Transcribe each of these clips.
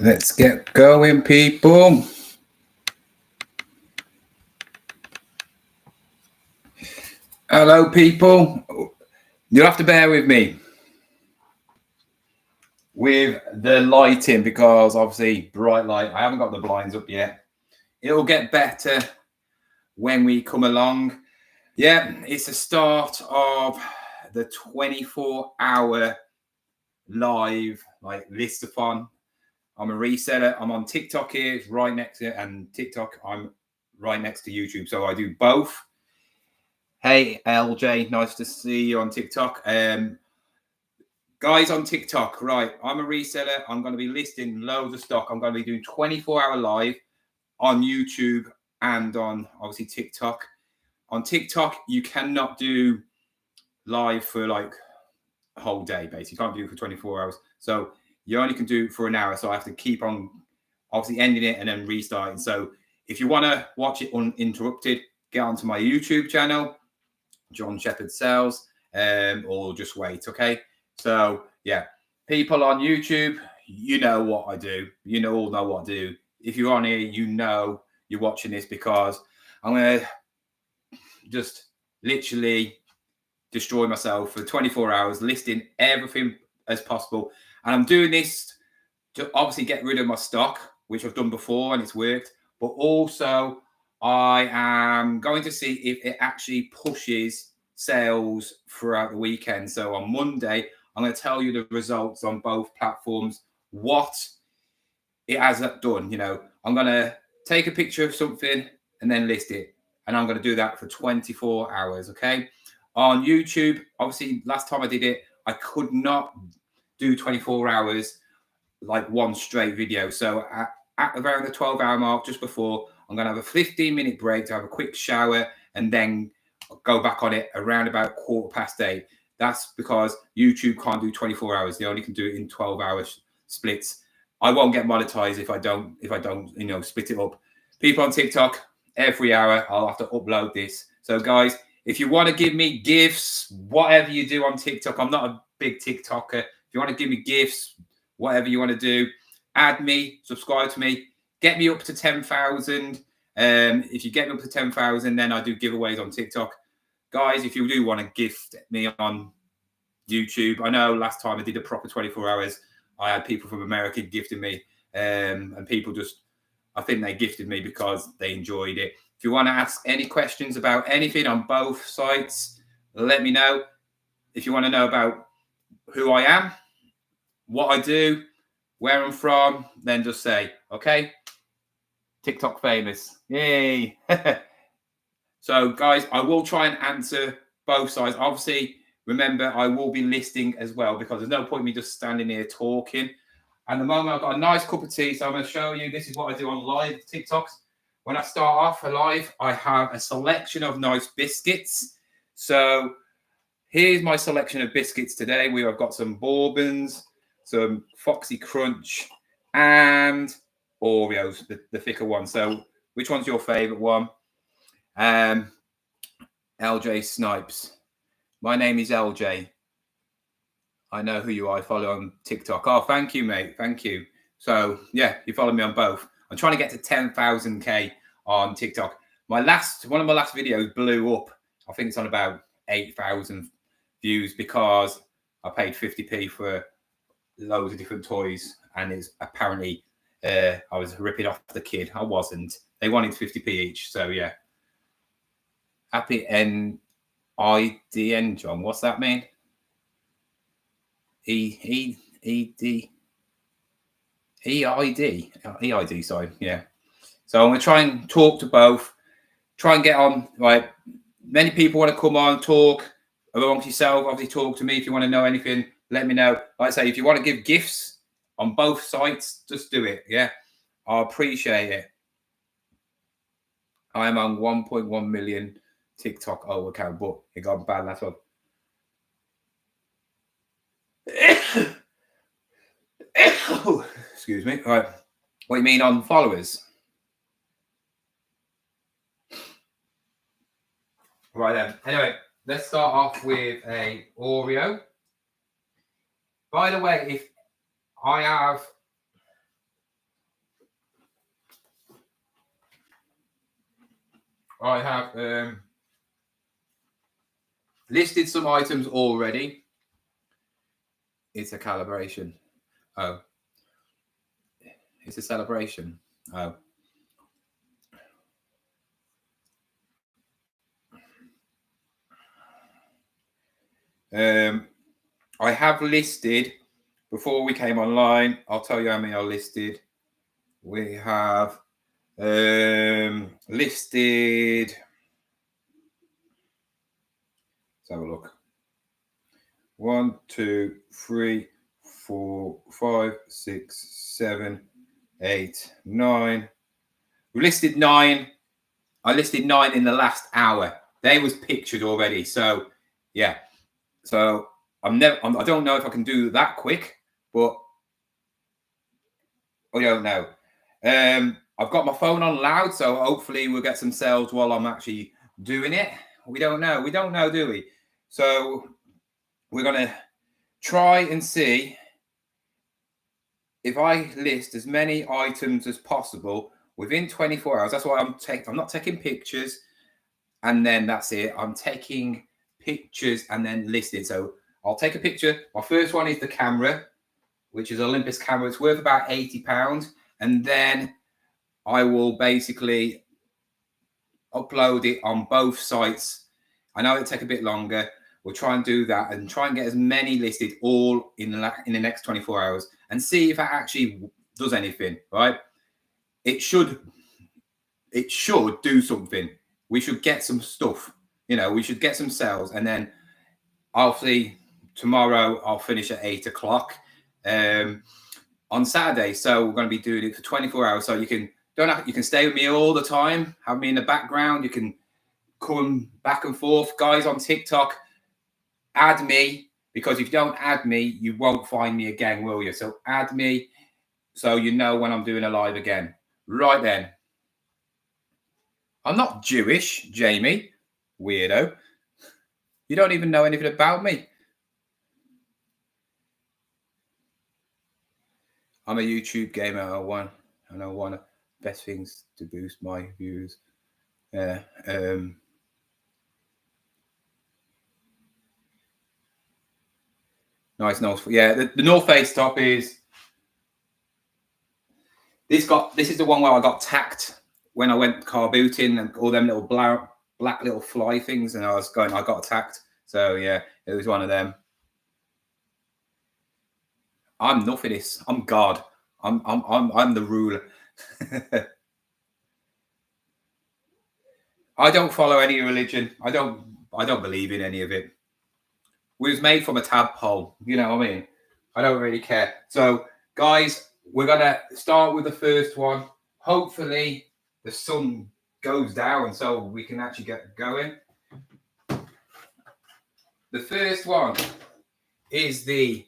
Let's get going, people. Hello, people. You'll have to bear with me with the lighting because obviously bright light. I haven't got the blinds up yet. It'll get better when we come along. Yeah, it's the start of the 24-hour live LISTATHON. I'm a reseller. I'm on TikTok here, it's right next to it, and TikTok, I'm right next to YouTube. So I do both. Hey, LJ, nice to see you on TikTok. Guys on TikTok, right, I'm a reseller. I'm going to be listing loads of stock. I'm going to be doing 24-hour live on YouTube and on, obviously, TikTok. On TikTok, you cannot do live for like a whole day, basically. You can't do it for 24 hours. So you only can do it for an hour. So I have to keep on, obviously, ending it and then restarting. So if you want to watch it uninterrupted, get onto my YouTube channel, John Shepherd Sells, or just wait, okay? So, yeah, people on YouTube, you know what I do. You all know what I do. If you're on here, you know you're watching this because I'm going to just literally destroy myself for 24 hours, listing everything as possible. And I'm doing this to obviously get rid of my stock, which I've done before and it's worked. But also, I am going to see if it actually pushes sales throughout the weekend. So on Monday, I'm going to tell you the results on both platforms, what it has done. I'm going to take a picture of something and then list it. And I'm going to do that for 24 hours, okay? On YouTube, obviously, last time I did it, I could not do 24 hours like one straight video. So at around the 12-hour mark, just before, I'm going to have a 15-minute break to have a quick shower and then go back on it around about 8:15. That's because YouTube can't do 24 hours. They only can do it in 12-hour splits. I won't get monetized if I don't, split it up. People on TikTok, every hour, I'll have to upload this. So guys, if you want to give me gifts, whatever you do on TikTok, I'm not a big TikToker. If you want to give me gifts, whatever you want to do, add me, subscribe to me, get me up to 10,000. If you get me up to 10,000, then I do giveaways on TikTok. Guys, if you do want to gift me on YouTube, I know last time I did a proper 24 hours, I had people from America gifting me, and people just, I think they gifted me because they enjoyed it. If you want to ask any questions about anything on both sites, let me know. If you want to know about who I am, what I do, where I'm from, then just say, okay? TikTok famous. Yay. So, guys, I will try and answer both sides. Obviously, remember, I will be listing as well because there's no point in me just standing here talking. And the moment I've got a nice cup of tea, so I'm going to show you, this is what I do on live TikToks. When I start off a live, I have a selection of nice biscuits. So here's my selection of biscuits today. We have got some Bourbons, some Foxy Crunch, and Oreos, the thicker one. So which one's your favorite one? LJ Snipes. My name is LJ. I know who you are. I follow on TikTok. Oh, thank you, mate. Thank you. So, yeah, you follow me on both. I'm trying to get to 10,000K on TikTok. One of my last videos blew up. I think it's on about 8,000 views because I paid 50p for loads of different toys. And it's apparently, I was ripping off the kid. I wasn't. They wanted 50p each. So, yeah. Happy NIDN, John. What's that mean? EID, sorry. Yeah. So I'm going to try and talk to both, try and get on. Right. Many people want to come on, talk amongst yourself. Obviously, talk to me. If you want to know anything, let me know. Like I say, if you want to give gifts on both sites, just do it. Yeah. I appreciate it. I am on 1.1 million TikTok account, but it got bad. That's all. Excuse me. All right. What do you mean on followers? Right then. Anyway, let's start off with a Oreo. By the way, if I have I have listed some items already. It's a calibration. Oh, it's a celebration. Oh. I have listed before we came online. I'll tell you how many I listed. We have listed. Let's have a look. 1, 2, 3, 4, 5, 6, 7, 8, 9. We listed 9. I listed 9 in the last hour. They was pictured already. So yeah. So I don't know if I can do that quick, but I don't know. I've got my phone on loud, so hopefully we'll get some sales while I'm actually doing it. We don't know. We don't know, do we? So we're going to try and see if I list as many items as possible within 24 hours. That's why I'm not taking pictures and then that's it. I'm taking pictures and then listing. So I'll take a picture. My first one is the camera, which is Olympus camera. It's worth about £80. And then I will basically upload it on both sites. I know it'll take a bit longer. We'll try and do that and try and get as many listed all in the next 24 hours and see if that actually does anything, right? It should do something. We should get some stuff, we should get some sales. And then I'll see tomorrow, I'll finish at 8 o'clock on Saturday. So we're going to be doing it for 24 hours. So you can stay with me all the time, have me in the background. You can come back and forth. Guys on TikTok, add me, because if you don't add me, you won't find me again, will you? So add me so you know when I'm doing a live again. Right then. I'm not Jewish, Jamie. Weirdo. You don't even know anything about me. I'm a YouTube gamer. I want the best things to boost my views. Yeah. Nice. Yeah, the North Face top is this is the one where I got tacked when I went car booting and all them little black little fly things, and I got attacked. So yeah, it was one of them. I'm nothing. I'm God. I'm the ruler. I don't follow any religion. I don't believe in any of it. We was made from a tadpole, you know what I mean? I don't really care. So guys, we're gonna start with the first one. Hopefully the sun goes down so we can actually get going. The first one is the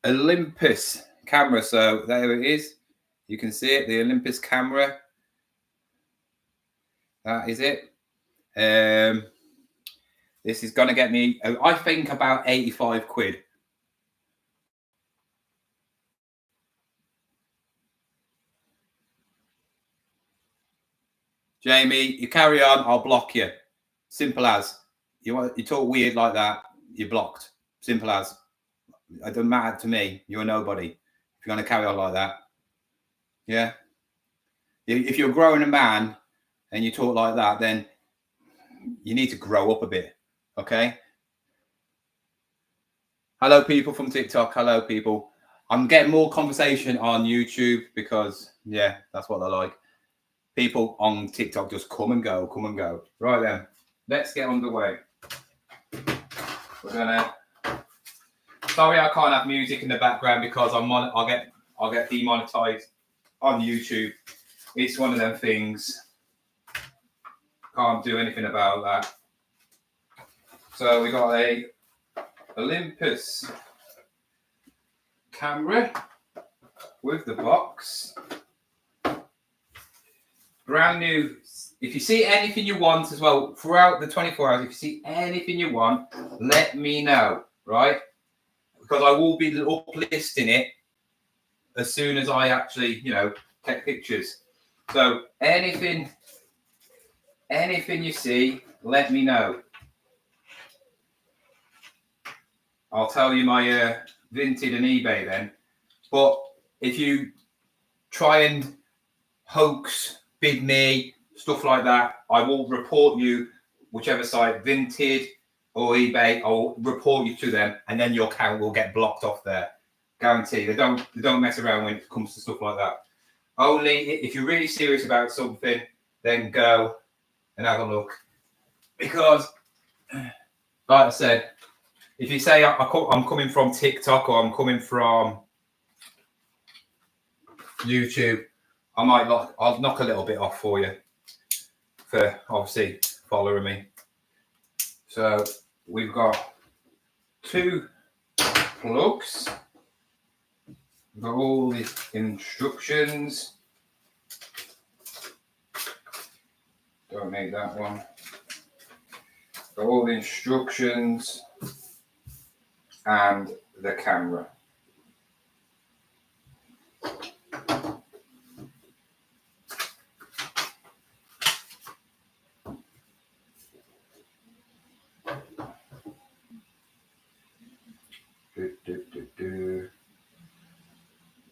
Olympus camera. So there it is. You can see it, the Olympus camera. That is it. This is going to get me, I think, about 85 quid. Jamie, you carry on, I'll block you. Simple as. You talk weird like that, you're blocked. Simple as. It doesn't matter to me. You're a nobody if you're going to carry on like that. Yeah. If you're growing a man and you talk like that, then you need to grow up a bit. Okay. Hello, people from TikTok. Hello, people. I'm getting more conversation on YouTube because, yeah, that's what I like. People on TikTok just come and go. Right then, let's get underway. We're gonna. Sorry, I can't have music in the background because I'll get demonetized on YouTube. It's one of them things. Can't do anything about that. So we got a Olympus camera with the box. Brand new. If you see anything you want as well throughout the 24 hours, if you see anything you want, let me know, right? Because I will be uplisting it as soon as I actually, take pictures. So anything anything you see, let me know. I'll tell you my Vinted and eBay then. But if you try and hoax, bid me, stuff like that, I will report you, whichever site, Vinted or eBay, I'll report you to them, and then your account will get blocked off there. Guarantee. They don't mess around when it comes to stuff like that. Only if you're really serious about something, then go and have a look. Because, like I said, if you say I'm coming from TikTok or I'm coming from YouTube, I'll knock a little bit off for you for obviously following me. So we've got 2 plugs. We've got all the instructions. Don't need that one. Got all the instructions and the camera.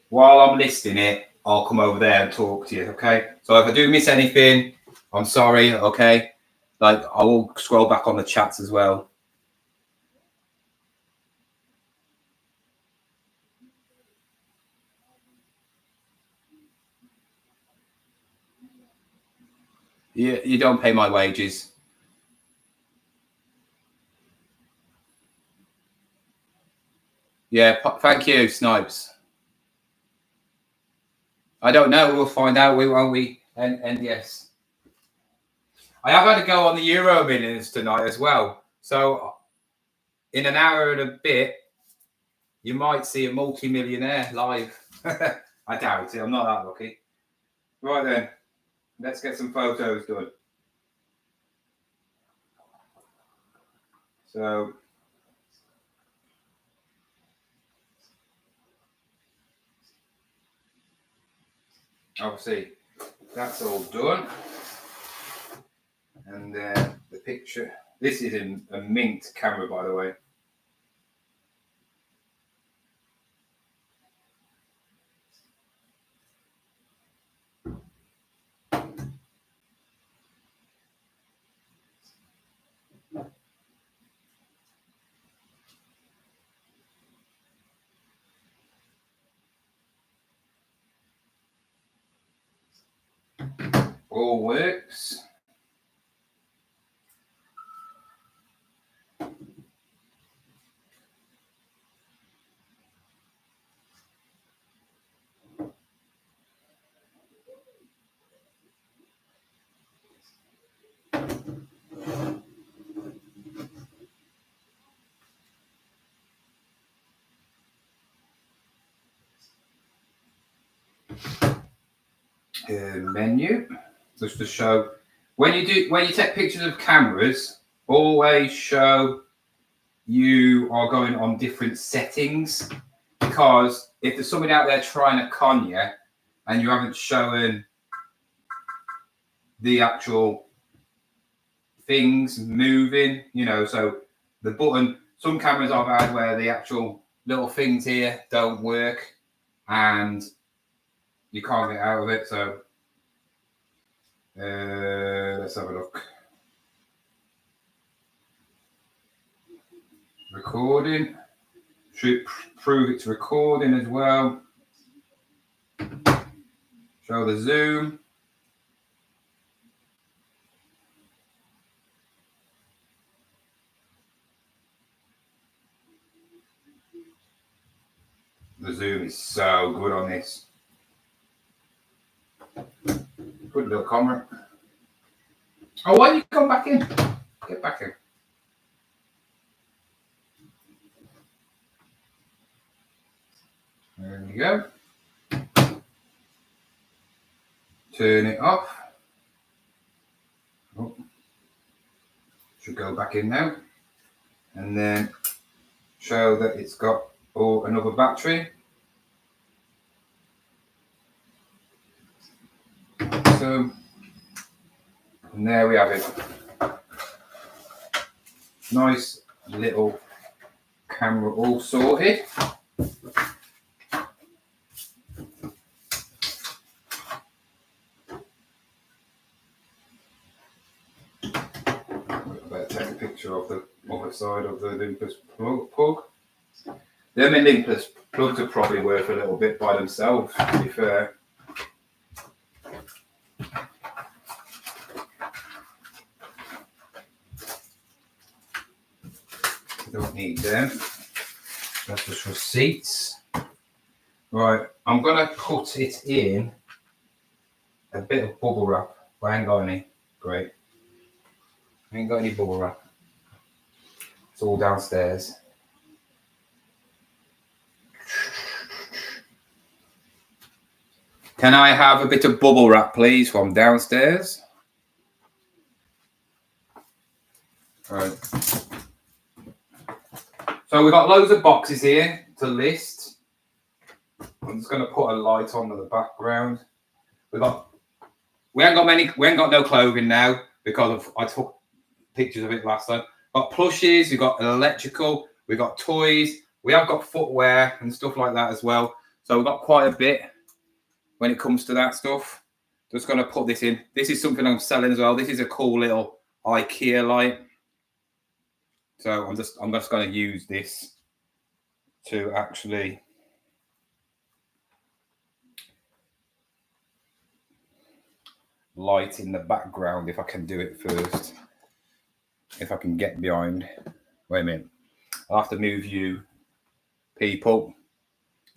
While I'm listing it, I'll come over there and talk to you, okay? So if I do miss anything, I'm sorry, okay? Like, I will scroll back on the chats as well. You don't pay my wages. Yeah, thank you, Snipes. I don't know. We'll find out, won't we? And yes. I have had to go on the Euro Millions tonight as well. So in an hour and a bit, you might see a multi-millionaire live. I doubt it. I'm not that lucky. Right then, let's get some photos done. So obviously that's all done. And the picture, this is a mint camera, by the way. All works. Menu, just to show when you take pictures of cameras, always show you are going on different settings, because if there's somebody out there trying to con you and you haven't shown the actual things moving, so the button, some cameras I've had where the actual little things here don't work and you can't get out of it. So let's have a look. Recording, should prove it's recording as well. Show the zoom. The zoom is so good on this. Good little camera. Oh, why don't you come back in? Get back in. There we go. Turn it off. Oh. Should go back in now. And then show that it's got another battery. So And there we have it. Nice little camera all sorted. Take a picture of the other side of the Olympus plug. Them Olympus plugs are probably worth a little bit by themselves, to be fair. Don't need them. That's just receipts. Right, I'm gonna put it in a bit of bubble wrap. I ain't got any. Great. I ain't got any bubble wrap. It's all downstairs. Can I have a bit of bubble wrap, please, from downstairs? Right. So we've got loads of boxes here to list. I'm just going to put a light on the background. We ain't got no clothing now because I took pictures of it last time. Got plushes, we've got electrical, we've got toys, we have got footwear and stuff like that as well. So we've got quite a bit when it comes to that stuff. Just going to put this in. This is something I'm selling as well. This is a cool little IKEA light. So I'm just going to use this to actually light in the background if I can do it first. If I can get behind. Wait a minute. I'll have to move you, people.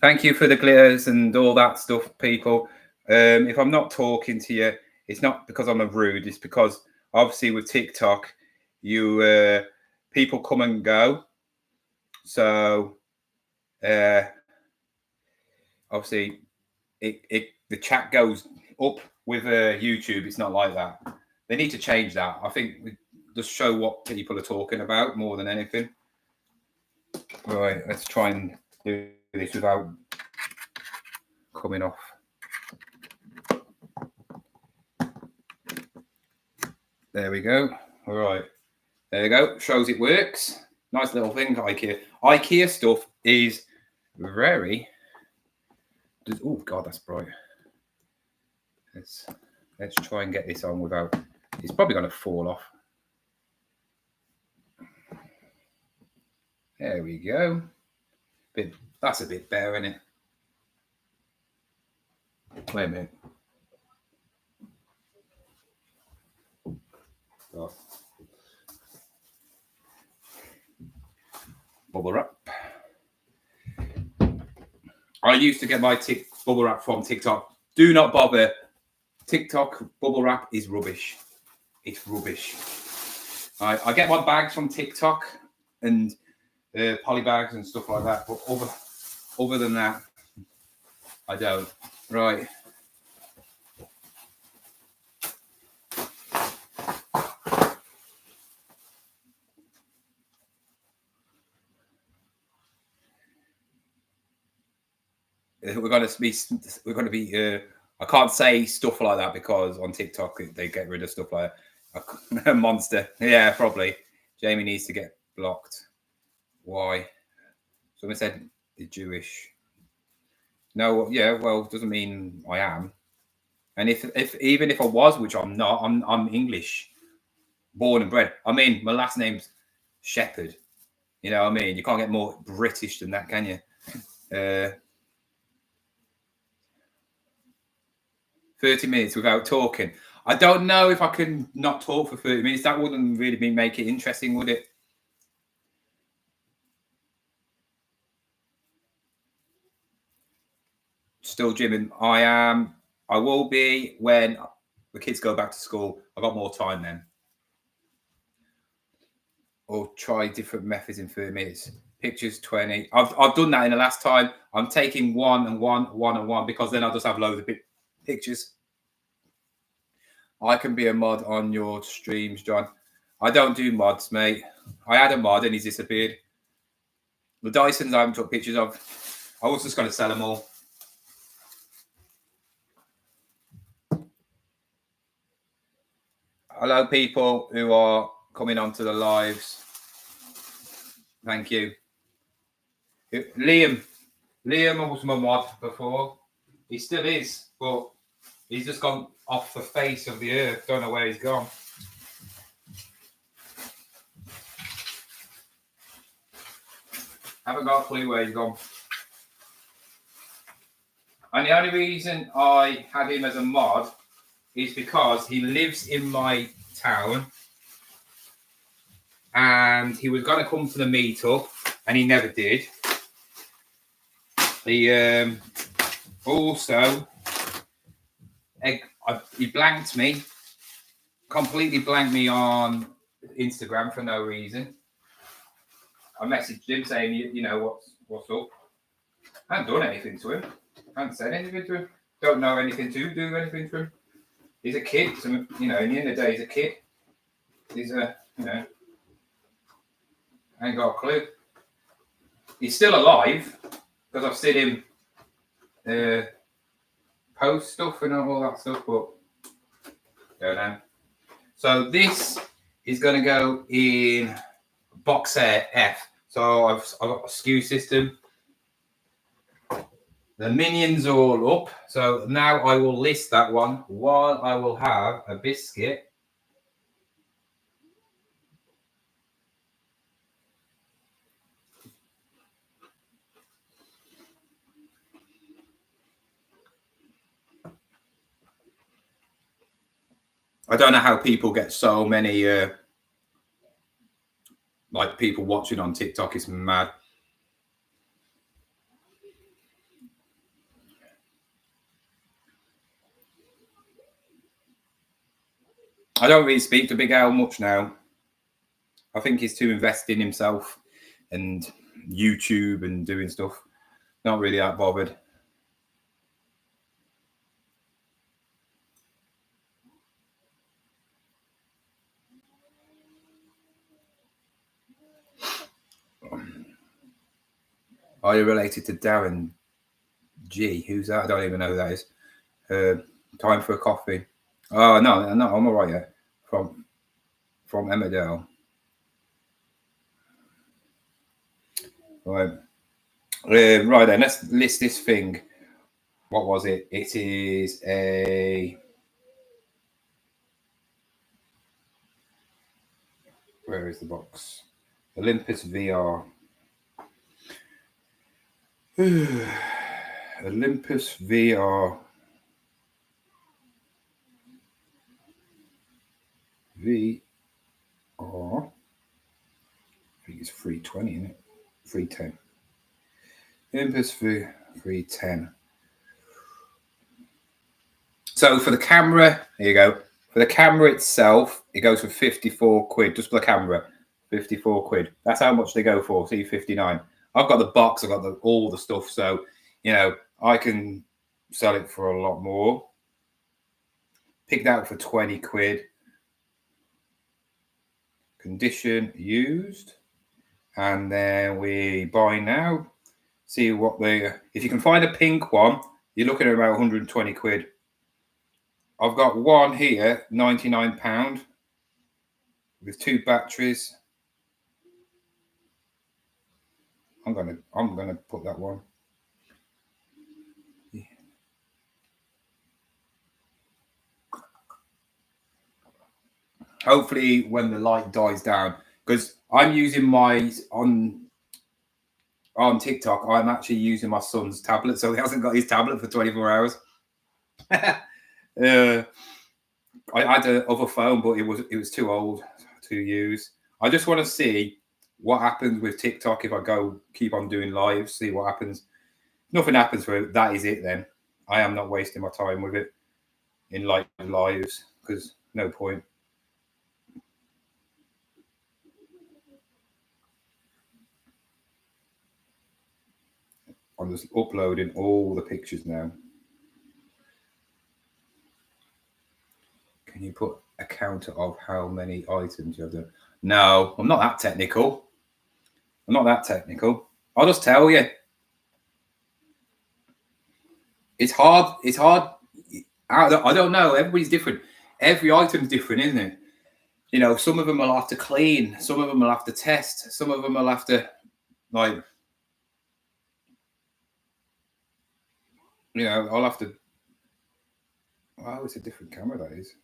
Thank you for the glitters and all that stuff, people. If I'm not talking to you, it's not because I'm a rude. It's because obviously with TikTok, you people come and go. So obviously the chat goes up with YouTube. It's not like that. They need to change that. I think we just show what people are talking about more than anything. Right, let's try and do this without coming off. There we go. All right, there you go. Shows it works. Nice little thing, IKEA. IKEA stuff is very. Oh God, that's bright. Let's try and get this on without. It's probably going to fall off. There we go. That's a bit better, isn't it? Wait a minute. Oh. Bubble wrap. I used to get my bubble wrap from TikTok. Do not bother. TikTok bubble wrap is rubbish. It's rubbish. I get my bags from TikTok and poly bags and stuff like that. But other than that, I don't. Right. We're going to be. I can't say stuff like that because on TikTok they get rid of stuff like a monster. Yeah, probably. Jamie needs to get blocked. Why? Someone said the Jewish. No, yeah, well, doesn't mean I am. And even if I was, which I'm not, I'm English, born and bred. I mean, my last name's Shepherd. You know what I mean? You can't get more British than that, can you? 30 minutes without talking. I don't know if I can not talk for 30 minutes. That wouldn't really make it interesting, would it? Still gymming. I will be when the kids go back to school. I've got more time then. Or try different methods in 30 minutes. Pictures 20. I've done that in the last time. I'm taking one and one because then I'll just have loads of pictures. I can be a mod on your streams, John. I don't do mods, mate. I had a mod and he's disappeared. The Dysons I haven't took pictures of. I was just going to sell them all. Hello, people who are coming onto the lives. Thank you. Liam was my mod before. He still is, but he's just gone off the face of the earth. Don't know where he's gone. Haven't got a clue where he's gone. And the only reason I had him as a mod is because he lives in my town and he was going to come to the meetup and he never did. He also he blanked me, completely blanked me on Instagram for no reason. I messaged him saying, you know, what's up? I haven't done anything to him. I haven't said anything to him. Don't know anything to do anything to him. He's a kid. So, you know, in the end of the day, he's a kid. He's a, you know, I ain't got a clue. He's still alive because I've seen him post stuff and all that stuff, but don't know. So this is going to go in box F. So I've got a SKU system. The minions are all up. So now I will list that one while I will have a biscuit. I don't know how people get so many like people watching on TikTok. It's mad. I don't really speak to Big Al much now. I think he's too invested in himself and YouTube and doing stuff. Not really that bothered. Are you related to Darren G? Who's that? I don't even know who that is. Time for a coffee. Oh no, I'm all right yet. From Emmerdale. Right. Right then, let's list this thing. What was it? It is a. Where is the box? Olympus VR. Olympus VR. VR. I think it's 320, isn't it? 310. Olympus VR 310. So for the camera, here you go. For the camera itself, it goes for 54 quid, just for the camera. 54 quid. That's how much they go for, see, 59. I've got the box, I've got all the stuff, so, you know, I can sell it for a lot more. Picked out for 20 quid. Condition used. And then we buy now. See what they, if you can find a pink one, you're looking at about 120 quid. I've got one here, £99, with 2 batteries. I'm gonna put that one. Hopefully, when the light dies down, because I'm using my on TikTok, I'm actually using my son's tablet, so he hasn't got his tablet for 24 hours. I had another phone, but it was too old to use. I just want to see what happens with TikTok if I keep on doing lives, see what happens. Nothing happens for it. That is it then. I am not wasting my time with it in like lives because no point. I'm just uploading all the pictures now. Can you put a counter of how many items you have done? No, I'm not that technical. I'll just tell you. It's hard. I don't know. Everybody's different. Every item's different, isn't it? you know, some of them will have to clean, some of them will have to test, some of them will have to, like, you know, I'll have to. Oh, it's a different camera, that is.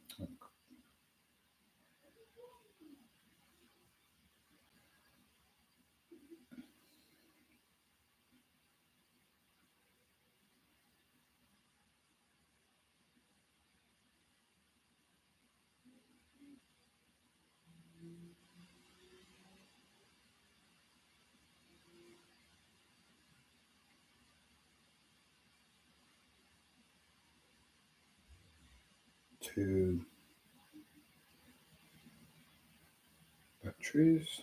Two batteries.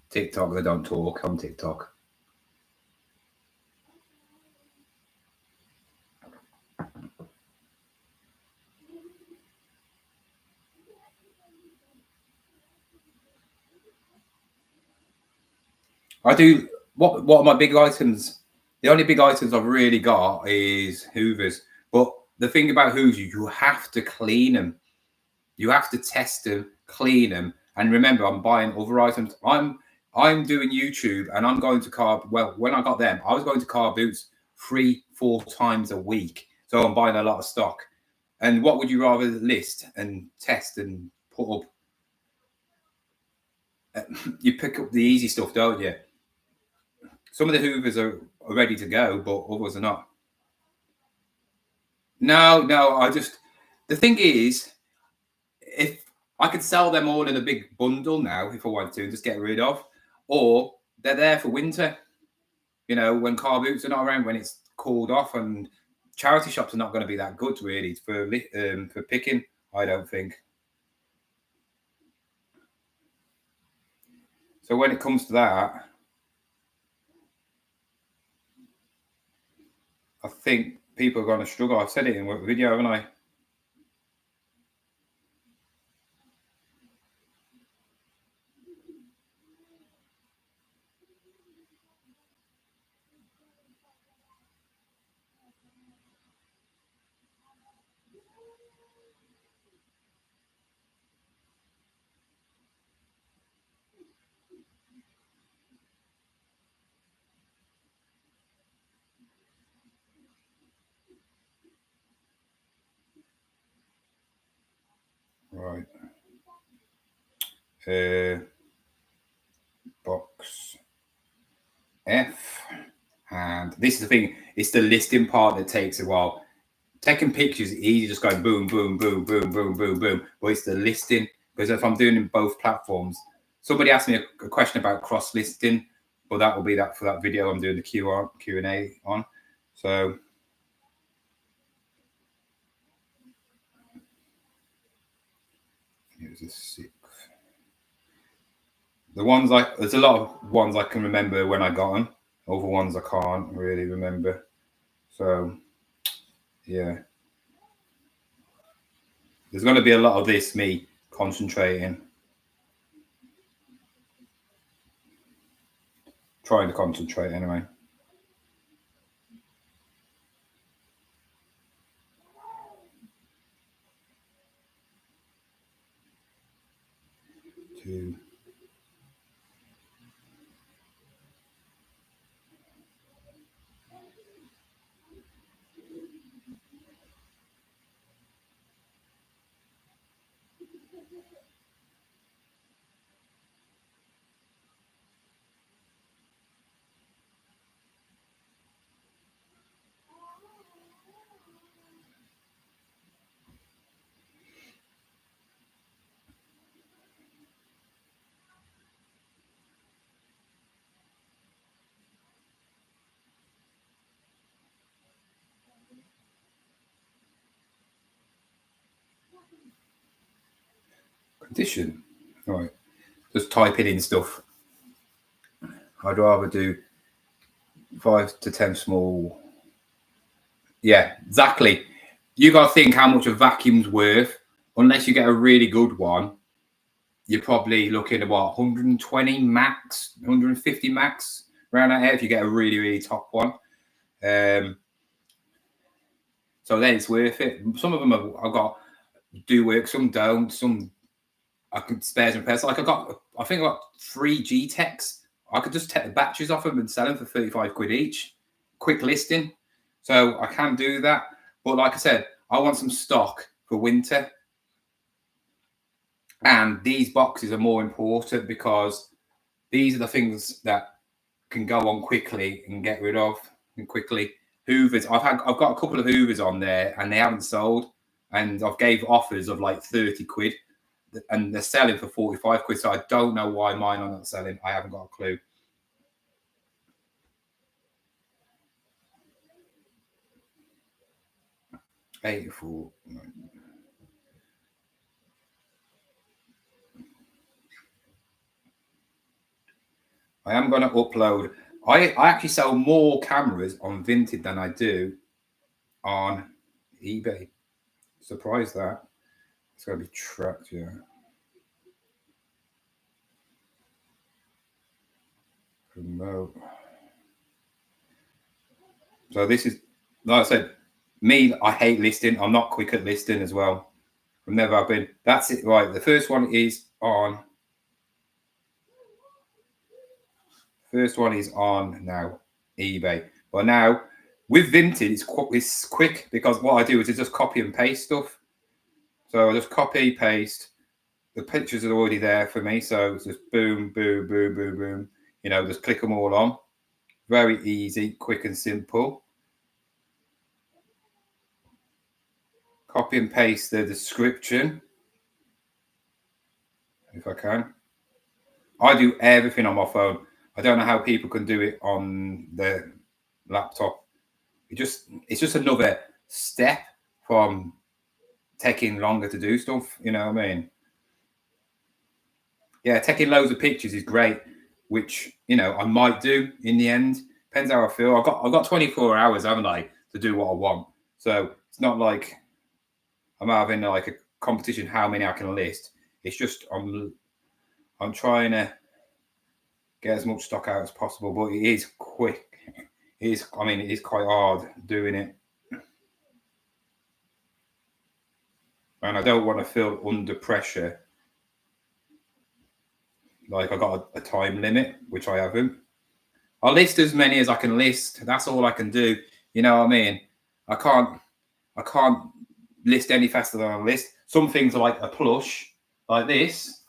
TikTok, they don't talk on TikTok. I do. What are my big items? The only big items I've really got is hoovers. But the thing about hoovers, you have to clean them. You have to test them, clean them, and remember, I'm buying other items. I'm doing YouTube, and I'm going to car. Well, when I got them, I was going to car boots 3-4 times a week. So I'm buying a lot of stock. And what would you rather list and test and put up? You pick up the easy stuff, don't you? Some of the hoovers are ready to go, but others are not. No, the thing is, if I could sell them all in a big bundle now, if I wanted to, and just get rid of, or they're there for winter, you know, when car boots are not around, when it's cooled off, and charity shops are not going to be that good really for picking, I don't think. So when it comes to that, I think people are going to struggle. I've said it in a video, haven't I? Right. Box F. And this is the thing, it's the listing part that takes a while. Taking pictures is easy, just going boom, boom, boom, boom, boom, boom, boom. But it's the listing, because if I'm doing in both platforms, somebody asked me a question about cross listing, but that will be that for that video I'm doing the Q&A on. So here's a 6. The ones there's a lot of ones I can remember when I got them. Other ones I can't really remember. So yeah, there's going to be a lot of this, me concentrating, trying to concentrate anyway. Two. Condition. All right. Just typing in stuff. I'd rather do 5 to 10 small Yeah, exactly. You got to think how much a vacuum's worth. Unless you get a really good one, you're probably looking at what, 120 max, 150 max around that area if you get a really, really top one. So then it's worth it. Some of them I've got do work, some don't, some I could spare some pairs. Like I think I got 3 G-Techs. I could just take the batteries off them and sell them for 35 quid each. Quick listing. So I can do that. But like I said, I want some stock for winter. And these boxes are more important because these are the things that can go on quickly and get rid of and quickly. Hoovers. I've got a couple of Hoovers on there and they haven't sold. And I've gave offers of like 30 quid. And they're selling for 45 quid. So I don't know why mine are not selling. I haven't got a clue. $84. I am going to upload. I actually sell more cameras on Vinted than I do on eBay. Surprised that. It's going to be tracked, yeah. Promote. So this is, like I said, me, I hate listing. I'm not quick at listing as well. I've never been. That's it, right. The first one is on. First one is on now eBay. But now with Vinted, it's quick because what I do is just copy and paste stuff. So I just copy, paste. The pictures are already there for me. So it's just boom, boom, boom, boom, boom. You know, just click them all on. Very easy, quick and simple. Copy and paste the description. If I can. I do everything on my phone. I don't know how people can do it on the laptop. It's just another step from taking longer to do stuff. You know what I mean? Yeah, taking loads of pictures is great, which I might do in the end. Depends how I feel. I've got 24 hours, haven't I, to do what I want. So it's not like I'm having like a competition how many I can list. It's just I'm trying to get as much stock out as possible, but it is quick. It is quite hard doing it. And I don't want to feel under pressure. Like I got a time limit, which I haven't. I'll list as many as I can list. That's all I can do. You know what I mean? I can't list any faster than I list. Some things are like a plush, like this.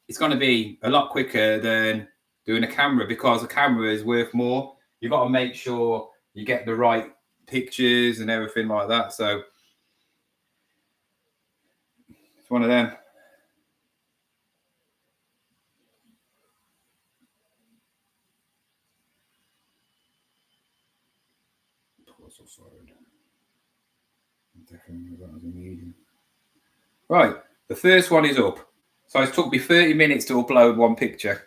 It's going to be a lot quicker than doing a camera because a camera is worth more. You've got to make sure you get the right pictures and everything like that. So it's one of them. Definitely that as a medium. Right, the first one is up. So it took me 30 minutes to upload one picture.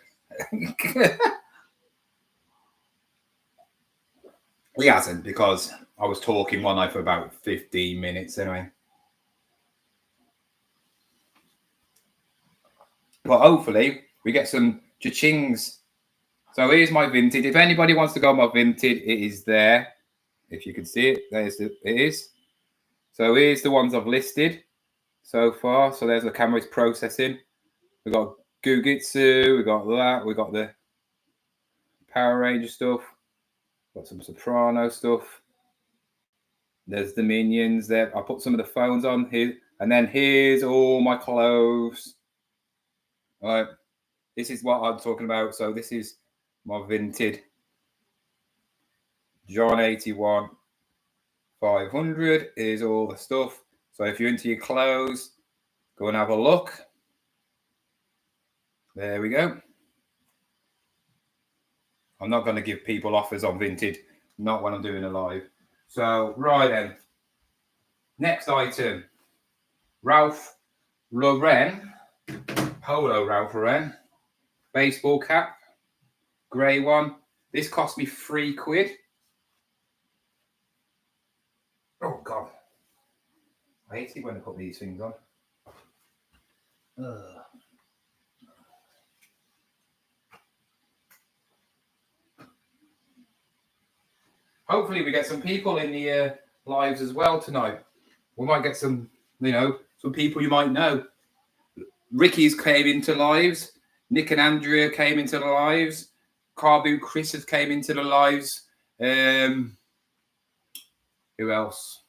He hasn't because I was talking one night for about 15 minutes anyway. But hopefully we get some cha-chings. So here's my Vinted. If anybody wants to go on my Vinted, it is there. If you can see it, it is. So here's the ones I've listed so far. So there's the camera's processing. We've got Gugitsu, we got that, we got the Power Ranger stuff, got some Soprano stuff. There's the Minions there. I put some of the phones on here, and then here's all my clothes. All right, this is what I'm talking about. So this is my Vinted John 81 500 is all the stuff. So if you're into your clothes, go and have a look. There we go. I'm not going to give people offers on Vinted, not when I'm doing a live. So, right then. Next item. Ralph Lauren. Polo Ralph Lauren. Baseball cap. Grey one. This cost me £3. Oh God, I hate it when I put these things on. Hopefully we get some people in the lives as well tonight. We might get some, some people you might know. Ricky's came into lives. Nick and Andrea came into the lives. Car Boot Chris has came into the lives. Who else?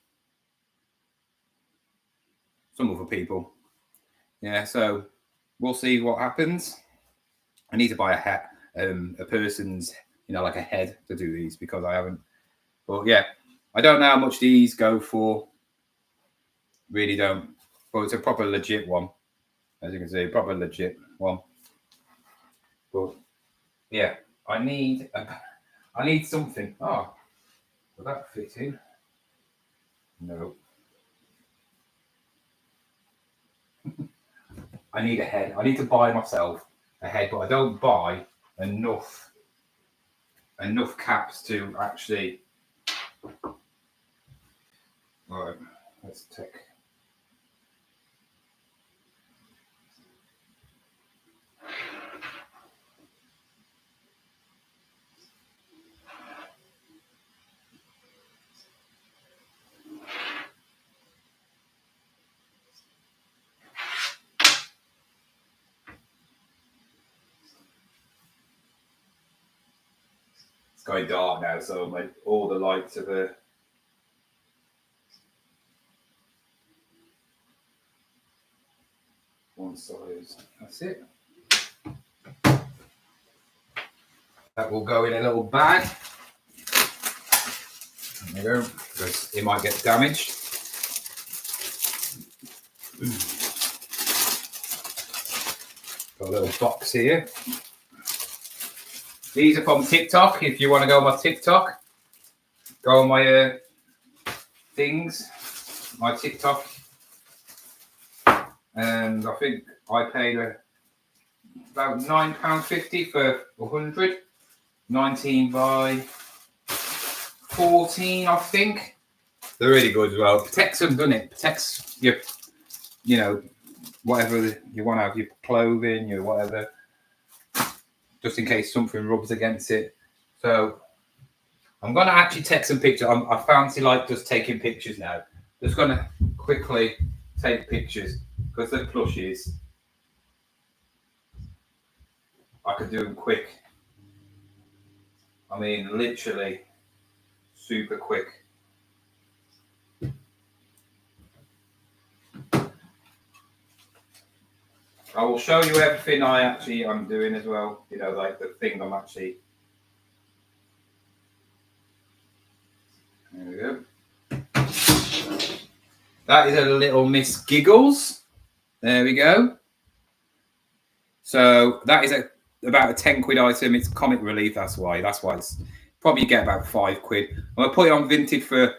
Some other people. Yeah, so we'll see what happens. I need to buy a hat, a person's, like a head to do these because I haven't. But yeah, I don't know how much these go for. Really don't. But it's a proper legit one. As you can see, proper legit one. But yeah, I need something. Oh, will that fit in? No. I need a head. I need to buy myself a head, but I don't buy enough caps to actually. All right, let's take. It's going dark now, so like all the lights are one size. That's it. That will go in a little bag. There you go, because it might get damaged. Got a little box here. These are from TikTok. If you want to go on my TikTok, go on my things, my TikTok. And I think I paid about £9.50 for 100. 19 by 14, I think. They're really good as well. Protects them, doesn't it? Protects your, whatever you want to have, your clothing, your whatever, just in case something rubs against it. So I'm going to actually take some pictures. I fancy like just taking pictures now. Just going to quickly take pictures because they're plushies. I could do them quick. I mean, literally super quick. I will show you everything I'm doing as well. Like the thing I'm actually. There we go. That is a little Miss Giggles. There we go. So that is about a 10 quid item. It's comic relief. That's why it's probably get about £5. I'm gonna put it on Vinted for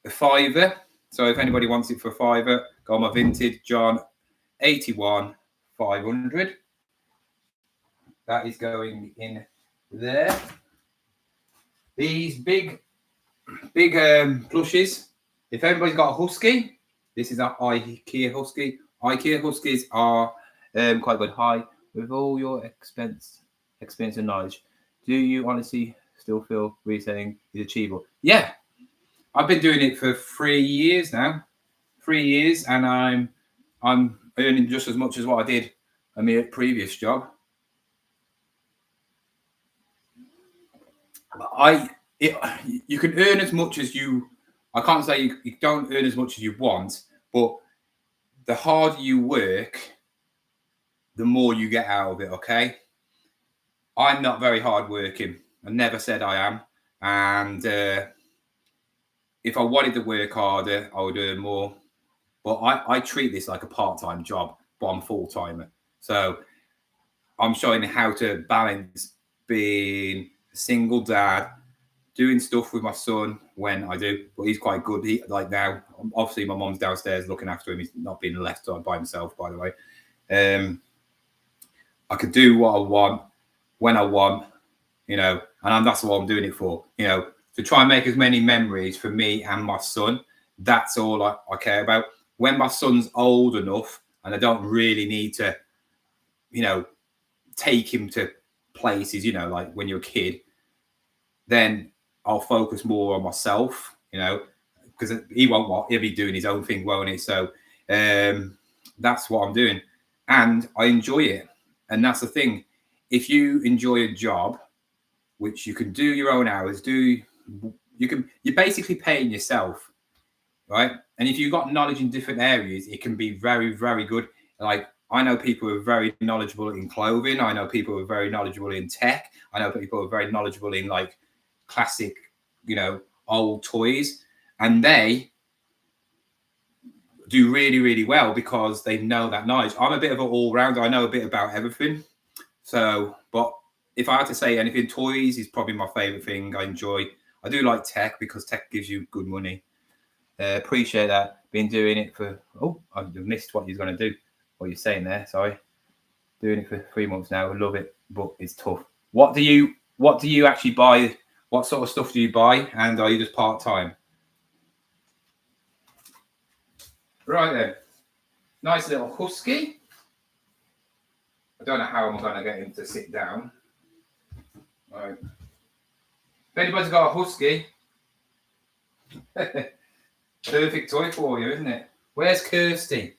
a £5. So if anybody wants it for a £5, go on my Vinted, John 81 500. That is going in there. These big plushies. If everybody's got a husky, this is an IKEA husky. IKEA huskies are quite good. Hi, with all your experience and knowledge, do you honestly still feel reselling is achievable? Yeah, I've been doing it for 3 years now. 3 years, and I'm earning just as much as what I did in my previous job. You can earn as much as you. I can't say you don't earn as much as you want, but the harder you work, the more you get out of it. Okay, I'm not very hard working. I never said I am, and if I wanted to work harder, I would earn more. But I treat this like a part-time job, but I'm full-timer. So I'm showing how to balance being a single dad, doing stuff with my son when I do, but he's quite good. Like now, obviously my mom's downstairs looking after him. He's not being left by himself, by the way. I could do what I want, when I want, and that's what I'm doing it for, to try and make as many memories for me and my son That's all I care about. When my son's old enough and I don't really need to, take him to places, like when you're a kid, then I'll focus more on myself, because he'll be doing his own thing, won't he? So that's what I'm doing, and I enjoy it. And that's the thing. If you enjoy a job, which you can do your own hours, you're basically paying yourself, right? And if you've got knowledge in different areas, it can be very, very good. Like, I know people who are very knowledgeable in clothing. I know people who are very knowledgeable in tech. I know people who are very knowledgeable in like classic, old toys, and they do really, really well because they know that knowledge. I'm a bit of an all-rounder. I know a bit about everything. So, but if I had to say anything, toys is probably my favorite thing I enjoy. I do like tech because tech gives you good money. Appreciate that. Been doing it for, I missed what you're going to do. What you're saying there, sorry. Doing it for 3 months now. I love it, but it's tough. What do you actually buy? What sort of stuff do you buy? And are you just part-time? Right then. Nice little husky. I don't know how I'm going to get him to sit down. Right. If anybody's got a husky, perfect toy for you, isn't it? Where's Kirsty?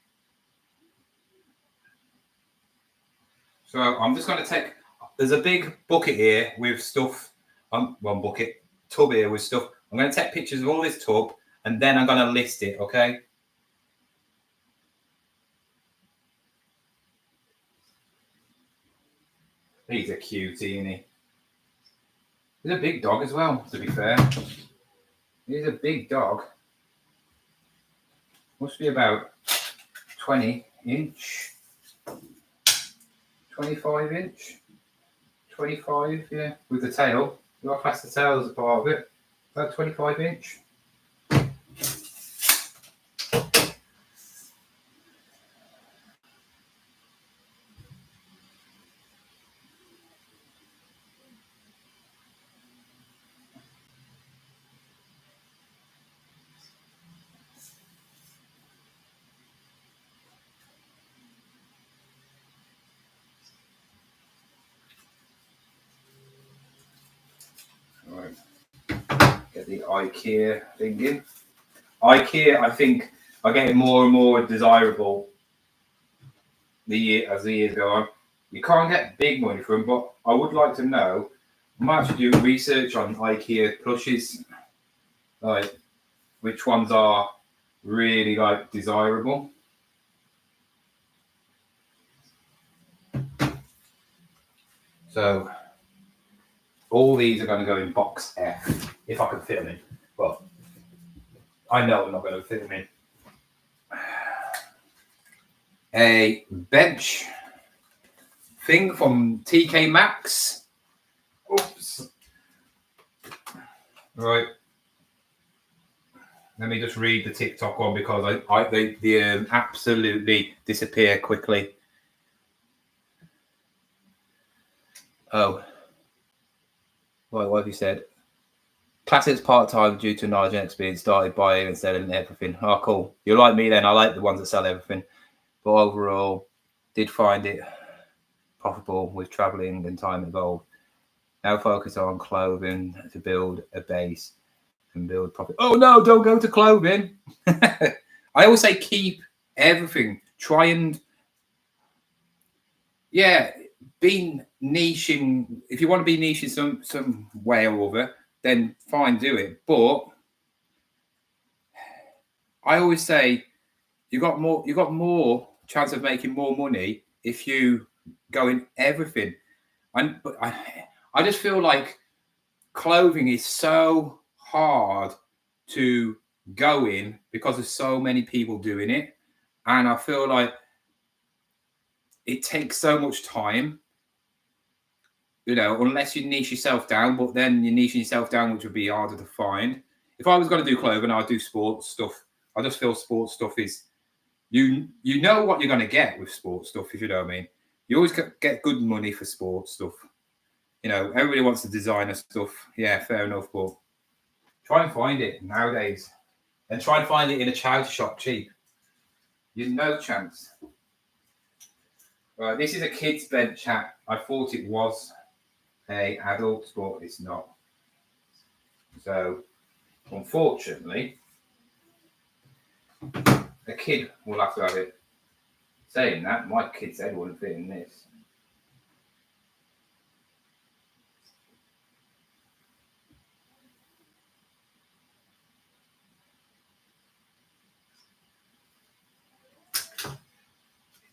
So I'm just going to take, there's a big bucket here with stuff, one bucket, tub here with stuff. I'm going to take pictures of all this tub and then I'm going to list it, okay? He's a cutie, isn't he? He's a big dog as well, to be fair. He's a big dog. Must be about 20 inch. 25 inch. 25, yeah, with the tail. You got to class the tail as a part of it. About 25 inch. Right. Get the IKEA thing in. IKEA, I think, are getting more and more desirable as the years go on. You can't get big money for them, but I would like to know. I might actually do research on IKEA plushes, like which ones are really like desirable. So all these are going to go in box F if I can fit them in. Well, I know I'm not going to fit them in. A bench thing from TK Maxx. Oops. Right. Let me just read the TikTok one because they absolutely disappear quickly. Oh. What have you said? Classics part-time due to knowledge and experience, started buying and selling everything. Oh, cool. You're like me then. I like the ones that sell everything. But overall, did find it profitable with traveling and time involved. Now focus on clothing to build a base and build profit. Oh no, don't go to clothing. I always say keep everything. Try and, be niching. If you want to be niche in some way or other, then fine, do it. But I always say you got more chance of making more money if you go in everything. But I just feel like clothing is so hard to go in because there's so many people doing it, and I feel like it takes so much time, unless you niche yourself down. But then you're niching yourself down, which would be harder to find. If I was going to do clothing, I'd do sports stuff. I just feel sports stuff is, you know what you're going to get with sports stuff, if you know what I mean. You always get good money for sports stuff. Everybody wants the designer stuff. Yeah, fair enough, but try and find it nowadays. and try and find it in a charity shop cheap. You've no chance. Right, this is a kid's bed, chat. I thought it was a adult, but it's not. So, unfortunately, a kid will have to have it. Saying that, my kid's head wouldn't fit in this.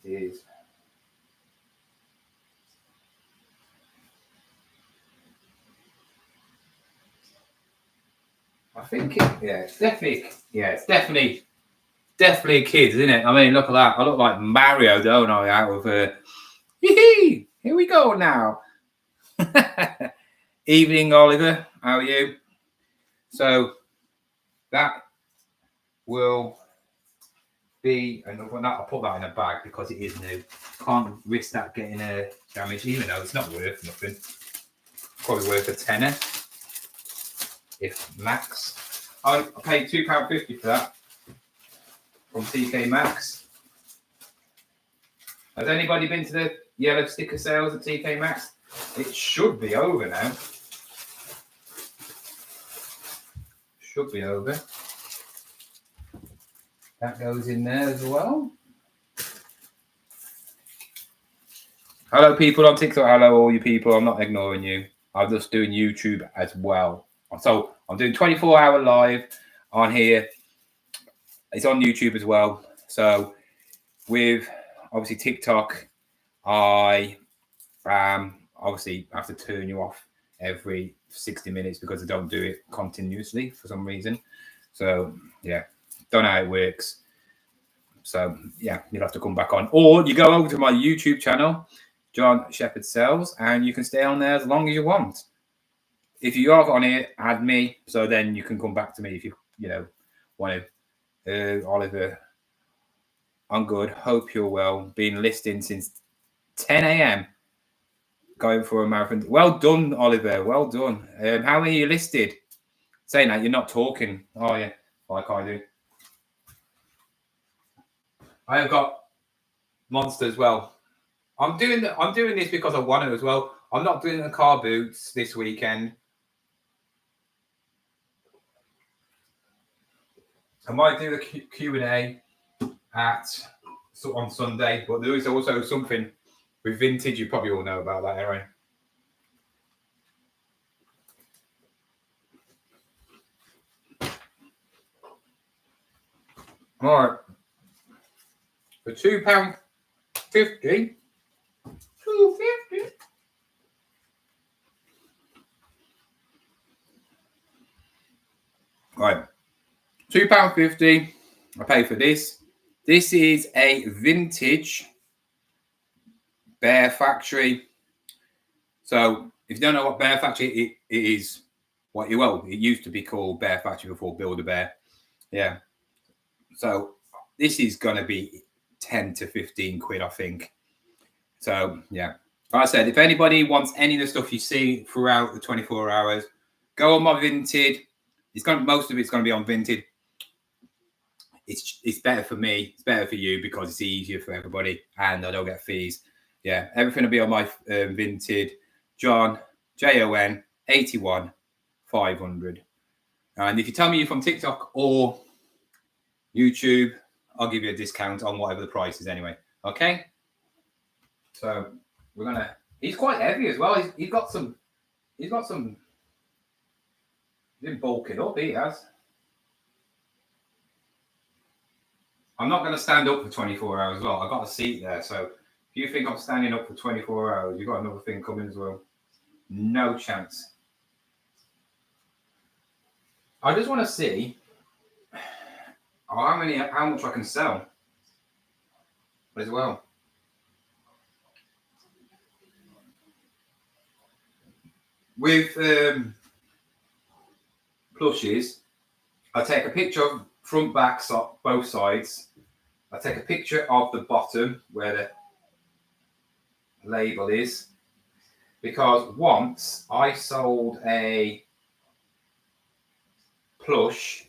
It is. I think it's definitely kids, isn't it? I mean, look at that. I look like Mario, don't I? Out of here we go now. Evening, Oliver. How are you? So that will be another one. I'll put that in a bag because it is new. Can't risk that getting damaged, even though it's not worth nothing. Probably worth a tenner, if max. I paid £2.50 for that from TK Maxx. Has anybody been to the yellow sticker sales at TK Maxx? It should be over now. Should be over. That goes in there as well. Hello, people on TikTok. Hello, all you people. I'm not ignoring you. I'm just doing YouTube as well. So I'm doing 24-hour live on here. It's on YouTube as well. So with obviously TikTok, I obviously have to turn you off every 60 minutes because I don't do it continuously for some reason. So yeah, don't know how it works. So yeah, you'll have to come back on, or you go over to my YouTube channel, John Shepherd Sells, and you can stay on there as long as you want. If you are on here, add me, so then you can come back to me if you want to. Oliver, I'm good. Hope you're well. Been listing since 10 a.m. Going for a marathon. Well done, Oliver. Well done. How many you listed? Saying that you're not talking. Oh yeah, like I do. I have got Monster as well. I'm doing this because I want to as well. I'm not doing the car boots this weekend. I might do the Q&A on Sunday, but there is also something with vintage. You probably all know about that, Aaron. All right. For £2.50. £2.50. Right. £2.50. I pay for this. This is a vintage Bear Factory. So if you don't know what Bear Factory it is, it used to be called Bear Factory before Build-A-Bear. Yeah. So this is going to be 10 to 15 quid, I think. So yeah, like I said, if anybody wants any of the stuff you see throughout the 24 hours, go on my Vinted. Most of it's going to be on Vinted. It's better for me. It's better for you because it's easier for everybody, and I don't get fees. Yeah, everything will be on my Vinted. John JON 81 500. And if you tell me you're from TikTok or YouTube, I'll give you a discount on whatever the price is anyway. Okay. So we're gonna. He's quite heavy as well. He's got some. He's been bulking up. He has. I'm not going to stand up for 24 hours as well. I've got a seat there. So if you think I'm standing up for 24 hours, you've got another thing coming as well. No chance. I just want to see how much I can sell as well. With plushes, I take a picture of front, back, both sides. I take a picture of the bottom where the label is, because once I sold a plush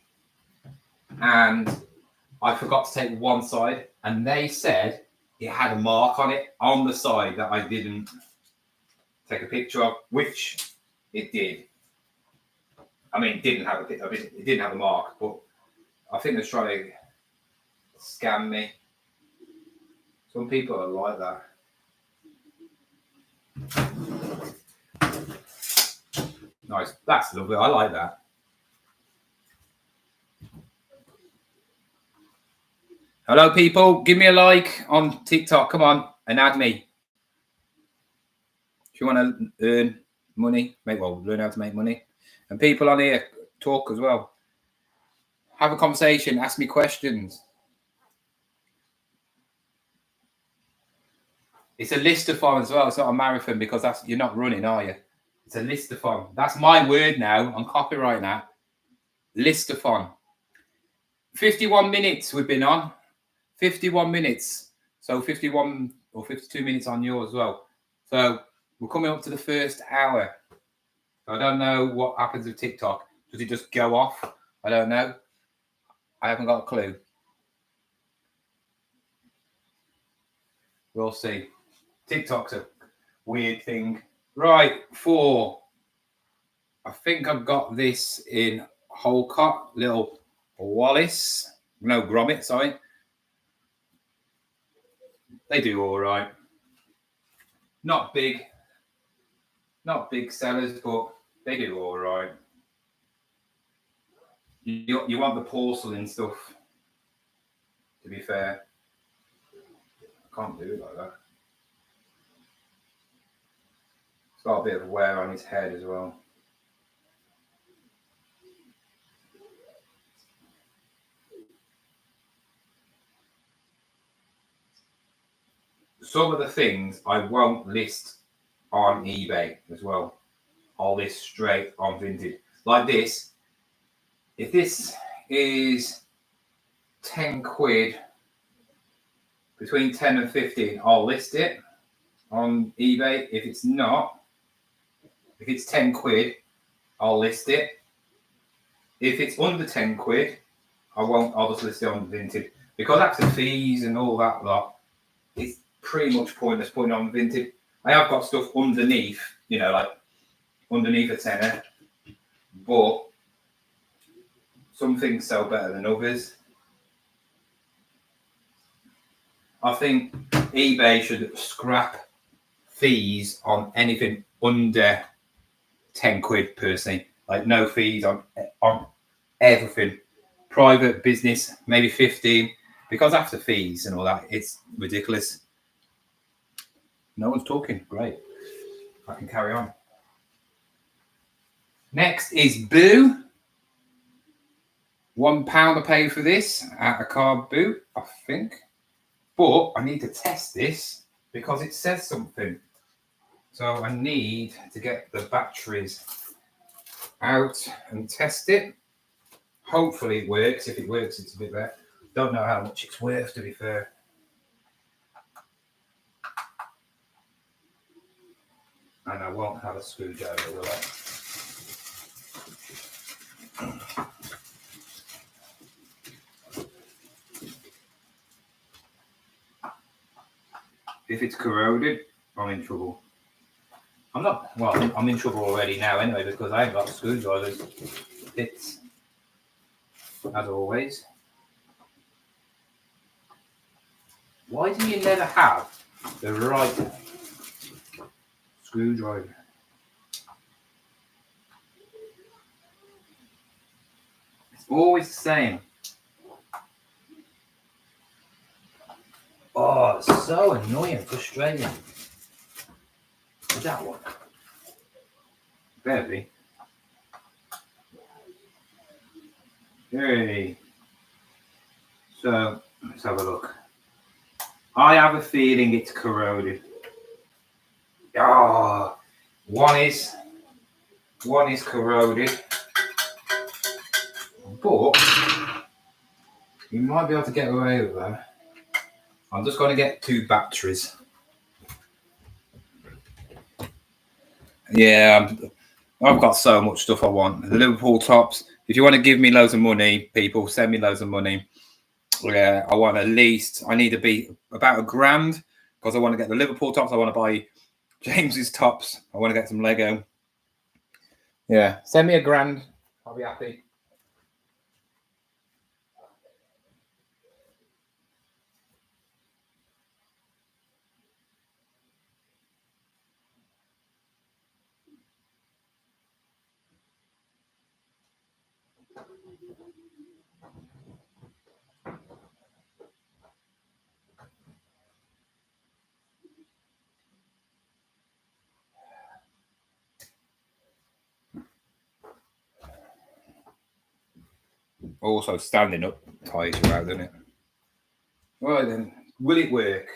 and I forgot to take one side, and they said it had a mark on it on the side that I didn't take a picture of, which it did. I mean, it didn't have it didn't have a mark, but I think they're trying to scam me. Some people are like that. Nice, that's lovely. I like that. Hello, people. Give me a like on TikTok. Come on and add me. If you want to earn money, learn how to make money. And people on here talk as well. Have a conversation. Ask me questions. It's a listathon as well. It's not a marathon because you're not running, are you? It's a listathon. That's my word now. I'm copyright now. Listathon. 51 minutes we've been on. 51 minutes. So 51 or 52 minutes on yours as well. So we're coming up to the first hour. I don't know what happens with TikTok. Does it just go off? I don't know. I haven't got a clue. We'll see. TikTok's a weird thing. Right, 4. I think I've got this in Holcott, little Wallace. No, Gromit, sorry. They do all right. Not big sellers, but they do all right. You want the porcelain stuff, to be fair. I can't do it like that. It's got a bit of wear on his head as well. Some of the things I won't list on eBay as well. I'll list straight on Vinted. Like this. If this is 10 quid, between 10 and 15, I'll list it on eBay. If it's not, if it's 10 quid, I'll list it. If it's under 10 quid, I won't. I'll just list it on Vinted. Because after fees and all that lot, it's pretty much pointless putting on Vinted. I have got stuff underneath, like underneath a tenner, but some things sell better than others. I think eBay should scrap fees on anything under 10 quid personally. Like no fees on everything. Private business, maybe 15. Because after fees and all that, it's ridiculous. No one's talking. Great. I can carry on. Next is Boo. £1 I paid for this at a car boot, I think. But I need to test this because it says something. So I need to get the batteries out and test it. Hopefully it works. If it works, it's a bit better. Don't know how much it's worth, to be fair. And I won't have a screwdriver, will I? If it's corroded, I'm in trouble. I'm in trouble already now anyway because I ain't got screwdrivers. It's, as always. Why do you never have the right screwdriver? It's always the same. Oh, it's so annoying, frustrating. Is that one? Better be. Hey. So, let's have a look. I have a feeling it's corroded. Oh, one is corroded. But you might be able to get away with that. I'm just going to get 2 batteries. Yeah, I've got so much stuff I want. The Liverpool tops, If you want to give me loads of money, people, send me loads of money. Yeah, I want I need to be about £1,000 because I want to get the Liverpool tops. I want to buy James's tops. I want to get some Lego. Yeah, send me £1,000. I'll be happy. Also, standing up tires you out, doesn't it? Right then, will it work?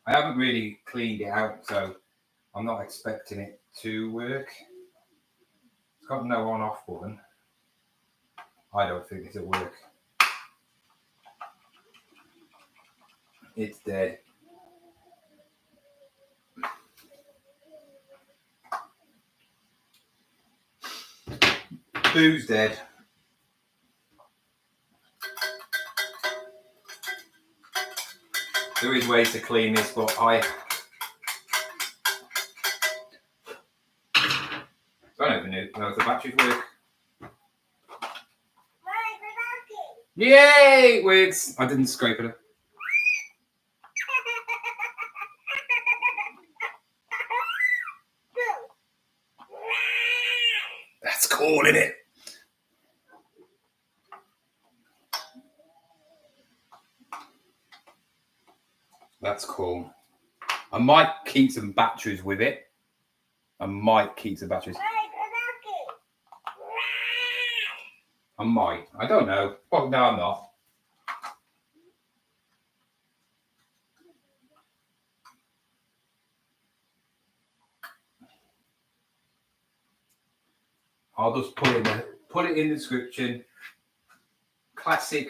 I haven't really cleaned it out, so I'm not expecting it to work. It's got no on-off button. I don't think it'll work. It's dead. Boo's dead. There is ways to clean this, but I don't even know if the batteries work. Yay! It works. I didn't scrape it up. That's cool, isn't it? That's cool. I might keep some batteries with it. I might. I might. I don't know. Well, no, I'm not. I'll just put it in the description. Classic.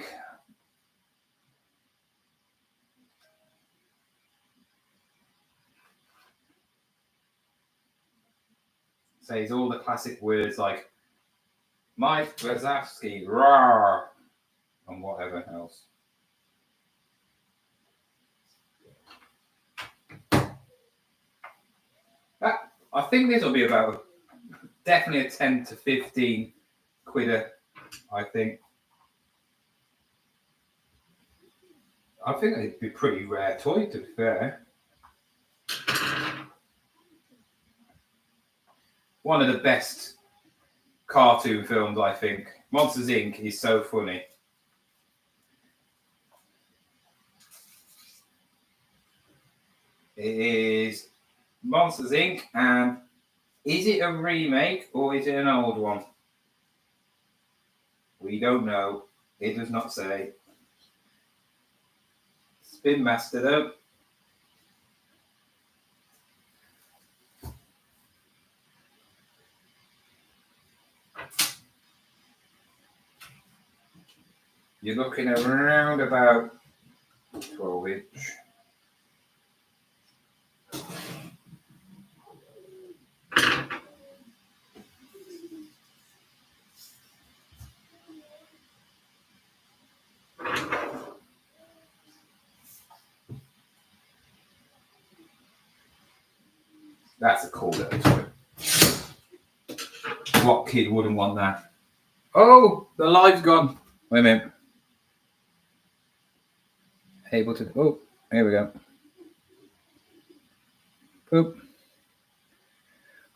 Says all the classic words like Mike Wazowski, rawr, and whatever else. I think this will be about definitely a 10 to 15 quidder, I think. I think it'd be a pretty rare toy, to be fair. One of the best cartoon films, I think. Monsters Inc. is so funny. It is Monsters Inc. and is it a remake or is it an old one? We don't know. It does not say. Spin Master though. You're looking around about 12 inch. That's a cool little toy. What kid wouldn't want that? Oh, the live's gone. Wait a minute. Able to. Oh, here we go. Boop.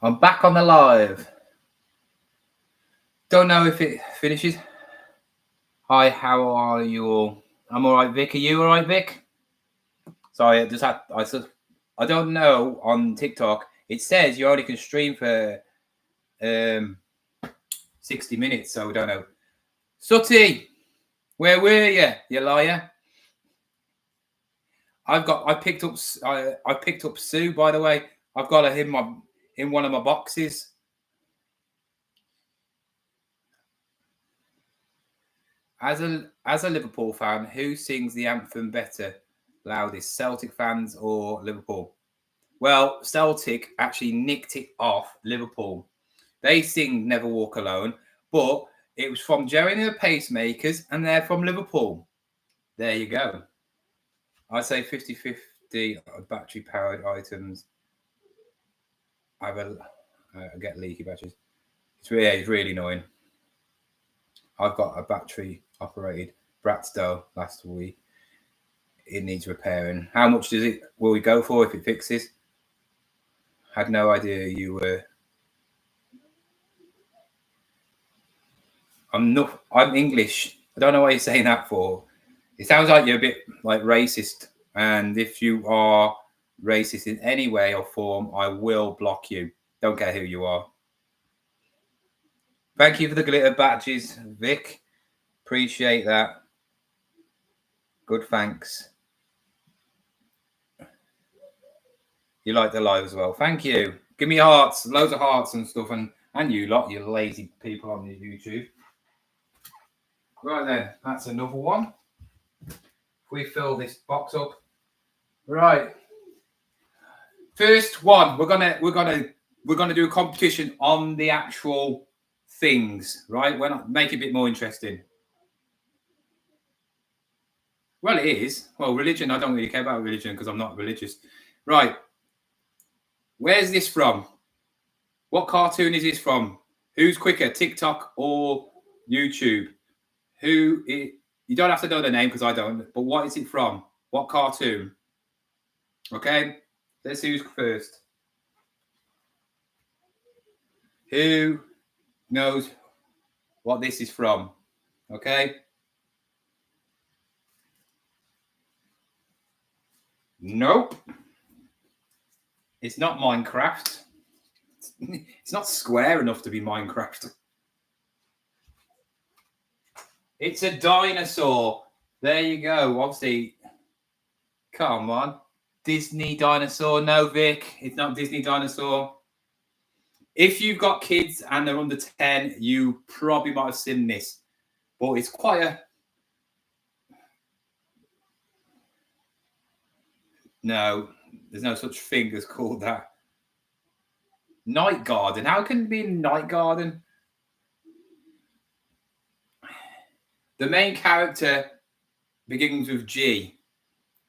I'm back on the live. Don't know if it finishes. Hi, how are you all? I'm all right, Vic. Are you all right, Vic? Sorry, I don't know on TikTok. It says you only can stream for 60 minutes, so we don't know. Sutty, where were you, you liar? I picked up Sue, by the way. I've got her in one of my boxes. As a Liverpool fan, who sings the anthem better, loudest, Celtic fans or Liverpool? Well, Celtic actually nicked it off Liverpool. They sing Never Walk Alone, but it was from Jerry and the Pacemakers, and they're from Liverpool. There you go. I'd say 50-50 battery powered items. I get leaky batteries. It's really annoying. I've got a battery operated Bratstone last week. It needs repairing. How much will we go for if it fixes? Had no idea you were. I'm English. I don't know what you're saying that for. It sounds like you're a bit like racist. And if you are racist in any way or form, I will block you. Don't care who you are. Thank you for the glitter badges, Vic. Appreciate that. Good, thanks. You like the live as well. Thank you. Give me hearts, loads of hearts and stuff. And you lot, you lazy people on the YouTube. Right then, that's another one. If we fill this box up. Right. First one, we're gonna do a competition on the actual things, right? We're not make it a bit more interesting. Well, it is. Well, religion, I don't really care about religion because I'm not religious. Right. Where's this from? What cartoon is this from? Who's quicker, TikTok or YouTube? You don't have to know the name because I don't, but what is it from? What cartoon? Okay, let's see who's first. Who knows what this is from? Okay. Nope. It's not Minecraft. It's not square enough to be Minecraft. It's a dinosaur. There you go. Obviously, come on. Disney dinosaur. No, Vic. It's not Disney dinosaur. If you've got kids and they're under 10, you probably might have seen this. But it's quite a... No, there's no such thing as called that. Night Garden. How can it be Night Garden? The main character begins with G,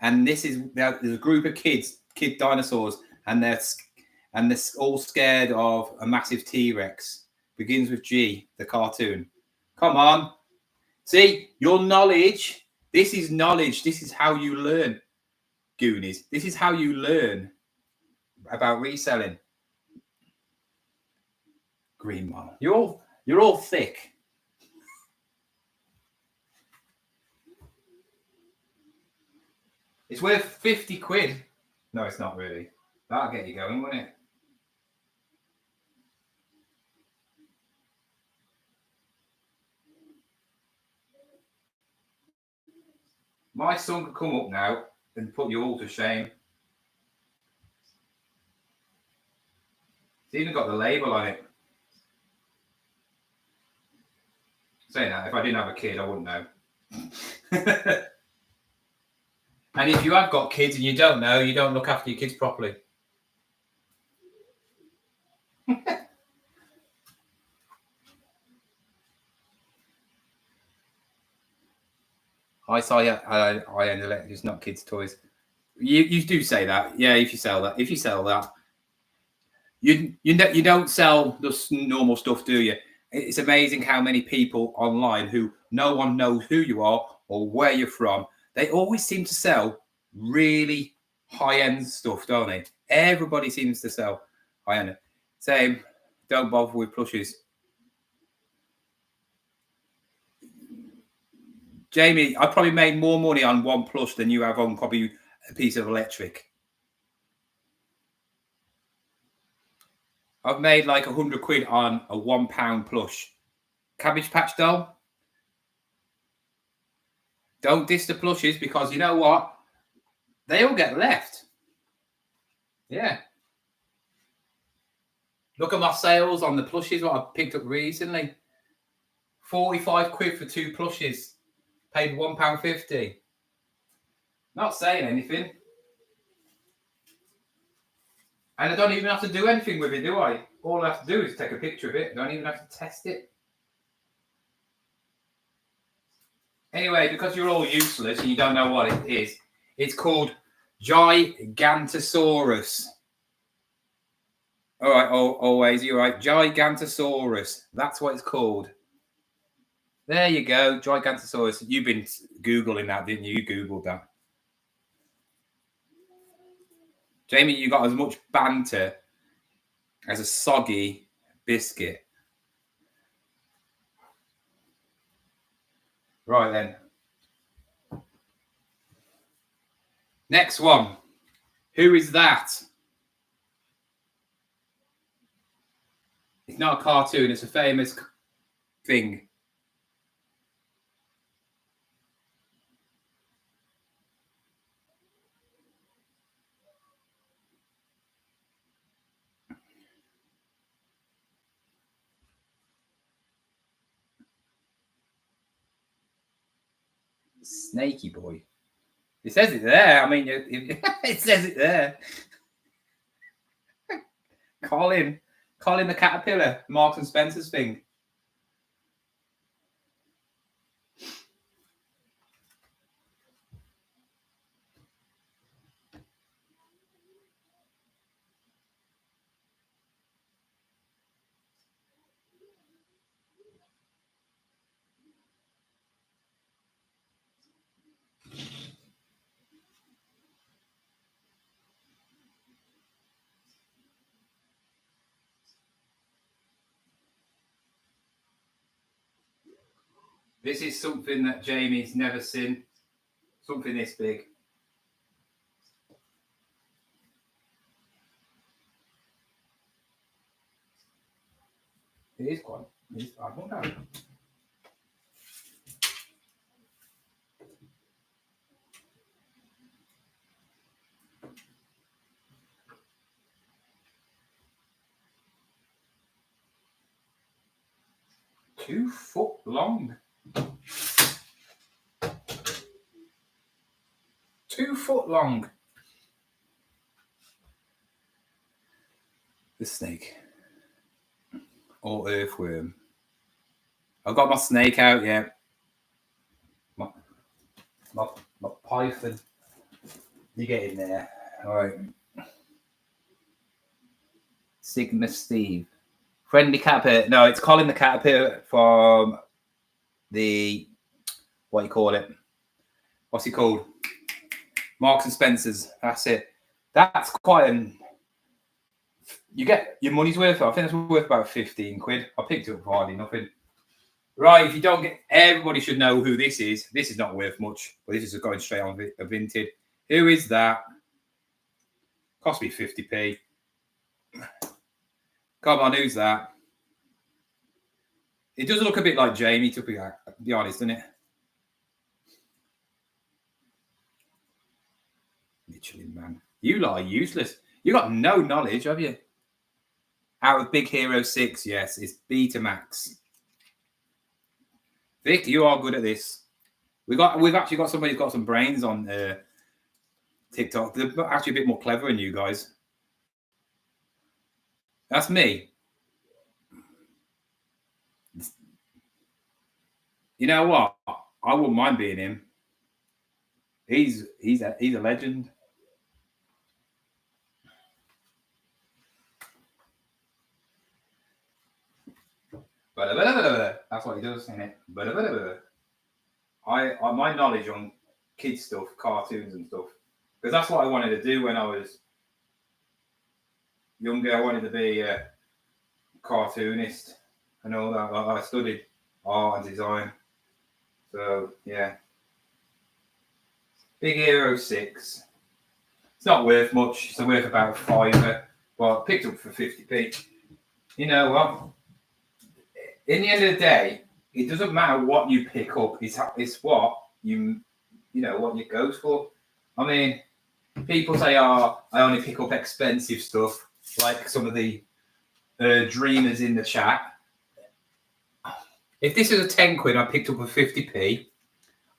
and there's a group of kid dinosaurs, and they're all scared of a massive T-Rex. Begins with G, the cartoon. Come on, see your knowledge. This is knowledge. This is how you learn, Goonies. This is how you learn about reselling. Green Mile. You're all thick. It's worth 50 quid. No, it's not really. That'll get you going, won't it? My son could come up now and put you all to shame. It's even got the label on it. Saying that, if I didn't have a kid, I wouldn't know. And if you have got kids and you don't know, you don't look after your kids properly. I saw I end it's not kids' toys. You do say that, yeah. If you sell that, you don't sell the normal stuff, do you? It's amazing how many people online who no one knows who you are or where you're from. They always seem to sell really high-end stuff, don't they? Everybody seems to sell high-end. Same. Don't bother with plushes. Jamie, I probably made more money on one plush than you have on probably a piece of electric. I've made like 100 quid on a £1 plush. Cabbage Patch doll. Don't diss the plushes because you know what? They all get left. Yeah. Look at my sales on the plushes, what I picked up recently. 45 quid for 2 plushes. Paid £1.50. Not saying anything. And I don't even have to do anything with it, do I? All I have to do is take a picture of it. I don't even have to test it. Anyway, because you're all useless and you don't know what it is, it's called Gigantosaurus. All right, always, you're right. Gigantosaurus. That's what it's called. There you go, Gigantosaurus. You've been Googling that, didn't you? You Googled that. Jamie, you got as much banter as a soggy biscuit. Right then. Next one. Who is that? It's not a cartoon, it's a famous thing. Snaky boy. It says it there. I mean, it says it there. Colin the Caterpillar, Marks and Spencer's thing. This is something that Jamie's never seen. Something this big. It is quite. I wonder. Two foot long. 2 foot long. The snake. Or earthworm. I've got my snake out yet. My python. You get in there. All right. Sigma Steve. Friendly Caterpillar. No, it's Colin the Caterpillar from the, what do you call it? What's he called? Marks and Spencer's. That's it. That's quite an... You get your money's worth. I think it's worth about 15 quid. I picked it up for hardly nothing. Right, if you don't get... Everybody should know who this is. This is not worth much, but this is going straight on a Vinted. Who is that? Cost me 50p. Come on, who's that? It does look a bit like Jamie, to be honest, doesn't it? Literally, man. You lot are useless. You got no knowledge, have you? Out of Big Hero 6, yes, it's Betamax. Vic, you are good at this. We've actually got somebody who's got some brains on TikTok. They're actually a bit more clever than you guys. That's me. You know what? I wouldn't mind being him. He's a legend. That's what he does, isn't it? My knowledge on kids stuff, cartoons and stuff, because that's what I wanted to do when I was younger. I wanted to be a cartoonist and all that. I studied art and design. So yeah. Big Hero 6. It's not worth much. It's worth about £5, but I picked up for 50p. You know what? In the end of the day, it doesn't matter what you pick up. It's what you know what it goes for. I mean, people say, "Oh, I only pick up expensive stuff," like some of the dreamers in the chat. If this is a 10 quid I picked up for 50p,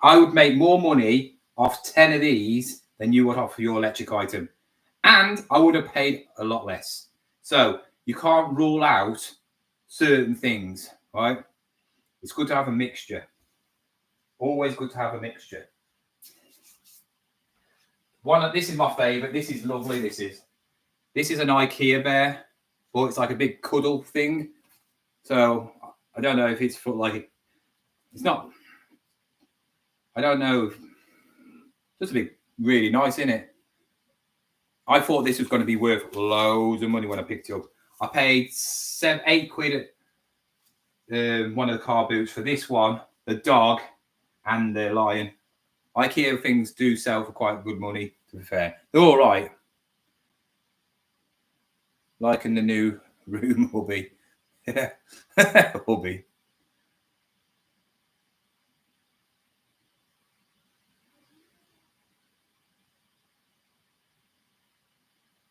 I would make more money off 10 of these than you would off for your electric item. And I would have paid a lot less. So you can't rule out certain things, right? It's good to have a mixture. Always good to have a mixture. This is my favourite. This is lovely. This is an IKEA bear, but it's like a big cuddle thing. So I don't know if it's for like, it's not. I don't know. Just a bit really nice, isn't it? I thought this was going to be worth loads of money when I picked it up. I paid £8 at one of the car boots for this one, the dog, and the lion. IKEA things do sell for quite good money, to be fair. They're all right. Like in the new room, hubby. Yeah, hubby.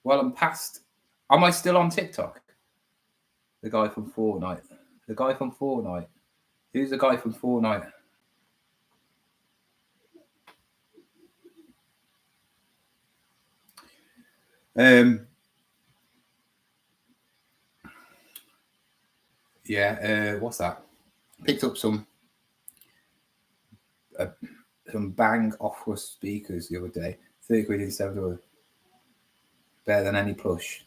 Well, I'm past. Am I still on TikTok? The guy from Fortnite. The guy from Fortnite. Who's the guy from Fortnite? Yeah, what's that? Picked up some Bang Offer speakers the other day. 30 quid instead of better than any Plush.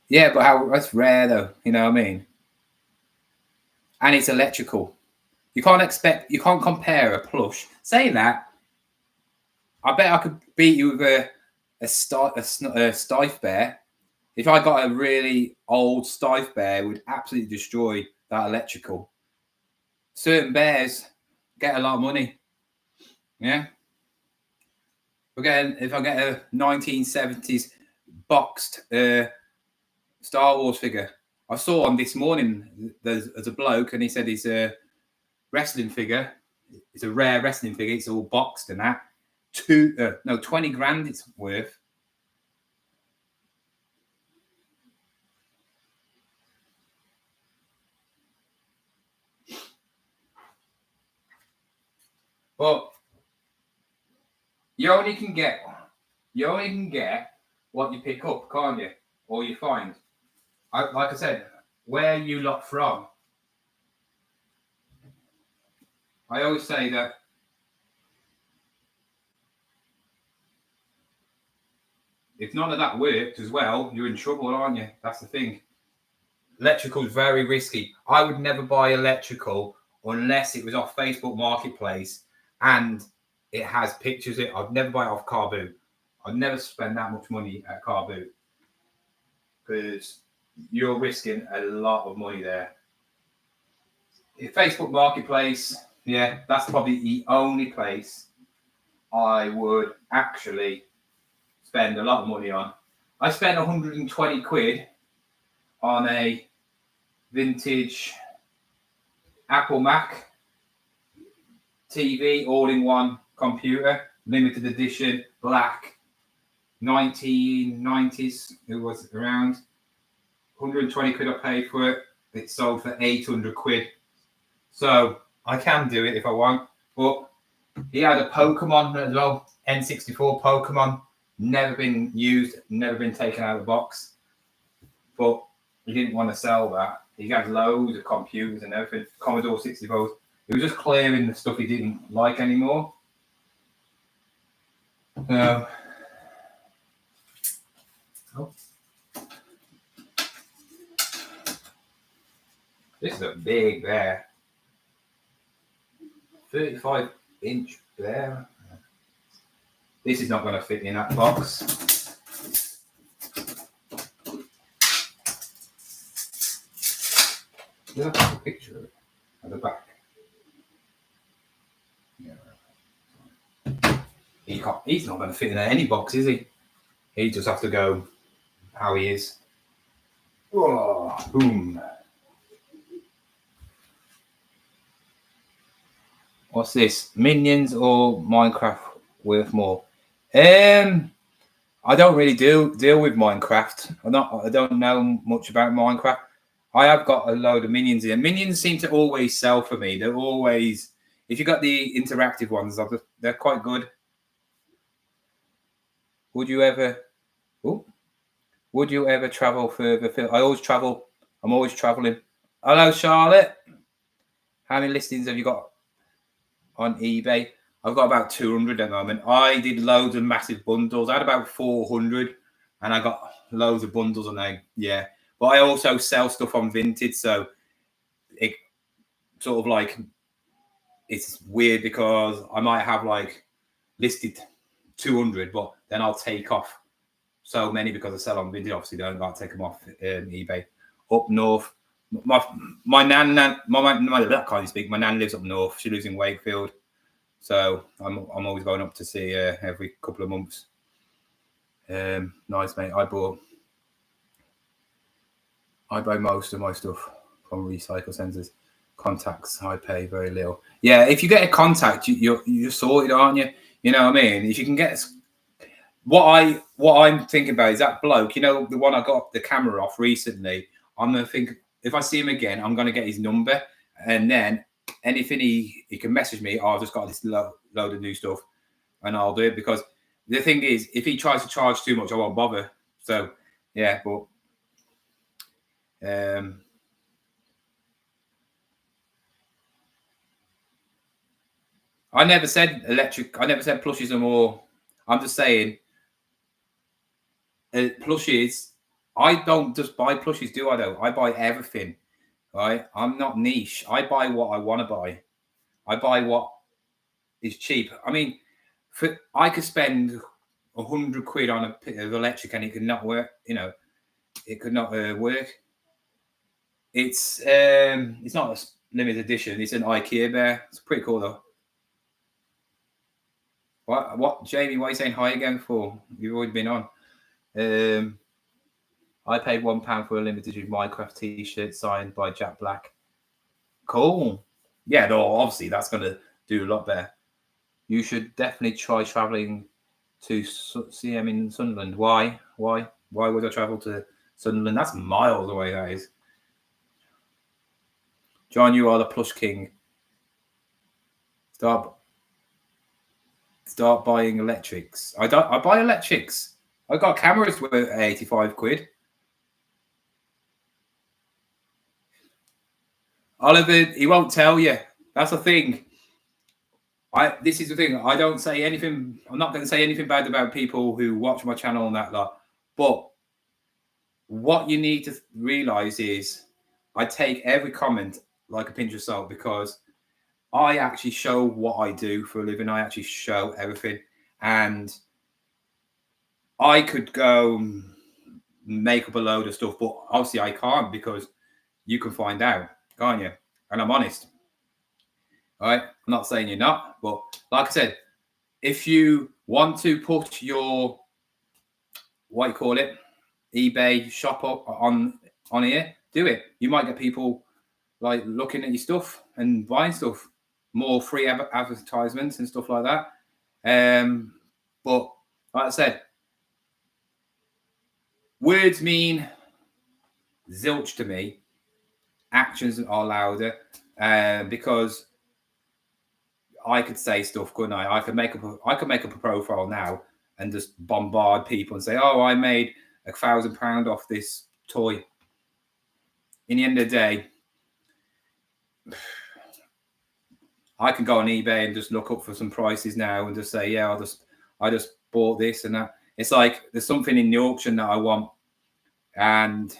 Yeah, but that's rare though, you know what I mean? And it's electrical. You can't compare a Plush. Saying that, I bet I could beat you with a Stife bear. If I got a really old Stife bear, it would absolutely destroy that electrical. Certain bears get a lot of money. Yeah. If I get a 1970s boxed Star Wars figure, I saw on this morning there's a bloke and he said he's a wrestling figure. It's a rare wrestling figure. It's all boxed and that. 20 grand it's worth. But you only can get what you pick up, can't you? Or you find. Like I said, where you lot from? I always say that if none of that worked as well, you're in trouble, aren't you? That's the thing. Electrical is very risky. I would never buy electrical unless it was off Facebook Marketplace and it has pictures. I'd never buy it off Car Boot. I'd never spend that much money at Car Boot because you're risking a lot of money there. If Facebook Marketplace, yeah, that's probably the only place I would actually spend a lot of money on. I spent 120 quid on a vintage Apple Mac TV, all-in-one computer, limited edition, black, 1990s. It was around 120 quid I paid for it. It sold for 800 quid. So I can do it if I want. But he had a Pokemon as well, N64 Pokemon. Never been used, never been taken out of the box. But he didn't want to sell that. He had loads of computers and everything, Commodore 64. He was just clearing the stuff he didn't like anymore. Oh. This is a big bear. 35-inch bear. This is not going to fit in that box. Look at the picture of it at the back. Yeah. He's not going to fit in any box, is he? He just has to go how he is. Oh, boom. What's this? Minions or Minecraft worth more? I don't really deal with Minecraft. I don't know much about Minecraft. I have got a load of minions in. Minions seem to always sell for me. They're always, if you got the interactive ones, they're quite good. Would you ever travel further? I always travel. I'm always traveling. Hello, Charlotte. How many listings have you got? on eBay. I've got about 200 at the moment. I did loads of massive bundles. I had about 400 and I got loads of bundles on there. Yeah. But I also sell stuff on Vinted. So it sort of like, it's weird because I might have like listed 200, but then I'll take off so many because I sell on Vinted. Obviously, don't got to take them off eBay. Up north, my nan, that can't speak. My nan lives up north. She lives in Wakefield, so I'm always going up to see her every couple of months. Nice, mate. I buy most of my stuff from recycle centres. Contacts, I pay very little. Yeah, if you get a contact, you're sorted, aren't you? You know what I mean? If you can get what I'm thinking about is that bloke, you know, the one I got the camera off recently. I'm gonna think if I see him again, I'm gonna get his number, and then anything he can message me. I've just got this load of new stuff, and I'll do it because the thing is, if he tries to charge too much, I won't bother. So yeah, but I never said electric. I never said plushies are more. I'm just saying plushies. I don't just buy plushies, do I? Though I buy everything. Right? I'm not niche. I buy what I want to buy. I buy what is cheap. I mean, I could spend 100 quid on a bit of electric and it could not work. You know, it could not work. It's not a limited edition. It's an IKEA bear. It's pretty cool though. What, Jamie? What are you saying hi again for? You've already been on. I paid £1 for a limited edition Minecraft T-shirt signed by Jack Black. Cool. Yeah, no, obviously that's going to do a lot better. You should definitely try traveling to CM in Sunderland. Why? Why would I travel to Sunderland? That's miles away, that is. John, you are the plush king. Start buying electrics. I buy electrics. I got cameras worth 85 quid. Oliver, he won't tell you. That's the thing. This is the thing. I don't say anything. I'm not going to say anything bad about people who watch my channel and that lot. But what you need to realize is I take every comment like a pinch of salt because I actually show what I do for a living. I actually show everything. And I could go make up a load of stuff, but obviously I can't because you can find out, can't you? And I'm honest. All right. I'm not saying you're not, but like I said, if you want to put your, what you call it, eBay shop up on here, do it. You might get people like looking at your stuff and buying stuff, more free advertisements and stuff like that. But like I said, words mean zilch to me. Actions are louder because I could say stuff, couldn't I? I could make up a profile now and just bombard people and say, "Oh, I made £1,000 off this toy." In the end of the day, I can go on eBay and just look up for some prices now and just say, "Yeah, I just bought this and that." It's like there's something in the auction that I want, and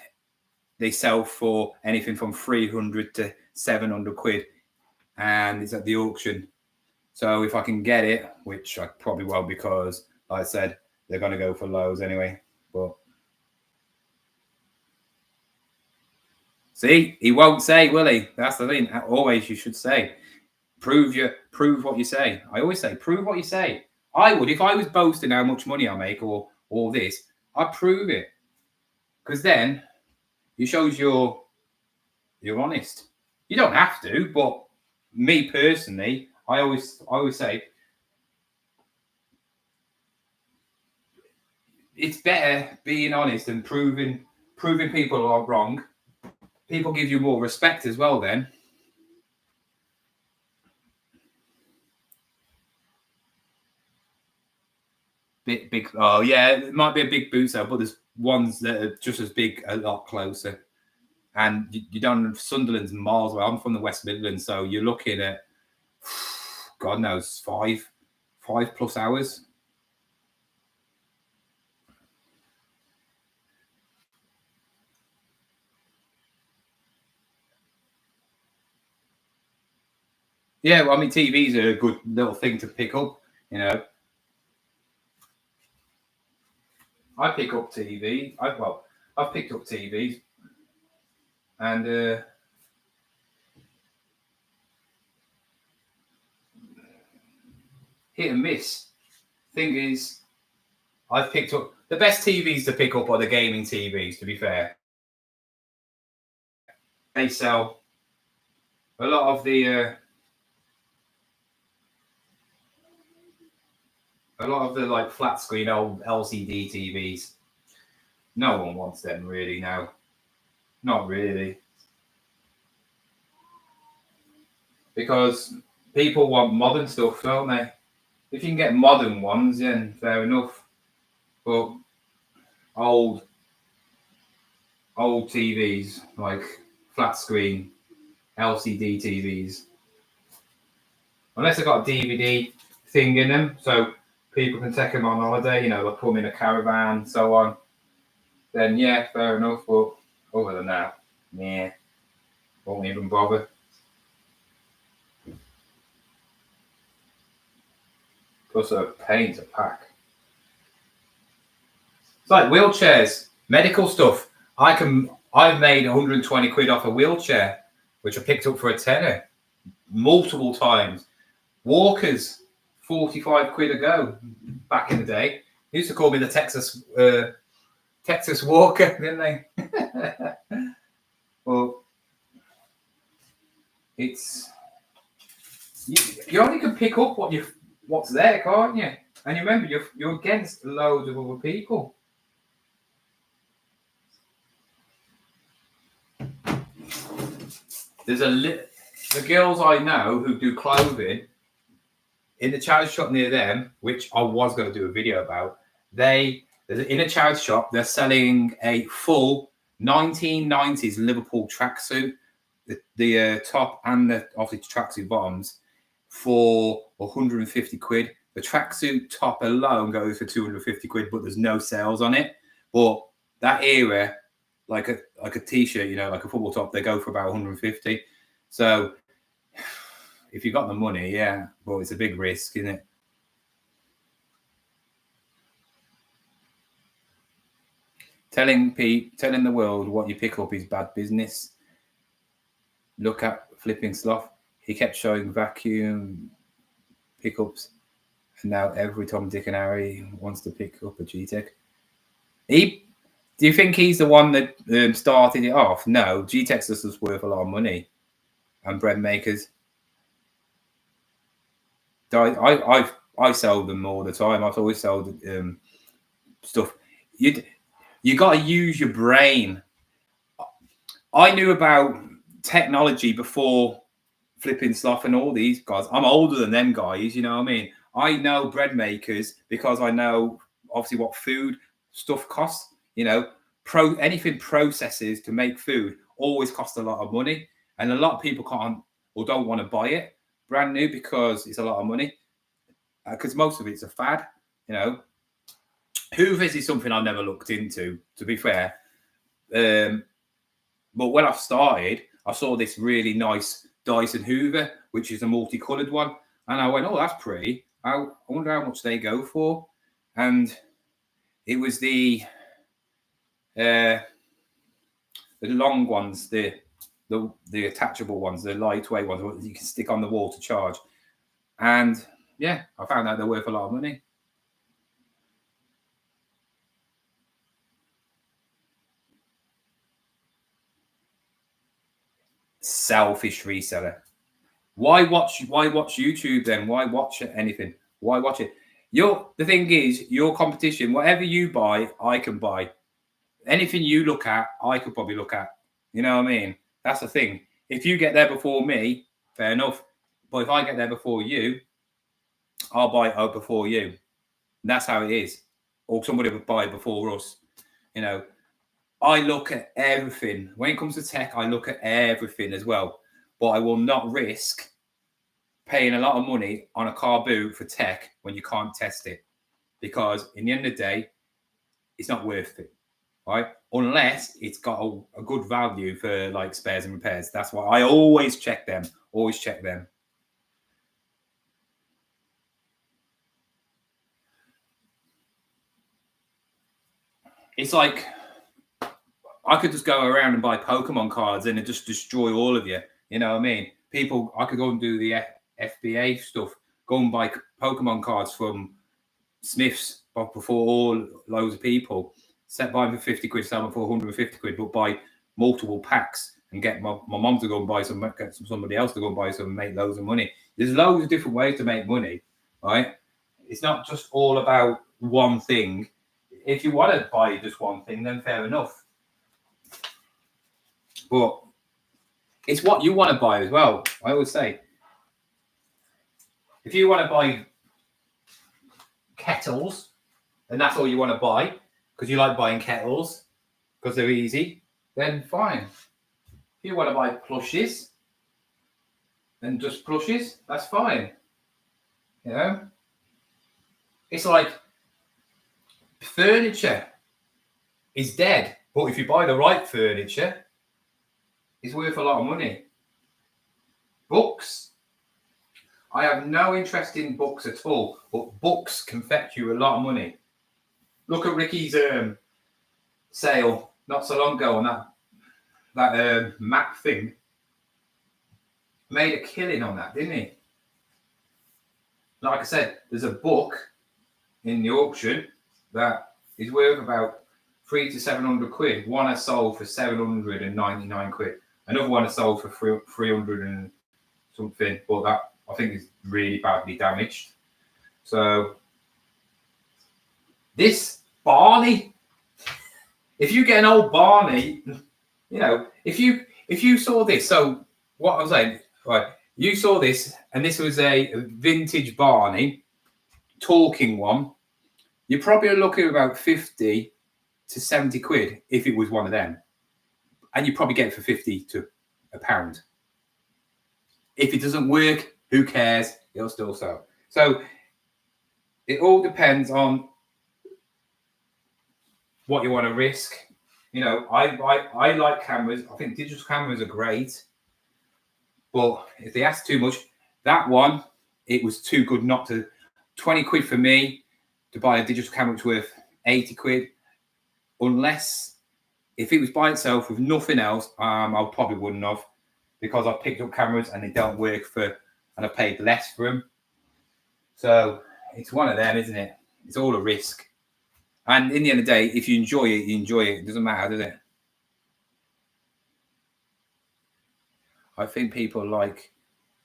they sell for anything from 300 to 700 quid, and it's at the auction. So if I can get it, which I probably won't because, like I said, they're going to go for lows anyway. But see, he won't say, will he? That's the thing. Always you should say, prove what you say. I always say, prove what you say. I would, if I was boasting how much money I make or all this, I'd prove it. Because then it shows you're honest. You don't have to, but me personally, I always say it's better being honest and proving people are wrong. People give you more respect as well then. Big. Oh yeah, it might be a big boot sale, but there's ones that are just as big, a lot closer. And you don't. Sunderland's miles away. I'm from the West Midlands, so you're looking at God knows, 5+ hours. Yeah, well, I mean, TVs are a good little thing to pick up, you know. I pick up TV. I've picked up TVs, and hit and miss. Thing is, I've picked up the best TVs to pick up are the gaming TVs. To be fair, they sell a lot of the like flat screen old LCD TVs. No one wants them really now. Not really. Because people want modern stuff, don't they? If you can get modern ones, then fair enough. But old TVs, like flat screen LCD TVs, unless they've got a DVD thing in them, so people can take them on holiday, you know, like put them in a caravan, so on, then yeah, fair enough. But other than that, yeah, won't even bother. Plus a pain to pack. It's like wheelchairs, medical stuff. I've made 120 quid off a wheelchair, which I picked up for a tenner multiple times. Walkers, 45 quid a go back in the day. They used to call me the Texas Walker, didn't they? Well, it's you only can pick up what's there, can't you? And you remember you're against loads of other people. There's the girls I know who do clothing in the charity shop near them, which I was going to do a video about. In a charity shop, they're selling a full 1990s Liverpool tracksuit, the top and the obviously tracksuit bottoms, for 150 quid. The tracksuit top alone goes for 250 quid, but there's no sales on it. But that era, like a t-shirt, you know, like a football top, they go for about 150. So if you got the money, yeah, but it's a big risk, isn't it? Telling the world what you pick up is bad business. Look at flipping sloth. He kept showing vacuum pickups, and now every Tom, Dick, and Harry wants to pick up a G-Tech. Do you think he's the one that started it off? No, G-Tech's is worth a lot of money, and bread makers. I sold them all the time. I've always sold stuff. You got to use your brain. I knew about technology before flipping sloth and all these guys. I'm older than them guys, you know what I mean? I know bread makers because I know obviously what food stuff costs. You know, anything processes to make food always costs a lot of money, and a lot of people can't or don't want to buy it brand new because it's a lot of money. Because most of it's a fad, you know. Hoovers is something I never looked into, to be fair. But when I started, I saw this really nice Dyson Hoover, which is a multicolored one, and I went, "Oh, that's pretty. I wonder how much they go for." And it was the long ones, the attachable ones, the lightweight ones that you can stick on the wall to charge. And yeah, I found out they're worth a lot of money. Selfish reseller. Why watch YouTube then? Why watch anything? Why watch it? The thing is, your competition, whatever you buy, I can buy. Anything you look at, I could probably look at. You know what I mean? That's the thing. If you get there before me, fair enough. But if I get there before you, I'll buy it before you. And that's how it is. Or somebody would buy it before us. You know, I look at everything. When it comes to tech, I look at everything as well. But I will not risk paying a lot of money on a car boot for tech when you can't test it, because in the end of the day, it's not worth it, right? Unless it's got a good value for like spares and repairs. That's why I always check them. Always check them. It's like I could just go around and buy Pokemon cards and it just destroy all of you. You know what I mean? People, I could go and do the FBA stuff, go and buy Pokemon cards from Smiths before all loads of people. Set buy them for 50 quid, sell them for 150 quid, but buy multiple packs and get my mom to go and buy some, get somebody else to go and buy some and make loads of money. There's loads of different ways to make money, right? It's not just all about one thing. If you want to buy just one thing, then fair enough. But it's what you want to buy as well. I always say, if you want to buy kettles and that's all you want to buy because you like buying kettles because they're easy, then fine. If you want to buy plushes and just plushes, that's fine. You know, it's like furniture is dead, but if you buy the right furniture, it's worth a lot of money. Books, I have no interest in books at all, but books can fetch you a lot of money. Look at Ricky's sale not so long ago on that map thing. Made a killing on that, didn't he? Like I said, there's a book in the auction that is worth about 300 to 700 quid. One I sold for 799 quid. Another one I sold for 300 and something, but that I think is really badly damaged. So this Barney, if you get an old Barney, you know, if you saw this, so what I was saying, right, you saw this, and this was a vintage Barney, talking one, you're probably looking at about 50 to 70 quid if it was one of them. And you probably get it for 50 to a pound. If it doesn't work, who cares? It'll still sell. So it all depends on what you want to risk. You know, I like cameras. I think digital cameras are great. But if they ask too much, that one, it was too good not to. 20 quid for me to buy a digital camera which worth 80 quid. Unless if it was by itself with nothing else, I probably wouldn't have, because I've picked up cameras and they don't work and I've paid less for them. So it's one of them, isn't it? It's all a risk. And in the end of the day, if you enjoy it, you enjoy it. It doesn't matter, does it? I think people like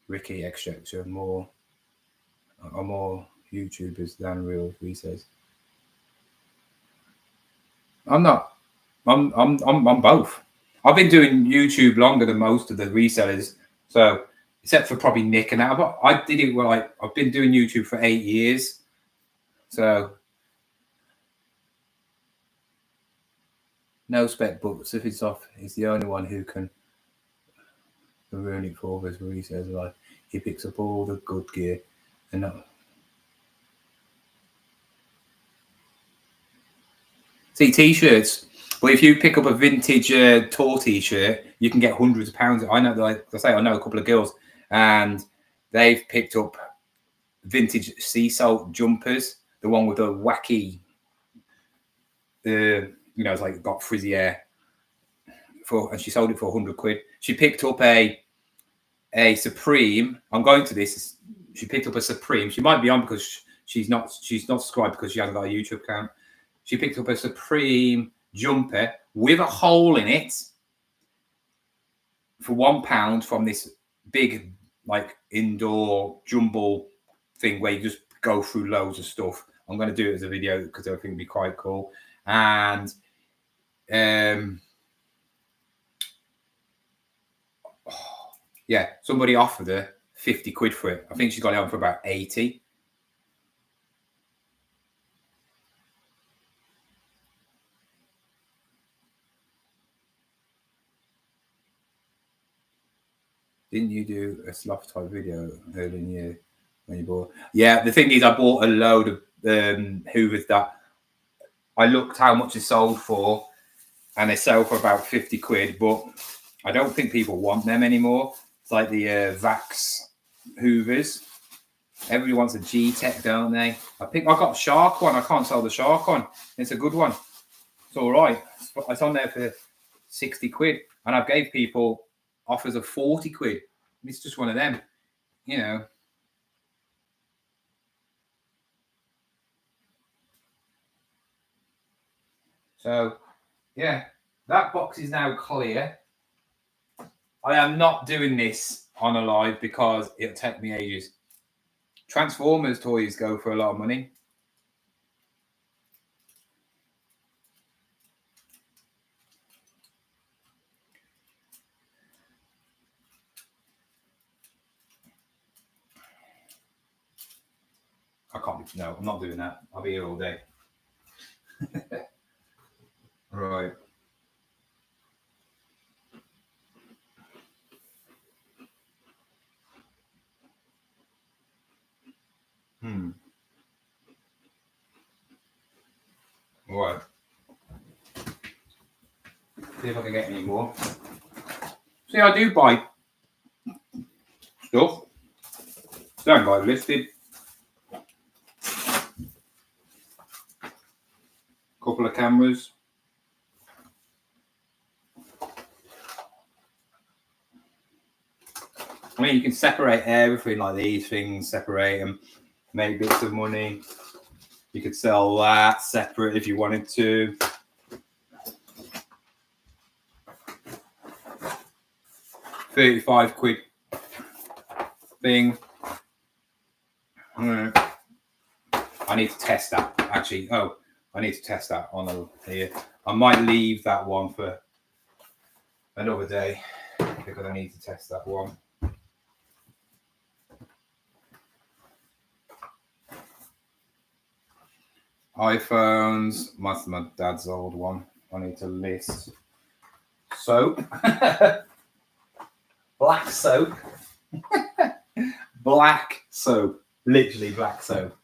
Ricky Extractor are more YouTubers than real resellers. I'm not. I'm both. I've been doing YouTube longer than most of the resellers, so except for probably Nick and that. But I did it I've been doing YouTube for 8 years, so no spec books. If it's off, he's the only one who can ruin it for us. Resellers like he picks up all the good gear and not. See, t-shirts. But if you pick up a vintage tour t-shirt, you can get hundreds of pounds. I know, like I say, I know a couple of girls, and they've picked up vintage sea salt jumpers. The one with the wacky, it's like got frizzy hair. And she sold it for 100 quid. She picked up a Supreme. I'm going to this. She picked up a Supreme. She might be on because she's not subscribed because she hasn't got a YouTube account. She picked up a Supreme jumper with a hole in it for £1 from this big like indoor jumble thing where you just go through loads of stuff. I'm going to do it as a video because I think it'd be quite cool. And yeah, somebody offered her 50 quid for it. I think she got it on for about 80. Didn't you do a sloth type video earlier in the year when you bought? Yeah, the thing is, I bought a load of Hoovers that I looked how much they sold for, and they sell for about 50 quid, but I don't think people want them anymore. It's like the Vax Hoovers. Everybody wants a G-Tech, don't they? I think I got a Shark one. I can't sell the Shark one. It's a good one. It's all right. It's on there for 60 quid, and I've gave people offers of 40 quid. It's just one of them, you know. So, yeah, that box is now clear. I am not doing this on a live because it'll take me ages. Transformers toys go for a lot of money. I can't. No, I'm not doing that. I'll be here all day. Right. All right. See if I can get any more. See, I do buy stuff. Don't buy listed. Couple of cameras. I mean, you can separate everything like these things, separate them, make bits of money. You could sell that separate if you wanted to. £35 thing. I need to test that actually. Oh, I need to test that on here. I might leave that one for another day because I need to test that one. iPhones, that's my dad's old one. I need to list. Soap. Black soap. Black soap. Literally black soap.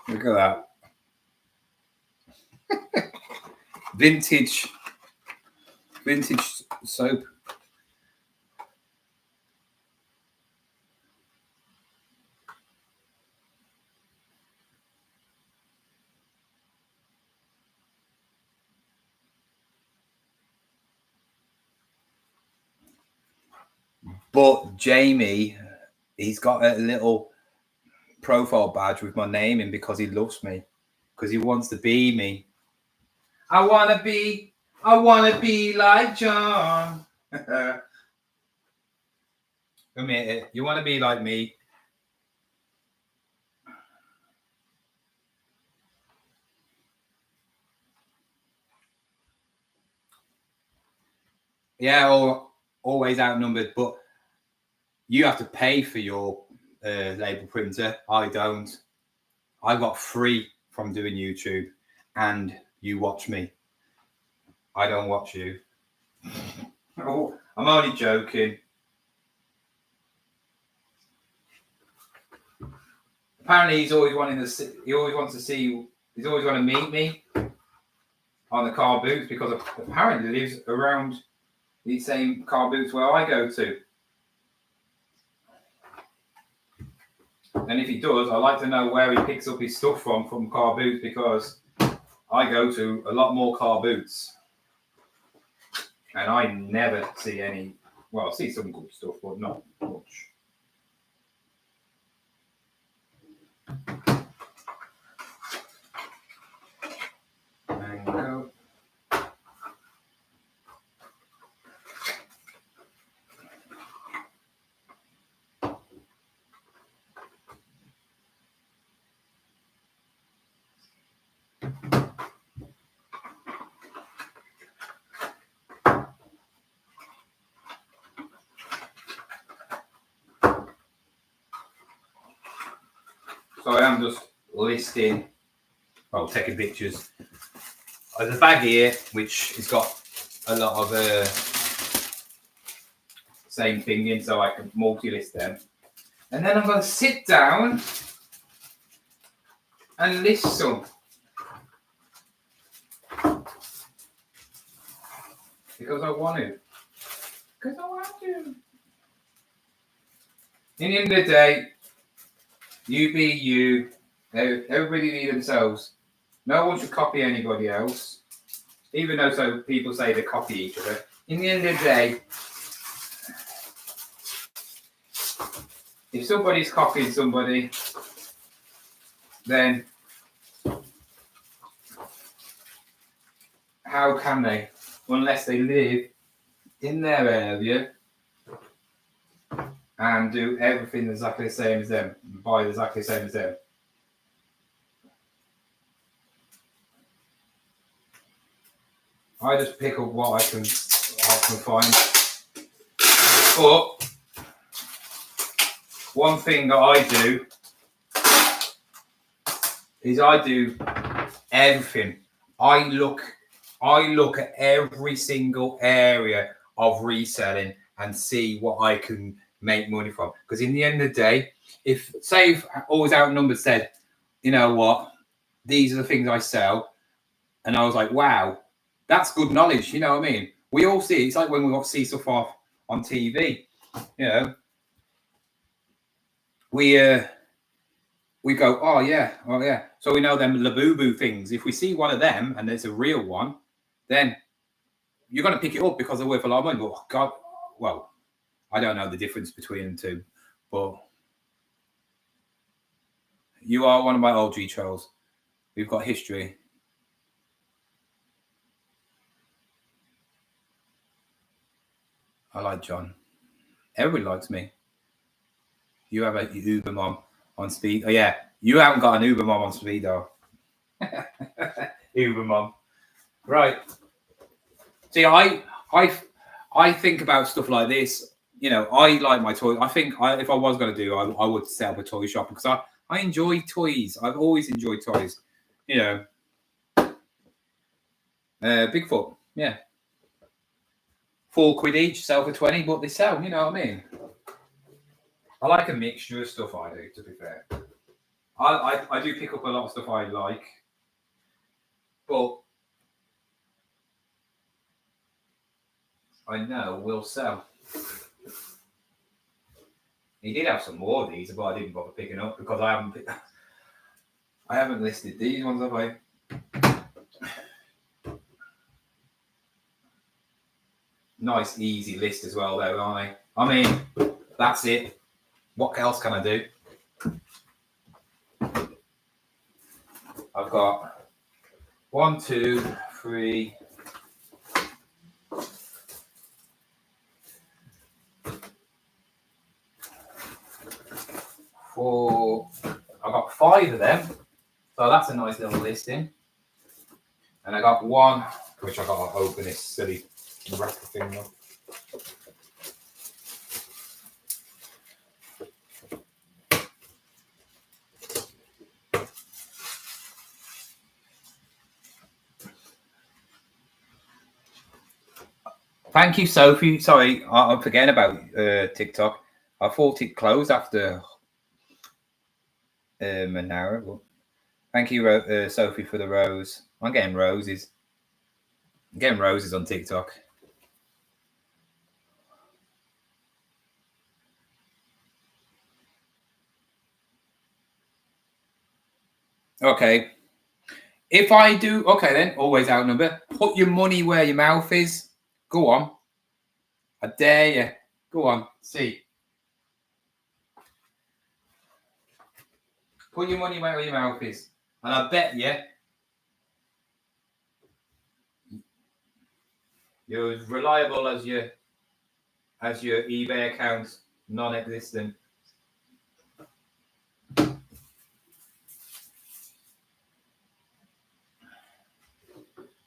Look at that. Vintage soap. But Jamie, he's got a little profile badge with my name in because he loves me, because he wants to be me. I wanna be like John. Admit it. You want to be like me. Yeah, or always outnumbered, but you have to pay for your label printer. I don't. I got free from doing YouTube, and you watch me. I don't watch you. Oh, I'm only joking. Apparently, he's always wanting to see. He always wants to see. He's always want to meet me on the car boots because apparently he lives around the same car boots where I go to. And if he does, I'd like to know where he picks up his stuff from car boots, because I go to a lot more car boots. And I never see any, well, I see some good stuff, but not much. Mango. So I am just listing, well, taking pictures. There's a bag here which has got a lot of same thing in, so I can multi-list them. And then I'm going to sit down and list some. Because I want to. Because I want to. In the end of the day, you be you. Everybody be themselves. No one should copy anybody else. Even though so people say they copy each other. In the end of the day, if somebody's copying somebody, then how can they? Unless they live in their area and do everything exactly the same as them, buy exactly the same as them. I just pick up what I can find. But one thing that I do is I do everything. I look at every single area of reselling and see what I can make money from. Because in the end of the day, if Always Outnumbered said, you know what, these are the things I sell, and I was like, wow, that's good knowledge. You know what I mean? We all see it. It's like when we see stuff off on TV. You know, we go, oh yeah. So we know them Labubu things. If we see one of them and it's a real one, then you're going to pick it up because they're worth a lot of money. But God, well, I don't know the difference between the two, but you are one of my OG trolls. We've got history. I like John. Everybody likes me. You have a Uber mom on speed. Oh yeah, you haven't got an Uber mom on speed though. Uber mom, right? See, I think about stuff like this. You know, I like my toys. I think if I was going to do, I would set up a toy shop because I enjoy toys. I've always enjoyed toys. You know, Bigfoot, yeah. £4 each, sell for 20, but they sell. You know what I mean? I like a mixture of stuff. I do, to be fair. I do pick up a lot of stuff I like, but I know will sell. He did have some more of these, but I didn't bother picking up because I haven't listed these ones, have I? Nice, easy list as well, though, aren't they? I mean, that's it. What else can I do? I've got 1, 2, 3, 4. I've got 5 of them, so that's a nice little listing. And I got 1, which I got to open this silly wrapper thing up. Thank you, Sophie. Sorry, I'm forgetting about TikTok. I thought it closed after an hour. But thank you, Sophie, for the rose. I'm getting roses. I'm getting roses on TikTok. Okay. If I do, okay then, always outnumber. Put your money where your mouth is. Go on. I dare you. Go on. See. Put your money where your mouth is. And I bet you you're as reliable as your eBay account, non-existent.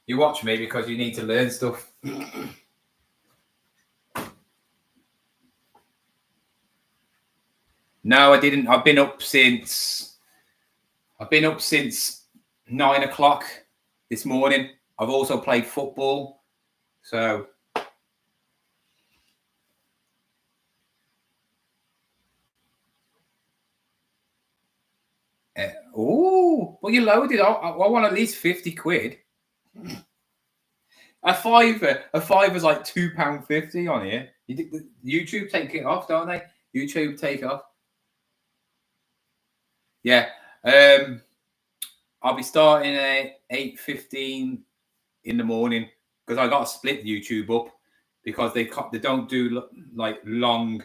You watch me because you need to learn stuff. No, I didn't. I've been up since 9 o'clock this morning. I've also played football So oh, well, you loaded. I want at least 50 quid. A fiver's like £2.50 on here. YouTube take it off, don't they? YouTube take it off. Yeah. I'll be starting at 8:15 in the morning because I got to split YouTube up because they don't do like long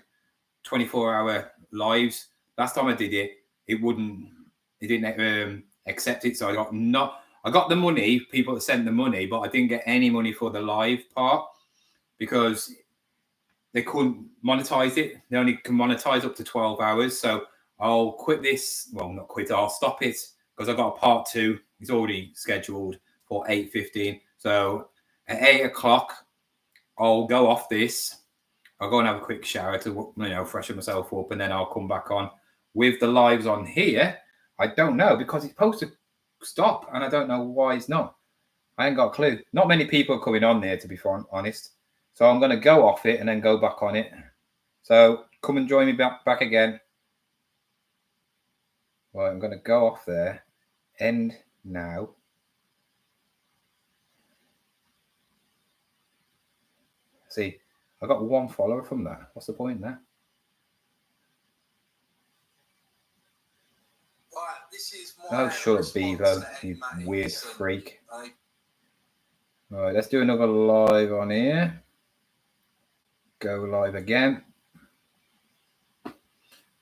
24-hour lives. Last time I did it, it didn't accept it. So I got the money, people that sent the money, but I didn't get any money for the live part because they couldn't monetize it. They only can monetize up to 12 hours. So I'll quit this. Well, not quit. I'll stop it because I've got a part 2. It's already scheduled for 8:15. So at 8 o'clock, I'll go off this. I'll go and have a quick shower to, freshen myself up, and then I'll come back on with the lives on here. I don't know because it's supposed to stop, and I don't know why it's not. I ain't got a clue. Not many people are coming on there, to be honest. So I'm going to go off it and then go back on it. So come and join me back again. Well, I'm going to go off there. End now. See, I got 1 follower from that. What's the point in that? Oh, shut up, Bevo, you weird freak. All right, let's do another live on here. Go live again. All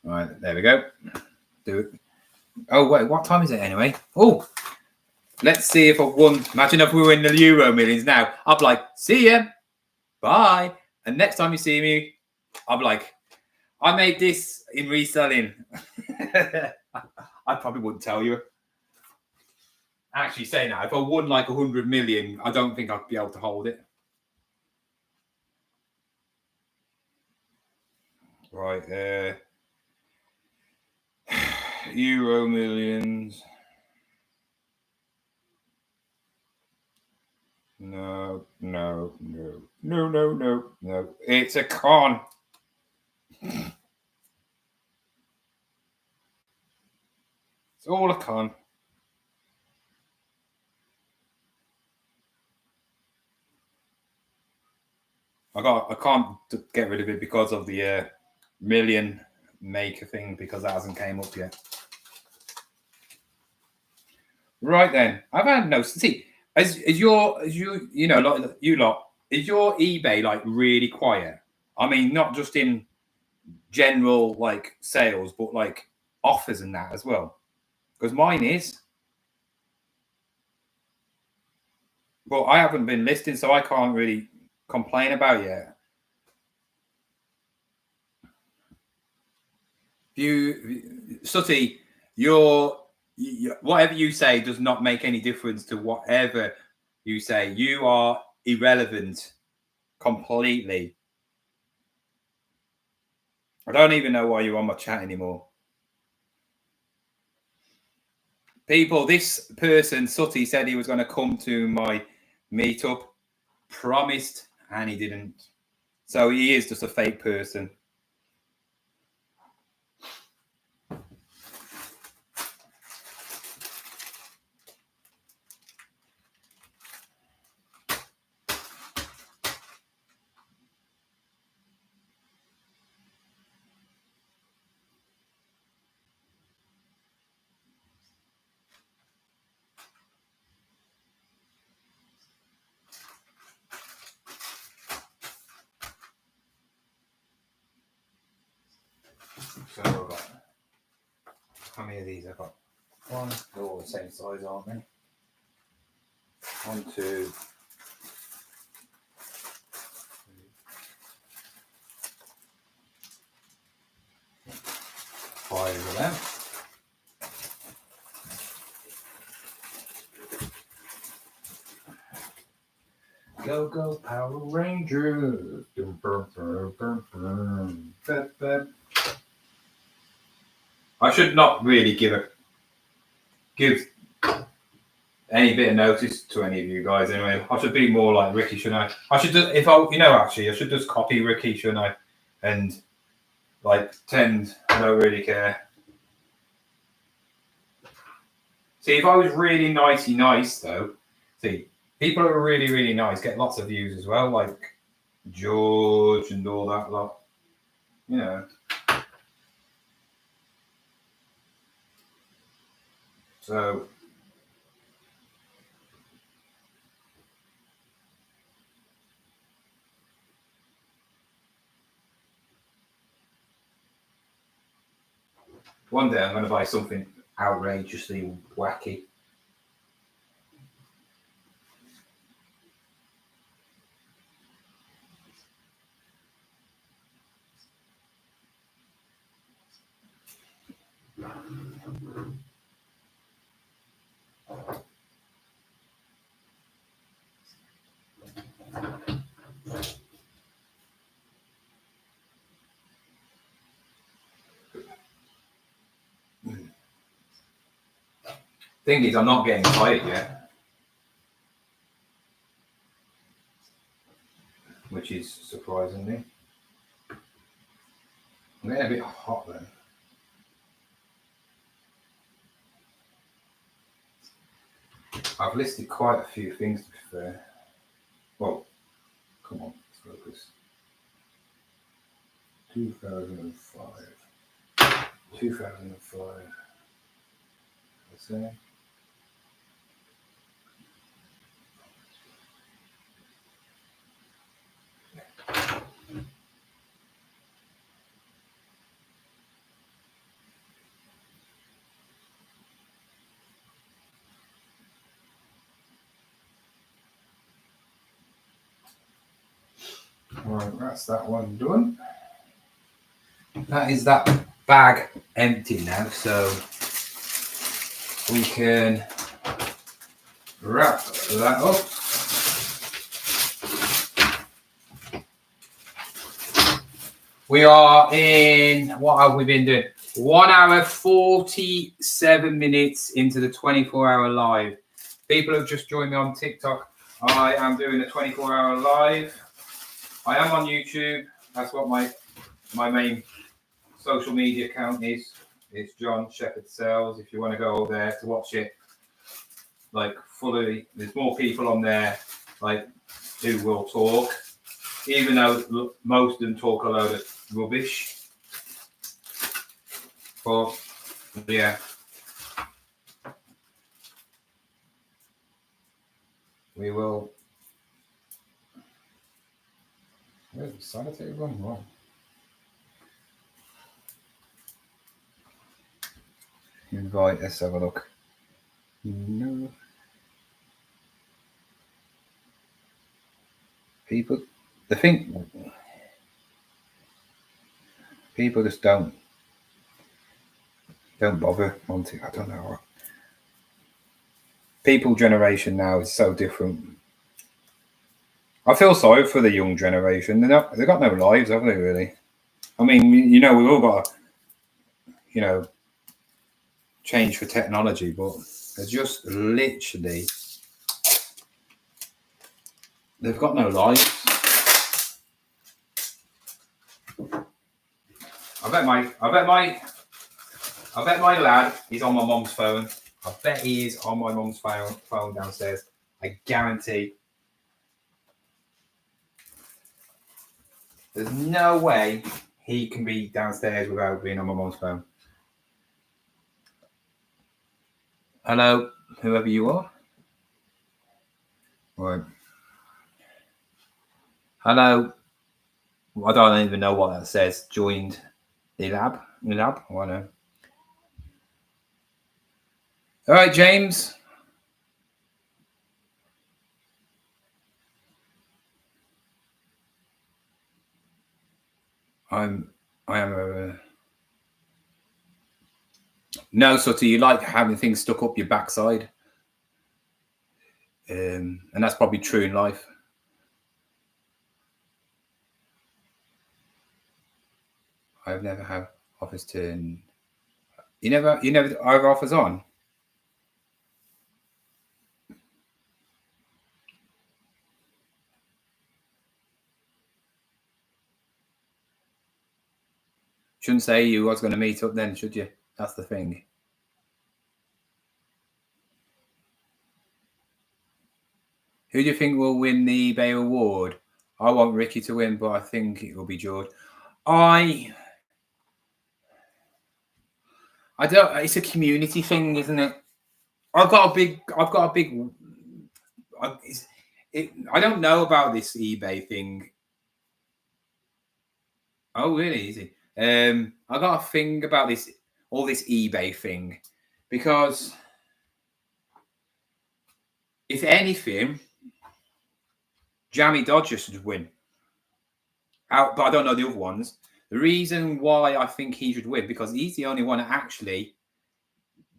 right, there we go. Do it. Oh, wait, what time is it anyway? Oh, let's see if I've won. Imagine if we were in the Euro Millions now. I'll be like, see ya. Bye. And next time you see me, I'll be like, I made this in reselling. I probably wouldn't tell you. Actually, saying that, if I won like 100 million, I don't think I'd be able to hold it. Right. Euro Millions. No. It's a con. It's all a con. I can't get rid of it because of the million maker thing because that hasn't came up yet. Right then, I've had no. See, is your like you lot, is your eBay like really quiet? I mean, not just in general like sales, but like offers and that as well. Because mine is. But I haven't been listing, so I can't really complain about it. Sooty, whatever you say does not make any difference to whatever you say. You are irrelevant completely. I don't even know why you're on my chat anymore. People, this person, Sooty, said he was going to come to my meetup, promised, and he didn't. So he is just a fake person. So I've got, how many of these I've got? 1, they're all the same size, aren't they? 1, 2, 5 of them. Go Power Rangers. I should not really give any bit of notice to any of you guys. Anyway, I should be more like Ricky, shouldn't I? I should just, if I, actually, I should just copy Ricky, shouldn't I? And like pretend I don't really care. See, if I was really nice though, see, people who are really, really nice get lots of views as well, like George and all that lot. You know. So one day I'm going to buy something outrageously wacky. Thing is, I'm not getting tired yet, which is surprising me. I'm getting a bit hot then. I've listed quite a few things to be fair. Well, come on, let's focus. 2005. 2005. Let's see. Right, that's that one done. That is that bag empty now, so we can wrap that up. We are in, what have we been doing? 1 hour 47 minutes into the 24-hour live. People have just joined me on TikTok. I am doing a 24-hour live. I am on YouTube. That's what my main social media account is. It's John Shepherd Sales. If you want to go over there to watch it, like fully, there's more people on there, like who will talk, even though most of them talk a load of rubbish. But yeah, we will. Where's the sanitary one? Right. Invite, let's have a look. No. People, the thing, people just don't bother wanting, I don't know. People generation now is so different. I feel sorry for the young generation. They've got no lives, have they, really? I mean, you know, we've all got, you know, change for technology, but they're just literally, they've got no lives. I bet my lad is on my mum's phone. I bet he is on my mum's phone downstairs. I guarantee. There's no way he can be downstairs without being on my mum's phone. Hello, whoever you are. Right. Hello. I don't even know what that says. Joined the lab. I don't know. All right, James. I am a no, so do you like having things stuck up your backside? And that's probably true in life. I've never had offers turn. You never have offers on? Shouldn't say you was going to meet up then, should you? That's the thing. Who do you think will win the eBay award? I want Ricky to win, but I think it will be George. I don't. It's a community thing, isn't it? I don't know about this eBay thing. Oh, really? Easy. I got a thing about all this eBay thing, because if anything, Jammy Dodger should win. But I don't know the other ones. The reason why I think he should win, because he's the only one that actually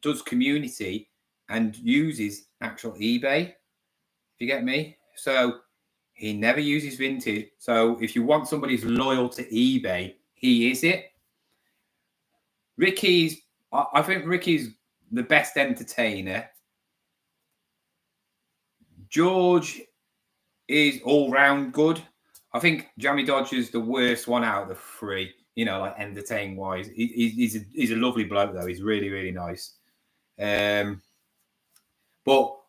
does community and uses actual eBay. If you get me? So he never uses vintage. So if you want somebody who's loyal to eBay, he is it. I think Ricky's the best entertainer. George is all round good. I think Jammy Dodger's the worst one out of the three, like entertaining wise. He's a lovely bloke though. He's really, really nice. But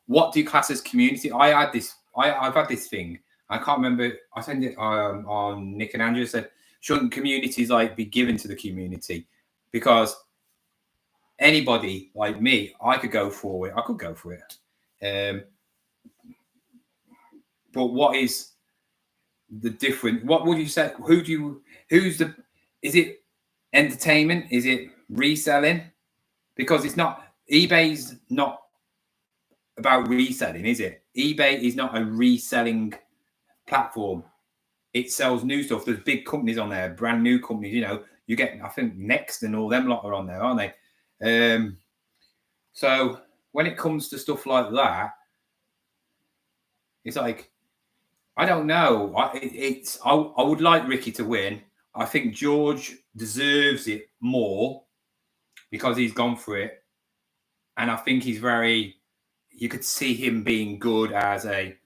what do you class as community? I've had this thing. I can't remember. I sent it on Nick and Andrew. Said, shouldn't communities be given to the community? Because anybody like me, I could go for it. I could go for it. But what is the different? What would you say? Is it entertainment? Is it reselling? Because it's not. eBay's not about reselling, is it? eBay is not a reselling platform. It sells new stuff. There's big companies on there, brand new companies. You get, I think, Next and all them lot are on there, aren't they? So when it comes to stuff like that, it's like, I don't know. I would like Ricky to win. I think George deserves it more because he's gone for it, and I think he's very. You could see him being good as a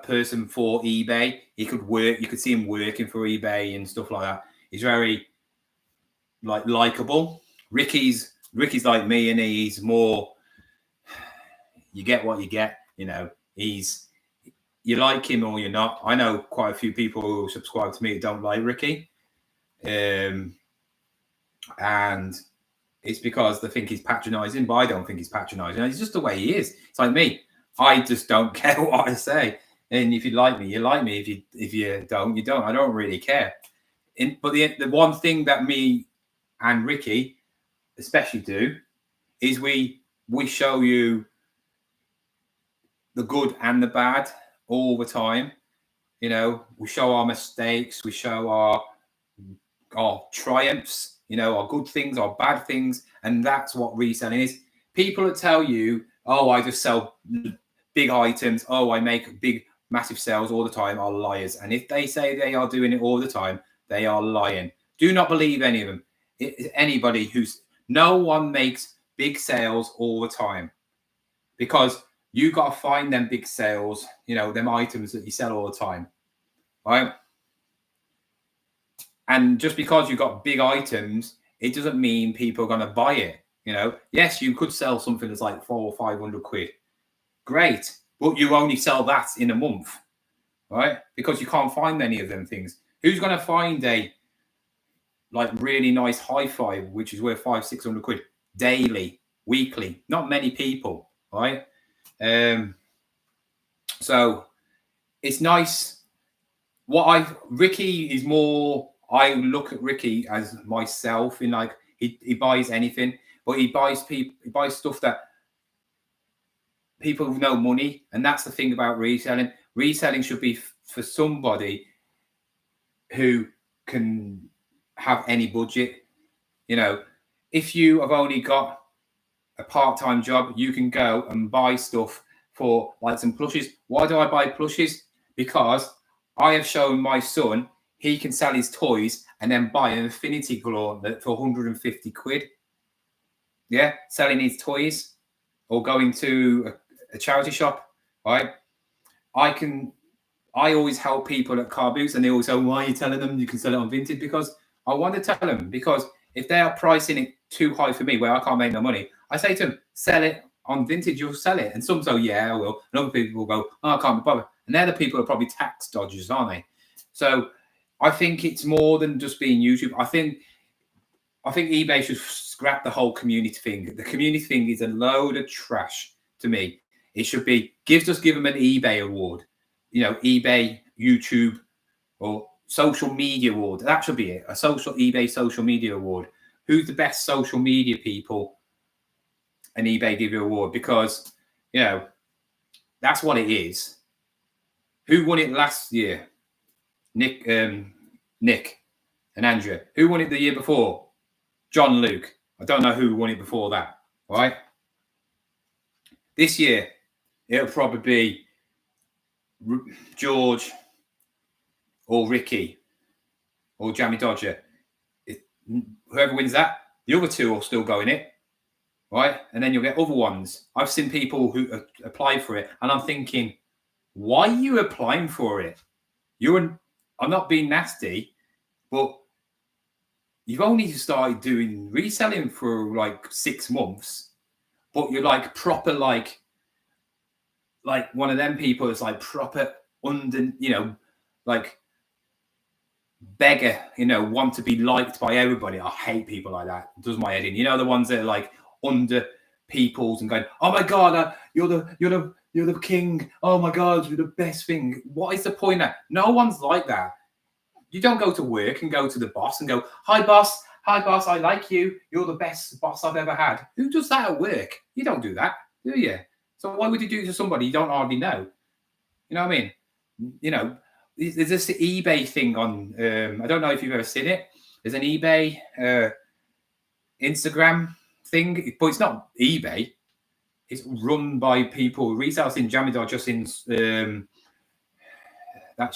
person for eBay. He could work. You could see him working for eBay and stuff like that. He's very likable. Ricky's like me, and he's more. You get what you get. You like him or you're not. I know quite a few people who subscribe to me who don't like Ricky, and it's because they think he's patronizing, but I don't think he's patronizing. It's just the way he is. It's like me. I just don't care what I say. And if you like me, you like me. If you don't, you don't. I don't really care. But the one thing that me and Ricky especially do is we show you the good and the bad all the time. We show our mistakes. We show our triumphs. Our good things, our bad things, and that's what reselling is. People that tell you, "Oh, I just sell big items. Oh, I make big, massive sales all the time," are liars. And if they say they are doing it all the time, they are lying. Do not believe any of them. No one makes big sales all the time, because you got to find them big sales. Them items that you sell all the time, right? And just because you've got big items, it doesn't mean people are going to buy it. Yes, you could sell something that's like 400 or 500 quid. Great. But you only sell that in a month, right? Because you can't find many of them things. Who's going to find a really nice hi-fi, which is worth 500-600 quid daily, weekly? Not many people, right? So it's nice. Ricky is more. I look at Ricky as myself in he buys anything, but he buys stuff that people with no money, and that's the thing about reselling. Reselling should be for somebody who can have any budget. If you have only got a part-time job, you can go and buy stuff for some plushes. Why do I buy plushes? Because I have shown my son he can sell his toys and then buy an infinity gauntlet for 150 quid. Yeah, selling his toys or going to a charity shop, right? I I always help people at car booths, and they always say, why are you telling them you can sell it on vintage? Because I want to tell them, because if they are pricing it too high for me where I can't make no money, I say to them, sell it on vintage, you'll sell it. And some say, yeah, I will. And other people will go, oh, I can't be bothered. And they're the people who are probably tax dodgers, aren't they? So I think it's more than just being YouTube. I think eBay should scrap the whole community thing. The community thing is a load of trash to me. It should be, give them an eBay award. You know, eBay, YouTube, or social media award. That should be it. A eBay social media award. Who's the best social media people? An eBay give you an award, because, you know, that's what it is. Who won it last year? Nick and Andrea. Who won it the year before? John Luke. I don't know who won it before that, right? This year, it'll probably be George or Ricky or Jamie Dodger. Whoever wins that, the other two will still go in it, right? And then you'll get other ones. I've seen people who apply for it, and I'm thinking, why are you applying for it? I'm not being nasty, but you've only started doing reselling for like 6 months, but you're like proper, like one of them people that's like proper under, you know, like beggar, you know, want to be liked by everybody. I hate people like that. It does my head in. You know, the ones that are like under people's and going, oh my God, you're the king. Oh my God, you're the best thing. What is the point of that? No one's like that. You don't go to work and go to the boss and go, hi boss, I like you. You're the best boss I've ever had. Who does that at work? You don't do that, do you? So why would you do it to somebody you don't hardly know? You know what I mean? You know, there's this eBay thing on, I don't know if you've ever seen it. There's an eBay Instagram thing, but it's not eBay. It's run by people. Resales in Jammy are just in that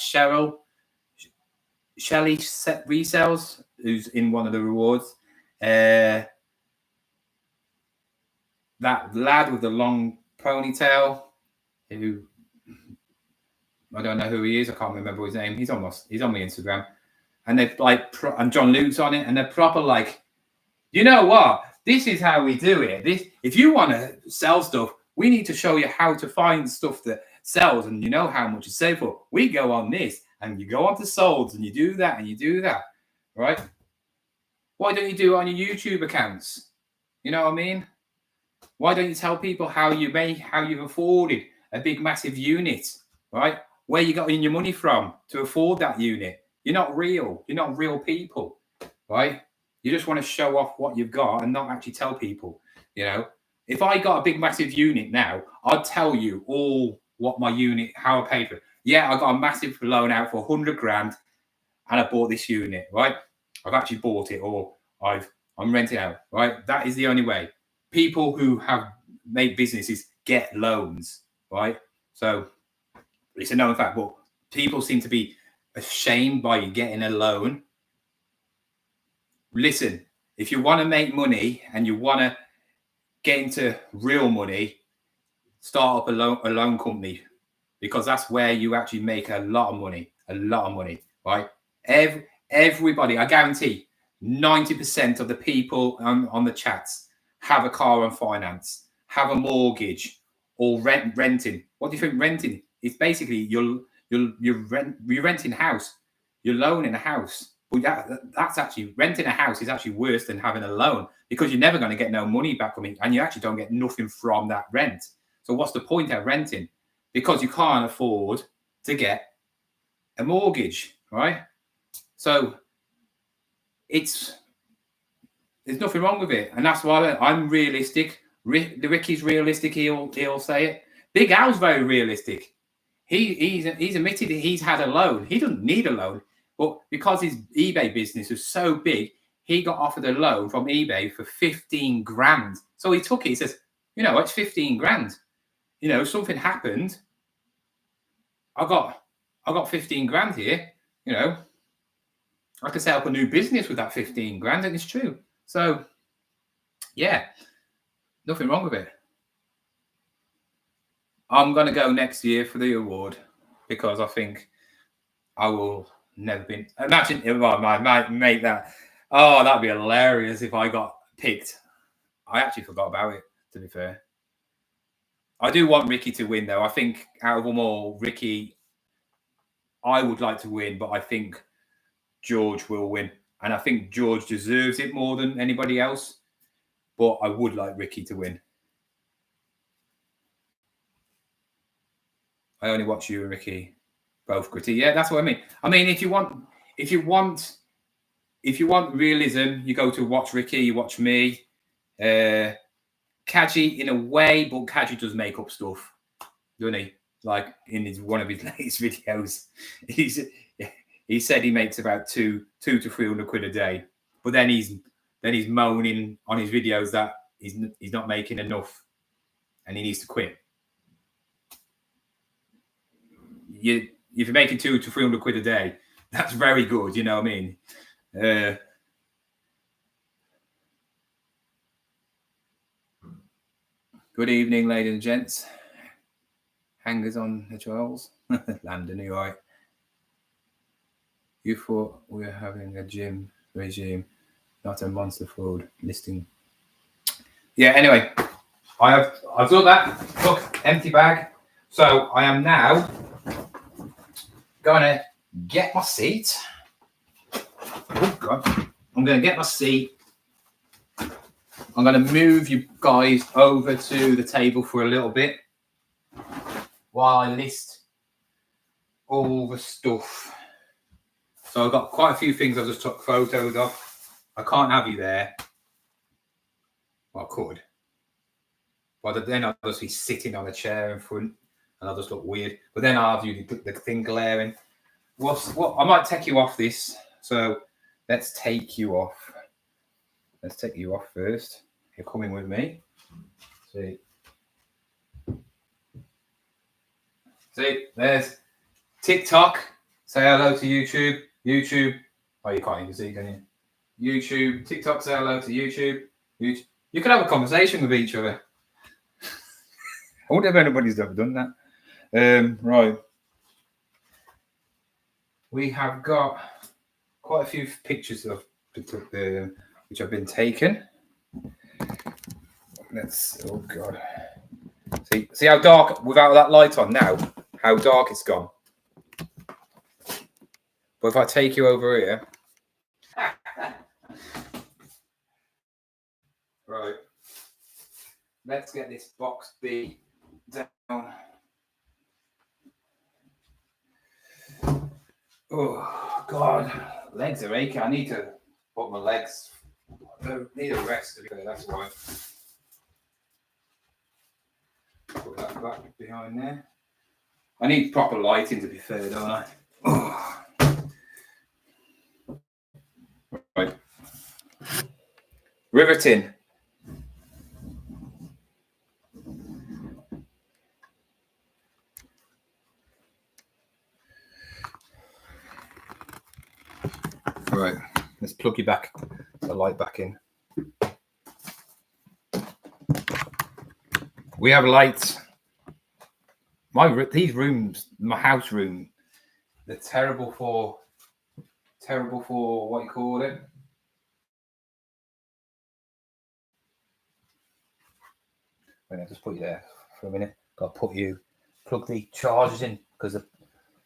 Shelly set Resales, who's in one of the rewards. That lad with the long ponytail, who I don't know who he is. I can't remember his name. He's on my Instagram, and they're like, and John Luke's on it, and they're proper like, you know what? This is how we do it. If you want to sell stuff, we need to show you how to find stuff that sells, and you know how much you save for. We go on this, and you go on to Solds, and you do that, and you do that, right? Why don't you do it on your YouTube accounts? You know what I mean? Why don't you tell people how you've afforded a big, massive unit, right? Where you got in your money from to afford that unit? You're not real. You're not real people, right? You just want to show off what you've got and not actually tell people, you know? If I got a big, massive unit now, I'd tell you all what my unit, how I paid for it. Yeah, I got a massive loan out for 100 grand and I bought this unit, right? I've actually bought it, or I'm renting out, right? That is the only way. People who have made businesses get loans, right? So it's a known fact, but people seem to be ashamed by getting a loan. Listen, if you want to make money and you want to get into real money, start up a loan company, because that's where you actually make a lot of money, right? Everybody, I guarantee 90% of the people on the chats have a car on finance, have a mortgage, or renting. What do you think renting is? Basically, you're renting a house, you're loaning a house. But that's actually, renting a house is actually worse than having a loan, because you're never going to get no money back from it, and you actually don't get nothing from that rent. So what's the point of renting? Because you can't afford to get a mortgage, right? So there's nothing wrong with it, and that's why I'm realistic. Ricky's realistic. He'll say it. Big Al's very realistic. He's admitted that he's had a loan. He doesn't need a loan, but because his eBay business was so big, he got offered a loan from eBay for 15 grand. So he took it. He says, you know, it's 15 grand. You know, something happened. I got 15 grand here. You know, I could set up a new business with that 15 grand, and it's true. So, yeah, nothing wrong with it. I'm going to go next year for the award, because I think I will never be. Imagine if I might make that. Oh, that'd be hilarious if I got picked. I actually forgot about it, to be fair. I do want Ricky to win, though. I think out of them all, Ricky, I would like to win, but I think George will win. And I think George deserves it more than anybody else. But I would like Ricky to win. I only watch you and Ricky both gritty. Yeah, that's what I mean. I mean, if you want realism, you go to watch Ricky, you watch me. Kaji in a way, but Kaji does make up stuff, doesn't he? Like in one of his latest videos, he said he makes about two to 300 quid a day, but then he's moaning on his videos that he's not making enough, and he needs to quit. If you're making 200 to 300 quid a day, that's very good. You know what I mean? Good evening, ladies and gents. Hangers on the trials. Landon, you all right? You thought we were having a gym regime, not a monster food listing. Yeah, anyway, I've done that. Look, empty bag. So I am now going to get my seat. Oh, God. I'm going to get my seat. I'm going to move you guys over to the table for a little bit while I list all the stuff. So I've got quite a few things I just took photos of. I can't have you there. Well, I could. But then I'll just be sitting on a chair in front and I'll just look weird. But then I'll have you the thing glaring. What? I might take you off this. So let's take you off. Let's take you off first. You're coming with me. See, there's TikTok. Say hello to YouTube. YouTube. Oh, you can't even see, can you? YouTube. TikTok. Say hello to YouTube. YouTube. You can have a conversation with each other. I wonder if anybody's ever done that. Right. We have got quite a few pictures of which have been taken. Oh God. See how dark without that light on now? How dark it's gone. But if I take you over here. Right. Let's get this box B down. Oh God. Legs are aching. I need to put my legs. I need a rest. That's why. Put that back behind there. I need proper lighting, to be fair, don't I? Oh. Right. Riveting. Right. Let's plug you back, the light back in. We have lights. These rooms, my house room, they're terrible for what you call it. Wait, I'll just put you there for a minute. Got to plug the chargers in because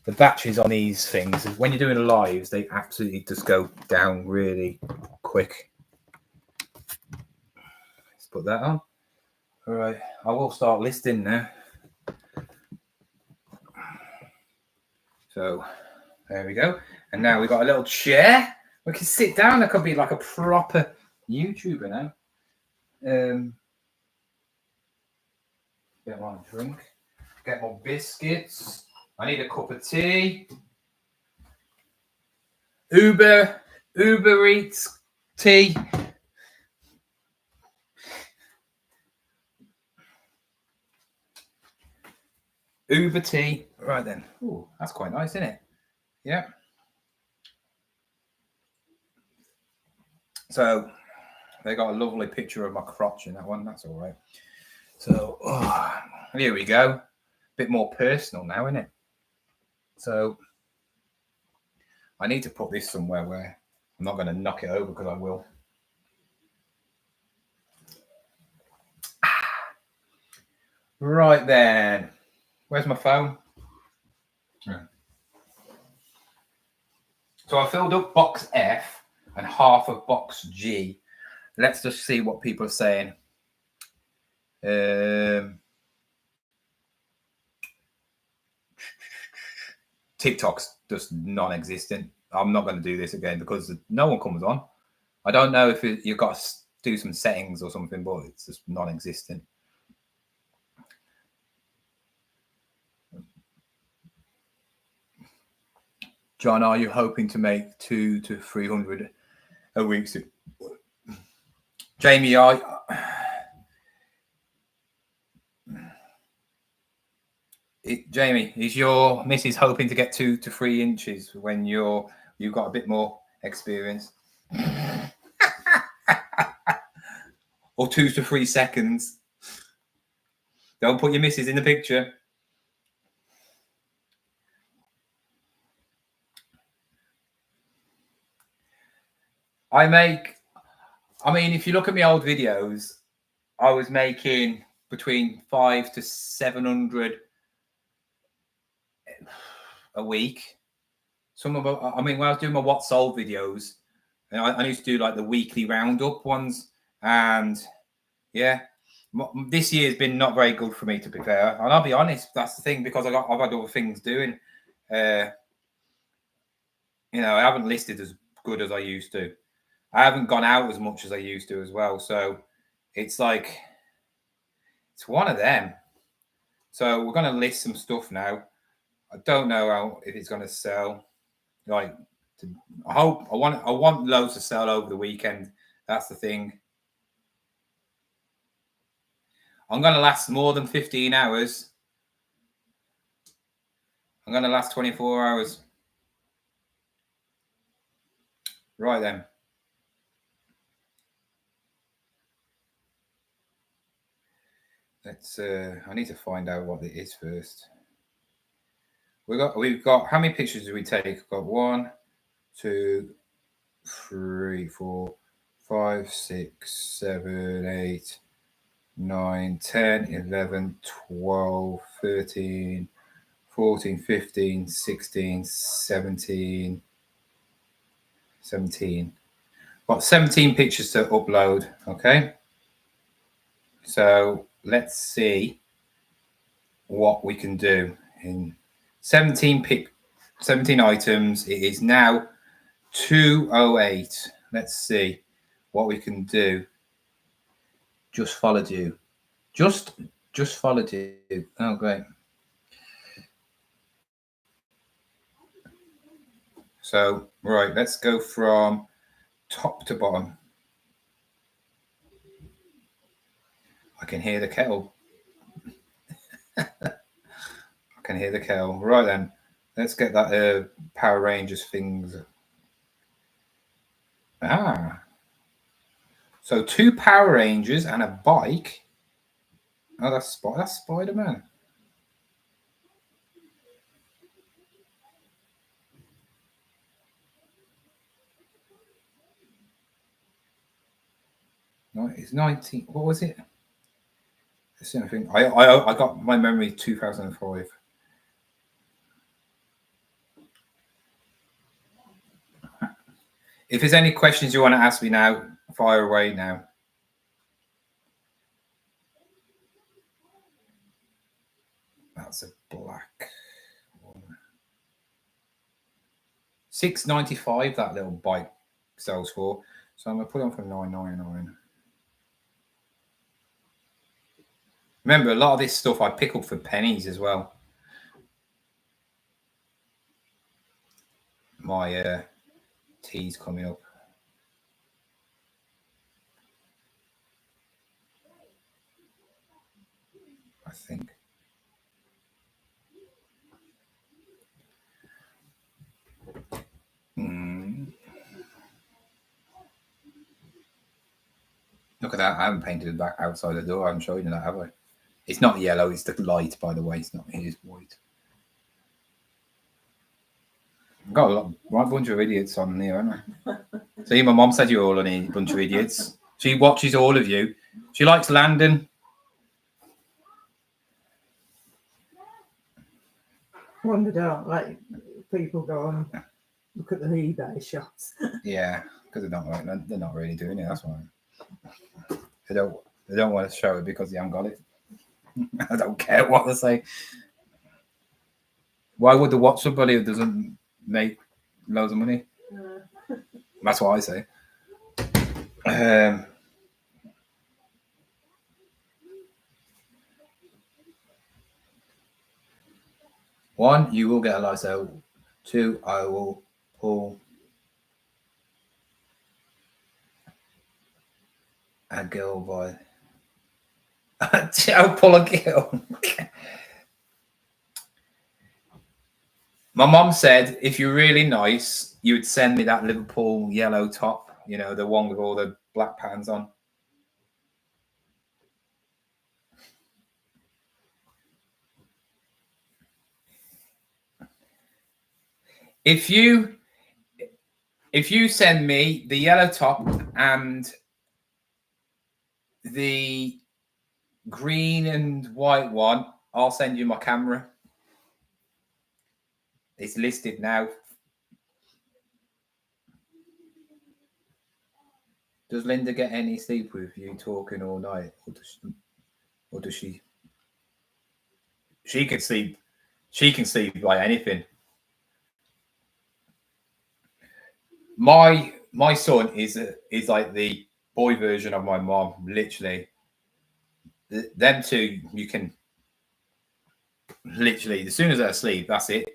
the batteries on these things, when you're doing lives, they absolutely just go down really quick. Let's put that on. All right, I will start listing now. So there we go. And now we've got a little chair. We can sit down. I could be like a proper YouTuber now. Get my drink. Get my biscuits. I need a cup of tea. Uber Eats tea. Uber tea. Right then. Oh, that's quite nice, isn't it? Yeah. So they got a lovely picture of my crotch in that one. That's all right. So here we go. A bit more personal now, isn't it? So I need to put this somewhere where I'm not going to knock it over, because I will. Right then. Where's my phone? Yeah. So I filled up box F and half of box G. Let's just see what people are saying. TikTok's just non-existent. I'm not going to do this again because no one comes on. I don't know if you've got to do some settings or something, but it's just non-existent. John, are you hoping to make 200 to 300 a week? Jamie, Jamie, is your missus hoping to get 2 to 3 inches when you've got a bit more experience? Or 2 to 3 seconds? Don't put your missus in the picture. I mean, if you look at my old videos, I was making between 500 to 700 a week. I mean, when I was doing my what sold videos, I used to do like the weekly roundup ones, and yeah, this year's been not very good for me, to be fair. And I'll be honest, that's the thing, because I've had other things doing. I haven't listed as good as I used to. I haven't gone out as much as I used to as well. So it's like, it's one of them. So we're going to list some stuff now. I don't know if it's going to sell. Like, I want loads to sell over the weekend. That's the thing. I'm going to last more than 15 hours. I'm going to last 24 hours. Right then. Let's. I need to find out what it is first. We've got how many pictures do we take? We've got 1, 2, 3, 4, 5, 6, 7, 8, 9, 10, 11, 12, 13, 14, 15, 16, 17. Got 17 pictures to upload. Okay. So let's see what we can do in 17 items. It is now 2:08. Let's see what we can do. Just followed you. Just followed you. Oh, great. So, right, let's go from top to bottom. I can hear the kettle. I can hear the kettle. Right then, let's get that Power Rangers things. So 2 Power Rangers and a bike. Oh, that's Spider-Man. No, it's 19. What was it? The same thing. I got my memory 2005. If there's any questions you want to ask me now, fire away now. That's a black one. $6.95 that little bike sells for. So I'm gonna put it on for $9.99. Remember, a lot of this stuff I pick up for pennies as well. My tea's coming up. I think. Look at that. I haven't painted it back outside the door. I haven't shown you that, have I? It's not yellow. It's the light, by the way. It is white. Got a right bunch of idiots on here, haven't I? See, my mom said you're all a bunch of idiots. She watches all of you. She likes Landon. Wonder don't like people go and look at the eBay shops. Yeah, because they're not really doing it. That's why they don't want to show it because they haven't got it. I don't care what they say. Why would they watch somebody who doesn't make loads of money? That's what I say. One, you will get a light out. Two, I will pull a girl by. I'll pull a girl. My mom said if you're really nice, you would send me that Liverpool yellow top, you know, the one with all the black patterns on. If you send me the yellow top and the green and white one, I'll send you my camera. It's listed now. Does Linda get any sleep with you talking all night, or does she? She can sleep. She can sleep like anything. My son is like the boy version of my mom. Literally, them two, you can literally as soon as they're asleep, that's it.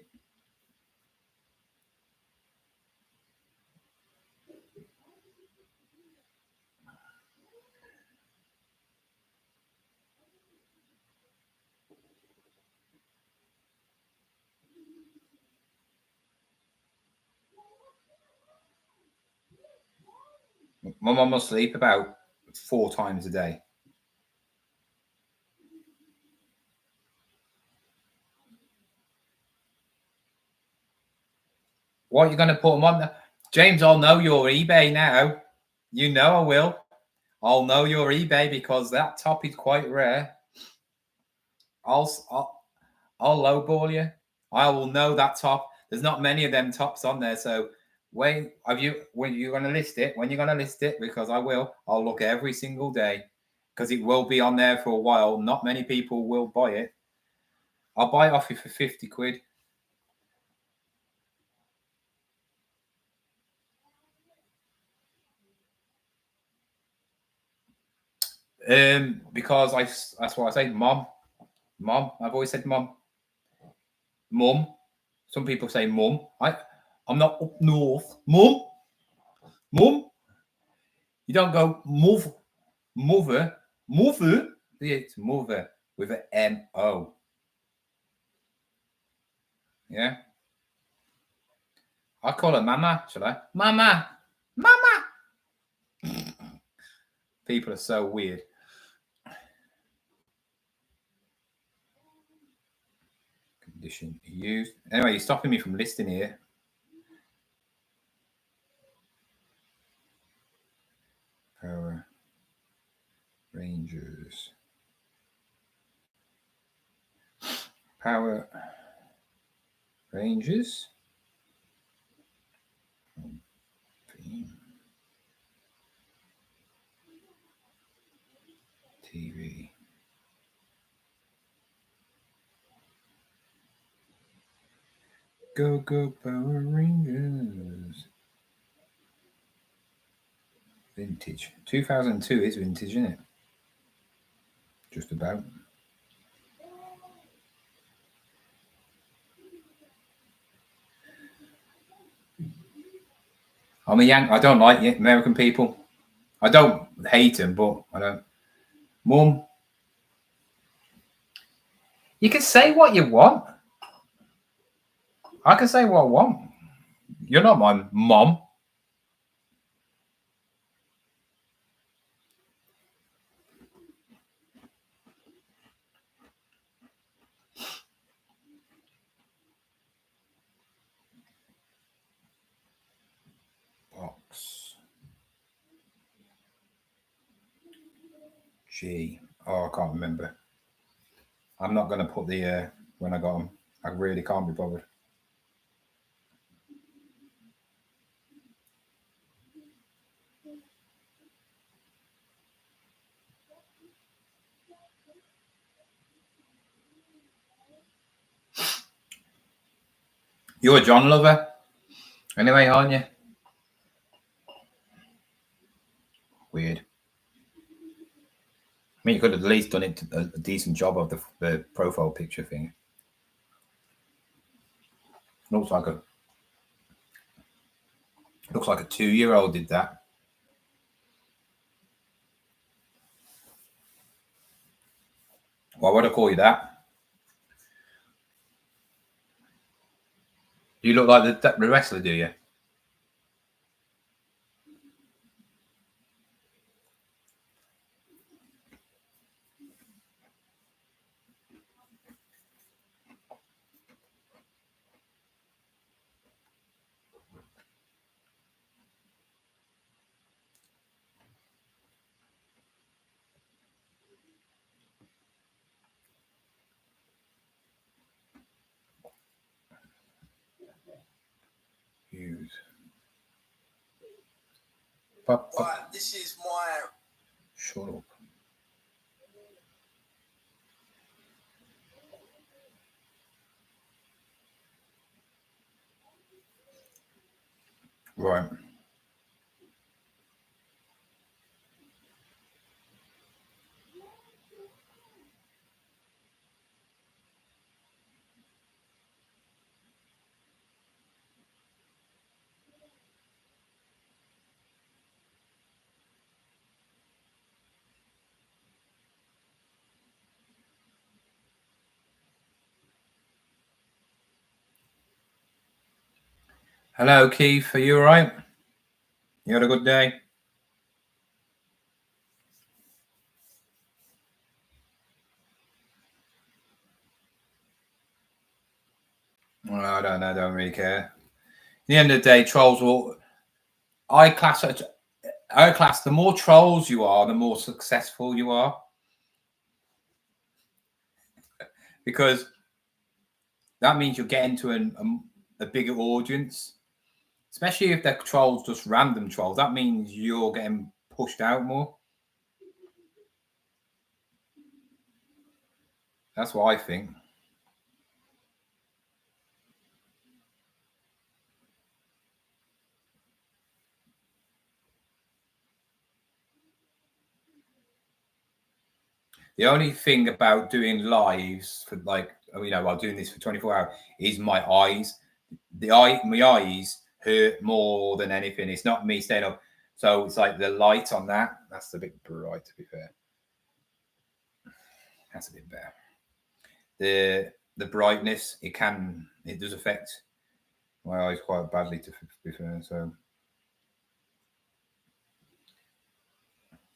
My mum will sleep about 4 times a day. What are you going to put them on? James, I'll know your eBay now. You know I will. I'll know your eBay because that top is quite rare. I'll lowball you. I will know that top. There's not many of them tops on there. So when you're going to list it? When you're going to list it? Because I will. I'll look every single day because it will be on there for a while. Not many people will buy it. I'll buy it off you for 50 quid. Because that's what I say, mom. I've always said mum. Some people say mum. I'm not up north. Mum. You don't go mother. It's mother with an M-O. Yeah. I call her mama, shall I? Mama. People are so weird. Condition used. Anyway, you're stopping me from listing here. Power Rangers. Power Rangers. TV. Go Power Rangers. Vintage. 2002 is vintage, isn't it? Just about. I'm a Yank. I don't like American people. I don't hate them, but I don't. Mum, you can say what you want. I can say what I want. You're not my mom. G. Oh, I can't remember. I'm not going to put the when I got them. I really can't be bothered. You're a John lover, anyway, aren't you? Weird. I mean, you could have at least done it a decent job of the profile picture thing. Looks like a 2-year-old did that. Why would I call you that? You look like the wrestler, do you? Use. Right, this is my... Shut up. Right. Hello, Keith. Are you all right? You had a good day? Well, I don't know. I don't really care. At the end of the day, trolls will... I class the more trolls you are, the more successful you are. Because that means you're getting to a bigger audience. Especially if they're trolls, just random trolls. That means you're getting pushed out more. That's what I think. The only thing about doing lives for while doing this for 24 hours is my eyes. My eyes hurt more than anything. It's not me staying up. So it's like the light on that's a bit bright, to be fair. That's a bit better. The brightness, it does affect my eyes quite badly, to be fair. So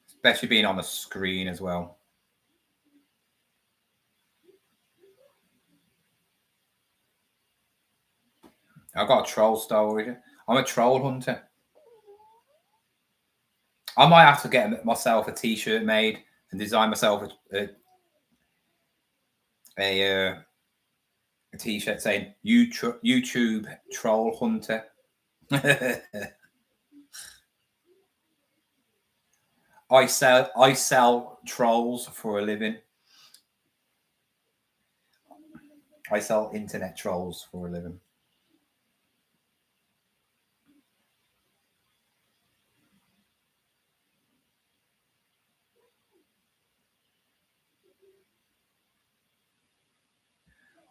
especially being on the screen as well. I've got a troll story. I'm a troll hunter. I might have to get myself a t-shirt made and design myself a t-shirt saying YouTube troll hunter. I sell trolls for a living. I sell internet trolls for a living.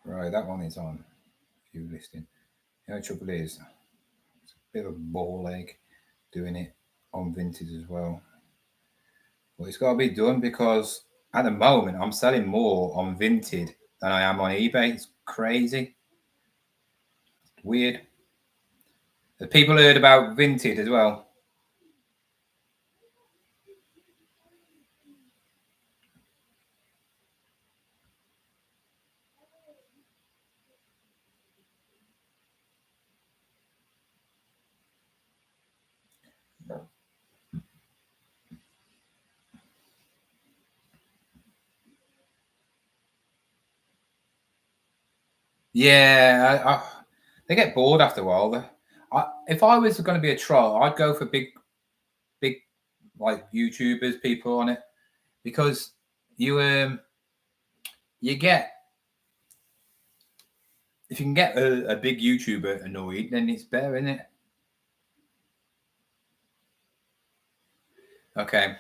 Right, that one is on view listing. The only trouble is it's a bit of a ball ache doing it on vintage as well. Well, it's got to be done because at the moment I'm selling more on Vinted than I am on eBay. It's crazy. Weird. Have people heard about Vinted as well? Yeah, they get bored after a while. If I was going to be a troll, I'd go for big like YouTubers, people on it, because you get, if you can get a big YouTuber annoyed, then it's better, isn't it? Okay.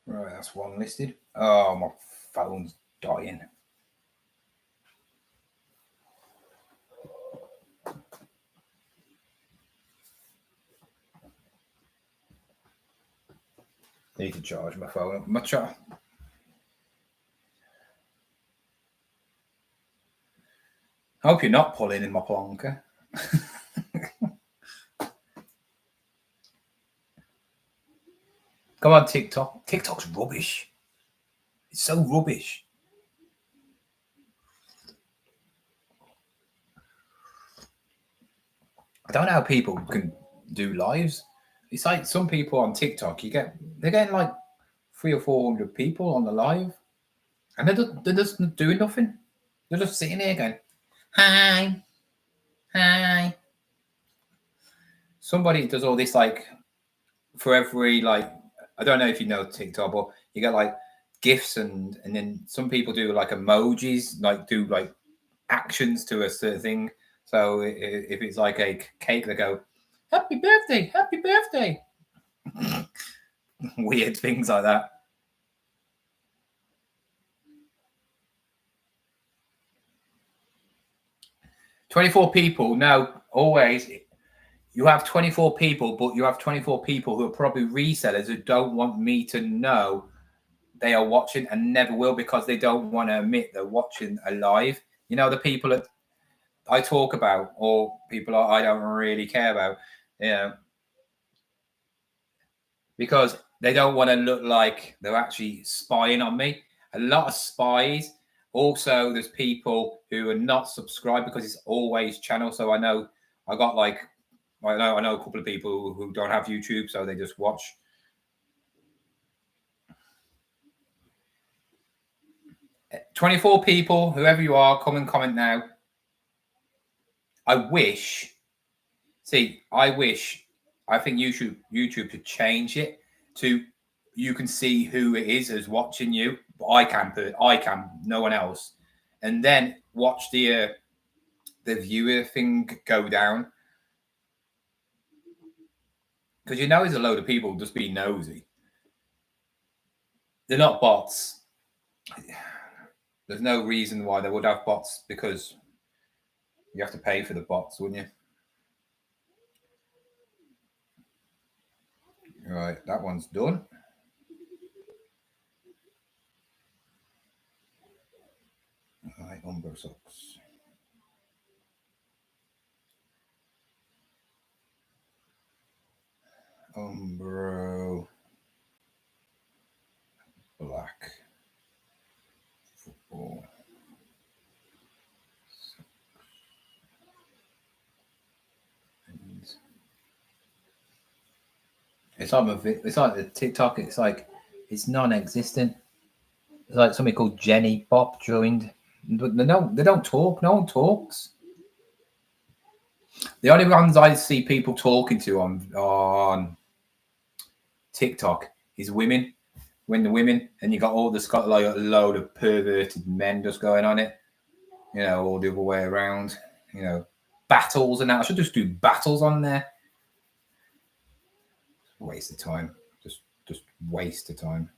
Right, that's one listed. Oh, my phone's dying. Need to charge my phone. I hope you're not pulling in my plonker. Come on, TikTok. TikTok's rubbish. It's so rubbish. I don't know how people can do lives. It's like some people on TikTok, they're getting like 300 or 400 people on the live, and they're just doing nothing. They're just sitting here going, "Hi, hi." Somebody does all this, like, for every, like, I don't know if you know TikTok, but you get like gifs, and then some people do like emojis, like do like actions to a certain thing. So if it's like a cake, they go, "Happy birthday, happy birthday." Weird things like that. "24 people." Now, always, you have 24 people, but you have 24 people who are probably resellers who don't want me to know they are watching, and never will, because they don't want to admit they're watching a live. You know, the people that I talk about, or people I don't really care about, you know, because they don't want to look like they're actually spying on me. A lot of spies. Also, there's people who are not subscribed because it's always channel. So I know I got like, I know a couple of people who don't have YouTube, so they just watch. "24 people, whoever you are, come and comment now." I wish, I think YouTube should change it to, you can see who it is who's watching you, but I can, no one else, and then watch the viewer thing go down, because there's a load of people just being nosy. They're not bots. There's no reason why they would have bots, because you have to pay for the bots, wouldn't you? Right, that one's done. Right, Umbro socks. Umbro black football. It's like the TikTok. It's like, it's non-existent. It's like somebody called Jenny Pop joined. They don't talk. No one talks. The only ones I see people talking to on TikTok is women. When the women, and you got like a load of perverted men just going on it. All the other way around. Battles and that. I should just do battles on there. Waste of time. Just waste of time.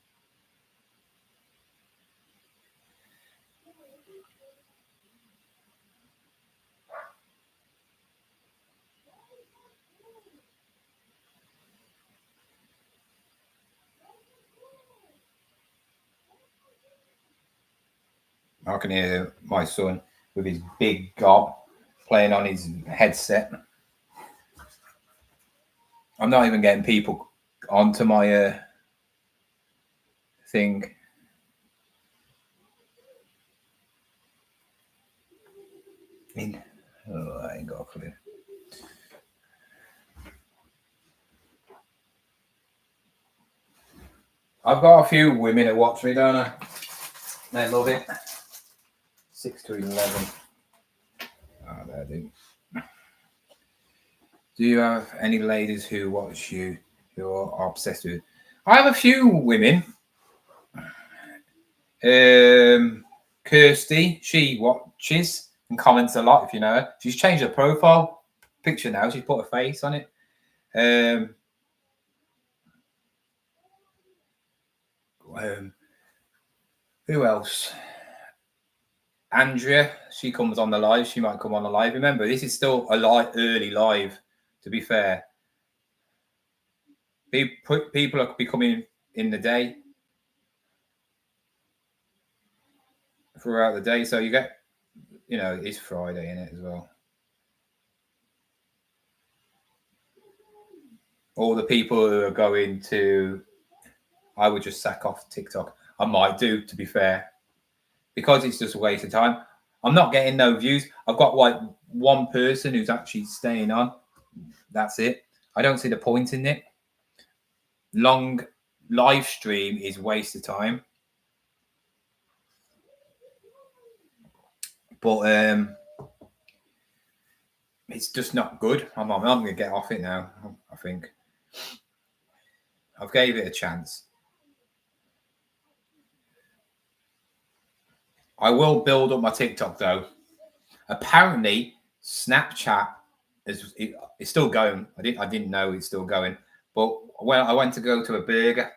I can hear my son with his big gob playing on his headset. I'm not even getting people onto my thing. I ain't got a clue. I've got a few women who watch me, don't I? They love it. 6 to 11. Oh, there, dude. Do you have any ladies who watch you who are obsessed with? I have a few women. Kirsty, she watches and comments a lot, if you know her. She's changed her profile picture now. She's put a face on it. Who else? Andrea, she comes on the live. She might come on the live. Remember, this is still a early live, to be fair. People are becoming in the day, throughout the day. So you get, it's Friday in it as well. All the people who are going to, I would just sack off TikTok. I might do, to be fair, because it's just a waste of time. I'm not getting no views. I've got like one person who's actually staying on. That's it. I don't see the point in it. Long live stream is waste of time. But it's just not good. I'm going to get off it now, I think. I've gave it a chance. I will build up my TikTok, though. Apparently, Snapchat is still going. I didn't know it's still going. But when I went to go to a burger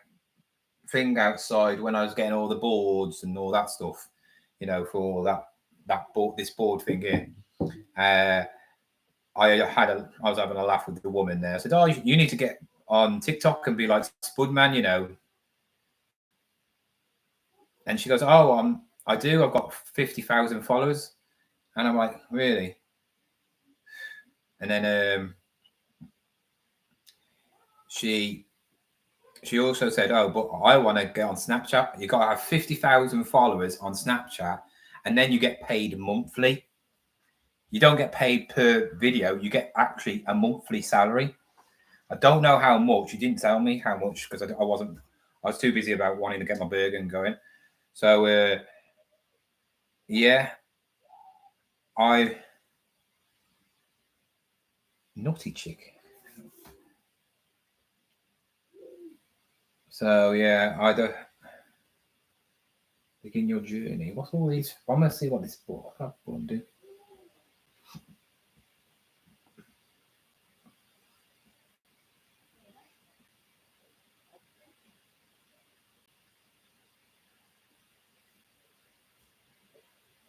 thing outside when I was getting all the boards and all that stuff, for all this board thing here, I was having a laugh with the woman there. I said, "Oh, you need to get on TikTok and be like Spudman, And she goes, "Oh, I do. I've got 50,000 followers." And I'm like, "Really?" And then she also said, "Oh, but I want to get on Snapchat. You got to have 50,000 followers on Snapchat, and then you get paid monthly. You don't get paid per video. You get actually a monthly salary. I don't know how much. You didn't tell me how much because I was too busy about wanting to get my burger and going. So, yeah, nutty chick. So, yeah, either begin your journey. What's all these? I'm going to see what this book I've do.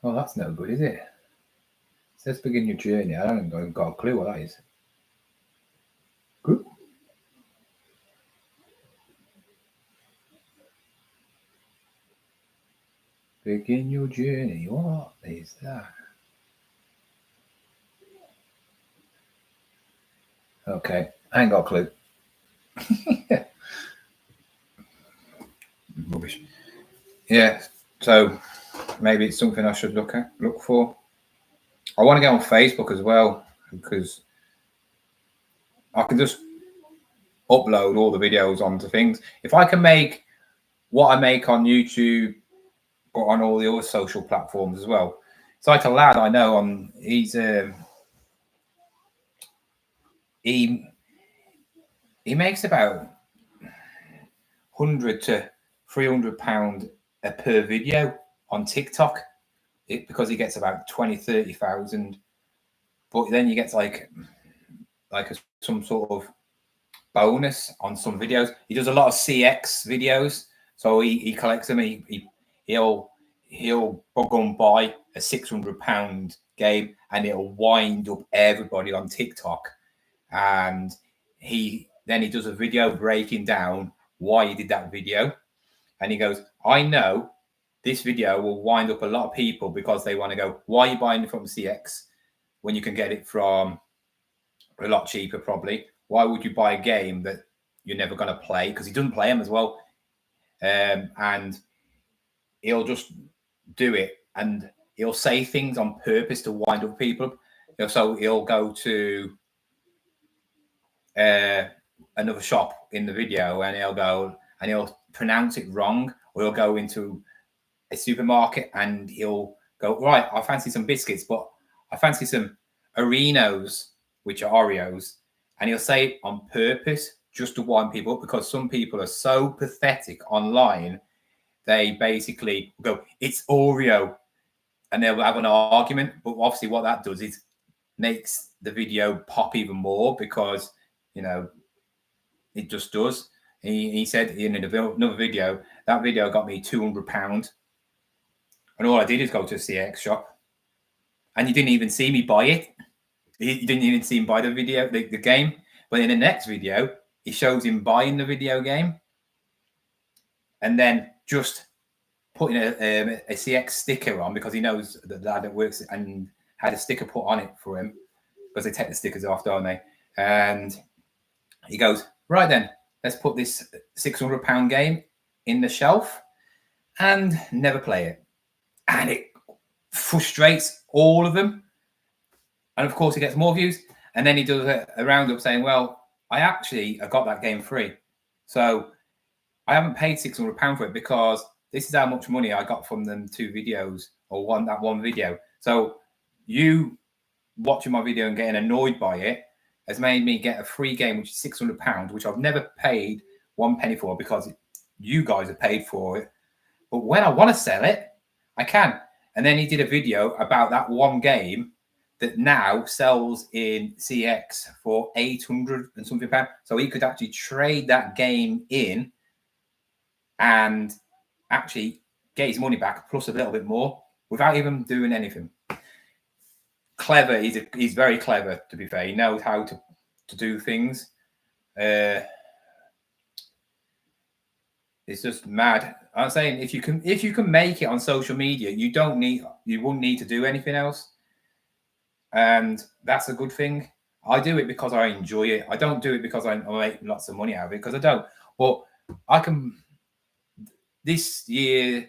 Oh, that's no good, is it? It says begin your journey. I haven't got a clue what that is. Good. Begin your journey. What is that? Okay, I ain't got a clue. Rubbish. Yeah, so maybe it's something I should look for. I want to get on Facebook as well because I can just upload all the videos onto things. If I can make what I make on YouTube or on all the other social platforms as well. It's like a lad I know he makes about £100 to £300 per video on TikTok because he gets about 20,000-30,000. But then you get like some sort of bonus on some videos. He does a lot of CX videos, so he collects them. He'll go and buy a £600 game, and it'll wind up everybody on TikTok. And he does a video breaking down why he did that video, and he goes, "I know this video will wind up a lot of people because they want to go, why are you buying it from CX when you can get it from a lot cheaper probably? Why would you buy a game that you're never going to play? Because he doesn't play them as well. And he'll just do it, and he'll say things on purpose to wind up people. So he'll go to another shop in the video, and he'll pronounce it wrong, or he'll go into a supermarket and he'll go, right, I fancy some biscuits, but I fancy some Oreos, which are Oreos, and he'll say it on purpose just to wind people up, because some people are so pathetic online. They basically go, it's Oreo, and they'll have an argument. But obviously what that does is makes the video pop even more, because, you know, it just does. He said in another video, that video got me £200. And all I did is go to a CX shop. And you didn't even see me buy it. You didn't even see him buy the video, the game. But in the next video, he shows him buying the video game. And then just putting a CX sticker on, because he knows that that works, and had a sticker put on it for him, because they take the stickers off, don't they? And he goes, right then, let's put this £600 game in the shelf and never play it. And it frustrates all of them. And of course, he gets more views. And then he does a roundup saying, well, I got that game free. So I haven't paid £600 for it, because this is how much money I got from them 2 videos, or that one video. So you watching my video and getting annoyed by it has made me get a free game, which is £600, which I've never paid 1 penny for, because you guys have paid for it. But when I want to sell it, I can. And then he did a video about that one game that now sells in CX for 800 and something pounds. So he could actually trade that game in and actually get his money back, plus a little bit more, without even doing anything. Clever. He's very clever, to be fair. He knows how to do things. It's just mad. I'm saying if you can make it on social media, you wouldn't need to do anything else. And that's a good thing. I do it because I enjoy it. I don't do it because I make lots of money out of it, because I don't. But I can. This year,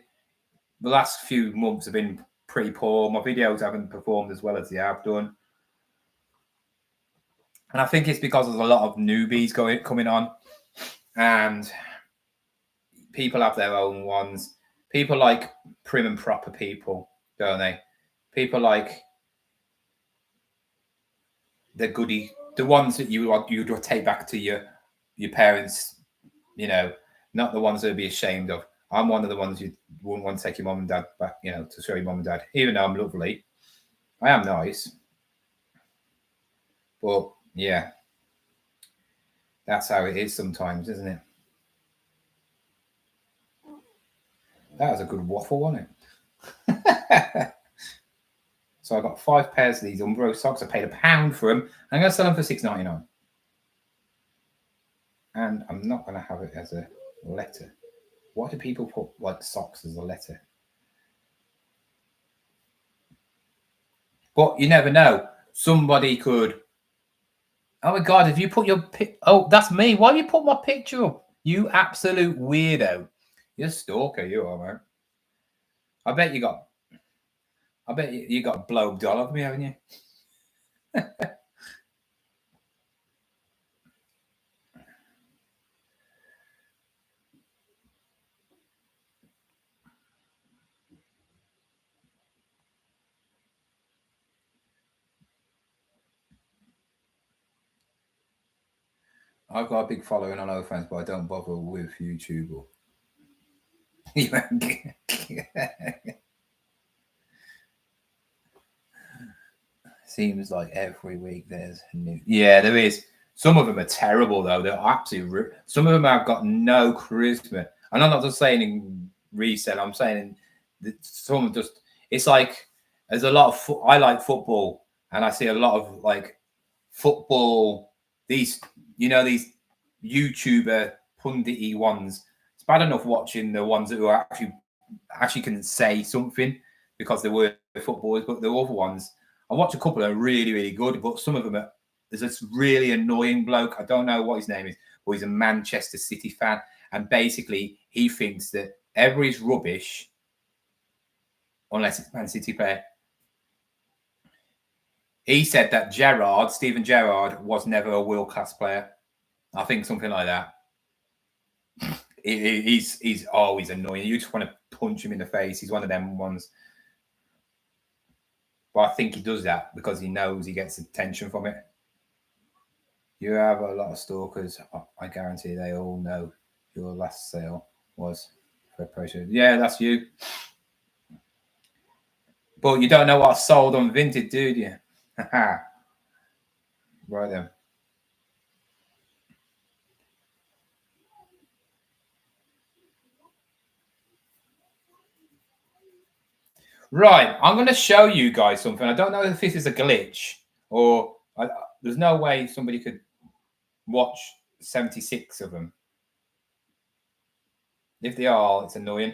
the last few months have been pretty poor. My videos haven't performed as well as they have done. And I think it's because there's a lot of newbies coming on. And people have their own ones. People like prim and proper people, don't they? People like the goody, the ones that you'd take back to your parents, you know, not the ones that would be ashamed of. I'm one of the ones you wouldn't want to take your mom and dad back, you know, to show your mom and dad. Even though I'm lovely, I am nice. But yeah, that's how it is sometimes, isn't it? That was a good waffle, wasn't it? So I got 5 pairs of these Umbro socks. I paid £1 for them. I'm going to sell them for $6.99. And I'm not going to have it as a letter. Why do people put like socks as a letter? But you never know. Somebody could. Oh my God! Have you put your Oh, that's me. Why have you put my picture up? You absolute weirdo. You're a stalker, you are, man. I bet you got a blow doll of me, haven't you? I've got a big following on OnlyFans, but I don't bother with YouTube. Seems like every week there's a new. Yeah, there is. Some of them are terrible, though. They're absolutely. Some of them have got no charisma. And I'm not just saying in resell. I'm saying that some just. It's like there's a lot of. I like football, and I see a lot of like football. These, you know, these YouTuber pundity ones. It's bad enough watching the ones that are actually actually can say something because they were footballers. But the other ones, I watched a couple that are really, really good, but some of them are, there's this really annoying bloke. I don't know what his name is, but he's a Manchester City fan. And basically, he thinks that everybody's rubbish unless it's Man City player. He said that Steven Gerrard, was never a world-class player. I think something like that. He's always annoying. You just want to punch him in the face. He's one of them ones. But I think he does that because he knows he gets attention from it. You have a lot of stalkers. I guarantee they all know your last sale was for pressure. Yeah, that's you. But you don't know what I sold on Vinted, do you? Right then. Right, I'm going to show you guys something. I don't know if this is a glitch or there's no way somebody could watch 76 of them. If they are, it's annoying.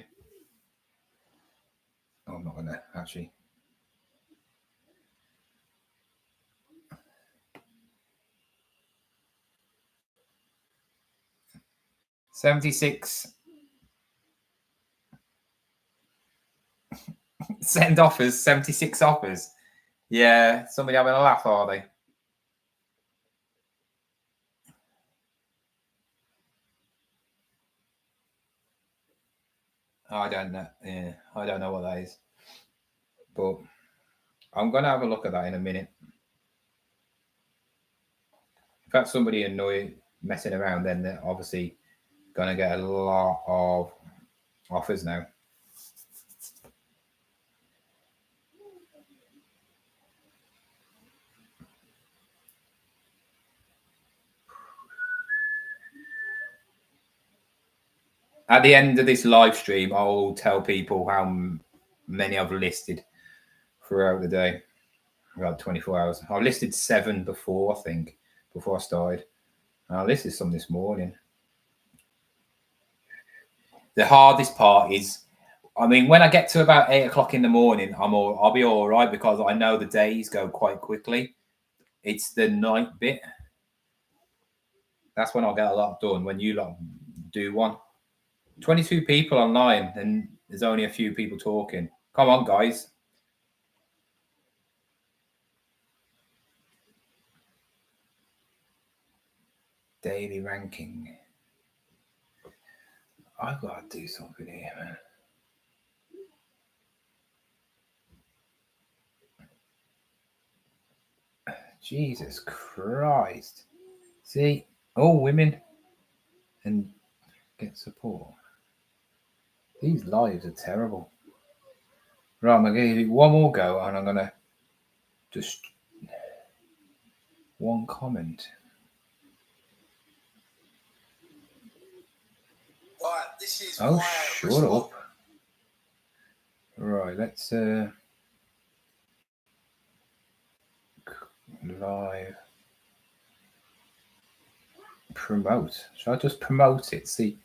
Oh, I'm not going to actually. $76. Send offers, 76 offers. Yeah, somebody having a laugh, are they? I don't know. Yeah, I don't know what that is. But I'm going to have a look at that in a minute. If that's somebody annoyed messing around, then they're obviously going to get a lot of offers now. At the end of this live stream, I'll tell people how many I've listed throughout the day, about 24 hours. I listed 7 before, I think, before I started. I listed some this morning. The hardest part is, I mean, when I get to about 8 o'clock in the morning, I'll be all right because I know the days go quite quickly. It's the night bit. That's when I'll get a lot done, when you lot do one. 22 people online and there's only a few people talking. Come on, guys. Daily ranking. I've got to do something here, man. Jesus Christ. See, all women and get support. These lives are terrible. Right, I'm going to give it one more go and I'm going to just one comment. Right, this is oh, shut up. Right, let's live promote. Shall I just promote it? See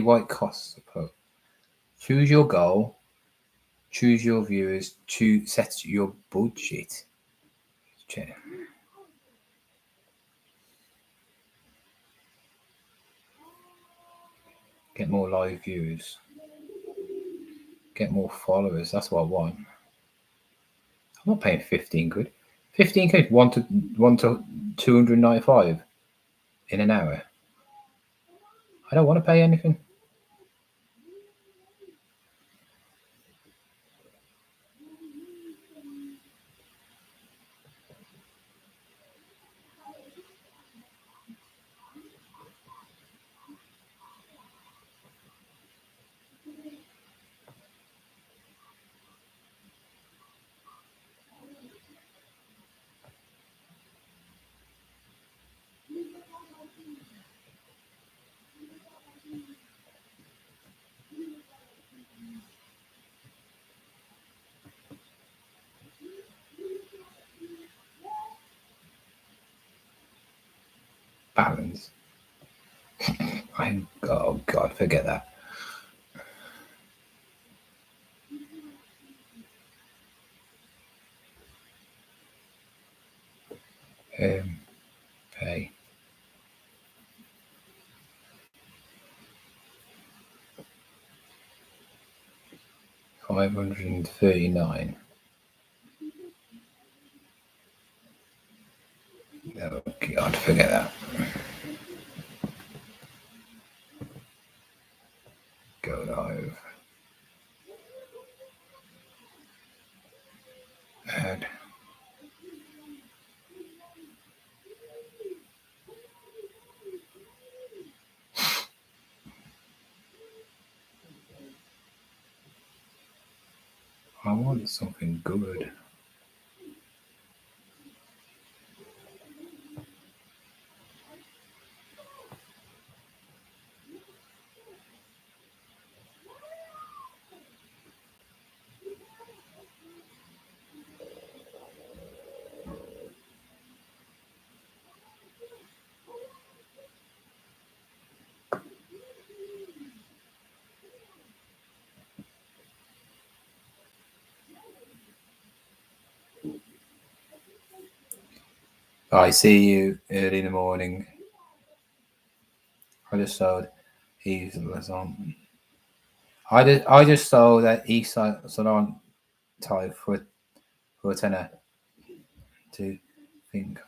what it costs to put. Choose your goal. Choose your viewers. Set your budget. Check. Get more live viewers. Get more followers. That's what I want. I'm not paying 15 quid. 15 quid, 1 to 295 in an hour. I don't want to pay anything. Balance. Oh God, forget that. Pay. $539. Oh God, forget that. Go live. Add. I want something good. I see you early in the morning. I just sold Eve's on. I just sold that East salon tie for a tenner to think.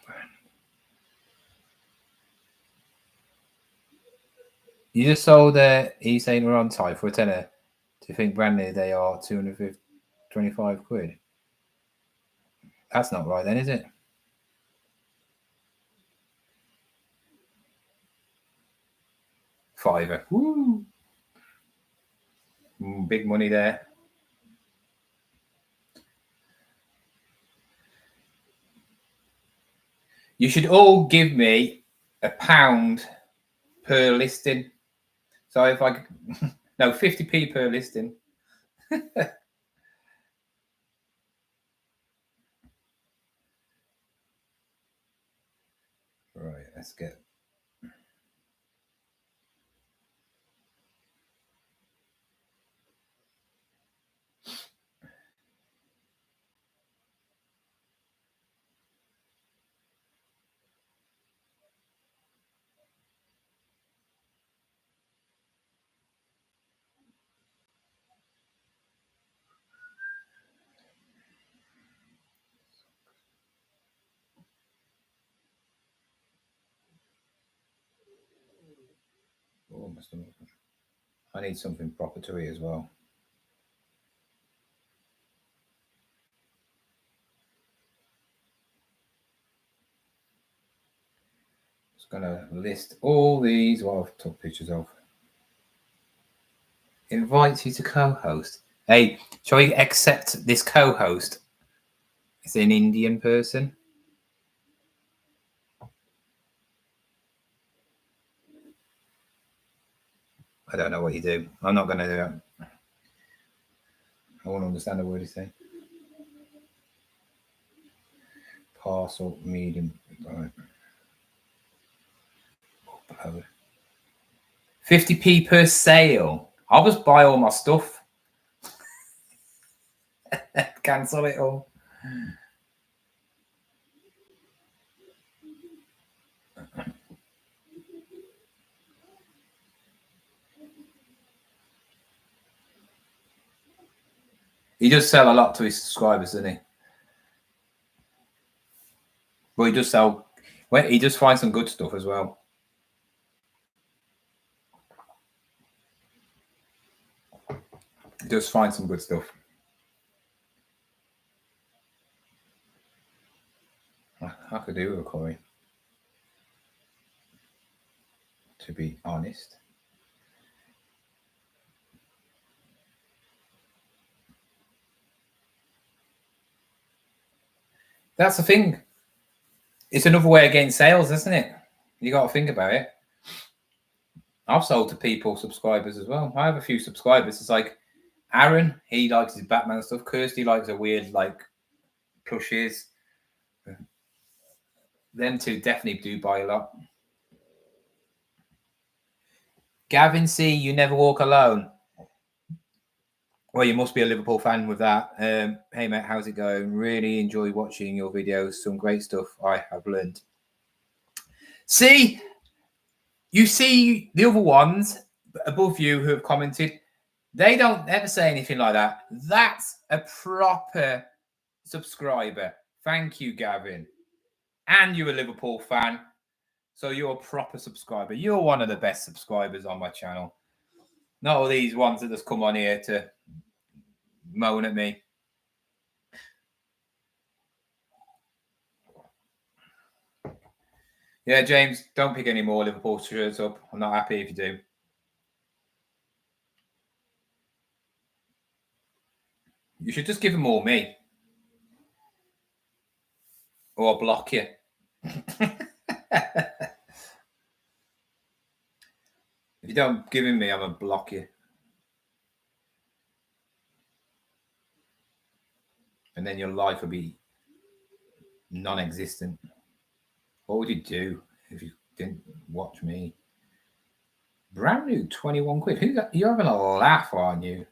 You just sold the East Saint Laurent tie for a tenner to think brand new. They are 225 quid. That's not right then, is it? £5. Woo! Big money there. You should all give me £1 per listing. So if I no 50p per listing. Right, let's get. Oh, I need something proper to eat as well. Just gonna list all these. What I've took pictures of. Invites you to co-host. Hey, shall we accept this co-host? It's an Indian person. I don't know what you do. I'm not going to do it. I won't understand a word he's saying. Parcel, medium. Right. Upload. 50p per sale. I'll just buy all my stuff. Cancel it all. He does sell a lot to his subscribers, doesn't he? Well, he does sell. Well, he does find some good stuff as well. He does find some good stuff. I could do with a curry, to be honest. That's the thing. It's another way of getting sales, isn't it? You got to think about it. I've sold to people, subscribers as well. I have a few subscribers. It's like Aaron, he likes his Batman stuff. Kirsty likes a weird, like, plushes. Them two definitely do buy a lot. Gavin C, you never walk alone. Well, you must be a Liverpool fan with that. Hey, mate, how's it going? Really enjoy watching your videos. Some great stuff I have learned. See, you see the other ones above you who have commented, they don't ever say anything like that. That's a proper subscriber. Thank you, Gavin. And you're a Liverpool fan, so you're a proper subscriber. You're one of the best subscribers on my channel. Not all these ones that just come on here to moan at me. Yeah, James, don't pick any more Liverpool shirts up. I'm not happy if you do. You should just give them all me. Or I'll block you. If you don't give them me, I'm going to block you. And then your life will be non-existent. What would you do if you didn't watch me? Brand new 21 quid. You're having a laugh, aren't you?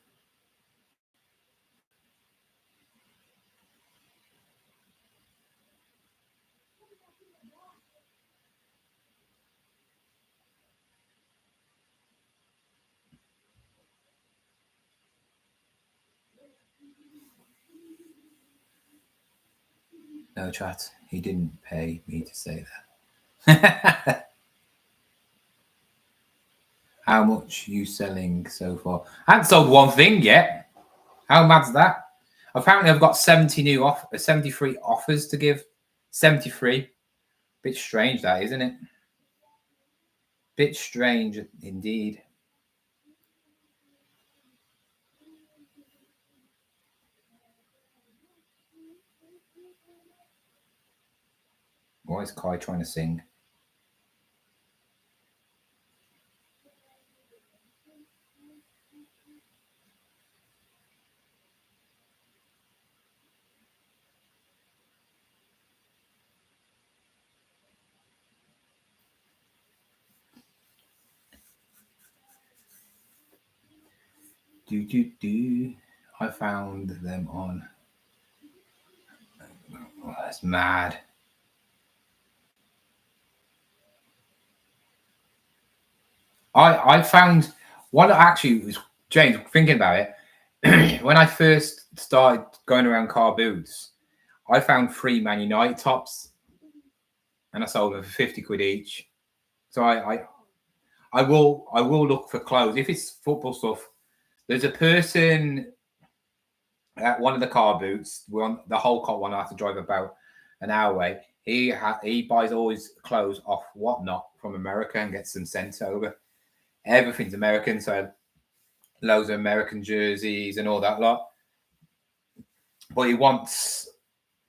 No, chat. He didn't pay me to say that. How much you selling so far? I haven't sold one thing yet. How mad's that? Apparently, I've got 73 offers to give. 73. Bit strange, that, isn't it? Bit strange indeed. Why is Kai trying to sing? I found them on. Oh, that's mad. I found one actually was James thinking about it. When I first started going around car booths, I found 3 Man United tops, and I sold them for 50 quid each. So I will look for clothes if it's football stuff. There's a person at one of the car booths. We're on the whole car one. I have to drive about an hour away. He buys all his clothes off Whatnot from America and gets them sent over. Everything's American, so loads of American jerseys and all that lot. But he wants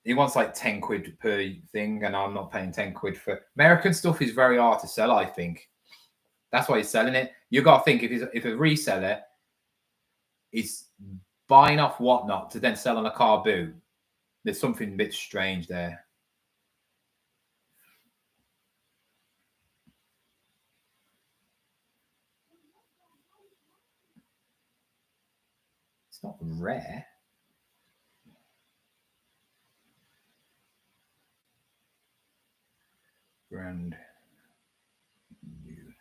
like 10 quid per thing, and I'm not paying 10 quid for American stuff. Is very hard to sell, I think. That's why he's selling it. You got to think if a reseller is buying off Whatnot to then sell on a car boot, there's something a bit strange there. It's not rare. Brand new.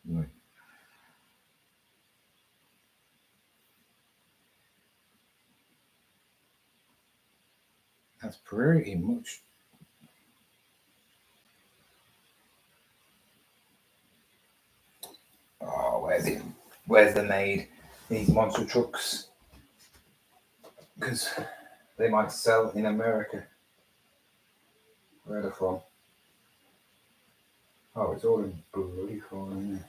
Right. That's pretty much. Oh, where's it? Where's the maid? These monster trucks, because they might sell in America. Where are they from? Oh, it's all in bloody fine, isn't it?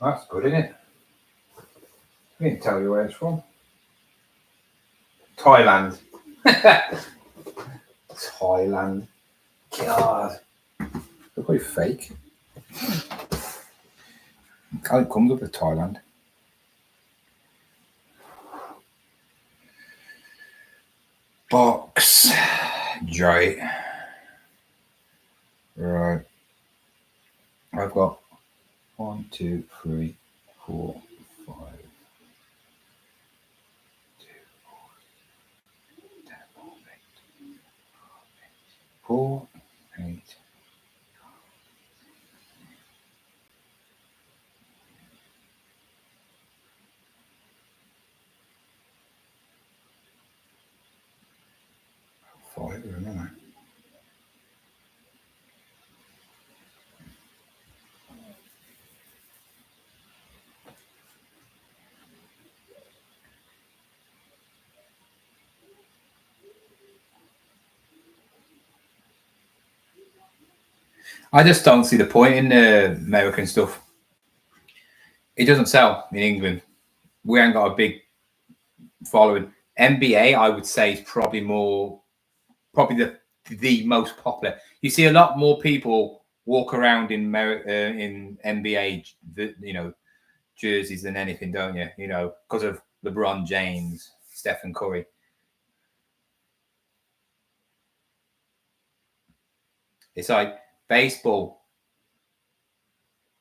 That's good, isn't it? I didn't tell you where it's from. Thailand. Thailand. God. They're quite fake. It comes up with Thailand. Box. Joy. Right. I've got 1, 2, 3, 4, 5. 4, 8. Five, remember. I just don't see the point in the American stuff. It doesn't sell in England. We ain't got a big following. NBA, I would say, is probably the most popular. You see a lot more people walk around in NBA, jerseys than anything, don't you? You know, because of LeBron James, Stephen Curry. It's like baseball.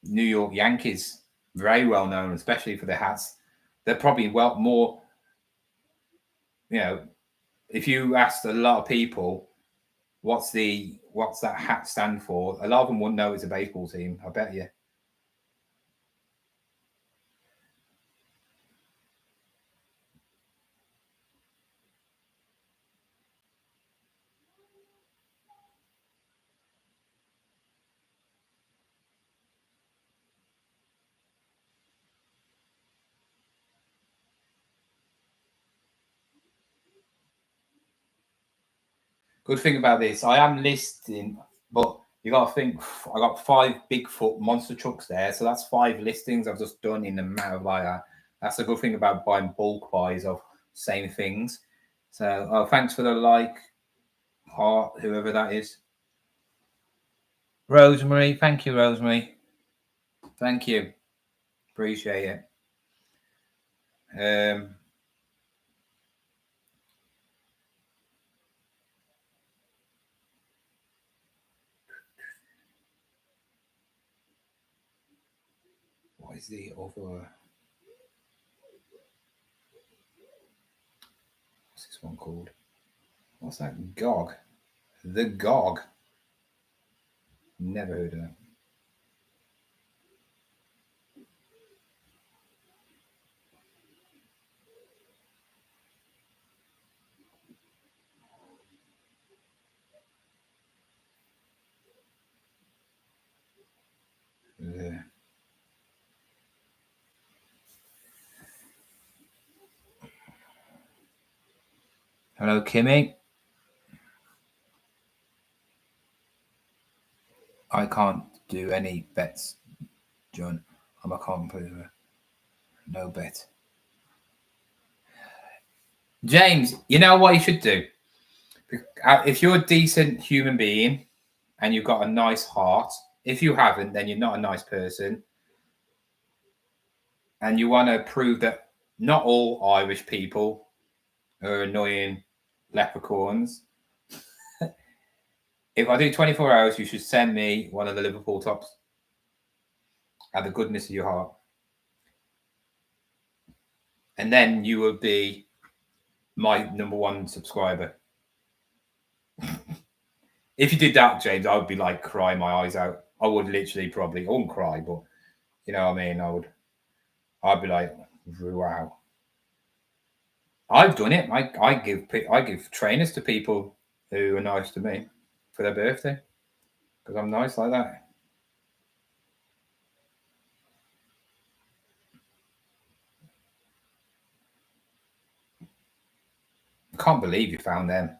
New York Yankees, very well known, especially for their hats. They're probably more. You know, if you asked a lot of people, what's that hat stand for? A lot of them wouldn't know it's a baseball team. I bet you. Good thing about this, I am listing, but you got to think, I got 5 Bigfoot monster trucks there, so that's 5 listings I've just done in a matter of like that. That's a good thing about buying bulk buys of same things. So, thanks for the like, heart, whoever that is. Rosemary, thank you, Rosemary. Thank you, appreciate it. What is the other? What's this one called? What's that? GOG. The GOG. Never heard of that. Hello, Kimmy. I can't do any bets, John. I'm a computer. No bet. James, you know what you should do? If you're a decent human being and you've got a nice heart, if you haven't, then you're not a nice person. And you want to prove that not all Irish people are annoying leprechauns. If I do 24 hours, you should send me one of the Liverpool tops. Out of the goodness of your heart. And then you will be my #1 subscriber. If you did that, James, I would be like crying my eyes out. I would literally probably, I wouldn't cry, but you know what I mean? I'd be like, wow. I've done it. I give trainers to people who are nice to me for their birthday because I'm nice like that. I can't believe you found them.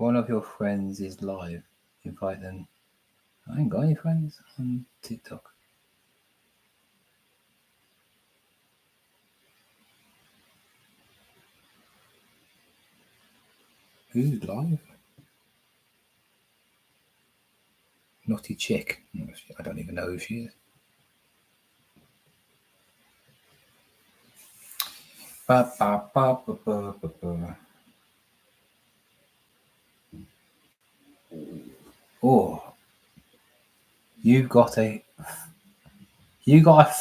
one of your friends is live, invite them. I ain't got any friends on TikTok. Who's live? Naughty chick. I don't even know who she is. Ba, ba, ba, ba, ba, ba, ba. Oh, you got a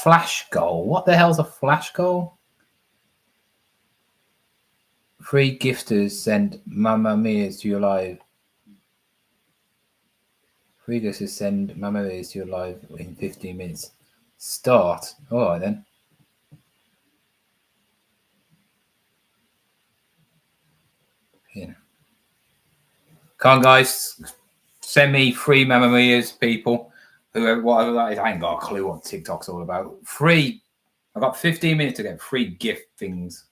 flash goal. What the hell's a flash goal? 3 gifters send Mamma Mia's to your live. 3 gifters send Mamma Mia's to your live in 15 minutes. Start. All right then. Yeah. Come on, guys. Send me 3 Mamma Mia's, people. Whoever, whatever that is. I ain't got a clue what TikTok's all about. 3. I've got 15 minutes to get 3 gift things.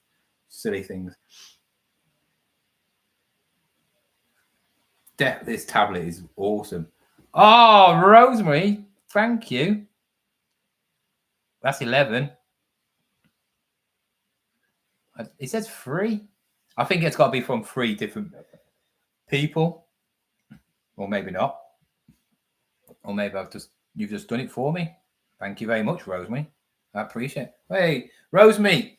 Silly things. This tablet is awesome. Oh, Rosemary, thank you. That's 11. It says 3. I think it's got to be from 3 different people, or maybe not, or maybe you've just done it for me. Thank you very much, Rosemary. I appreciate it. Hey, Rosemary,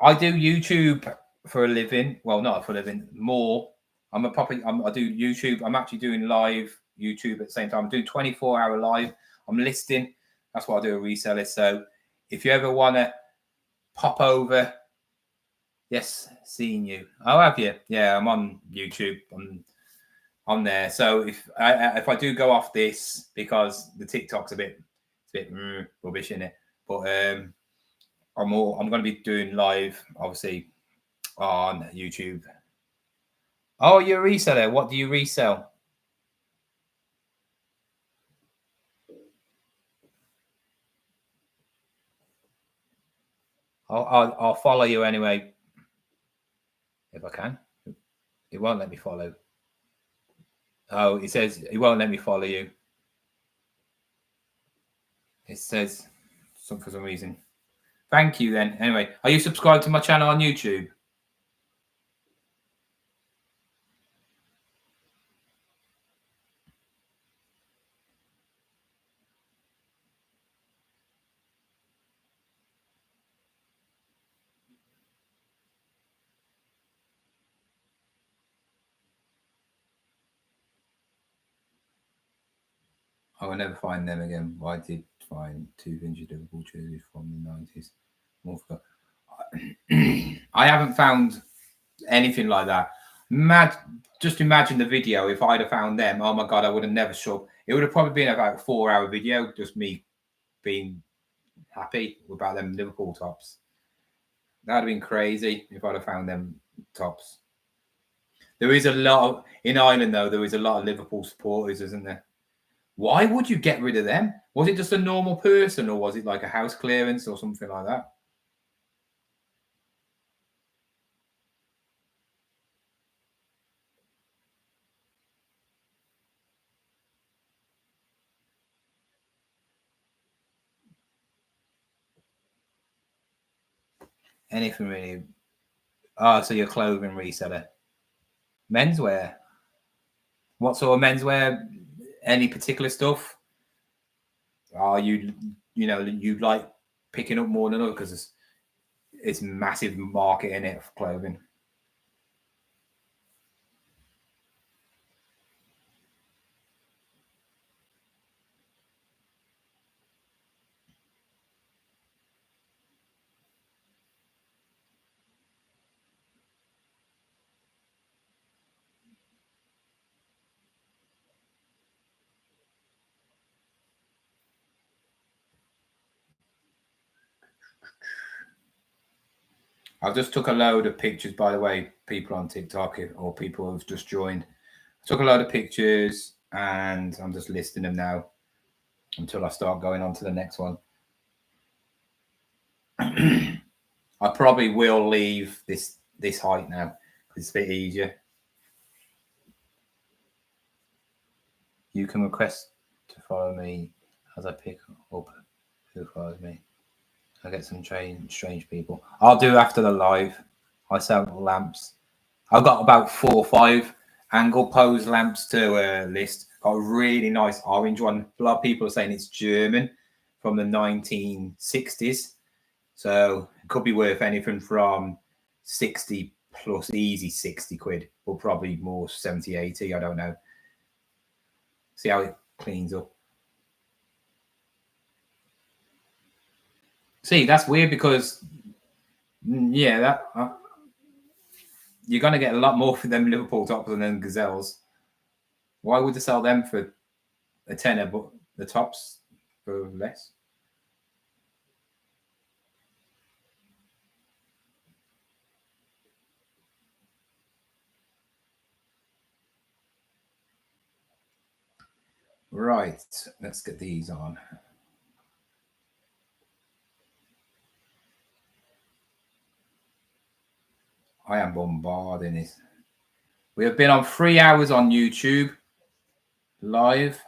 I do YouTube for a living. Well, not for a living, more. I do YouTube. I'm actually doing live YouTube at the same time. I'm doing 24-hour live. I'm listing. That's what I do, a reseller. So if you ever want to pop over, yes, seeing you. Oh, have you? Yeah, I'm on YouTube. I'm on there. So if I do go off this, because the TikTok's a bit rubbish in it, but I'm going to be doing live, obviously, on YouTube. Oh, you're a reseller. What do you resell? I'll follow you anyway, if I can. It won't let me follow. Oh, it says it won't let me follow you. It says for some reason. Thank you then. Anyway, are you subscribed to my channel on YouTube? I will never find them again. I did find 2 vintage Liverpool jerseys from the 90s. I haven't found anything like that. Just imagine the video. If I'd have found them, oh my God, I would have never showed. It would have probably been about a 4-hour video, just me being happy about them Liverpool tops. That'd have been crazy if I'd have found them tops. There is a lot in Ireland, though. There is a lot of Liverpool supporters, isn't there? Why would you get rid of them? Was it just a normal person, or was it like a house clearance or something like that? Anything really. Oh, so you're a clothing reseller. Menswear. What sort of menswear? Any particular stuff? Oh, you like picking up more than others because it's massive market in it for clothing. I just took a load of pictures, by the way, people on TikTok or people who've just joined. I took a load of pictures and I'm just listing them now until I start going on to the next one. I probably will leave this height now because it's a bit easier. You can request to follow me as I pick up who follows me. I get some strange people. I'll do after the live. I sell lamps. I've got about 4 or 5 angle pose lamps to list. Got a really nice orange one. A lot of people are saying it's German from the 1960s. So it could be worth anything from 60 plus, easy 60 quid, or probably more 70, 80. I don't know. See how it cleans up. See, that's weird because, yeah, that you're going to get a lot more for them Liverpool tops than them Gazelles. Why would they sell them for a tenner, but the tops for less? Right, let's get these on. I am bombarding it. We have been on 3 hours on YouTube live,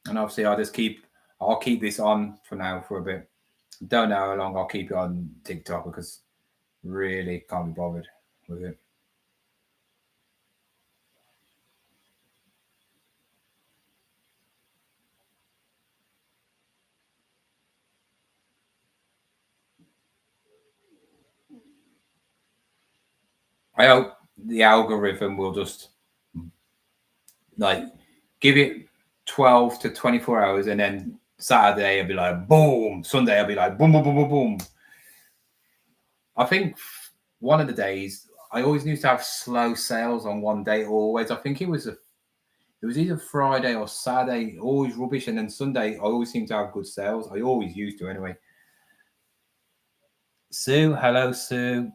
and obviously I'll keep this on for now for a bit. Don't know how long I'll keep it on TikTok because really can't be bothered with it. I hope the algorithm will just like give it 12 to 24 hours, and then Saturday I'll be like boom, Sunday I'll be like boom, boom, boom, boom, boom. I think one of the days I always used to have slow sales on one day. Always, I think it was either Friday or Saturday, always rubbish, and then Sunday I always seem to have good sales. I always used to anyway. Sue, hello, Sue.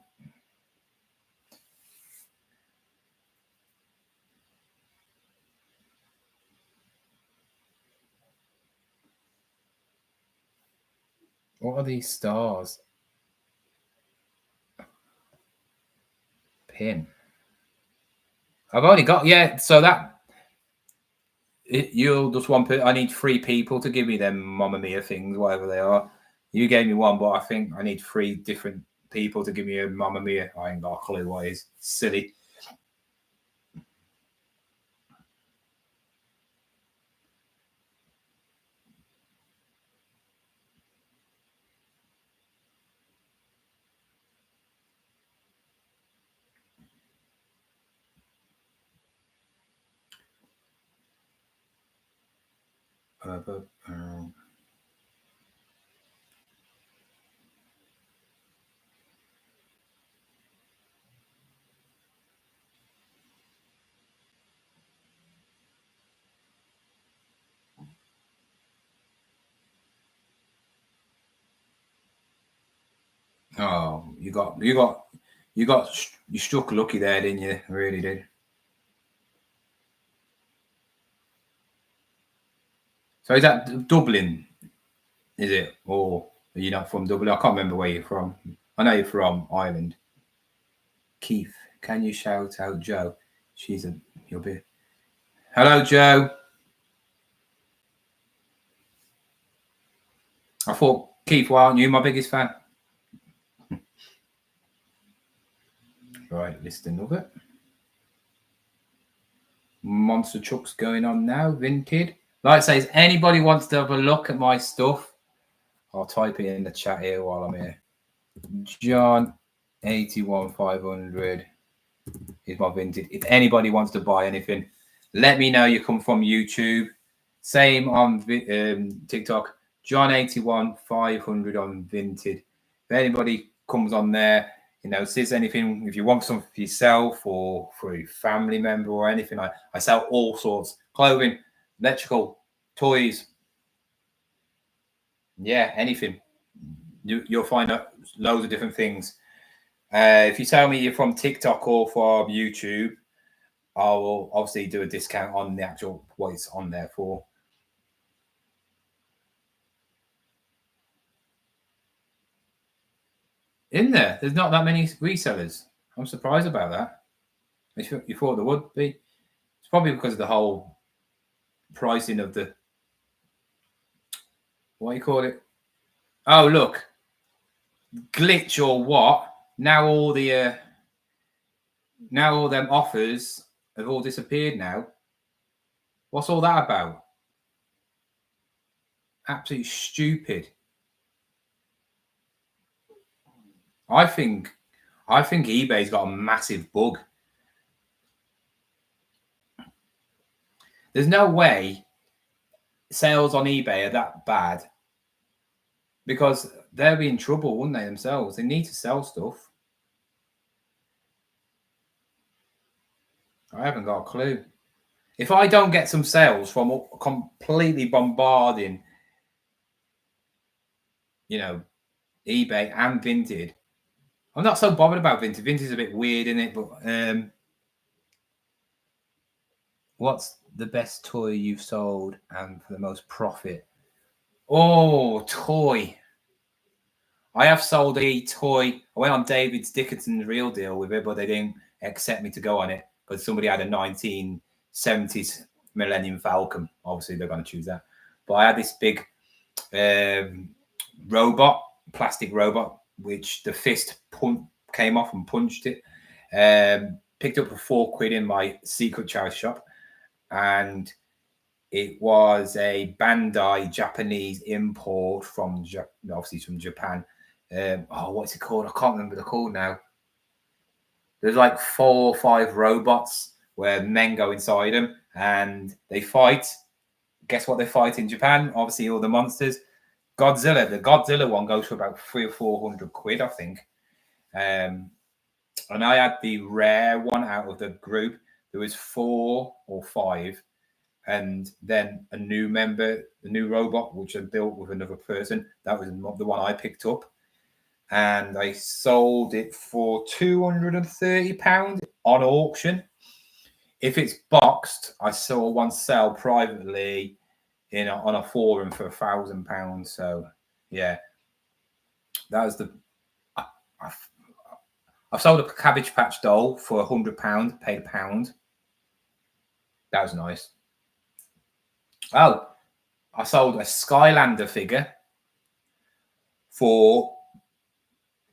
What are these stars? Pin. I've only got, yeah, so that you'll just want, I need 3 people to give me them Mamma Mia things, whatever they are. You gave me 1, but I think I need 3 different people to give me a Mamma Mia. I ain't got a clue what it is. Silly. Oh, you struck lucky there, didn't you? Really did. So is that Dublin? Is it, or are you not from Dublin? I can't remember where you're from. I know you're from Ireland. Keith, can you shout out Joe? You'll be. Hello, Joe. I thought, Keith, why aren't you my biggest fan? Right, list another. Monster Trucks going on now, Vinted. Like I say, if anybody wants to have a look at my stuff, I'll type it in the chat here while I'm here. John 81500 is my Vinted. If anybody wants to buy anything, let me know you come from YouTube. Same on TikTok. John 81500 on Vinted. If anybody comes on there, says anything, if you want something for yourself or for a family member or anything, I sell all sorts: clothing, electrical, toys. Yeah, anything. You'll find out loads of different things. If you tell me you're from TikTok or from YouTube, I will obviously do a discount on the actual what it's on there for. There's not that many resellers. I'm surprised about that. You thought there would be. It's probably because of the whole pricing of the, what do you call it? Oh, look, glitch or what? Now all the now all them offers have all disappeared now. What's all that about? Absolutely stupid. I think eBay's got a massive bug. There's no way sales on eBay are that bad, because they'll be in trouble, wouldn't they, themselves? They need to sell stuff. I haven't got a clue. If I don't get some sales from completely bombarding, you know, eBay and Vinted, I'm not so bothered about Vinted. Vinted's a bit weird, isn't it? But what's the best toy you've sold and for the most profit? Oh, toy. I have sold a toy. I went on David Dickinson's Real Deal with it, but they didn't accept me to go on it because somebody had a 1970s Millennium Falcon. Obviously, they're going to choose that. But I had this big robot, plastic robot, which the fist came off and punched it. Picked up for £4 in my secret charity shop. And it was a Bandai Japanese import from, obviously, from Japan. What's it called? I can't remember the code now. There's like 4 or 5 robots where men go inside them and they fight. Guess what they fight in Japan? Obviously, all the monsters. Godzilla. The Godzilla one goes for about £300 or £400, I think. And I had the rare one out of the group. There was 4 or 5. And then a new member, the new robot, which I built with another person. That was the one I picked up. And I sold it for £230 on auction. If it's boxed, I saw one sell privately on a forum for £1,000. So yeah, that was I've sold a Cabbage Patch doll for £100, paid £1. That was nice. Oh, I sold a Skylander figure for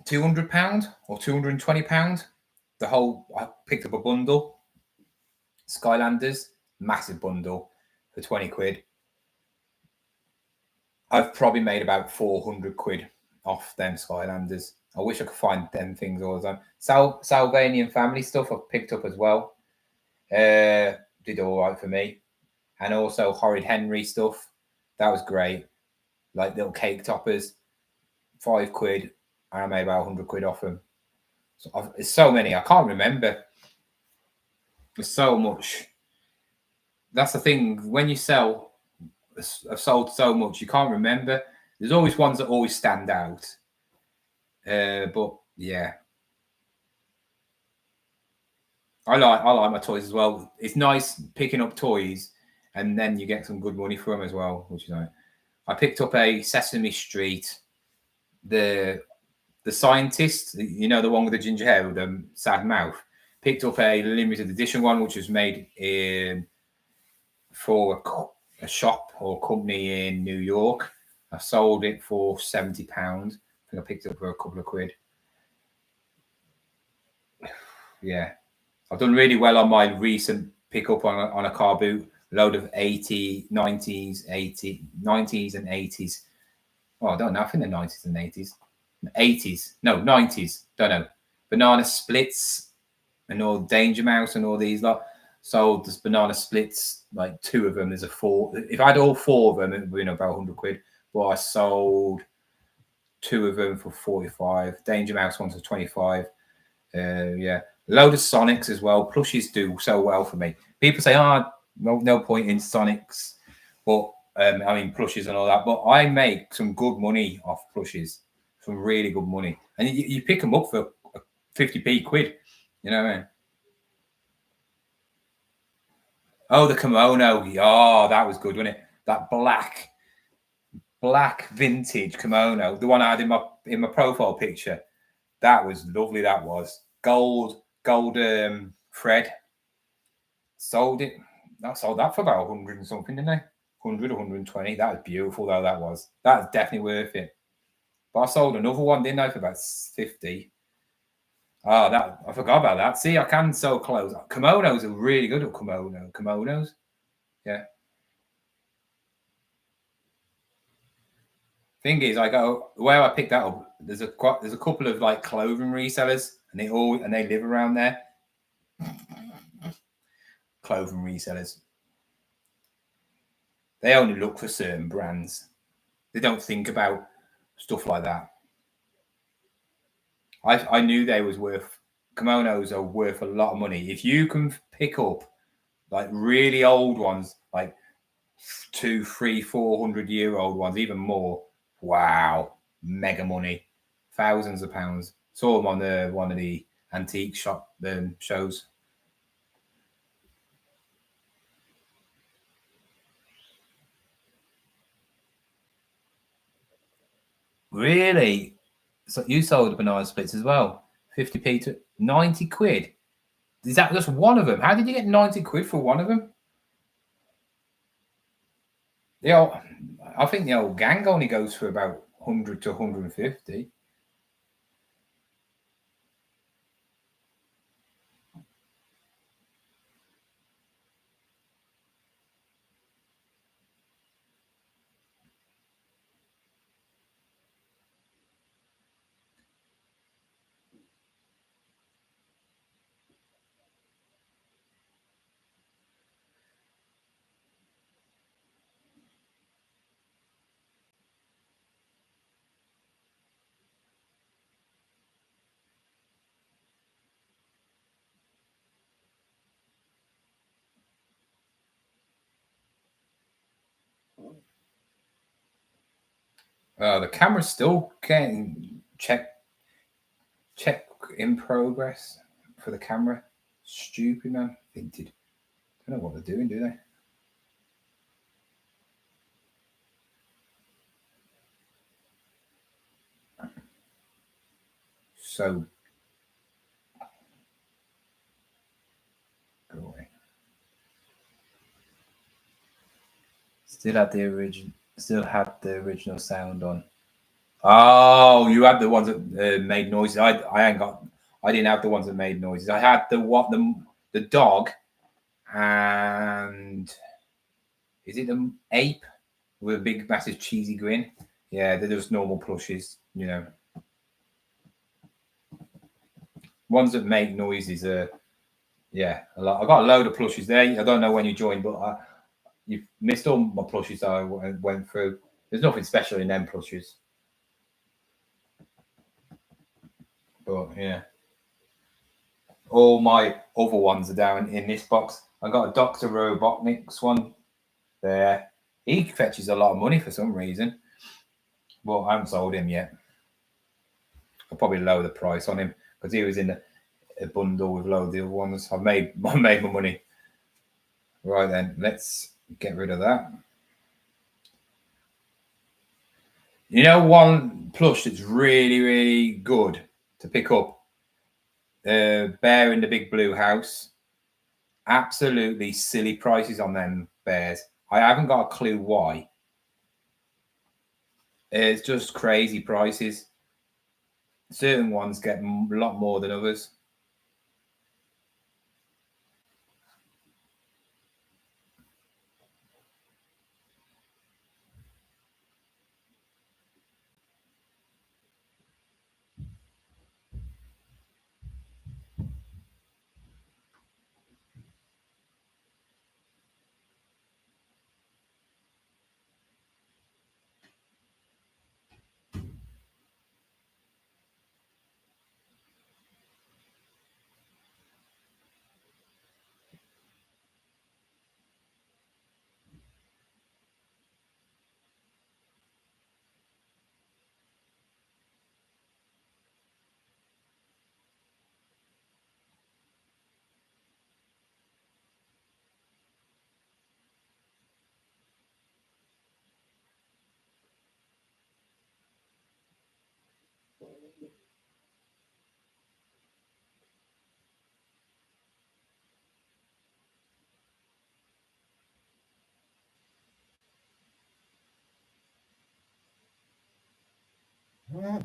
£200 or £220. I picked up a bundle. Skylanders, massive bundle for £20. I've probably made about £400 off them Skylanders. I wish I could find them things all the time. Salvanian family stuff I've picked up as well. Did all right for me. And also Horrid Henry stuff. That was great. Like little cake toppers. £5. And I made about £100 off them. So it's so many. I can't remember. There's so much. That's the thing. When you sell, I've sold so much, you can't remember. There's always ones that always stand out. But yeah. I like my toys as well. It's nice picking up toys and then you get some good money for them as well, which is nice. I picked up a Sesame Street, the scientist, you know, the one with the ginger hair with the sad mouth. Picked up a limited edition one, which was made for a shop or company in New York. I sold it for £70. I think I picked it up for a couple of quid. Yeah. I've done really well on my recent pickup on a car boot. Load of 90s and 80s. Oh, I don't know. I think the 90s and 80s. 80s. No, 90s. Don't know. Banana splits and all Danger Mouse and all these lot. Sold this banana splits, like 2 of them. There's a 4. If I had all 4 of them, it would be about £100. But I sold 2 of them for 45. Danger Mouse ones for 25. Yeah. Load of Sonics as well. Plushies do so well for me. People say, no point in Sonics. But, I mean, plushies and all that. But I make some good money off plushies. Some really good money. And you pick them up for 50p quid. You know what I mean? Oh, the kimono. Oh, that was good, wasn't it? That black vintage kimono. The one I had in my profile picture. That was lovely, that was. Gold thread. Sold it. I sold that for about 100 and something, didn't I? 100 or 120. That was beautiful, though. That was definitely worth it. But I sold another one, didn't I, for about 50. Oh, that I forgot about that. See, I can sell clothes. Kimonos are really good at kimonos. Yeah. Thing is, I go where I picked that up. There's a couple of like clothing resellers, and they live around there. Clothing resellers. They only look for certain brands. They don't think about stuff like that. I knew they was worth. Kimonos are worth a lot of money. If you can pick up like really old ones, like 200, 300, 400-year-old ones, even more. Wow, mega money, thousands of pounds. Saw them on one of the antique shop shows. Really? So you sold banana splits as well? 50p to 90 quid. Is that just one of them? How did you get 90 quid for one of them? I think the old gang only goes for about 100 to 150. The camera's still getting check in progress for the camera. Stupid, man. Vinted. Don't know what they're doing, do they? So go away. Still had the original sound on. Oh, you had the ones that made noises. I didn't have the ones that made noises. I had the dog, and is it the ape with a big, massive, cheesy grin? Yeah, they're just normal plushes, you know. Ones that make noises yeah, a lot. I got a load of plushes there. I don't know when you joined, but you've missed all my plushes that I went through. There's nothing special in them plushes. But yeah. All my other ones are down in this box. I got a Dr. Robotnik's one there. He fetches a lot of money for some reason. Well, I haven't sold him yet. I'll probably lower the price on him because he was in a bundle with loads of the other ones. I made my money. Right then, let's get rid of that. You know, one plush that's really, really good to pick up. Bear in the Big Blue House. Absolutely silly prices on them bears. I haven't got a clue why. It's just crazy prices. Certain ones get a lot more than others. Oh.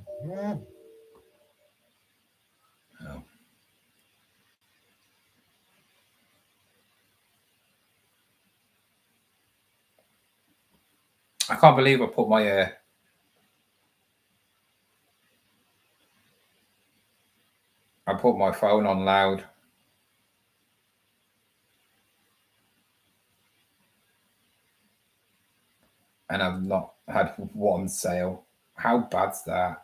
I can't believe I put my phone on loud. And I've not had one sale. How bad's that?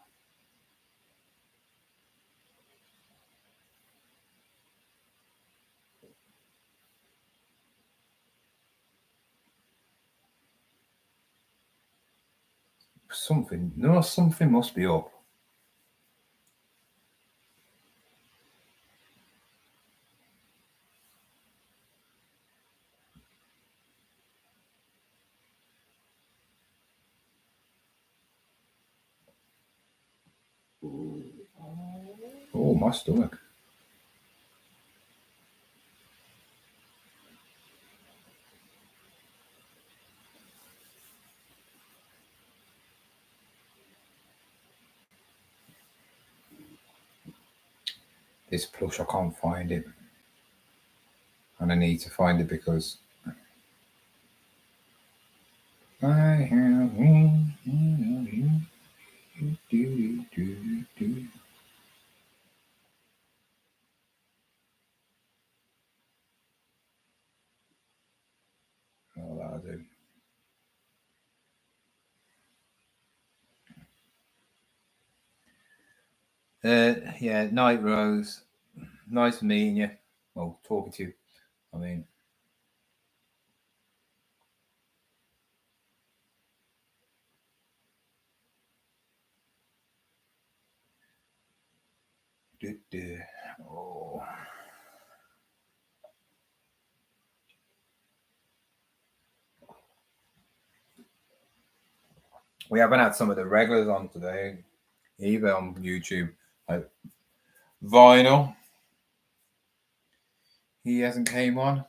Something must be up. Oh, my stomach. This plush, I can't find it. And I need to find it because I have oh, that'll do. Yeah, Night Rose. Nice meeting you. Well, talking to you. I mean, oh. We haven't had some of the regulars on today, either on YouTube. Like Vinyl, he hasn't came on.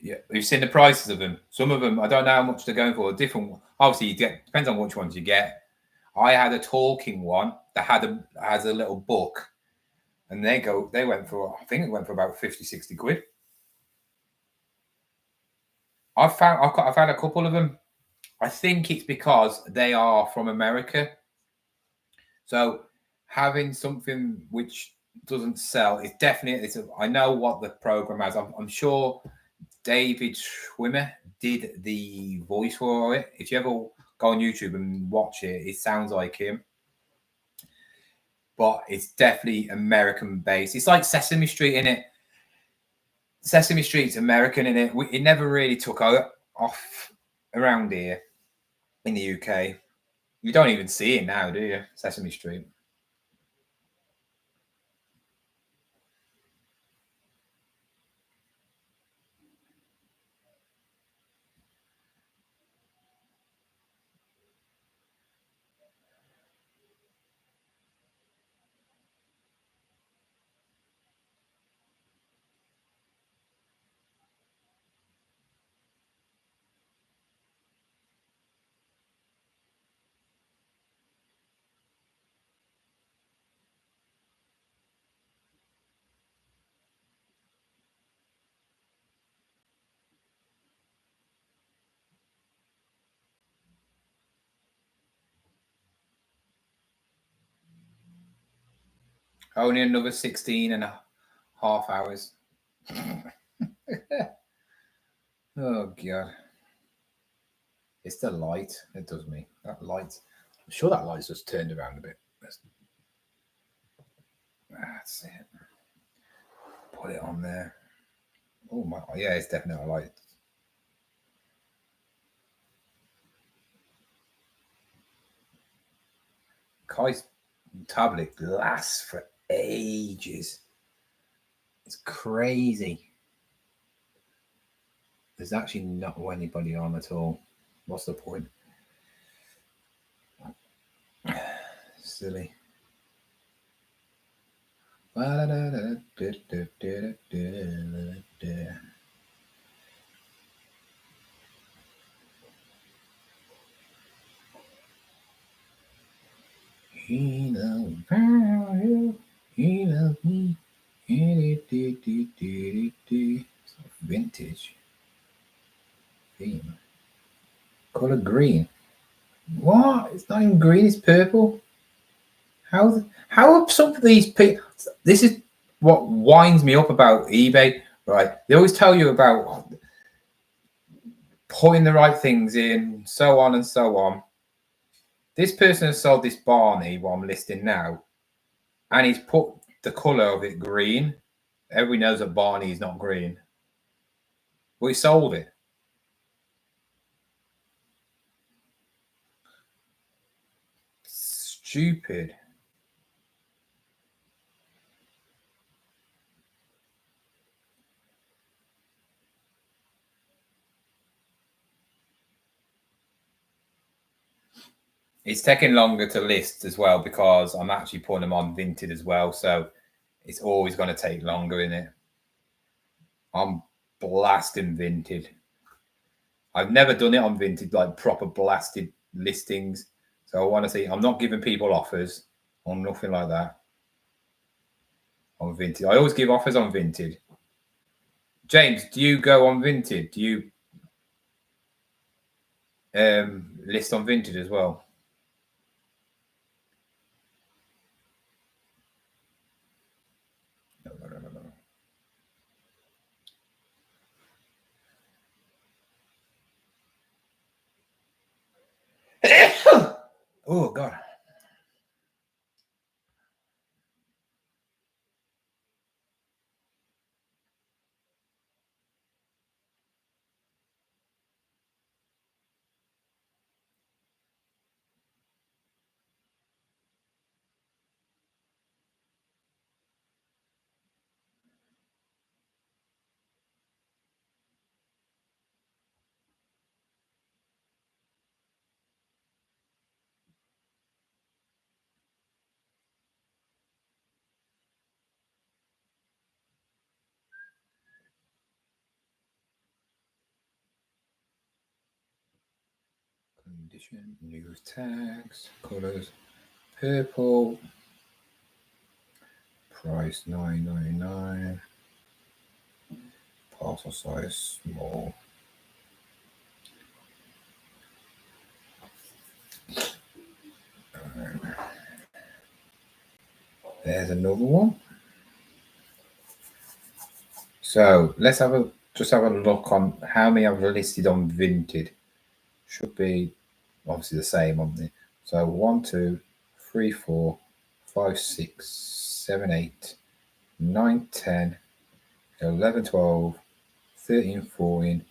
Yeah, we've seen the prices of them. Some of them, I don't know how much they're going for. Different, obviously, you get depends on which ones you get. I had a talking one that has a little book, and they went for, I think it went for about 50, 60 quid. I've found a couple of them. I think it's because they are from America. So having something which doesn't sell is definitely. I know what the program has. I'm sure David Schwimmer did the voice for it. If you ever go on YouTube and watch it, it sounds like him. But it's definitely American based. It's like Sesame Street in it. Sesame Street's American in it. It never really took off around here in the UK. You don't even see it now, do you? Sesame Street. Only another 16 and a half hours. Oh, God. It's the light. It does me. That light. I'm sure that light's just turned around a bit. That's it. Put it on there. Oh, my. Yeah, it's definitely a light. Kai's tablet lasts for ages. It's crazy. There's actually not anybody on at all. What's the point? Silly. Vintage theme. Color green. What? It's not even green, it's purple. How are some of these people? This is what winds me up about eBay, right? They always tell you about putting the right things in, so on and so on. This person has sold this Barney, what I'm listing now, and he's put the color of it green. Everybody knows that Barney is not green, but he sold it. Stupid. It's taking longer to list as well because I'm actually putting them on Vinted as well. So it's always going to take longer, in it. I'm blasting Vinted. I've never done it on Vinted, like proper blasted listings. So I want to see, I'm not giving people offers or nothing like that on Vinted. I always give offers on Vinted. James, do you go on Vinted? Do you list on Vinted as well? No. Oh, God. Condition, news tags, colors, purple, price $9.99, parcel size small. There's another one. So let's just have a look on how many I've listed on Vinted. Should be obviously the same on there. So 1, 2, 3, 4, 5, 6, 7, 8, 9, 10, 11, 12, 13, 14,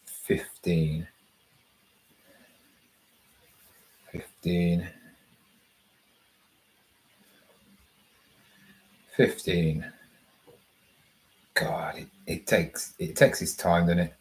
15. 15. God, it takes its time, doesn't it?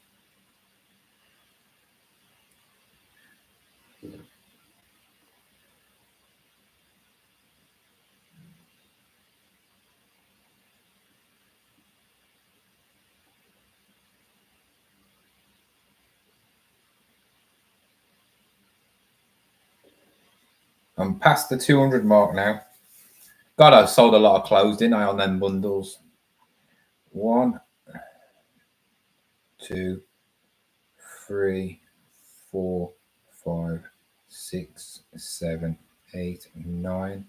I'm past the 200 mark now. God, I've sold a lot of clothes, didn't I, on them bundles? 1, 2, 3, 4, 5, 6, 7, 8, 9,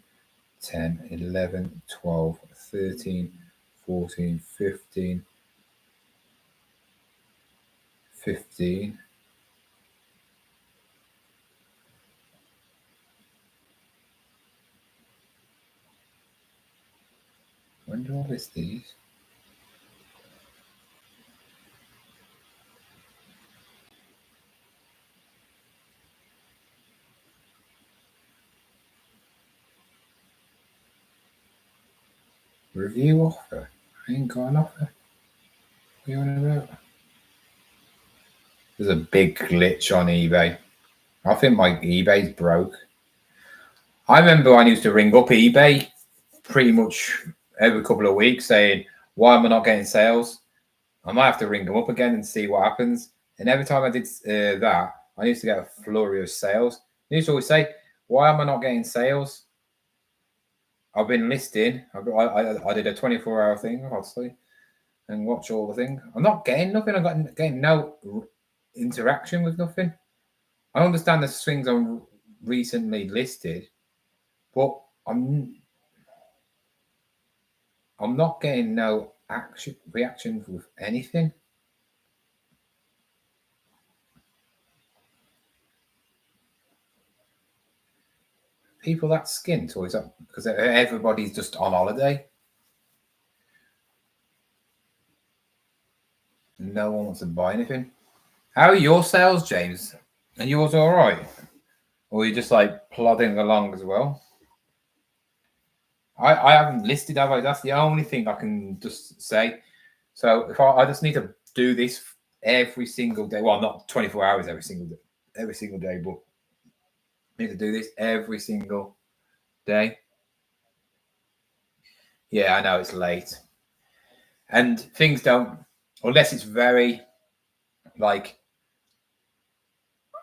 10, 11, 12, 13, 14, 15, 15. When do I list these? Review offer. I ain't got an offer. What are you on about? There's a big glitch on eBay. I think my eBay's broke. I remember I used to ring up eBay pretty much every couple of weeks saying, why am I not getting sales? I might have to ring them up again and see what happens. And every time I did that, I used to get a flurry of sales. I used to always say, why am I not getting sales? I've been listing. I did a 24-hour thing, obviously, and watch all the things. I'm not getting nothing. I'm getting no interaction with nothing. I understand the things I'm recently listed, but I'm not getting no reactions with anything. People that skint, or is that because everybody's just on holiday? No one wants to buy anything. How are your sales, James? Are yours all right? Or are you just like plodding along as well? I haven't listed, have I? That's the only thing I can just say. So if I just need to do this every single day, well, not 24 hours every single day, but I need to do this every single day. Yeah, I know it's late. And things don't, unless it's very, like,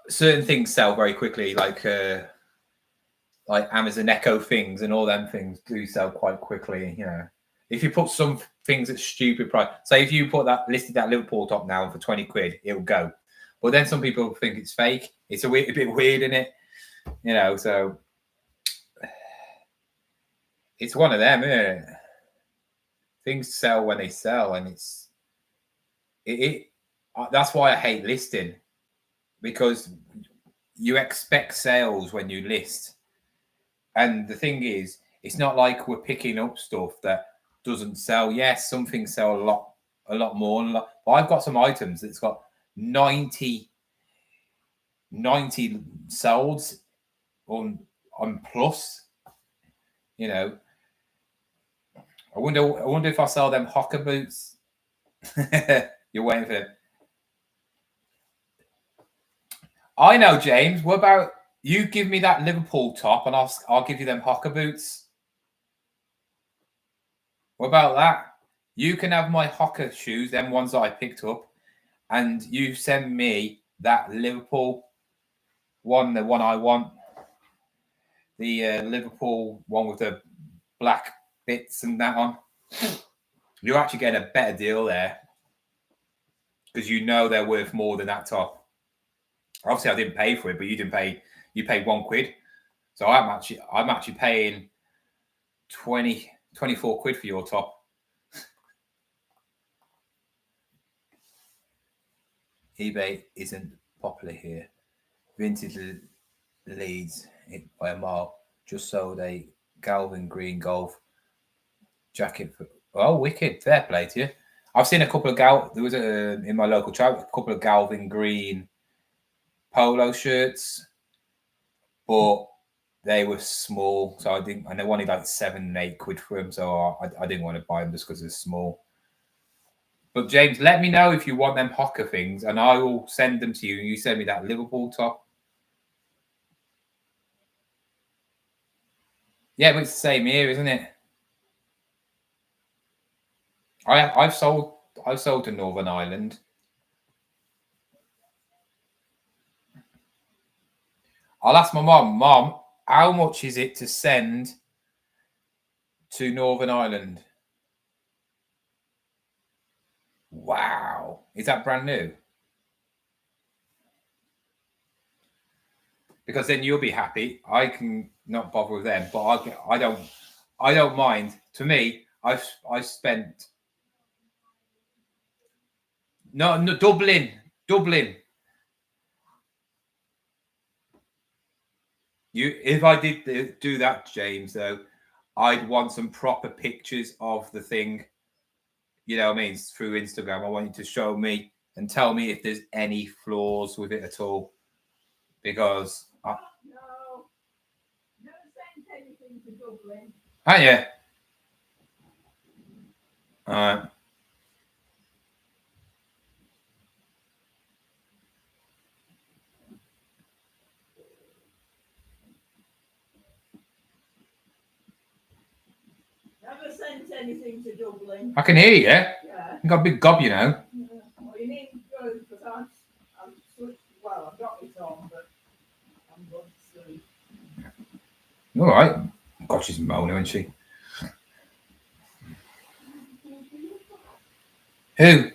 certain things sell very quickly, like Amazon Echo things and all them things do sell quite quickly, you know. If you put some things at stupid price, say if you put listed that Liverpool top now for 20 quid, it'll go. But then some people think it's fake. It's a bit weird, isn't it? You know, so it's one of them, isn't it? Things sell when they sell, and that's why I hate listing, because you expect sales when you list. And the thing is, it's not like we're picking up stuff that doesn't sell. Yes, some things sell a lot more. But I've got some items that's got 90 sold on Plus. You know, I wonder if I sell them Hocker boots. You're waiting for them. I know, James. What about you? Give me that Liverpool top, and I'll give you them Hocker boots. What about that? You can have my Hocker shoes, them ones that I picked up, and you send me that Liverpool one, the one I want, the Liverpool one with the black bits and that on. You're actually getting a better deal there, because you know they're worth more than that top. Obviously, I didn't pay for it, but you didn't pay. You paid £1. So I'm actually paying 24 quid for your top. eBay isn't popular here. Vintage leads it by a mile. Just sold a Galvin green golf jacket for, oh, wicked, fair play to you. I've seen a couple of there was in my local trade a couple of Galvin green polo shirts, but they were small, so I didn't, and they wanted like 7, 8 quid for them, so I didn't want to buy them just because they're small. But James, let me know if you want them Hocker things, and I will send them to you. You send me that Liverpool top. Yeah, but it's the same here, isn't it? I've sold to Northern Ireland. I'll ask my mom, how much is it to send to Northern Ireland? Wow. Is that brand new? Because then you'll be happy. I can not bother with them, but I don't mind. To me, I've spent no Dublin. If I did do that, James, though, I'd want some proper pictures of the thing. You know what I mean? Through Instagram, I want you to show me and tell me if there's any flaws with it at all. Because No, never sent anything to Dublin. Oh yeah. All right. Never sent anything to Dublin. I can hear you. Yeah. You got a big gob, you know. Yeah. Well, you need to go because I'm switched. Well, I've got it on, but I'm going to sleep. All right. God, she's moaning, isn't she? Who?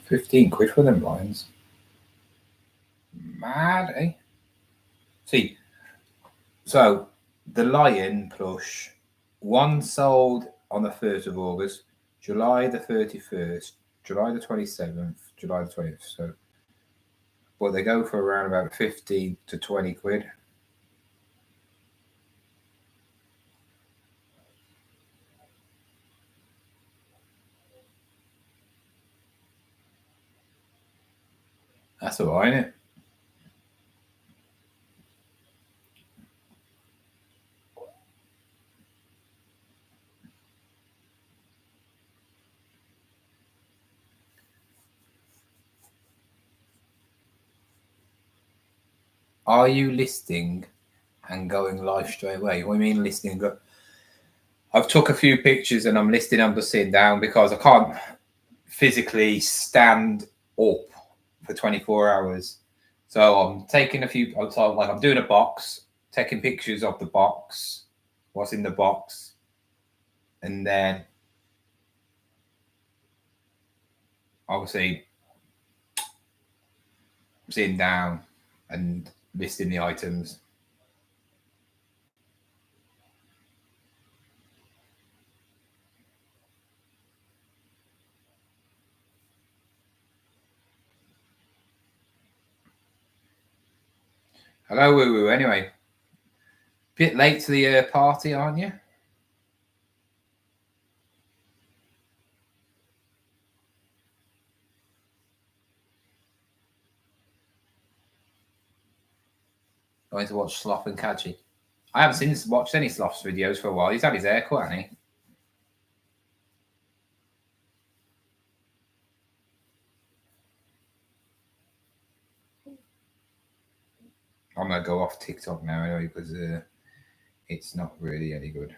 £15 for them lines. Mad, eh? See, so the lion plush, one sold on the 1st of August, July the 31st, July the 27th, July the 20th. So, but they go for around about 15 to 20 quid. That's all right, isn't it? Are you listing and going live straight away? What do you mean listing? I've took a few pictures and I'm listing. I'm just sitting down because I can't physically stand up for 24 hours. So I'm taking a few. So like I'm doing a box, taking pictures of the box, what's in the box, and then obviously sitting down and listing the items. Hello, woo woo. Anyway, bit late to the party, aren't you? Going to watch Sloth and Kaji. I haven't watched any Sloth's videos for a while. He's had his hair cut, hasn't he? I'm gonna go off TikTok now anyway because it's not really any good.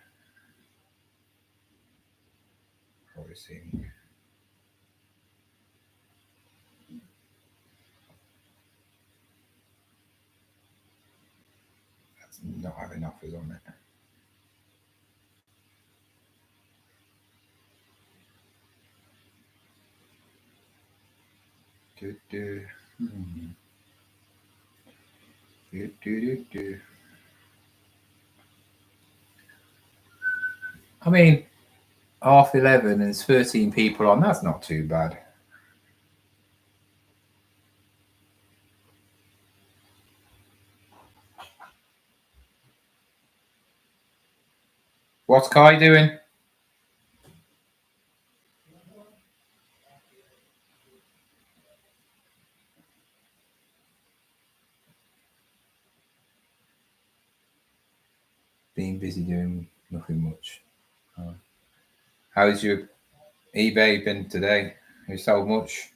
Obviously. That's not having offers on it. I mean, 11:30 and there's 13 people on. That's not too bad. What's Kai doing? Being busy doing nothing much. How's your eBay been today? You sold much?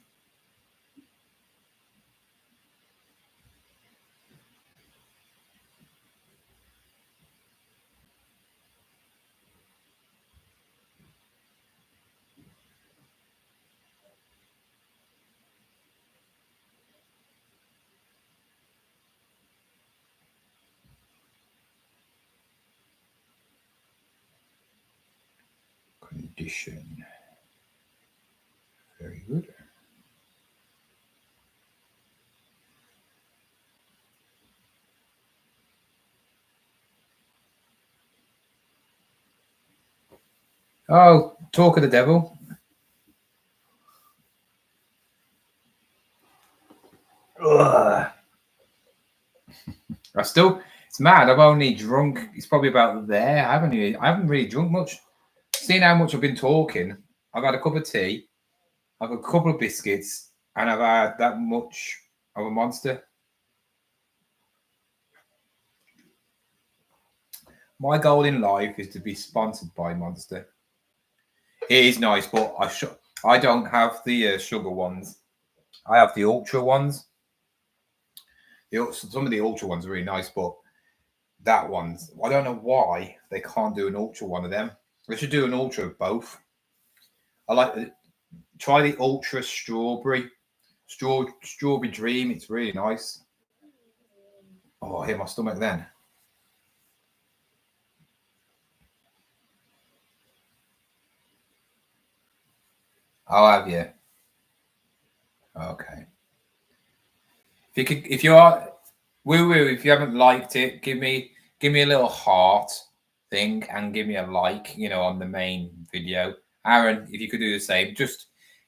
Condition. Very good. Oh, talk of the devil. Ugh. I still, It's mad. I've only drunk. It's probably about there. I haven't really drunk much. Seeing how much I've been talking, I've had a cup of tea, I've had a couple of biscuits, and I've had that much of a Monster. My goal in life is to be sponsored by Monster. It is nice, but I don't have the sugar ones. I have the ultra ones. Some of the ultra ones are really nice, but that one's, I don't know why they can't do an ultra one of them. They should do an ultra of both. I like try the ultra strawberry dream. It's really nice. Oh, I hit my stomach then. I'll have you. Okay. If you haven't liked it, give me a little heart thing and give me a like, on the main video. Aaron, if you could do the same,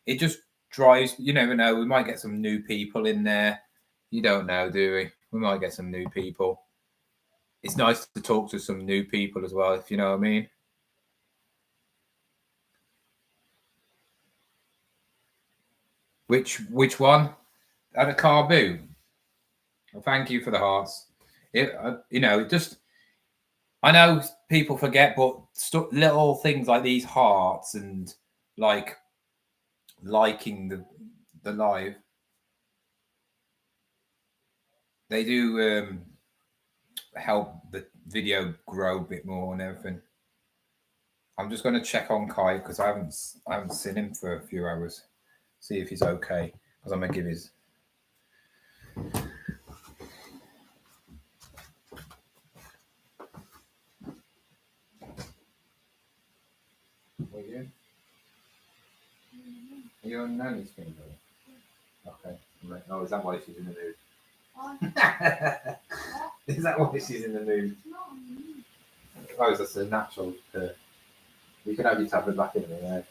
it just drives. You never know. We might get some new people in there. You don't know, do we? We might get some new people. It's nice to talk to some new people as well, if you know what I mean. Which one? At a Carbu. Well, thank you for the hearts. I know people forget, but little things like these hearts and like liking the live, they do help the video grow a bit more and everything. I'm just going to check on Kai because I haven't seen him for a few hours. See if he's okay, because I'm going to give his. What are you doing? Are you on Nanny's finger? Okay. Oh, is that why she's in the mood? Is that why she's in the mood? Oh, that's a natural. You can have your tablet back in there.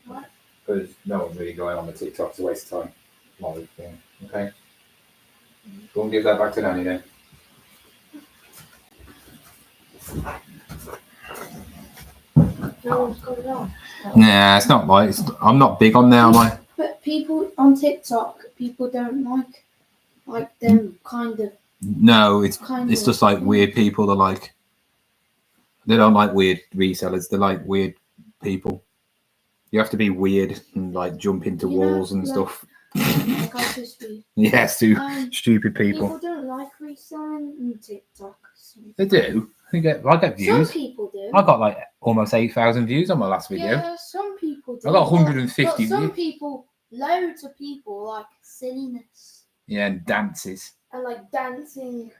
What? Because no one's really going on the TikTok. It's a waste of time. Live thing. Okay. Go and give that back to Nanny then. No one's got it on. Nah, it's not like I'm not big on there, am I? But people on TikTok, people don't like them kind of. No, it's just like weird people. They don't like weird resellers. They like weird people. You have to be weird and like jump into walls and stuff. Like I just be. Yes, stupid people. People don't like reselling on TikTok. They do. I get views. Some people do. I got like almost 8,000 views on my last video. Yeah, some people do. I got 150 but some views. people, loads of people like silliness. Yeah, and dances. And like dancing.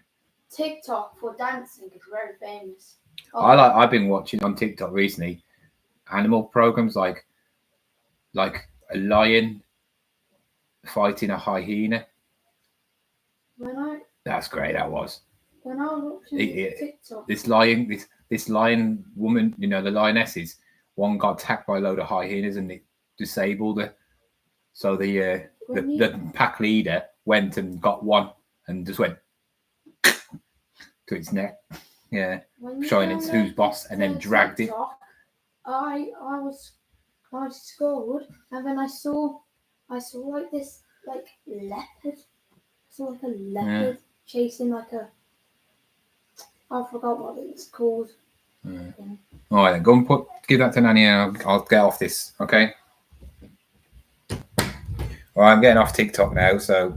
TikTok for dancing is very famous. I've been watching on TikTok recently animal programs like a lion fighting a hyena. That's great. That was. When I was watching TikTok, this lion woman, the lionesses, one got attacked by a load of hyenas and it disabled her. So the pack leader went and got one and just went to its neck, showing it's who's boss, and then dragged TikTok, it. I scored, and then I saw like this leopard. I saw like a leopard chasing like a. I forgot what it's called. Yeah. All right, then go and give that to Nanny, and I'll get off this. Okay. Well, I'm getting off TikTok now, so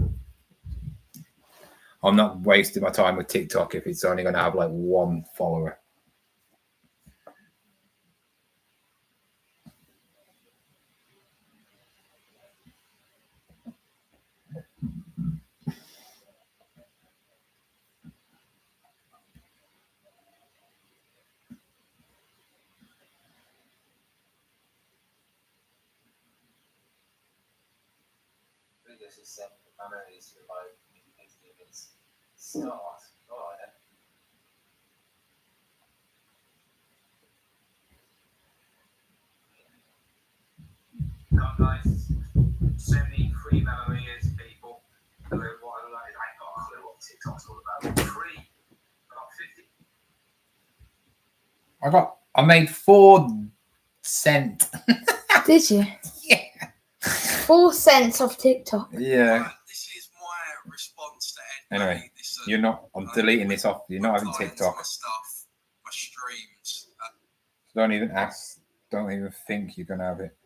I'm not wasting my time with TikTok if it's only going to have like one follower. This is set primarily to like its start. All right then. God, guys, so many free memories, people. I ain't got a clue what TikTok's all about. Free. I got I made 4 cents. Did you? Yeah. 4 cents off TikTok. Yeah. This is my response to Ed. Anyway, you're not. I'm deleting this off. You're not having TikTok. My stuff, my streams. Don't even ask. Don't even think you're gonna have it.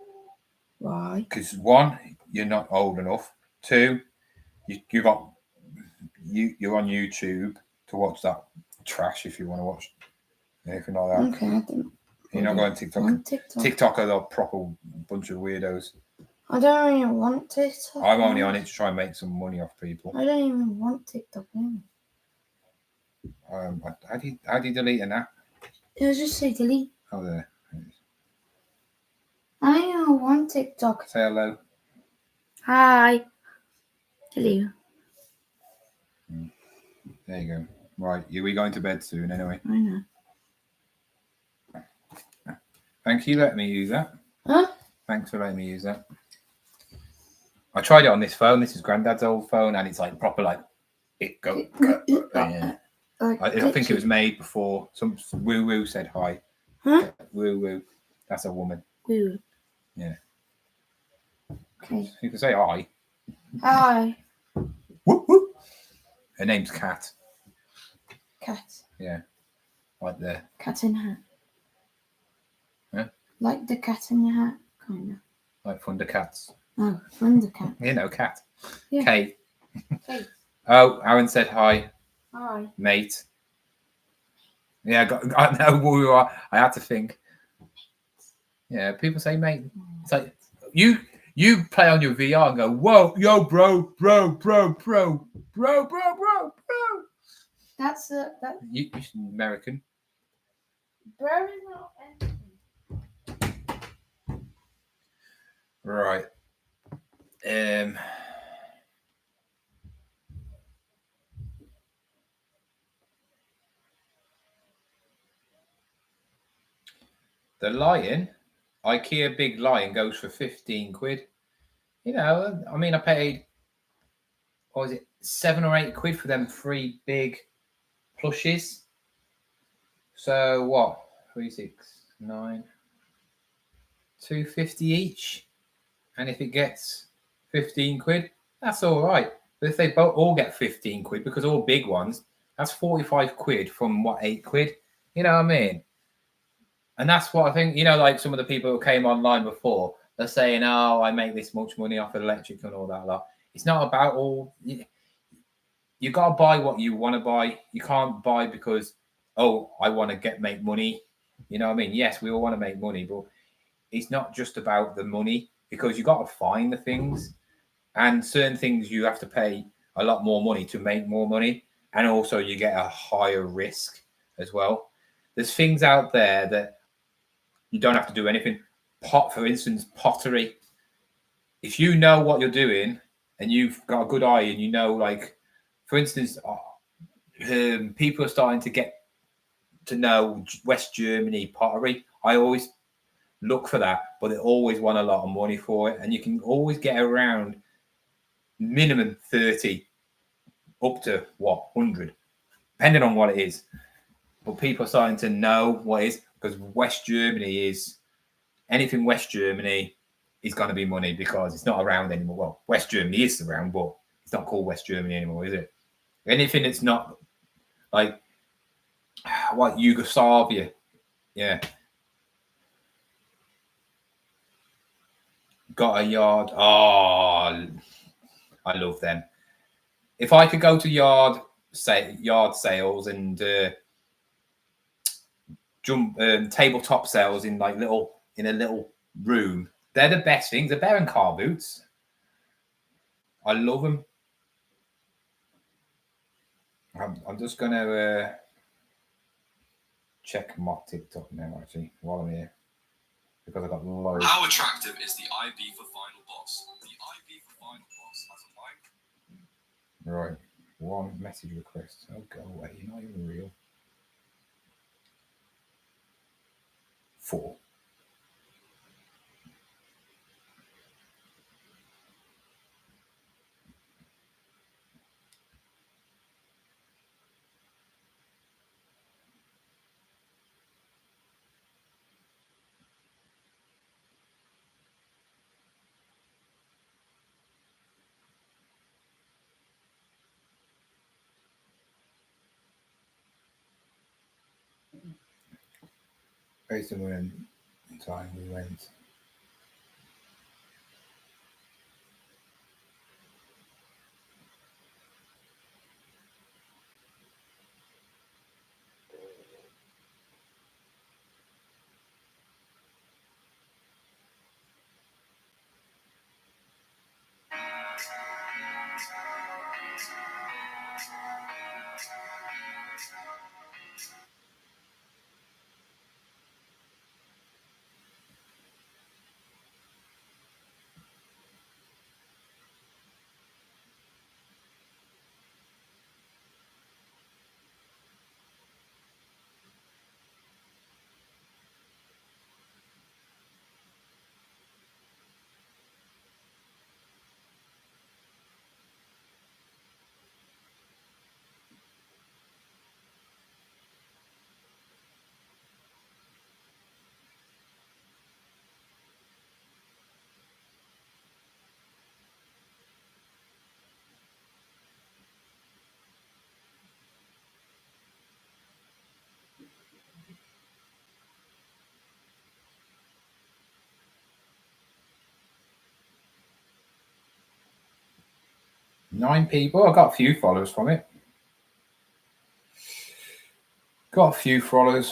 Why? Because 1, you're not old enough. 2, you're on YouTube to watch that trash if you want to watch anything like that. Okay, I don't. You're not going TikTok. Want TikTok. TikTok are a proper bunch of weirdos. I don't really want TikTok. I'm only on it to try and make some money off people. I don't even want TikTok anymore. How do you delete an app? It'll just say delete. Oh, there. I don't even want TikTok. Say hello. Hi. Hello. There you go. Right, we going to bed soon anyway. I know. Thank you, let me use that. Huh? Thanks for letting me use that. I tried it on this phone. This is Granddad's old phone, and it's like proper, like it go. Yeah. I think it was made before. Some woo woo said hi. Huh? Woo woo. That's a woman. Woo. Yeah. Okay. You can say hi. Hi. Whoop, whoop. Her name's Cat. Cat. Yeah. Like the. Cat in hat. Huh? Like the cat in your hat, kind of. Like Thundercats. Oh, Thundercat. You know, Cat. Yeah. Kate. Kate. Oh, Aaron said hi. Hi. Mate. Yeah, I know who you are. I had to think. Yeah, people say mate. It's like you play on your VR and go, whoa, yo, bro. That's that. You're American. Bro is not anything. Right. The lion, IKEA big lion goes for 15 quid. You know, I mean, I paid, what was it, 7 or 8 quid for them 3 big plushes. So what? 3, 6, 9, 250 each. And if it gets 15 quid, that's all right. But if they both all get 15 quid, because all big ones, that's 45 quid from what, 8 quid? You know what I mean? And that's what I think, you know, like some of the people who came online before, they're saying, oh, I make this much money off electric and all that lot. It's not about all. You got to buy what you want to buy. You can't buy because, oh, I want to make money. You know what I mean? Yes, we all want to make money, but it's not just about the money, because you got to find the things, and certain things you have to pay a lot more money to make more money. And also you get a higher risk as well. There's things out there that you don't have to do anything. For instance, pottery. If you know what you're doing and you've got a good eye and you know, like, for instance, people are starting to get to know West Germany pottery. I always look for that, but they always want a lot of money for it. And you can always get around minimum 30 up to, 100, depending on what it is. But people are starting to know what it is, because West Germany is, anything West Germany is going to be money, because it's not around anymore. Well, West Germany is around, but it's not called West Germany anymore, is it? Anything that's not like, what, Yugoslavia. Yeah. Got a yard. Oh, I love them. If I could go to yard sales and tabletop sales in a little room, they're the best things. They're better than car boots. I love them. I'm just gonna check my TikTok now, actually, while I'm here, because I got loads. How attractive is the IB for Final Boss? The IB for Final Boss has a mic. Right, 1 message request. Oh, go away. You're not even real. 4. based on when time we went. Nine people. I got a few followers from it. Got a few followers.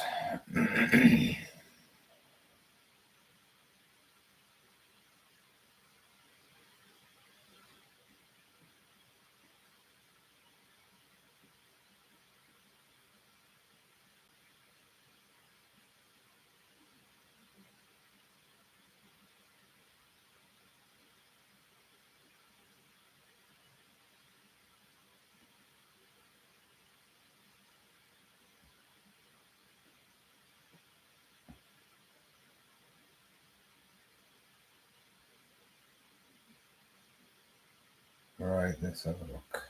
Right, let's have a look.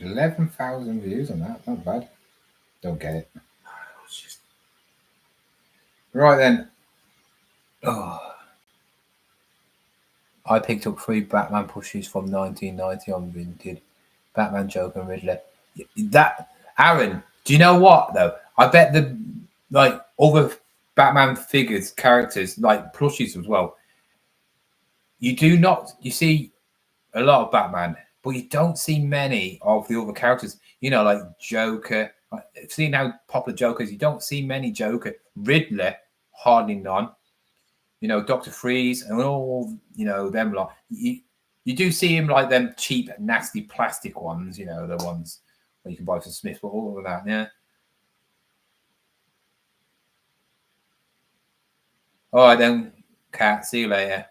$11,000 views on that. Not bad. Don't get it. Right then. Oh. I picked up 3 Batman plushies from 1990 on Vinted. Batman, Joker, and Riddler. That, Aaron, do you know what though? I bet the other Batman figures, characters, like plushies as well. You see a lot of Batman, but you don't see many of the other characters. You know, like Joker. Seeing how popular Joker is, you don't see many Joker. Riddler, hardly none. You know, Dr. Freeze and all, you know, them lot. You do see him like them cheap, nasty plastic ones, you know, the ones that you can buy from Smith, but all of that, yeah. All right then, Kat, see you later.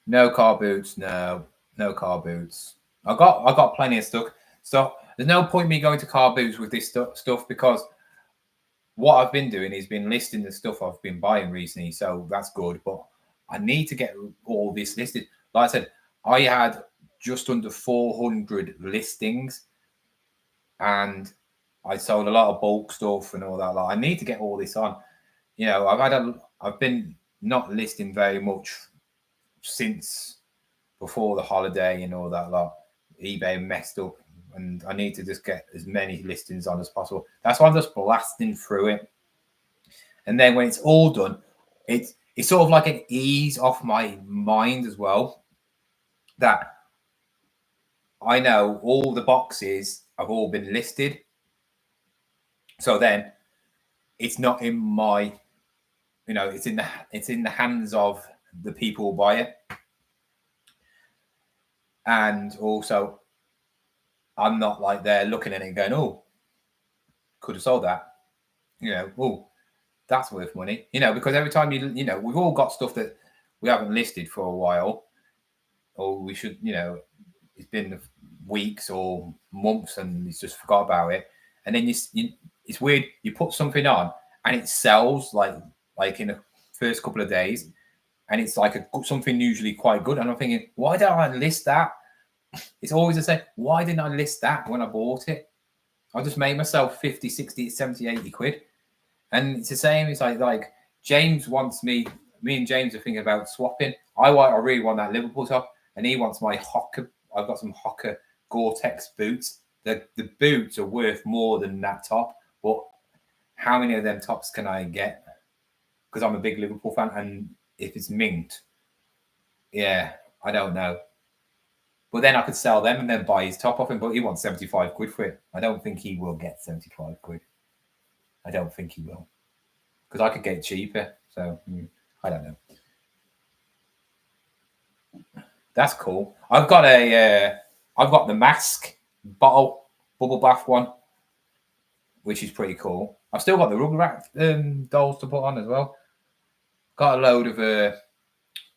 No car boots, no car boots. I got plenty of stuff. So there's no point me going to car boots with this stuff because what I've been doing is been listing the stuff I've been buying recently, so that's good. But I need to get all this listed. Like I said, I had just under 400 listings, and I sold a lot of bulk stuff and all that. Like, I need to get all this on. You know, I've been not listing very much since before the holiday and all that lot. eBay messed up, and I need to just get as many listings on as possible. That's why I'm just blasting through it. And then when it's all done, it's sort of like an ease off my mind as well, that I know all the boxes have all been listed. So then it's not in my, you know, it's in the hands of the people who buy it. And also, I'm not like there looking at it and going, oh, could have sold that. You know, oh, that's worth money. You know, because every time you know, we've all got stuff that we haven't listed for a while, or we should, you know, it's been weeks or months and it's just forgot about it. And then it's weird. You put something on and it sells like in the first couple of days, and it's like something usually quite good. And I'm thinking, why don't I list that? It's always the same. Why didn't I list that when I bought it? I just made myself 50, 60, 70, 80 quid. And it's the same. It's like James wants me and James are thinking about swapping. I really want that Liverpool top. and he wants my Hoka. I've got some Hoka Gore-Tex boots. The boots are worth more than that top, but how many of them tops can I get? Because I'm a big Liverpool fan, and if it's mint, yeah, I don't know. But then I could sell them and then buy his top off him, but he wants 75 quid for it. I don't think he will get 75 quid. I don't think he will. Because I could get it cheaper. So, I don't know. That's cool. I've got the mask bottle bubble bath one, which is pretty cool. I've still got the Rugrat dolls to put on as well. Got a load of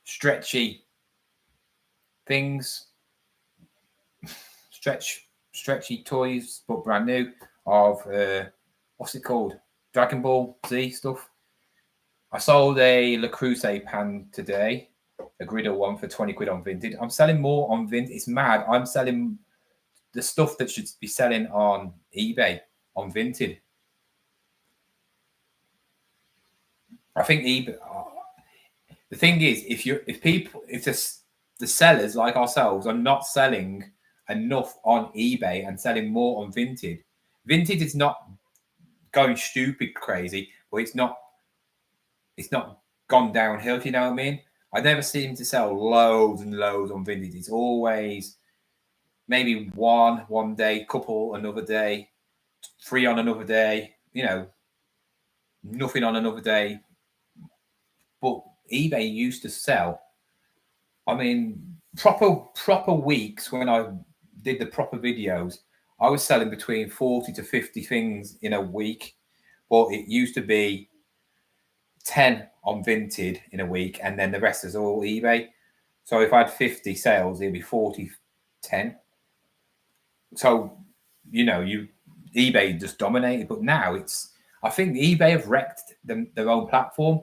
stretchy things, stretchy toys, but brand new. Of what's it called? Dragon Ball Z stuff. I sold a Le Creuset pan today, a griddle one for 20 quid on Vinted. I'm selling more on Vinted. It's mad. I'm selling the stuff that should be selling on eBay on Vinted. I think eBay. The thing is, if the sellers like ourselves are not selling enough on eBay and selling more on Vinted, Vinted is not going stupid crazy, but it's not gone downhill, if you know what I mean. I never seem to sell loads and loads on Vinted. It's always maybe one day, couple another day, 3 on another day, nothing on another day. But eBay used to sell, I mean, proper weeks when I did the proper videos, I was selling between 40 to 50 things in a week, but it used to be 10 on Vinted in a week, and then the rest is all eBay. So if I had 50 sales, it'd be 40, 10. So, eBay just dominated. But now I think eBay have wrecked their own platform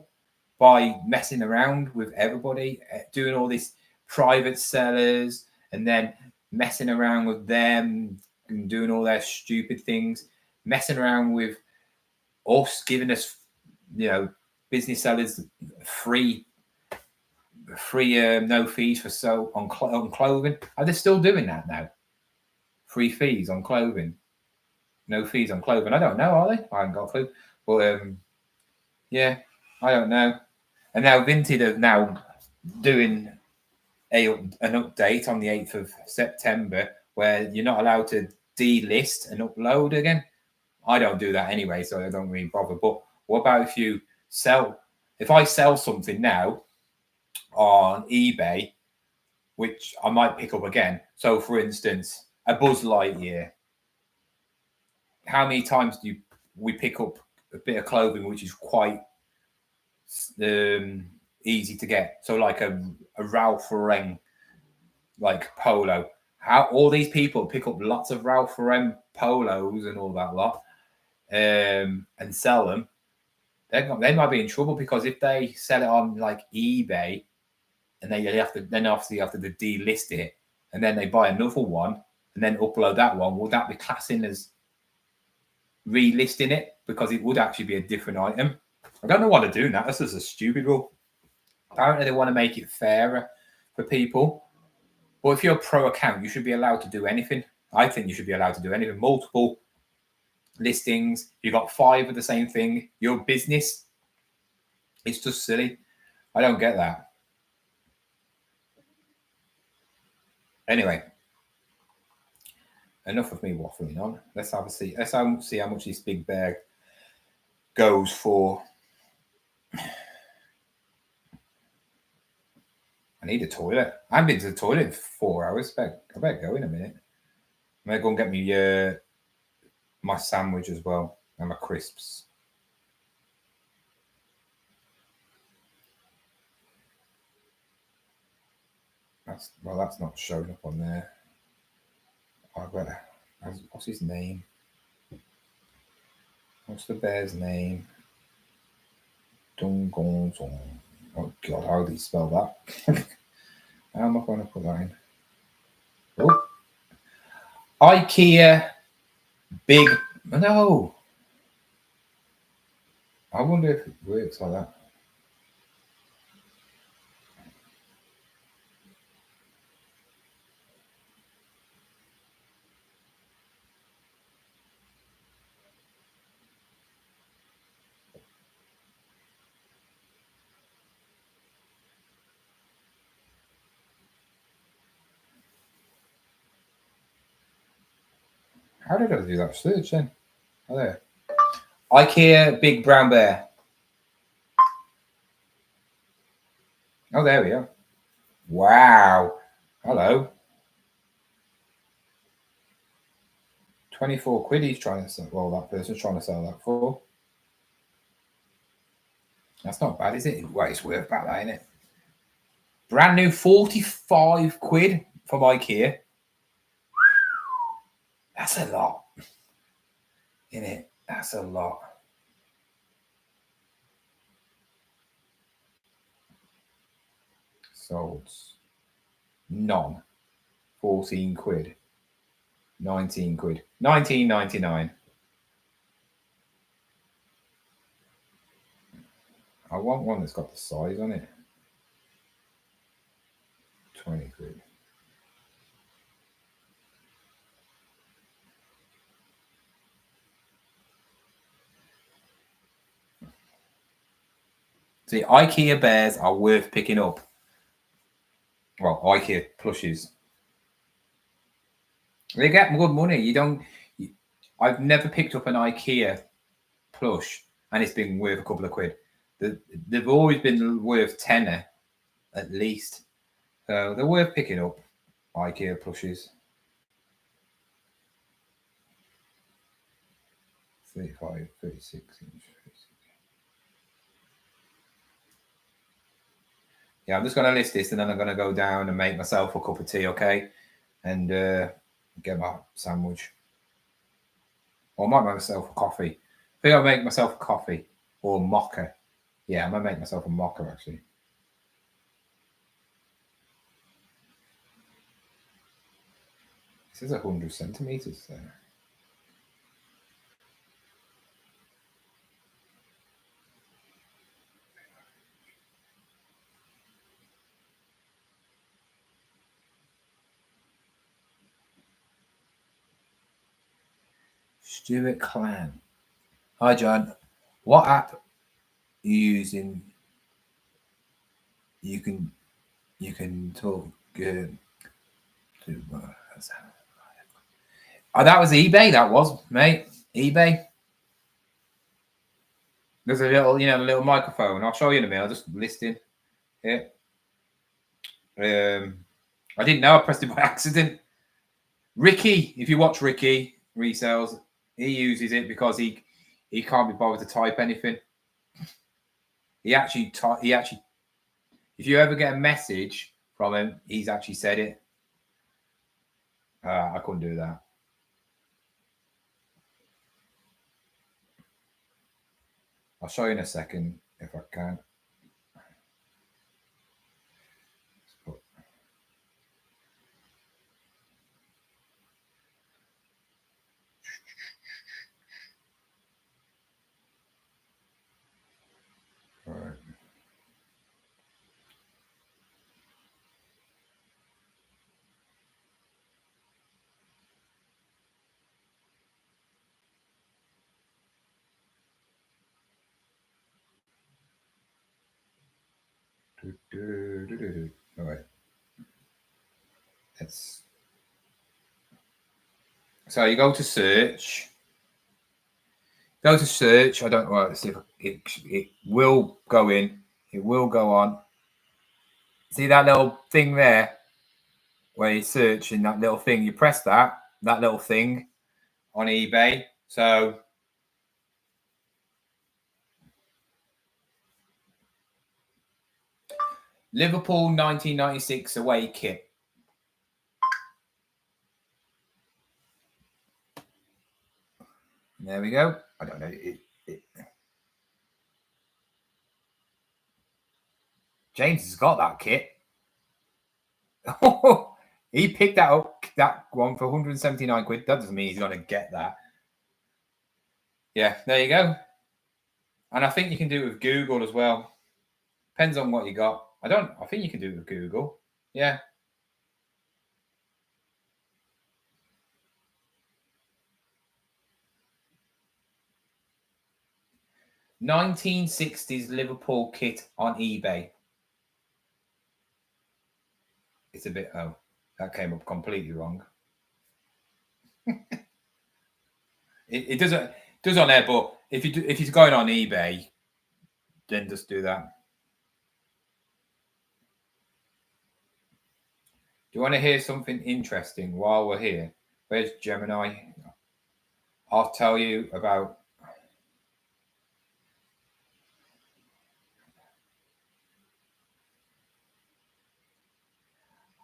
by messing around with everybody, doing all these private sellers and then messing around with them and doing all their stupid things, messing around with us, giving us, business sellers free no fees for on clothing. Are they still doing that now? Free fees on clothing, no fees on clothing. I don't know, are they? I haven't got a clue. But yeah, I don't know. And now Vinted are now doing an update on the 8th of September where you're not allowed to delist and upload again. I don't do that anyway, so I don't really bother. But what about if I sell something now on eBay, which I might pick up again. So for instance, a Buzz Lightyear. How many times do we pick up a bit of clothing which is quite easy to get? So like a Ralph Lauren like polo. How all these people pick up lots of Ralph Lauren polos and all that lot and sell them. They might be in trouble because if they sell it on like eBay and then obviously have to delist it and then they buy another one and then upload that one, would that be classing as relisting it? Because it would actually be a different item. I don't know why they're doing that. This is a stupid rule. Apparently they want to make it fairer for people. But if you're a pro account, you should be allowed to do anything. I think you should be allowed to do anything. Multiple listings. You got 5 of the same thing. Your business. It's just silly. I don't get that. Anyway, enough of me waffling on. Let's see how much this big bag goes for. I need a toilet. I haven't been to the toilet in 4 hours. I better go in a minute. I'm gonna go and get me my sandwich as well and my crisps. That's not showing up on there. What's his name? What's the bear's name? Dungonzong. Oh God, how do you spell that? How am I going to put that in? Oh, IKEA big. No. I wonder if it works like that. How did I do that search then? Oh, there. IKEA Big Brown Bear. Oh, there we are. Wow. Hello. 24 quid he's trying to sell. Well, that person's trying to sell that for. That's not bad, is it? Well, it's worth about that, isn't it? Brand new 45 quid from IKEA. That's a lot. Isn't it? That's a lot. Sold. None. 14 quid. 19 quid. 19.99. I want one that's got the size on it. 20 quid. See, IKEA bears are worth picking up. Well, IKEA plushes. They get good money. You don't. I've never picked up an IKEA plush and it's been worth a couple of quid. They've always been worth tenner at least. So they're worth picking up, IKEA plushes. 35, 36 inch. Yeah, I'm just going to list this and then I'm going to go down and make myself a cup of tea, okay? And get my sandwich. Or I might make myself a coffee. I think I'll make myself a coffee or a mocha. Yeah, I'm going to make myself a mocha, actually. This is 100 centimeters there. Stuart Clan. Hi, John. What app are you using? You can talk good. Oh, that was eBay. That was, mate. eBay. There's a little, little microphone. I'll show you in a minute. I'll just listing it. I didn't know. I pressed it by accident. Ricky, if you watch Ricky Resells, he uses it because he can't be bothered to type anything. He actually, if you ever get a message from him, he's actually said it. I couldn't do that. I'll show you in a second if I can. All right. All right. So you go to search. Go to search. I don't know. Let's see if it will go in. It will go on. See that little thing there where you search in that little thing? You press that little thing on eBay. So Liverpool 1996 away kit. There we go. I don't know. James has got that kit. He picked that up, that one for 179 quid. That doesn't mean he's going to get that. Yeah, there you go. And I think you can do it with Google as well. Depends on what you got. I think you can do it with Google. Yeah. $1960s Liverpool kit on eBay. It's a bit, that came up completely wrong. It does on there, but if he's going on eBay, then just do that. Do you want to hear something interesting while we're here? Where's Gemini? I'll tell you about.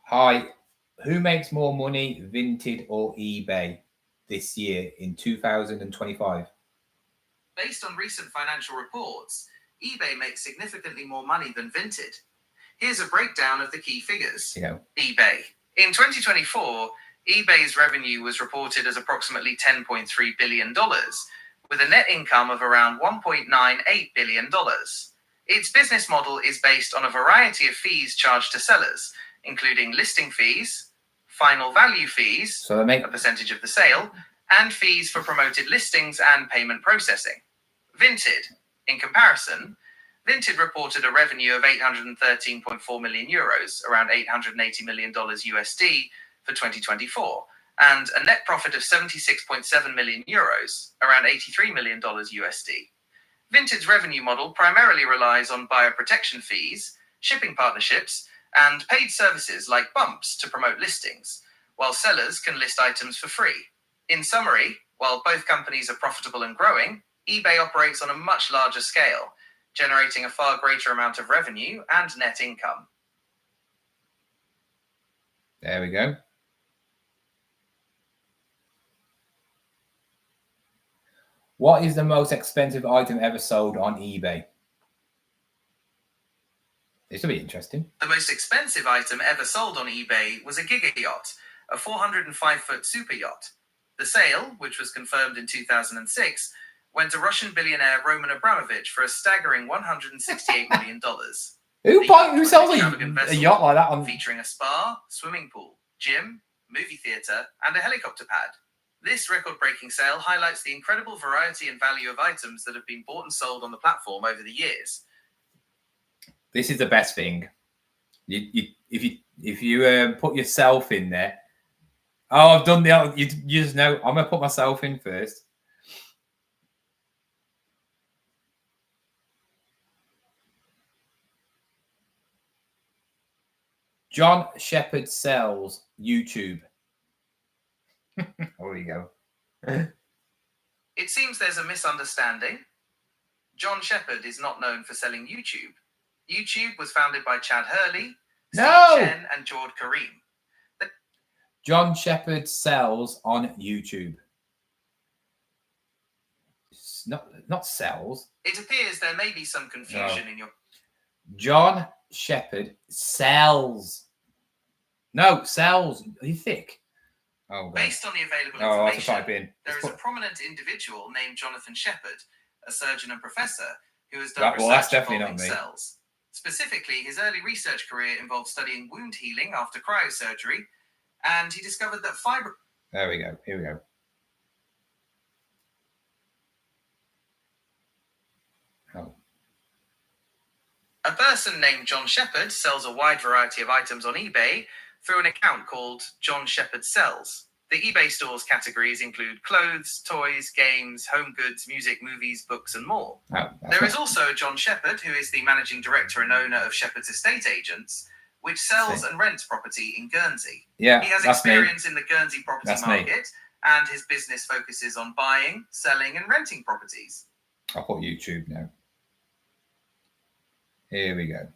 Hi, who makes more money, Vinted or eBay, this year in 2025? Based on recent financial reports, eBay makes significantly more money than Vinted. Here's a breakdown of the key figures. eBay. In 2024, eBay's revenue was reported as approximately $10.3 billion, with a net income of around $1.98 billion. Its business model is based on a variety of fees charged to sellers, including listing fees, final value fees, So they make a percentage of the sale, and fees for promoted listings and payment processing. Vinted. In comparison, Vinted reported a revenue of 813.4 million euros, around $880 million USD, for 2024, and a net profit of 76.7 million euros, around $83 million USD. Vinted's revenue model primarily relies on buyer protection fees, shipping partnerships, and paid services like bumps to promote listings, while sellers can list items for free. In summary, while both companies are profitable and growing, eBay operates on a much larger scale, generating a far greater amount of revenue and net income. There we go. What is the most expensive item ever sold on eBay? This will be interesting. The most expensive item ever sold on eBay was a Giga Yacht, a 405-foot super yacht. The sale, which was confirmed in 2006, went to Russian billionaire Roman Abramovich for a staggering $168 million. Who sells a yacht like that on? Featuring a spa, swimming pool, gym, movie theatre, and a helicopter pad. This record-breaking sale highlights the incredible variety and value of items that have been bought and sold on the platform over the years. This is the best thing. If you put yourself in there. Oh, I've done the. You just know. I'm gonna put myself in first. John Shepherd sells YouTube. There you go. It seems there's a misunderstanding. John Shepherd is not known for selling YouTube. YouTube was founded by Chad Hurley, Steve Chen, and Jord Kareem. John Shepherd sells on YouTube. It's not sells. It appears there may be some confusion in your... John Shepherd sells. No, sells. Are you thick? Oh, God. Based on the available information, there is a prominent individual named Jonathan Shepherd, a surgeon and professor, who has done research involving cells. Specifically, his early research career involved studying wound healing after cryosurgery, and he discovered that fiber... There we go. Here we go. Oh. A person named John Shepherd sells a wide variety of items on eBay through an account called John Shepherd Sells. The eBay store's categories include clothes, toys, games, home goods, music, movies, books, and more. There is also John Shepherd, who is the managing director and owner of Shepherd's Estate Agents, which sells and rents property in Guernsey. Yeah, he has experience in the Guernsey property market, and his business focuses on buying, selling, and renting properties. I'll put YouTube now. Here we go.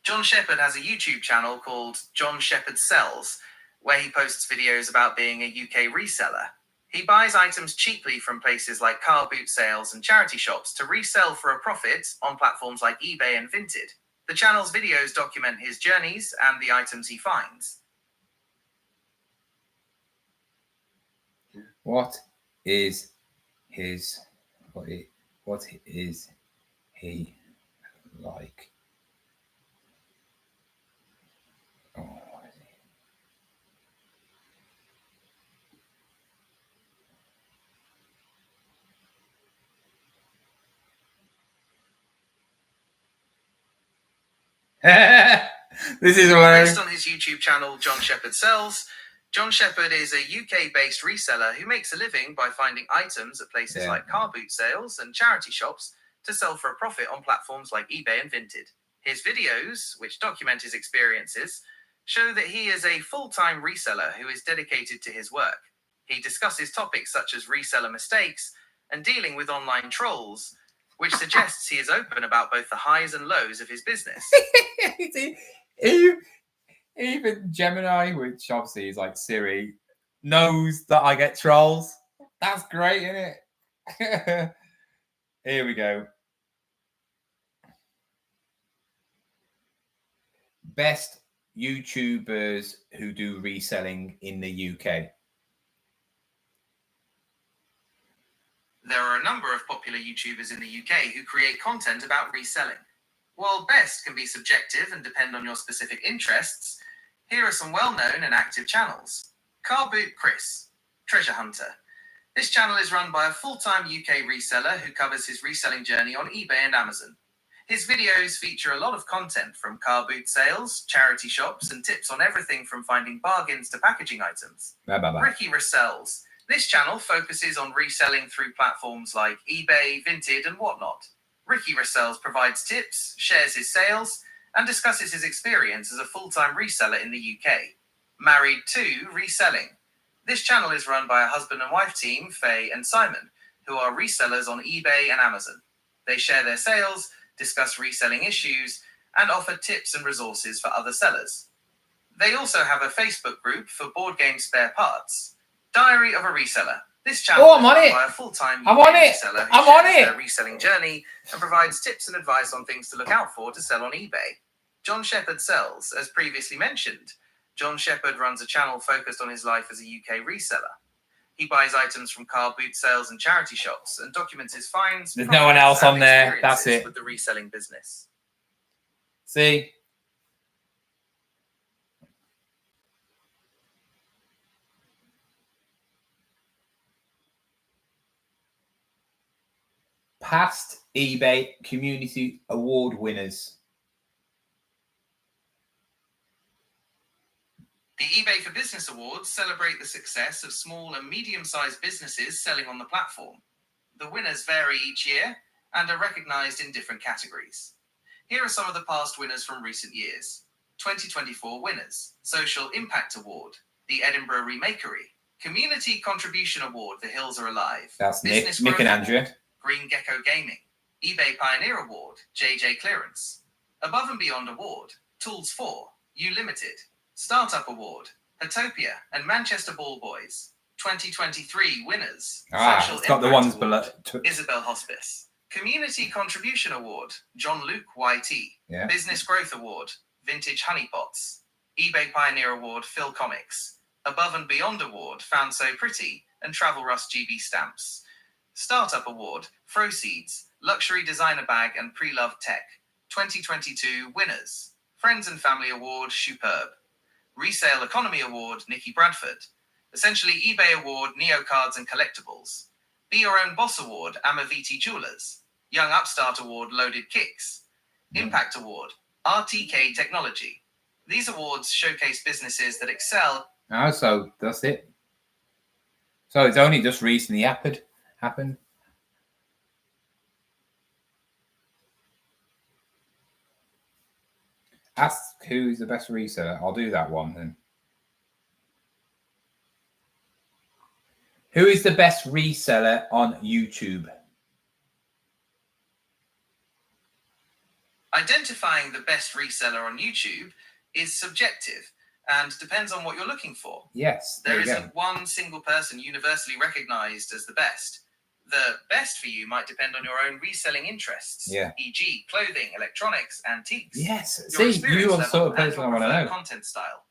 John Shepherd has a YouTube channel called John Shepherd Sells, where he posts videos about being a UK reseller. He buys items cheaply from places like car boot sales and charity shops to resell for a profit on platforms like eBay and Vinted. The channel's videos document his journeys and the items he finds. What is he like? Oh, what is he? This is hilarious. Based on his YouTube channel, John Shepherd Sells, John Shepherd is a UK-based reseller who makes a living by finding items at places like car boot sales and charity shops to sell for a profit on platforms like eBay and Vinted. His videos, which document his experiences, show that he is a full-time reseller who is dedicated to his work. He discusses topics such as reseller mistakes and dealing with online trolls, which suggests he is open about both the highs and lows of his business. Even Gemini, which obviously is like Siri, knows that I get trolls. That's great, isn't it? Here we go. Best YouTubers who do reselling in the UK. There are a number of popular YouTubers in the UK who create content about reselling. While best can be subjective and depend on your specific interests, here are some well-known and active channels. Car Boot Chris, Treasure Hunter. This channel is run by a full-time UK reseller who covers his reselling journey on eBay and Amazon. His videos feature a lot of content from car boot sales, charity shops, and tips on everything from finding bargains to packaging items. Ricky Resells. This channel focuses on reselling through platforms like eBay, Vinted, and whatnot. Ricky Resells provides tips, shares his sales, and discusses his experience as a full-time reseller in the UK. Married to Reselling. This channel is run by a husband and wife team, Faye and Simon, who are resellers on eBay and Amazon. They share their sales, discuss reselling issues, and offer tips and resources for other sellers. They also have a Facebook group for board game spare parts. Diary of a Reseller. This channel is run by a full-time reseller who shares their reselling journey and provides tips and advice on things to look out for to sell on eBay. John Shepherd Sells. As previously mentioned, John Shepherd runs a channel focused on his life as a UK reseller. He buys items from car boot sales and charity shops and documents his finds. There's no one else on there. That's it. With the reselling business. See? Past eBay Community Award winners. The eBay for Business Awards celebrate the success of small and medium-sized businesses selling on the platform. The winners vary each year and are recognized in different categories. Here are some of the past winners from recent years. 2024 winners: Social Impact Award, the Edinburgh Remakery, Community Contribution Award, The Hills Are Alive. That's Nick and Andrea. Award, Green Gecko Gaming, eBay Pioneer Award, JJ Clearance, Above and Beyond Award, Tools 4, U Limited, Startup Award, Hatopia, and Manchester Ball Boys. 2023 winners. Social it's got the Impact ones Award, below. Isabel Hospice. Community Contribution Award, John Luke YT. Yeah. Business Growth Award, Vintage Honeypots. eBay Pioneer Award, Phil Comics. Above and Beyond Award, Found So Pretty, and Travel Rust GB Stamps. Startup Award, Proceeds, Luxury Designer Bag, and Pre-Loved Tech. 2022 winners. Friends and Family Award, Superb. Resale Economy Award, Nikki Bradford. Essentially eBay Award, Neo Cards and Collectibles. Be Your Own Boss Award, Amaviti Jewelers. Young Upstart Award, Loaded Kicks. Impact Award, RTK Technology. These awards showcase businesses that excel. Oh, so that's it. So it's only just recently happened. Ask who's the best reseller. I'll do that one then. Who is the best reseller on YouTube? Identifying the best reseller on YouTube is subjective and depends on what you're looking for. Yes, There isn't one single person universally recognized as the best. The best for you might depend on your own reselling interests, e.g. clothing, electronics, antiques. Yes, your see, you are the sort of person I want to know. Content style.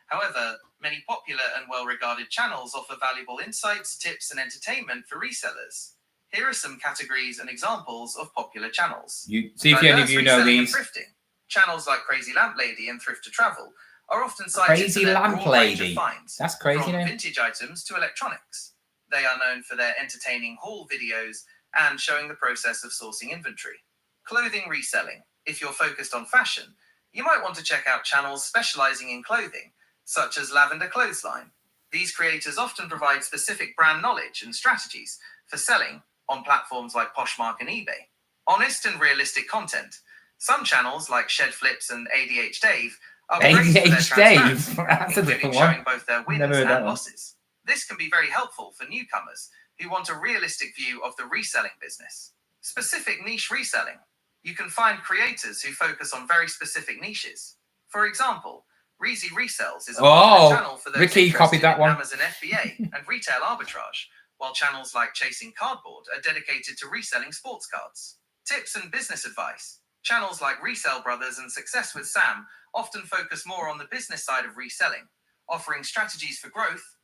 However, many popular and well-regarded channels offer valuable insights, tips, and entertainment for resellers. Here are some categories and examples of popular channels. You see if any of you know these. Thrifting. Channels like Crazy Lamp Lady and Thrift to Travel are often cited Crazy for their Lamp broad range of Lady. finds, That's crazy, from name. vintage items to electronics. They are known for their entertaining haul videos and showing the process of sourcing inventory. Clothing reselling. If you're focused on fashion, you might want to check out channels specializing in clothing, such as Lavender Clothesline. These creators often provide specific brand knowledge and strategies for selling on platforms like Poshmark and eBay. Honest and realistic content. Some channels like Shed Flips and ADH Dave are praised for their ADH Dave? transparency, That's a including different showing one. both their wins Never heard that and one. losses. This can be very helpful for newcomers who want a realistic view of the reselling business. Specific niche reselling. You can find creators who focus on very specific niches. For example, Reezy Resells is a popular channel for those Ricky interested copied that in one. Amazon FBA and retail arbitrage, while channels like Chasing Cardboard are dedicated to reselling sports cards. Tips and business advice. Channels like Resell Brothers and Success with Sam often focus more on the business side of reselling, offering strategies for growth.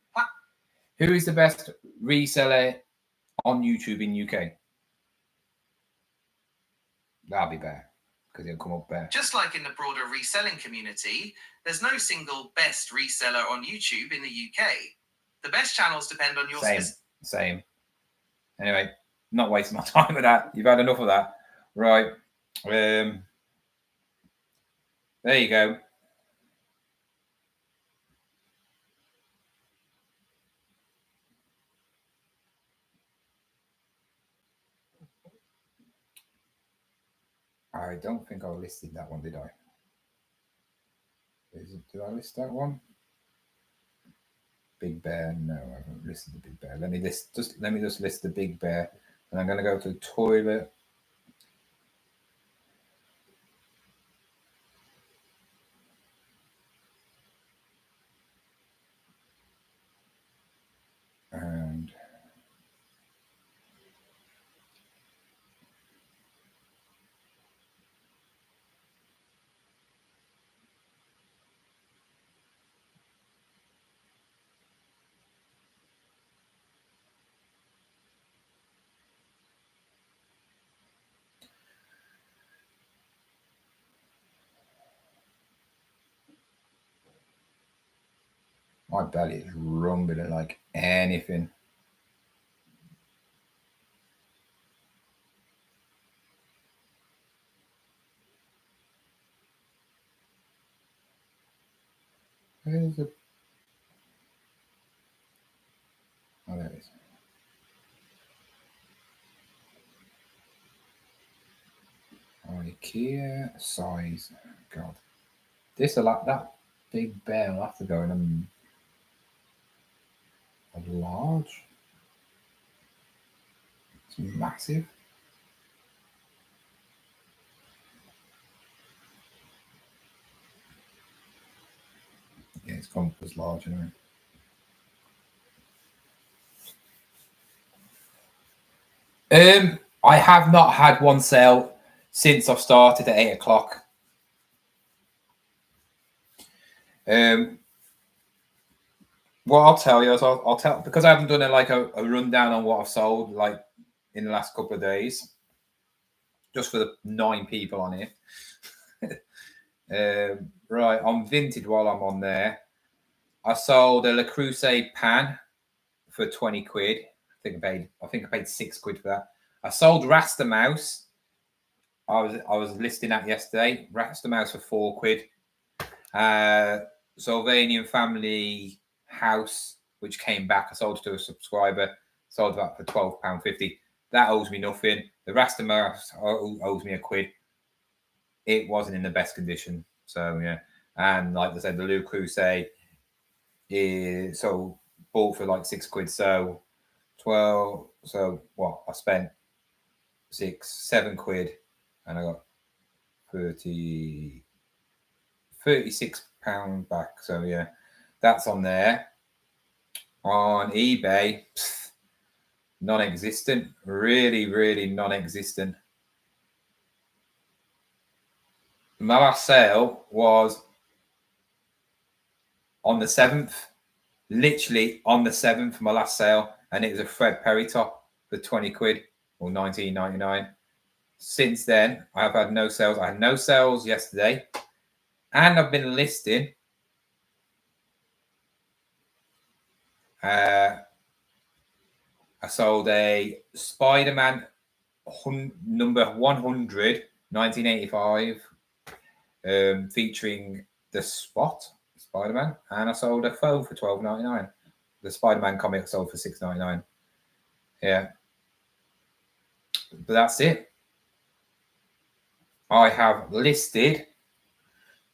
Who is the best reseller on YouTube in UK? That'll be better because it'll come up better. Just like in the broader reselling community, there's no single best reseller on YouTube in the UK. The best channels depend on your Same. Anyway, not wasting my time with that. You've had enough of that. Right. There you go. I don't think I listed that one, did I? Did I list that one? Big Bear? No, I haven't listed the Big Bear. Let me just list the Big Bear, and I'm going to go to the toilet. And my belly is rumbling like anything. Where's the... Oh, there it is. IKEA size. God. This a lot. That Big Bear will have to go in a large. It's massive. Yeah, it's gone as large anyway. I have not had one sale since I've started at 8 o'clock. What I'll tell you is I'll tell, because I haven't done a rundown on what I've sold like in the last couple of days, just for the 9 people on here. Right, on Vinted while I'm on there, I sold a Le Creuset pan for 20 quid. I think I paid 6 quid for that. I sold Rasta Mouse. I was listing that yesterday. Rasta Mouse for 4 quid. Sylvanian Family House, which came back, I sold to a subscriber. Sold that for £12.50. That owes me nothing. The Rasta Mouse owes me a quid. It wasn't in the best condition. So yeah. And like I said, the Le Creuset is bought for like 6 quid. So 12. So what? I spent 7 quid, and I got 36 pounds back. So yeah, that's on there. On eBay, non-existent. Really non-existent. My last sale was on the 7th, literally on the 7th, my last sale, and it was a Fred Perry top for 20 quid or 19.99. Since then, I have had no sales. I had no sales yesterday, and I've been listing. I sold a Spider-Man number 100, 1985, featuring the Spot Spider-Man, and I sold a phone for £12.99. The Spider-Man comic sold for $6.99. Yeah. But that's it. I have listed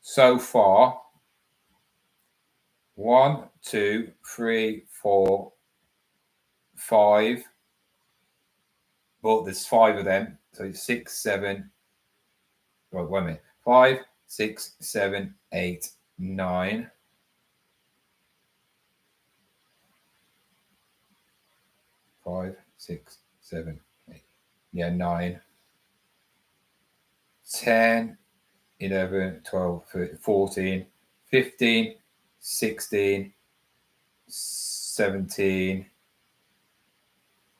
so far 1, 2, 3, 4, 5. But there's 5 of them. So it's 6, 7. Right, wait a minute. 5, 6, 7, 8, 9. 5, 6, 7, 8. Yeah, 9. 10, 11, 12, 13, 14, 15, 16, 17,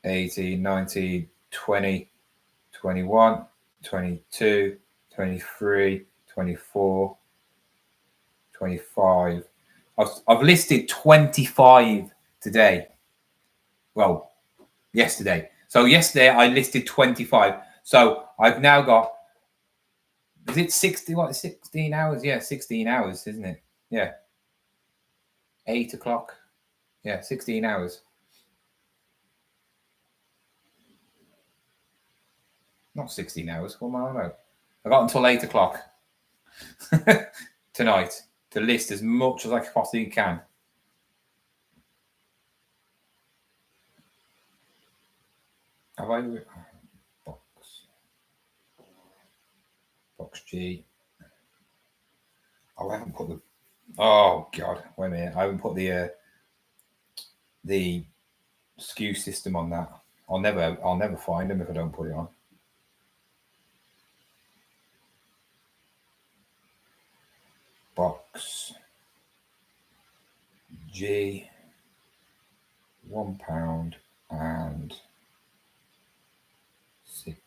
18, 19, 20, 21, 22, 23, 24, 25. I've listed 25 today. Well, yesterday. So yesterday I listed 25. So I've now got, is it 60? What, 16 hours? Yeah, 16 hours, isn't it? Yeah. 8 o'clock. Yeah, 16 hours. Not 16 hours. What am I on about? I got until 8 o'clock tonight to list as much as I possibly can. Have I? Box G. Oh, I haven't put the. Oh God! Wait a minute. I haven't put the SKU system on that. I'll never find them if I don't put it on. Box G, £1 and 6,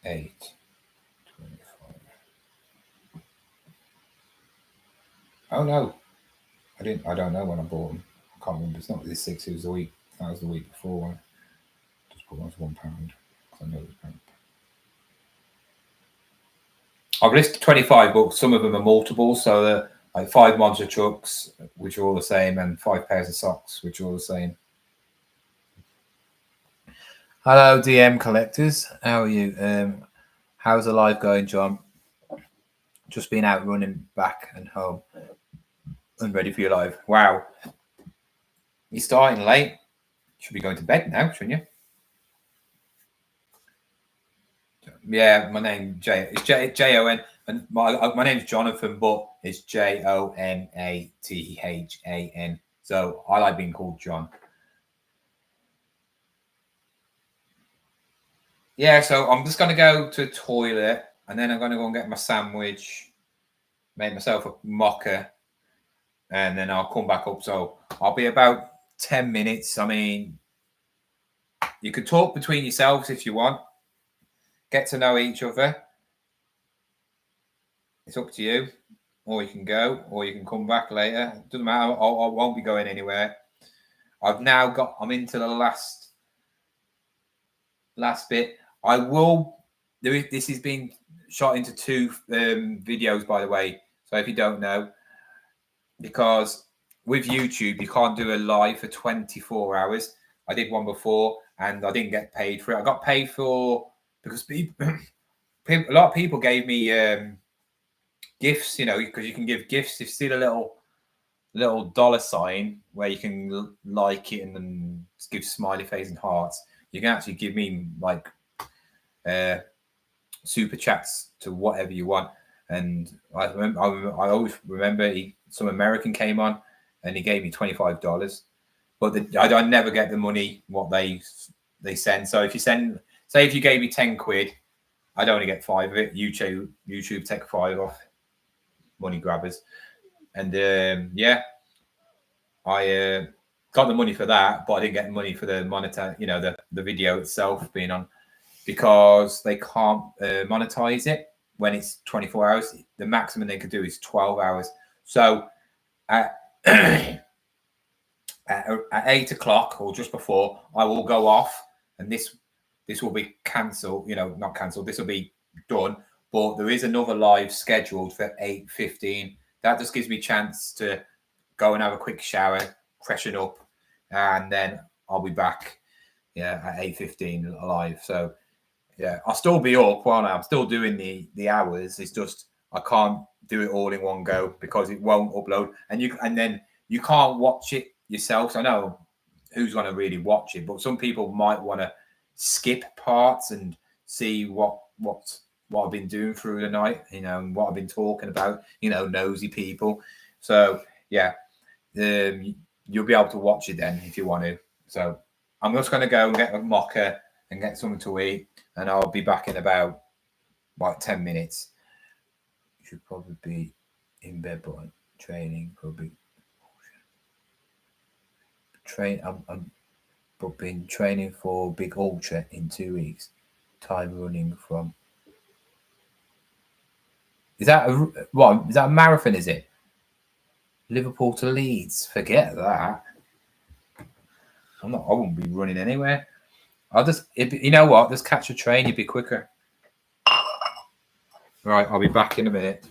8, 25. Oh no, I don't know when I bought them. I can't remember. It's not this 6. It was the week. That was the week before. One. Just put one as £1. I know it was £1. I've listed 25 books. Some of them are multiples, so like 5 monster trucks, which are all the same, and 5 pairs of socks, which are all the same. Hello, DM collectors. How are you? How's the live going, John? Just been out running back and home and ready for your live. Wow. You're starting late. Should be going to bed now, shouldn't you? Yeah, my name it's Jon, and my name's Jonathan, but it's Jonathan. So I like being called John. Yeah, so I'm just gonna go to the toilet, and then I'm gonna go and get my sandwich, make myself a mocha, and then I'll come back up. So I'll be about 10 minutes. I mean, you could talk between yourselves if you want. Get to know each other. It's up to you. Or you can go, or you can come back later. It doesn't matter. I won't be going anywhere. I'm into the last bit. I will. This has been shot into 2 videos, by the way. So if you don't know, because with YouTube, you can't do a live for 24 hours. I did one before, and I didn't get paid for it. I got paid because a lot of people gave me gifts, because you can give gifts. If you see the little dollar sign where you can like it and then give smiley face and hearts, you can actually give me like super chats to whatever you want. And I always remember some American came on and he gave me $25, but I never get the money what they send. So if you gave me 10 quid, I'd only get 5 of it. YouTube take 5 off. Money grabbers. And I got the money for that, but I didn't get the money for the the video itself being on, because they can't monetize it when it's 24 hours. The maximum they could do is 12 hours. So at 8 o'clock or just before, I will go off, and this will be cancelled. Not cancelled. This will be done. But there is another live scheduled for 8:15. That just gives me a chance to go and have a quick shower, freshen up, and then I'll be back. Yeah, at 8:15 live. So yeah, I'll still be up while I'm still doing the hours. It's just I can't do it all in one go because it won't upload, and then you can't watch it yourself. So I know who's going to really watch it, but some people might want to skip parts and see what I've been doing through the night, and what I've been talking about, nosy people. So yeah, you'll be able to watch it then if you want to. So I'm just going to go and get a mocha and get something to eat, and I'll be back in about 10 minutes. Should probably be in bed, but training probably. But been training for big ultra in 2 weeks. Time running from. Is that a marathon? Is it Liverpool to Leeds? Forget that. I won't be running anywhere. You know what? Just catch a train. You'd be quicker. Right, I'll be back in a minute.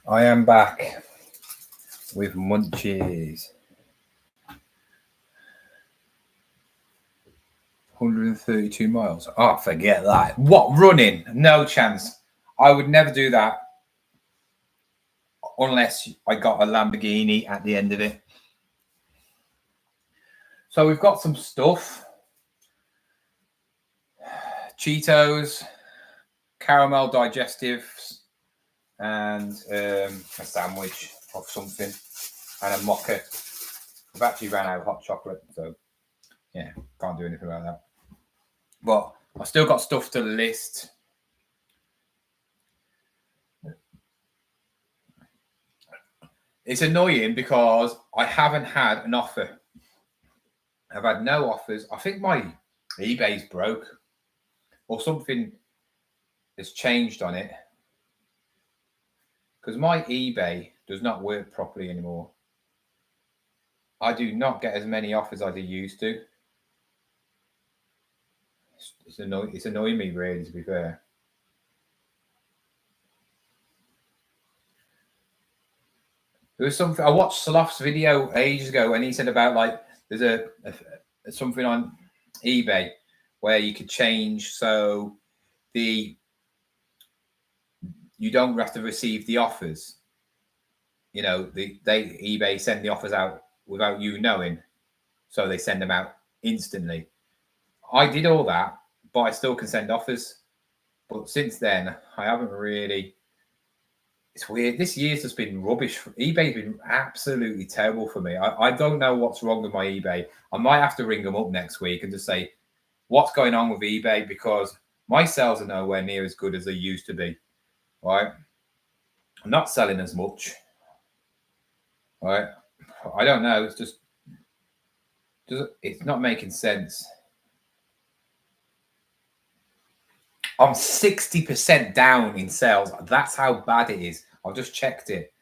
I am back with munchies. 132 miles. Oh, forget that. What, running? No chance. I would never do that unless I got a Lamborghini at the end of it. So we've got some stuff. Cheetos, caramel digestives, and a sandwich of something, and a mocha. I've actually ran out of hot chocolate, so yeah, can't do anything about that. But I've still got stuff to list. It's annoying because I haven't had an offer. I've had no offers. I think my eBay's broke or something has changed on it, because my eBay does not work properly anymore. I do not get as many offers as I used to. It's annoying me, really, to be fair. There was something I watched Sloth's video ages ago, and he said about like there's a something on eBay where you could change so you don't have to receive the offers. You know, eBay send the offers out without you knowing, so they send them out instantly. I did all that, but I still can send offers. But since then, I haven't really. It's weird. This year's just been rubbish. eBay's been absolutely terrible for me. I don't know what's wrong with my eBay. I might have to ring them up next week and just say, what's going on with eBay? Because my sales are nowhere near as good as they used to be. Right? I'm not selling as much. Right? I don't know. It's just it's not making sense. I'm 60% down in sales. That's how bad it is. I've just checked it.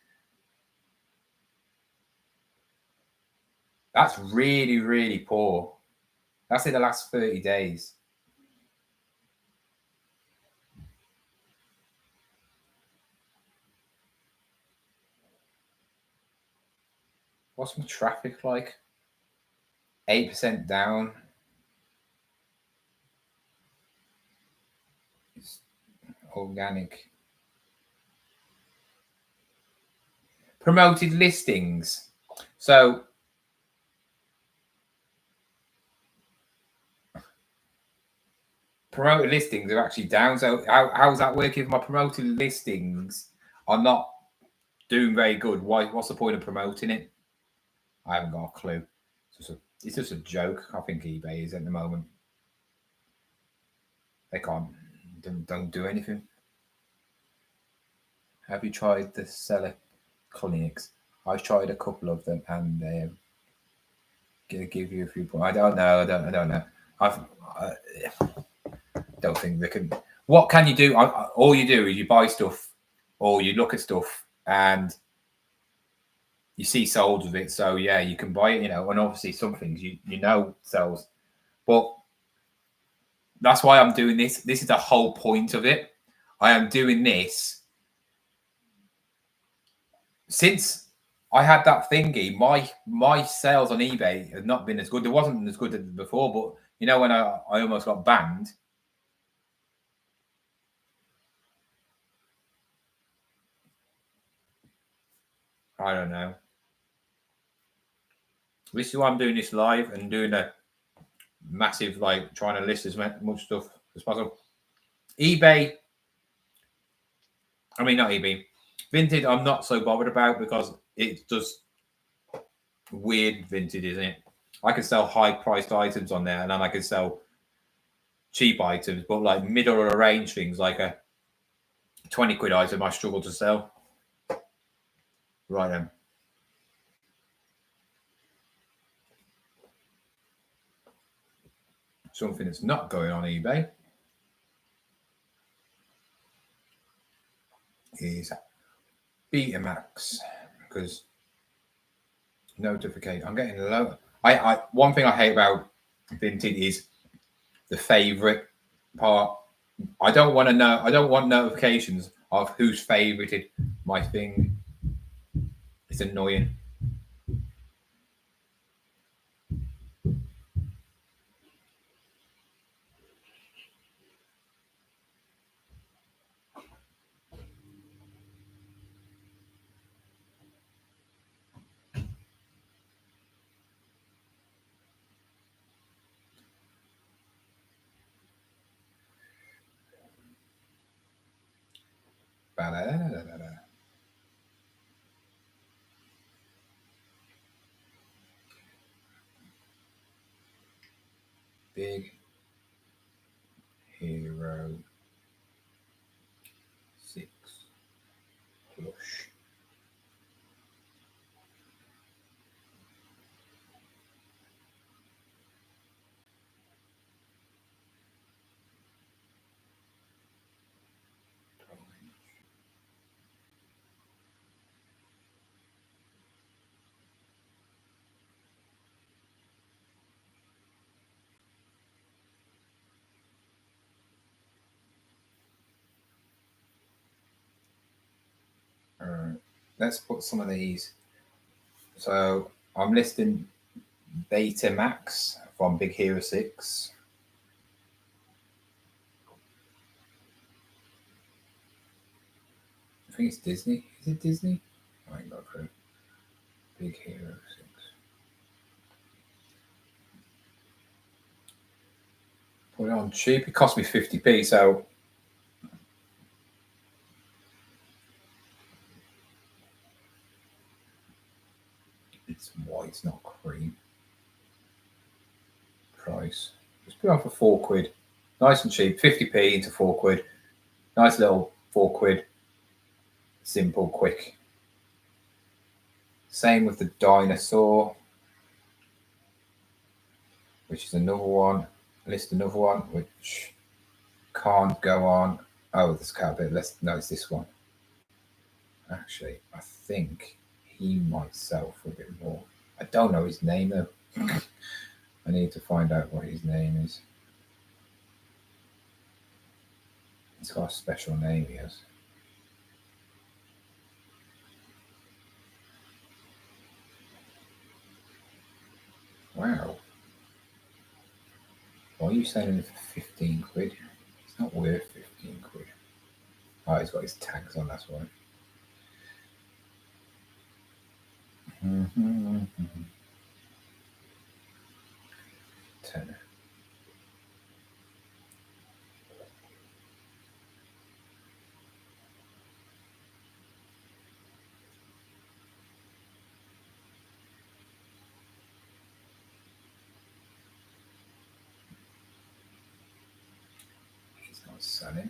That's really, really poor. That's in the last 30 days. What's my traffic like? 8% down. It's organic. Promoted listings. So promoted listings are actually down. So how's that working? If my promoted listings are not doing very good, what's the point of promoting it? I haven't got a clue. It's just a joke. I think eBay is at the moment. They don't do anything. Have you tried the seller clinics? I've tried a couple of them, and they're gonna give you a few points. I don't know. I don't know. I don't think they can. What can you do? All you do is you buy stuff, or you look at stuff, and you see sold with it. So yeah, you can buy it. You know, and obviously some things you know sells, but that's why I'm doing this. This is the whole point of it. I am doing this since I had that thingy. My sales on eBay have not been as good. It wasn't as good as before, but you know when I almost got banned. I don't know. This is why I'm doing this live and doing a massive, like, trying to list as much stuff as possible. eBay. I mean, not eBay. Vinted, I'm not so bothered about because it's just weird Vinted, isn't it? I can sell high-priced items on there, and then I can sell cheap items, but like middle of the range things, like a 20 quid item, I struggle to sell. Right then. Something that's not going on eBay is Betamax, because notification. I'm getting low. I one thing I hate about Vinted is the favorite part. I don't want to know. I don't want notifications of who's favorited my thing. It's annoying. Ba-da-da-da-da-da. Big Hero 6 Plush. Alright, let's put some of these. So I'm listing Beta Max from Big Hero 6. I think it's Disney. Is it Disney? I ain't got a clue. Big Hero 6. Put it on cheap. It cost me 50p, so it's white, it's not cream. Price. Just put it on for £4. Nice and cheap. 50p into £4. Nice little £4. Simple, quick. Same with the dinosaur, which is another one. List another one which can't go on. Oh, this Caterpillar. Let's notice this one. Actually, I think he might sell for a bit more. I don't know his name though. I need to find out what his name is. He's got a special name, he has. Wow. Why are you selling it for 15 quid? It's not worth 15 quid. Oh, he's got his tags on, that's why. Tenner. He's not selling.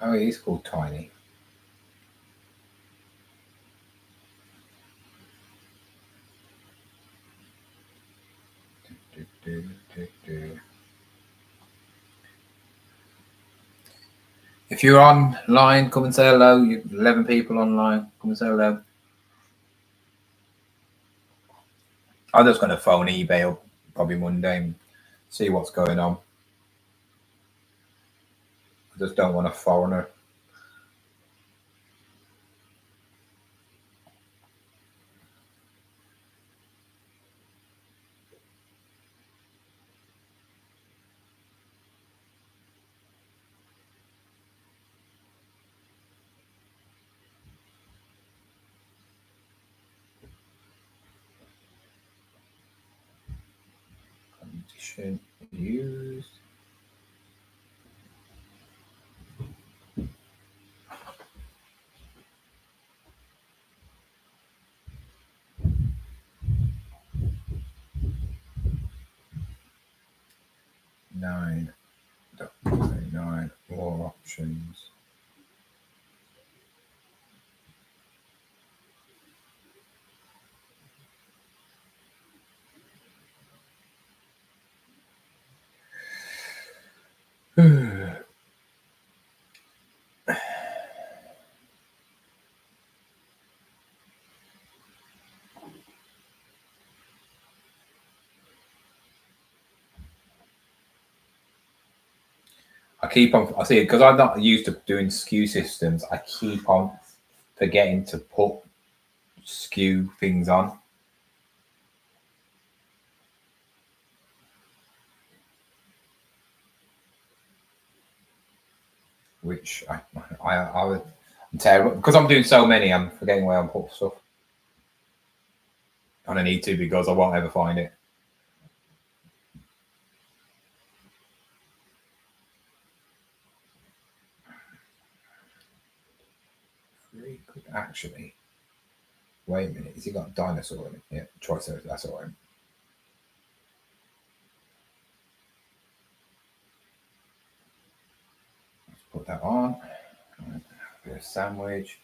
Oh, he's called Tiny. If you're online, come and say hello. You've 11 people online. Come and say hello. I'm just going to phone eBay up probably Monday and see what's going on. I just don't want a foreigner. Condition used. Nine more options. I keep on. I see because I'm not used to doing SKU systems. I keep on forgetting to put SKU things on. Which I would. I'm terrible because I'm doing so many. I'm forgetting where I'm put stuff. And I need to because I won't ever find it. Actually, wait a minute. Has he got a dinosaur in it? Yeah, Triceratops. That's all right. Let's put that on. A sandwich.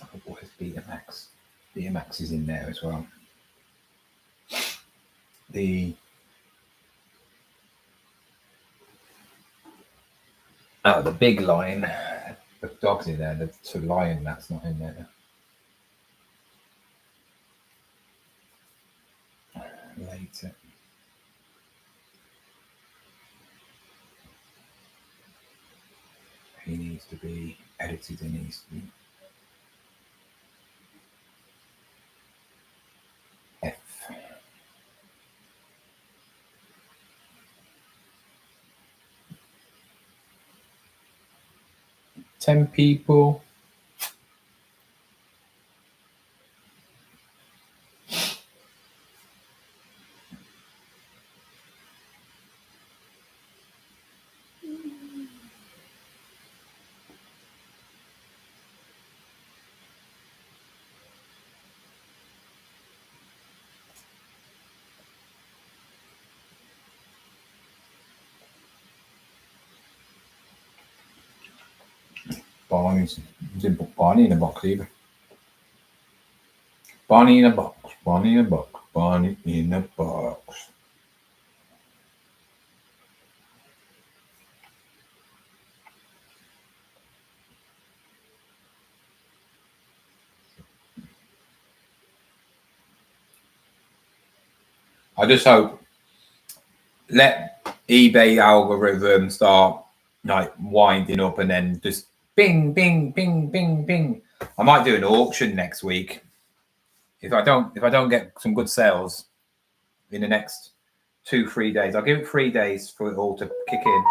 Oh, where's Betamax? Betamax is in there as well. The big lion. The dog's in there. The lion that's not in there. Later. He needs to be edited. He needs to be F. Ten people. Didn't put Barney in a box either. Barney in a box. Barney in a box. Barney in a box. I just hope let eBay algorithm start like winding up and then just bing, bing, bing, bing, bing. I might do an auction next week. If I don't get some good sales in the next 2-3 days, I'll give it 3 days for it all to kick in.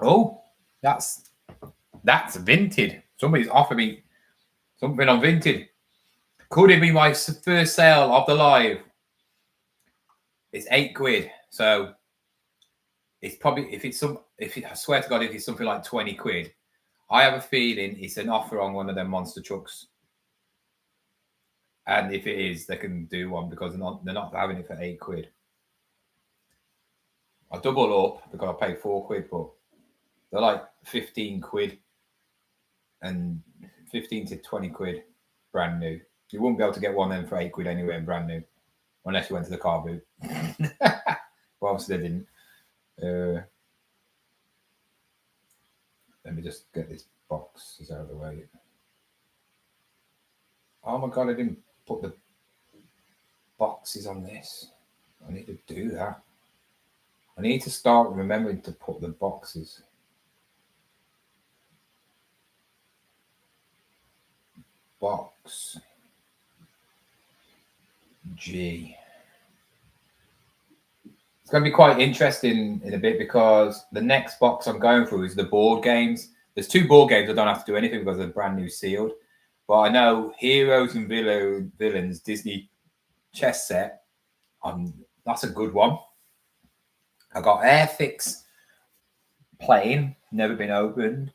Oh, that's Vinted. Somebody's offered me something on Vinted. Could it be my first sale of the live? It's £8. So it's probably I swear to God, if it's something like 20 quid, I have a feeling it's an offer on one of them monster trucks. And if it is, they can do one because they're not having it for £8. I double up because I paid £4, but they're like 15 quid and 15 to 20 quid brand new. You wouldn't be able to get one of them for £8 anywhere brand new, unless you went to the car boot. Well, obviously they didn't. Let me just get this box out of the way. Oh my God, I didn't put the boxes on this. I need to do that. I need to start remembering to put the boxes. Box G. It's going to be quite interesting in a bit because the next box I'm going through is the board games. There's 2 board games I don't have to do anything because they're brand new sealed. But I know Heroes and Villains Disney chess set. That's a good one. I got Airfix Plane, never been opened.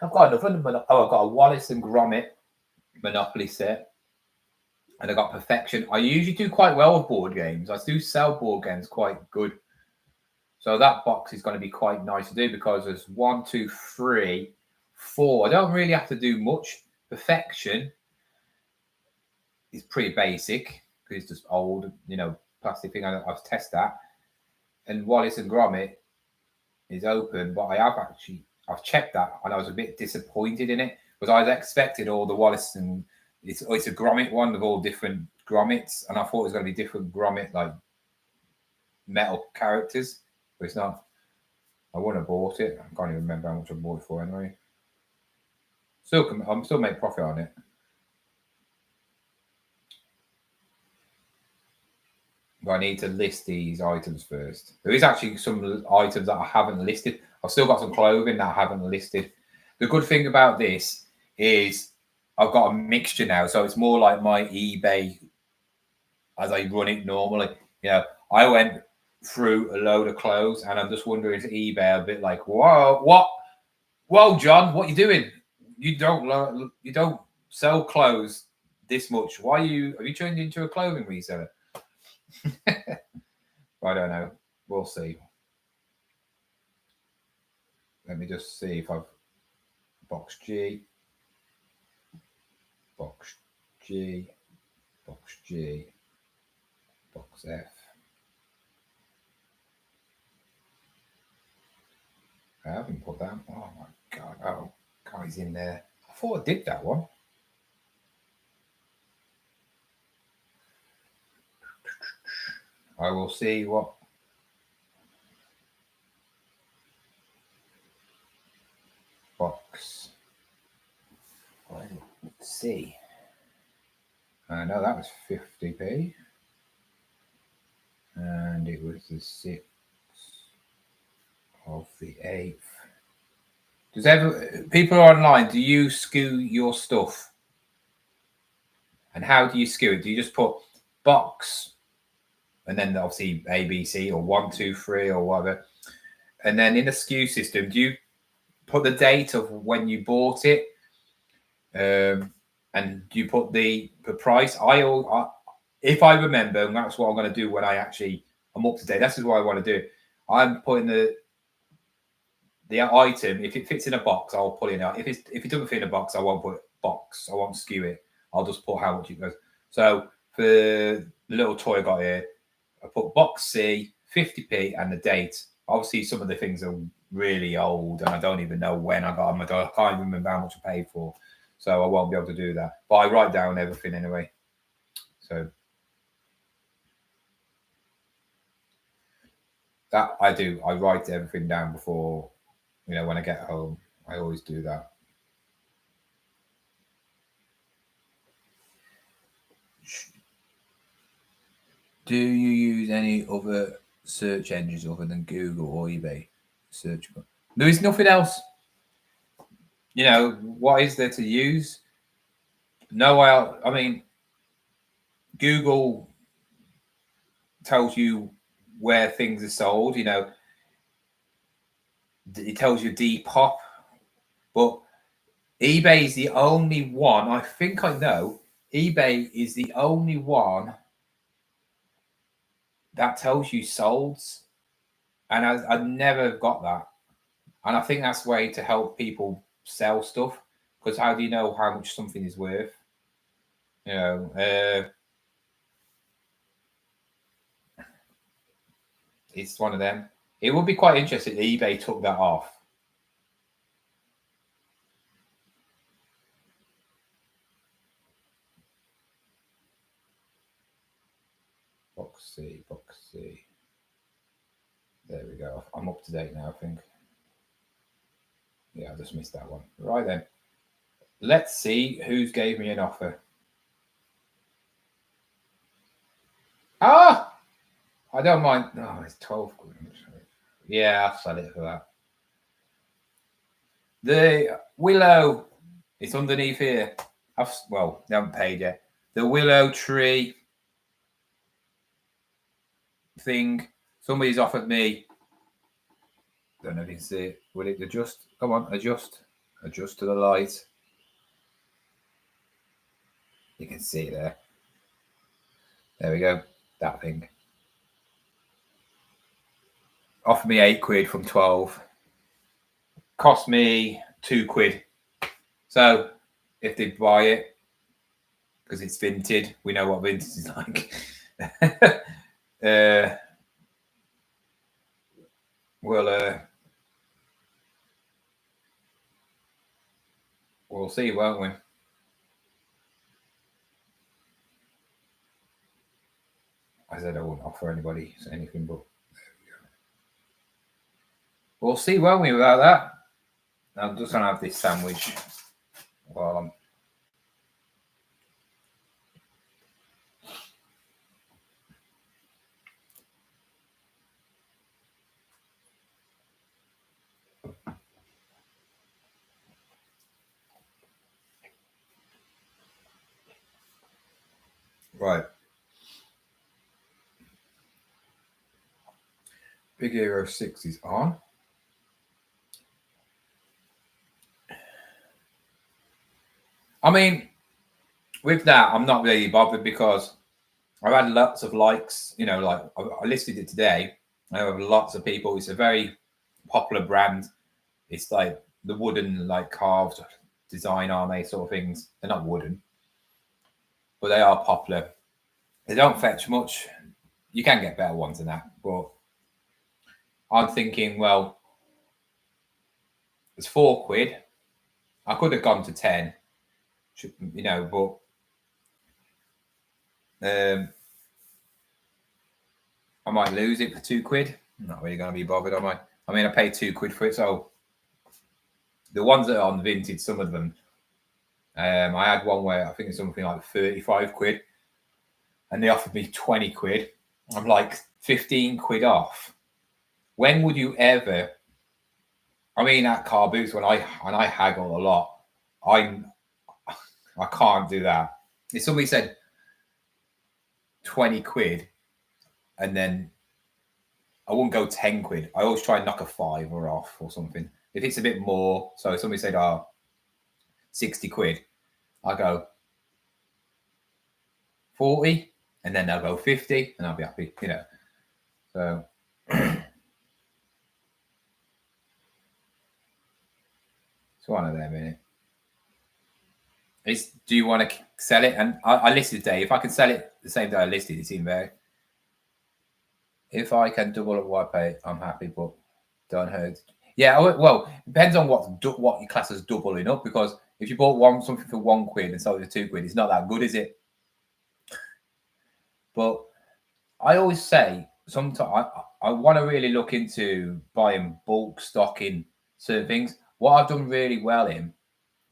I've got another. I've got a Wallace and Gromit Monopoly set. And I got Perfection. I usually do quite well with board games. I do sell board games quite good. So that box is going to be quite nice to do because there's 1, 2, 3, 4. I don't really have to do much. Perfection is pretty basic because it's just old, plastic thing. I've tested that. And Wallace and Gromit is open, but I've checked that and I was a bit disappointed in it because I was expecting all the Wallace and it's a Gromit one with all different Gromits, and I thought it was going to be different Gromit like metal characters, but it's not. I wouldn't have bought it. I can't even remember how much I bought it for anyway. I'm still making profit on it. But I need to list these items first. There is actually some items that I haven't listed. I've still got some clothing that I haven't listed. The good thing about this is I've got a mixture now, so it's more like my eBay as I run it normally. I went through a load of clothes, and I'm just wondering to eBay a bit like, whoa, John, what are you doing? You don't sell clothes this much. Have you turned into a clothing reseller? I don't know. We'll see. Let me just see if I've box G. Box G, box G, box F. I haven't put that. Oh my God. Oh, guy's in there. I thought I did that one. I will see what. Box. Let's see. I know that was 50p. And it was the 6th of the 8th. People online, do you skew your stuff? And how do you skew it? Do you just put box and then obviously ABC or 1, 2, 3 or whatever? And then in the skew system, do you put the date of when you bought it? And do you put the price? If I remember, and that's what I'm going to do when I'm up to date. This is what I want to do. I'm putting the item. If it fits in a box, I'll put it out. If it doesn't fit in a box, I won't put box. I won't skew it. I'll just put how much it goes. So for the little toy I got here, I put box C, 50p, and the date. Obviously, some of the things are really old, and I don't even know when I got them. I can't even remember how much I paid for. So I won't be able to do that. But I write down everything anyway. So that I do. I write everything down before, when I get home. I always do that. Do you use any other search engines other than Google or eBay? There is nothing else. What is there to use? No, I mean, Google tells you where things are sold. It tells you Depop, but eBay is the only one. I think I know. eBay is the only one that tells you solds, and I never got that. And I think that's the way to help people sell stuff, because how do you know how much something is worth? It's one of them. It would be quite interesting if eBay took that off. Box C, box C. There we go. I'm up to date now, I think. Yeah, I just missed that one. Right then. Let's see who's gave me an offer. I don't mind. No, it's 12 quid. Yeah, I'll sell it for that. The willow, it's underneath here. Well, they haven't paid yet. The willow tree thing, somebody's offered me. Don't know if you can see it. Will it adjust? Come on, adjust. Adjust to the light. You can see it there. There we go. That thing. Offered me £8 from 12. Cost me £2. So if they buy it, because it's vintage, we know what vintage is like. We'll see, won't we? I said I won't offer anybody anything, but there we go. We'll see, won't we, about that? I'm just gonna have this sandwich while I'm. Right. Big Hero 6 is on. I mean, with that, I'm not really bothered because I've had lots of likes. You know, like I listed it today. I have lots of people. It's a very popular brand. It's like the wooden, like carved design army sort of things. They're not wooden, but they are popular. They don't fetch much. You can get better ones than that, but I'm thinking, well, it's £4. I could have gone to 10, you know, but I might lose it for £2. I'm not really going to be bothered, am I? I mean, I paid £2 for it, so the ones that are on vintage, some of them, I had one where I think it's something like £35, and they offered me £20. I'm like £15 off. When would you ever? I mean, at car booths when I haggle a lot, I can't do that. If somebody said £20, and then I wouldn't go £10. I always try and knock a £5 off or something. If it's a bit more, so if somebody said, £60, I go 40, and then they'll go 50, and I'll be happy, you know. So it's one of them, innit? Do you want to sell it? And I listed today. If I can sell it the same day I listed, it's in there. If I can double up what I pay, I'm happy, but don't hurt. Yeah, well, it depends on what your class is doubling up, because if you bought something for £1 and sold it for £2, it's not that good, is it? But I always say, sometimes I want to really look into buying bulk stock in certain things. What I've done really well in,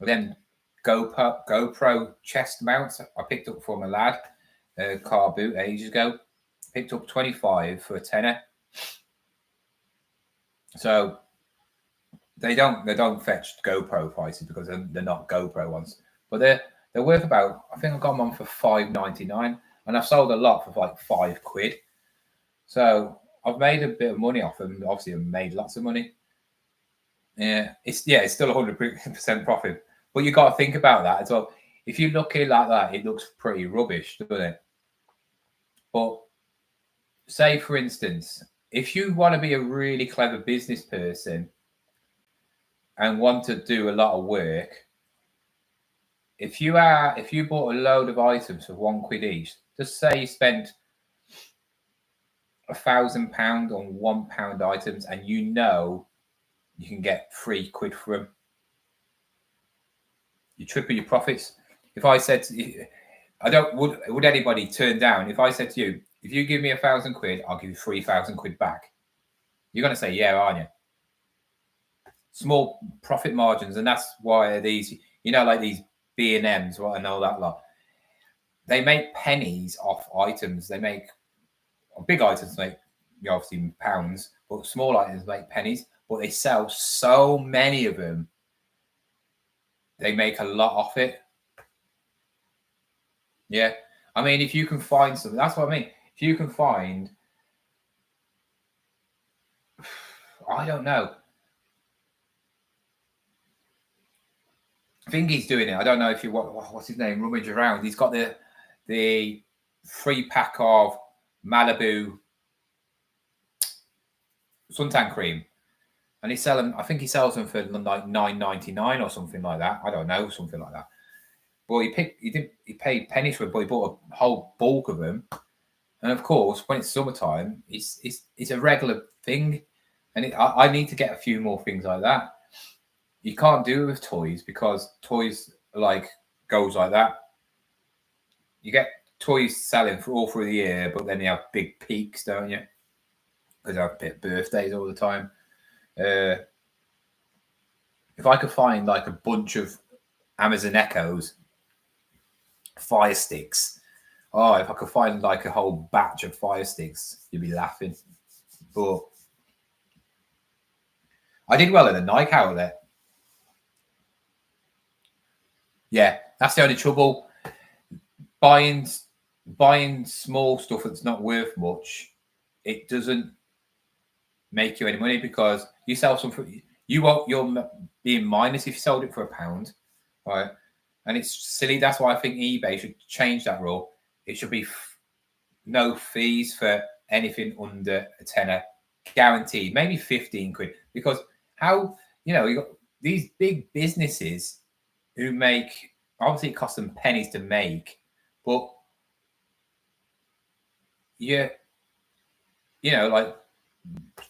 then GoPro chest mounts I picked up from a lad, car boot ages ago. Picked up 25 for a tenner. So they don't fetch GoPro prices because they're not GoPro ones, but they're worth about, I think I got them on for $5.99, and I've sold a lot for like £5. So I've made a bit of money off them. Obviously, I've made lots of money. Yeah, it's still 100% profit, but you got to think about that as well. If you look at it like that, it looks pretty rubbish, doesn't it? But say, for instance, if you want to be a really clever business person and want to do a lot of work, if you bought a load of items for £1 each, just say you spent £1,000 on £1 items, and you know you can get £3 for them, you triple your profits. If I said to you, would anybody turn down if I said to you, if you give me £1,000, I'll give you £3,000 back? You're going to say, yeah, aren't you? Small profit margins, and that's why these, you know, like these B&Ms, what and all that lot. They make pennies off items. They make big items make obviously pounds, but small items make pennies. But they sell so many of them they make a lot off it. Yeah. I mean, if you can find something, that's what I mean. If you can find, I don't know. I think he's doing it. I don't know if you what's his name, rummage around. He's got the 3-pack of Malibu suntan cream, and he's selling. I think he sells them for like $9.99 or something like that. I don't know, something like that. But he paid pennies for it, but he bought a whole bulk of them. And of course, when it's summertime, it's a regular thing, and I need to get a few more things like that. You can't do it with toys because toys like goes like that. You get toys selling for all through the year, but then you have big peaks, don't you? Because I have birthdays all the time. If I could find like a bunch of Amazon Echoes, Fire Sticks. Oh, if I could find like a whole batch of Fire Sticks, you'd be laughing. But I did well in the Nike outlet. Yeah, that's the only trouble. Buying small stuff that's not worth much, it doesn't make you any money because you sell something. You'll be in minus if you sold it for £1, right? And it's silly. That's why I think eBay should change that rule. It should be no fees for anything under a tenner, guaranteed. Maybe 15 quid. Because how, you got these big businesses who make, obviously it costs them pennies to make, but like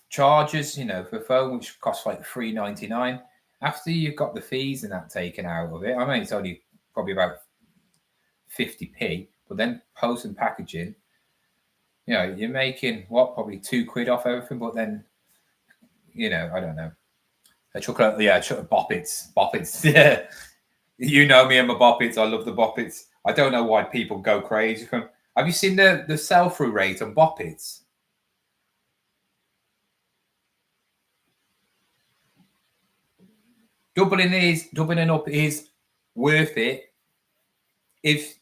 charges, for a phone which costs like $3.99. After you've got the fees and that taken out of it, I mean, it's only probably about 50p, but then post and packaging, you're making probably £2 off everything, but then, I don't know. Boppets. Yeah. You know me and my boppets. I love the boppets. I don't know why people go crazy from. Have you seen the sell-through rate on boppets? Doubling up is worth it if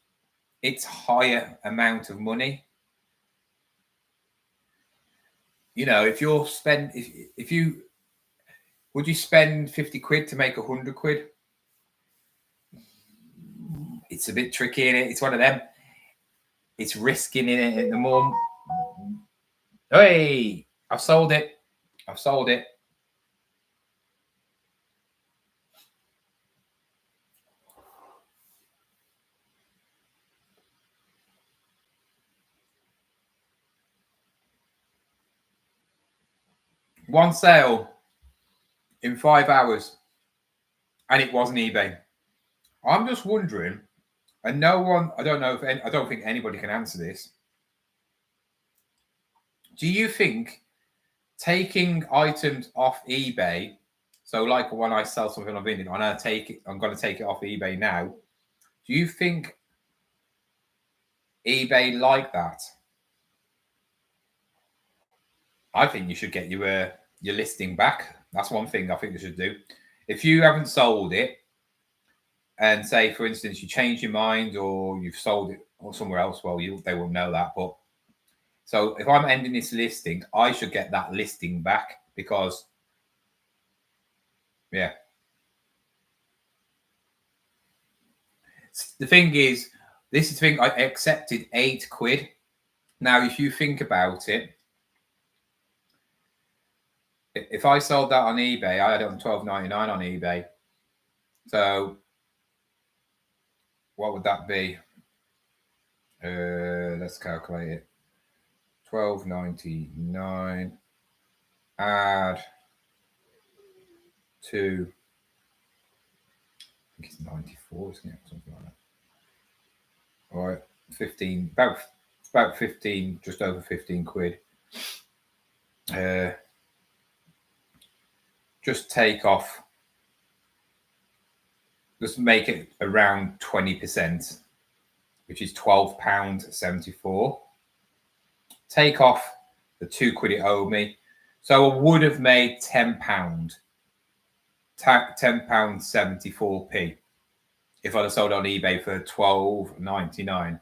it's higher amount of money. If you're would you spend 50 quid to make 100 quid? It's a bit tricky in it. It's one of them. It's risking in it. The more, hey, I've sold it. One sale in 5 hours, and it wasn't eBay. I'm just wondering, and I don't think anybody can answer this. Do you think taking items off eBay, so like when I sell something on Vinted, I'm going to take it off eBay now. Do you think eBay like that? I think you should get your listing back. That's one thing I think they should do. If you haven't sold it, and say, for instance, you change your mind or you've sold it or somewhere else, well, they won't know that. But so if I'm ending this listing, I should get that listing back because, yeah. The thing is, this is the thing, I accepted 8 quid. Now, if you think about it, if I sold that on eBay, I had it on $12.99 on eBay. So what would that be? Let's calculate it. $12.99 add to, I think it's 94, isn't it? Something like that. All right, 15, about 15, just over 15 quid. Just take off, just make it around 20%, which is £12.74. Take off the 2 quid it owed me. So I would have made £10. £10.74p. if I'd have sold on eBay for $12.99.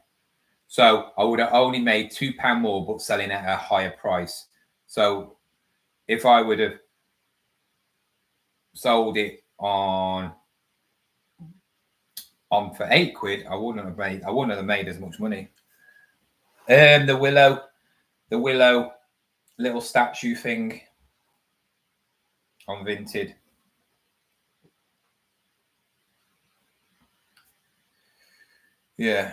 So I would have only made £2 more, but selling at a higher price. So if I would have sold it on for £8, I wouldn't have made as much money. The willow little statue thing on Vinted. Yeah.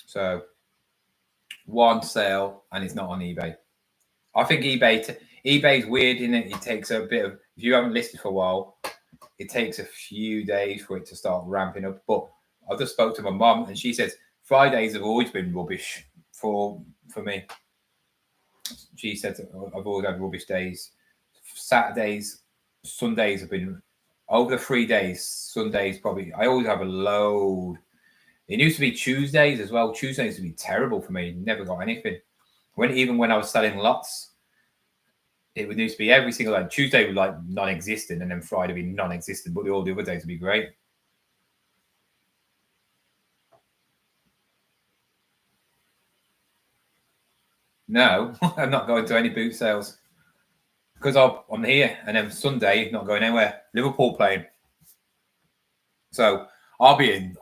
So one sale and it's not on eBay. I think eBay's weird, isn't it? It takes a bit of, if you haven't listed for a while, it takes a few days for it to start ramping up. But I just spoke to my mum and she says Fridays have always been rubbish for me. She said I've always had rubbish days. Saturdays, Sundays have been, over the 3 days, Sundays probably, I always have a load. It used to be Tuesdays as well. Tuesdays used to be terrible for me. Never got anything. Even when I was selling lots, it would used to be every single day. Tuesday was like non-existent, and then Friday would be non-existent, but all the other days would be great. No, I'm not going to any boot sales because I'm here, and then Sunday not going anywhere. Liverpool playing, so I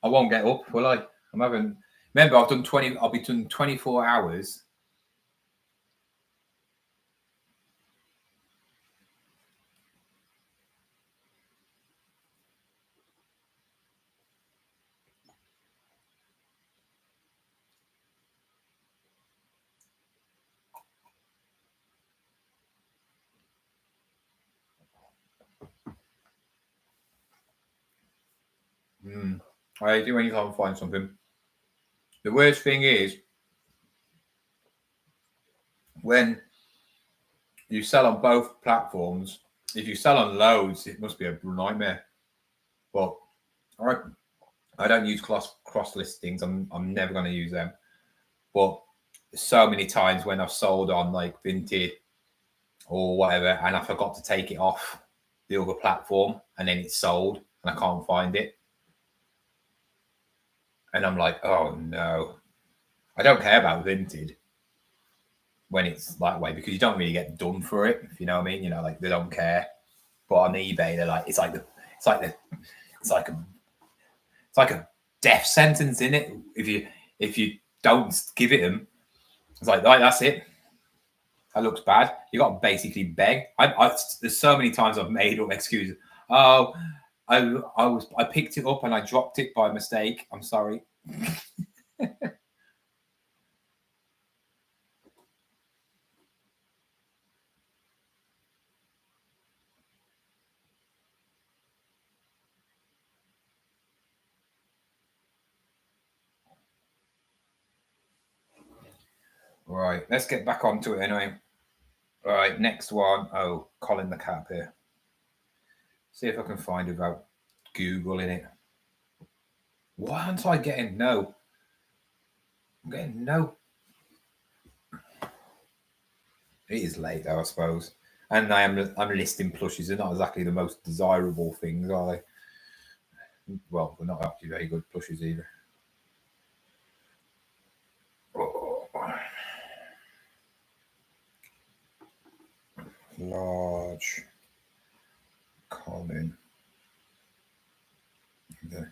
won't get up, will I? Remember, I've done 20. I'll be doing 24 hours. I do when you can't find something. The worst thing is when you sell on both platforms. If you sell on loads, it must be a nightmare. But I don't use cross listings. I'm never going to use them. But so many times when I've sold on like Vinted or whatever, and I forgot to take it off the other platform, and then it's sold, and I can't find it. And I'm like, oh no. I don't care about Vinted when it's that way because you don't really get done for it, if you know what I mean. You know, like they don't care. But on eBay, they're like, it's like a death sentence in it. If you don't give it them, it's like, right, that's it. That looks bad. You got to basically beg. There's so many times I've made up excuses. Oh, I picked it up and I dropped it by mistake. I'm sorry. Right, let's get back onto it anyway. All right, next one. Oh, Colin the Caterpillar. See if I can find it without Googling it. Why aren't I getting no? I'm getting no. It is late though, I suppose. And I'm listing plushes. They're not exactly the most desirable things, are they? Well, they're not actually very good plushes either. Large Colin. Okay.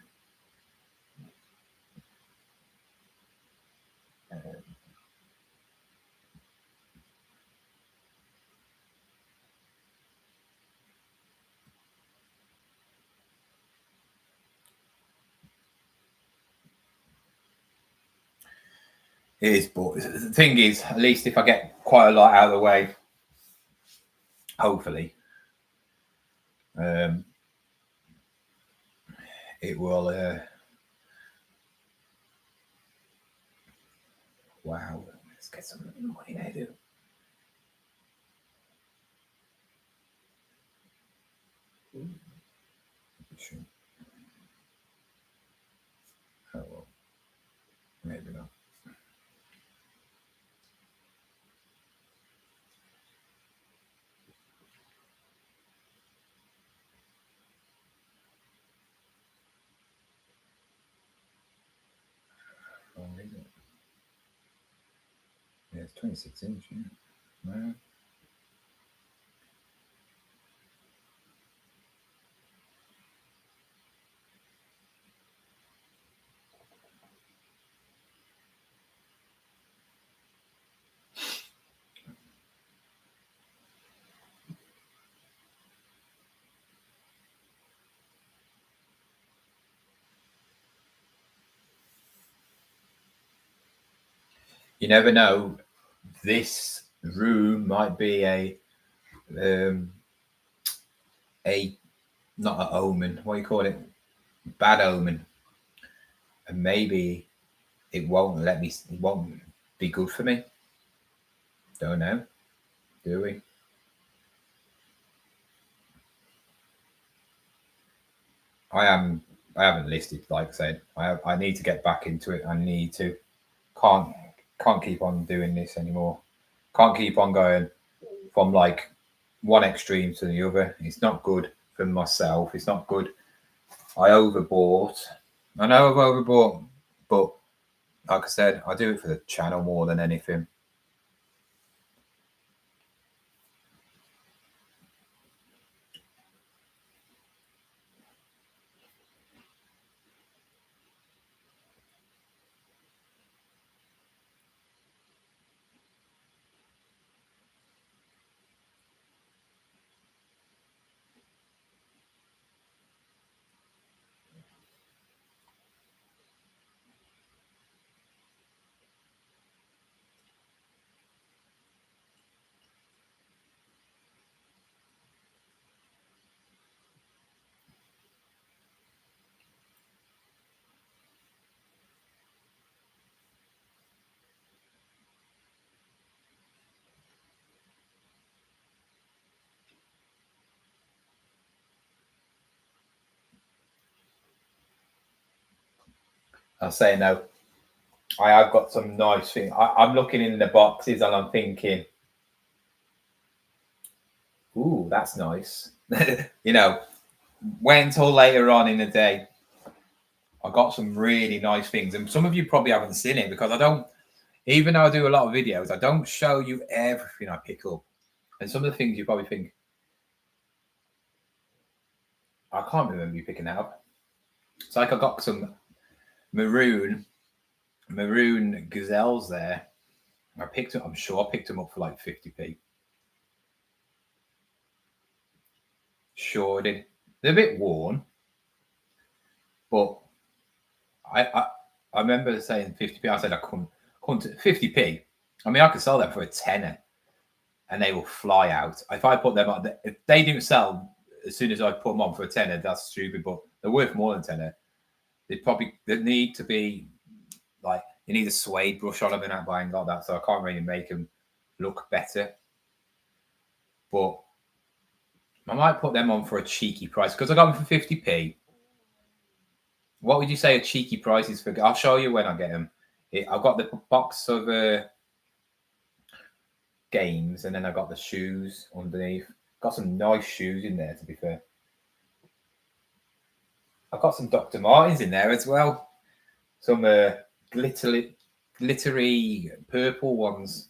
It is, but the thing is, at least if I get quite a lot out of the way, hopefully, it will. Wow, let's get some money there, dude. Sure. Oh well, maybe not. is it? Yeah, it's 26 inch. Yeah. No. You never know. This room might be a not an omen. What do you call it? Bad omen. And maybe it won't let me. It won't be good for me. Don't know. Do we? I haven't listed. Like I said, I need to get back into it. I need to. Can't keep on doing this anymore. Can't keep on going from like one extreme to the other. It's not good for myself. It's not good. I overbought. I know I've overbought, but like I said, I do it for the channel more than anything. I'll say no. I have got some nice things. I'm looking in the boxes and I'm thinking, ooh, that's nice. You know, wait until later on in the day. I got some really nice things, and some of you probably haven't seen it because I don't. Even though I do a lot of videos, I don't show you everything I pick up, and some of the things you probably think, I can't remember you picking that up. It's like I got some maroon gazelles there. I picked them. I'm sure I picked them up for like 50p. Sure did. They're a bit worn, but I remember saying 50p. I said I couldn't 50p. I mean, I could sell them for a tenner, and they will fly out. If I put them on, if they didn't sell as soon as I put them on for a tenner, that's stupid. But they're worth more than tenner. They need to be like, you need a suede brush on them and that, but I ain't got that, so I can't really make them look better. But I might put them on for a cheeky price because I got them for 50p. What would you say a cheeky price is for? I'll show you when I get them. I've got the box of games, and then I got the shoes underneath. Got some nice shoes in there, to be fair. I've got some Dr. Martens in there as well. Some glittery purple ones.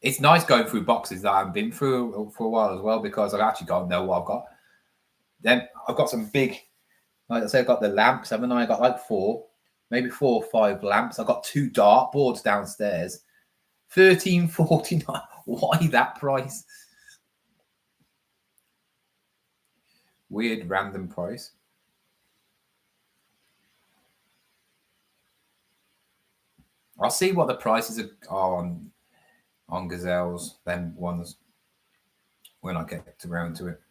It's nice going through boxes that I haven't been through for a while as well, because I actually don't know what I've got. Then I've got some big, like I said, I've got the lamps, haven't I? I got like maybe 4 or 5 lamps. I've got 2 dartboards downstairs. $13.49. Why that price? Weird random price. I'll see what the prices are on gazelles, them ones, when I get around to it.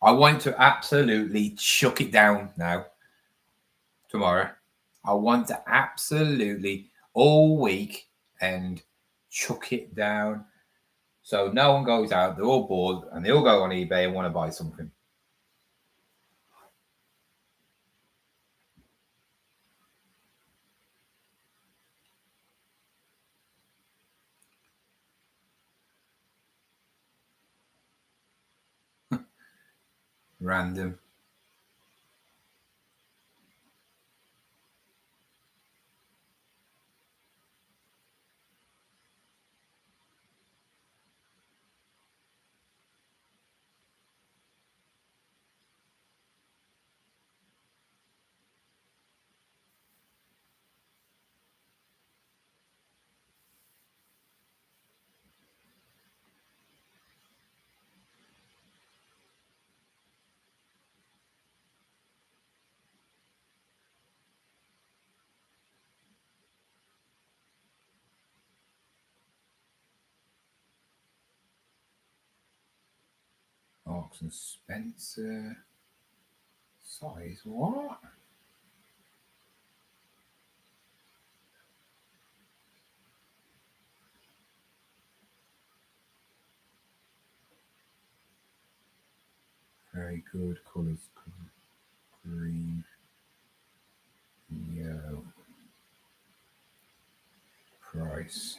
I want to absolutely chuck it down now. Tomorrow, I want to absolutely all week and chuck it down. So no one goes out, they're all bored, and they all go on eBay and want to buy something. Random. Marks and Spencer. Size what? Very good colours. Green, yellow. Price.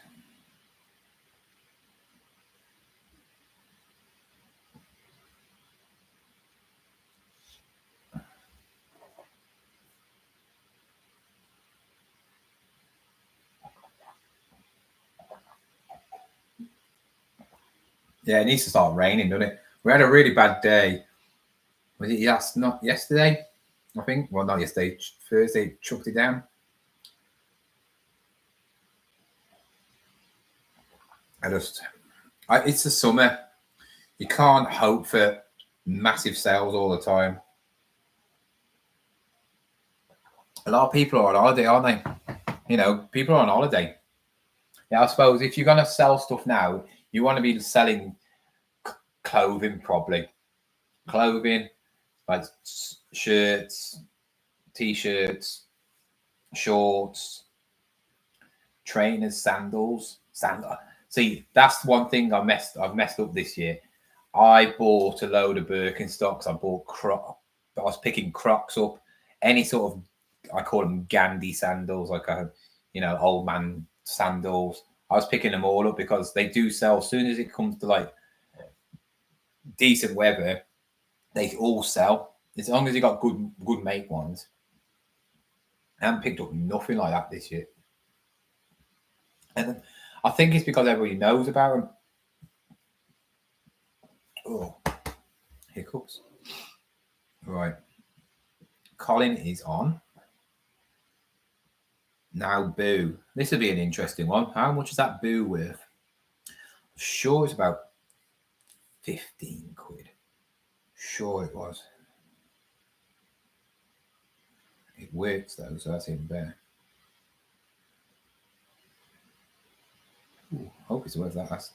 Yeah, it needs to start raining, doesn't it? We had a really bad day. Was it not yesterday? I think. Well, not yesterday. Thursday, chucked it down. It's the summer. You can't hope for massive sales all the time. A lot of people are on holiday, aren't they? You know, people are on holiday. Yeah, I suppose if you're going to sell stuff now, you want to be selling clothing, probably. Clothing, like shirts, t-shirts, shorts, trainers, sandals. See, that's one thing I've messed up this year. I bought a load of Birkenstocks. I was picking Crocs up. Any sort of, I call them Gandhi sandals, like old man sandals. I was picking them all up because they do sell. As soon as it comes to like decent weather, they all sell. As long as you got good make ones. I haven't picked up nothing like that this year. And I think it's because everybody knows about them. Oh, hiccups. Right. Colin is on. Now, Boo. This would be an interesting one. How much is that Boo worth? I'm sure it's about 15 quid. Sure it was. It works though, so that's even better. Ooh, hope it's worth that. That's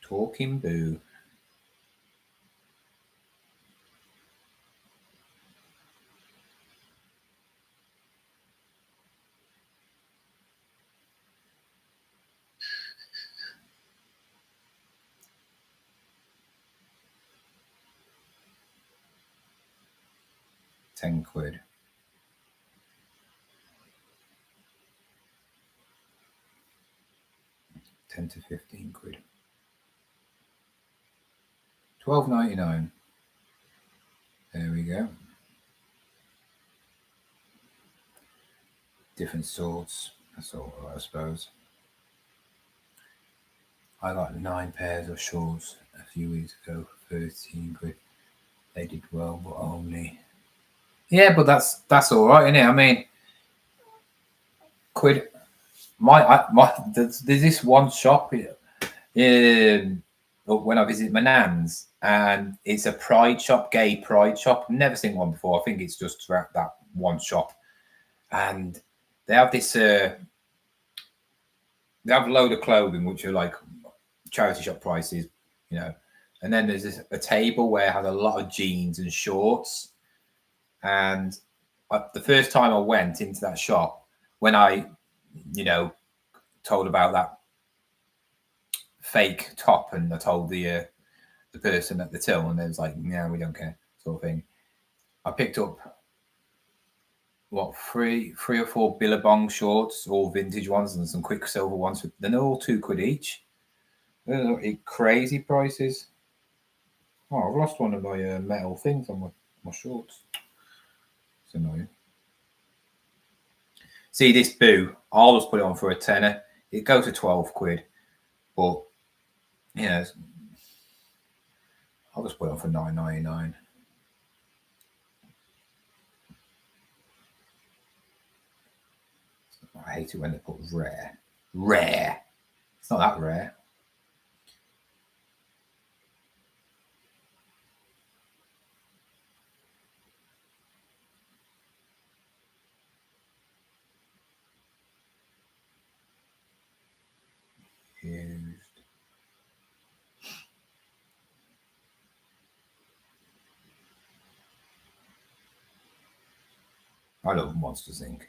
Talking Boo. £10. 10 to 15 quid. £12.99. There we go. Different sorts. That's all, I suppose. I got 9 pairs of shorts a few weeks ago for 13 quid. They did well, but only. Yeah, but that's all right, isn't it? I mean, quid. There's this one shop here. When I visit my nan's, and it's a pride shop, gay pride shop. Never seen one before. I think it's just that one shop, and they have this. They have a load of clothing which are like charity shop prices, and then there's a table where it has a lot of jeans and shorts. And the first time I went into that shop, when I, told about that fake top, and I told the person at the till, and they was like, "No, we don't care," sort of thing. I picked up three or four Billabong shorts, all vintage ones, and some Quicksilver ones. They're all £2 each. They're crazy prices. Oh, I've lost one of my metal things on my shorts. It's annoying. See this boo, I'll just put it on for a tenner. It goes to 12 quid, but you know, I'll just put it on for $9.99. I hate it when they put rare. Rare. It's not that rare. Used. I love Monsters Inc.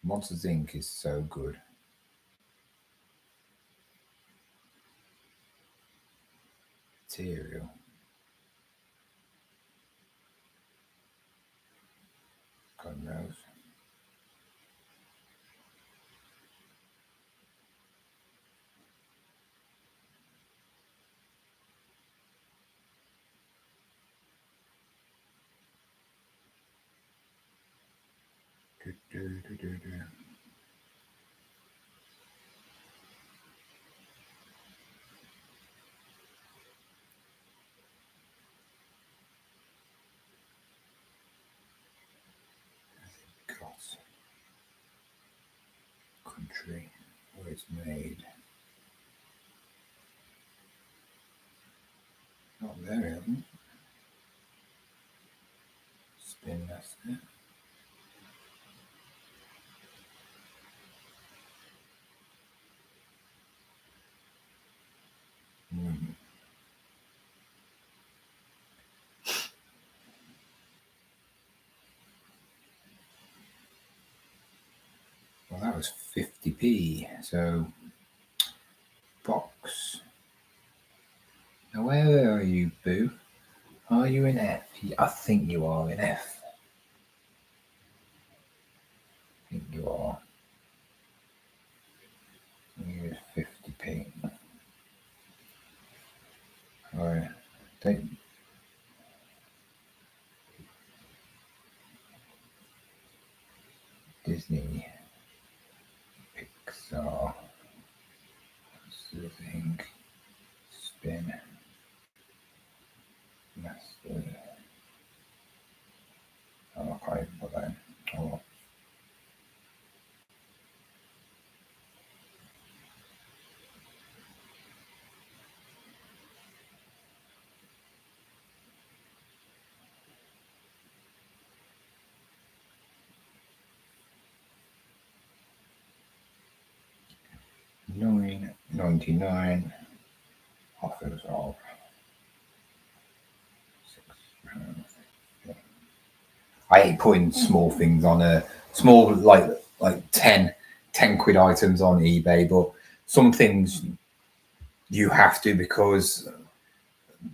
Monsters Inc. is so good. Material. God knows. Country where it's made. Not there, it hasn't. Spin that's there. Well, that was 50p. So, box. Now, where are you, Boo? Are you in F? I think you are in F. I think you are. Here's 50p. Alright. Disney. Pixar. Soothing. Spin. Master. Oh, I can't even put that in. Oh, well. $9.99 offers of £6. I hate putting small things on a small like 10 quid items on eBay, but some things you have to because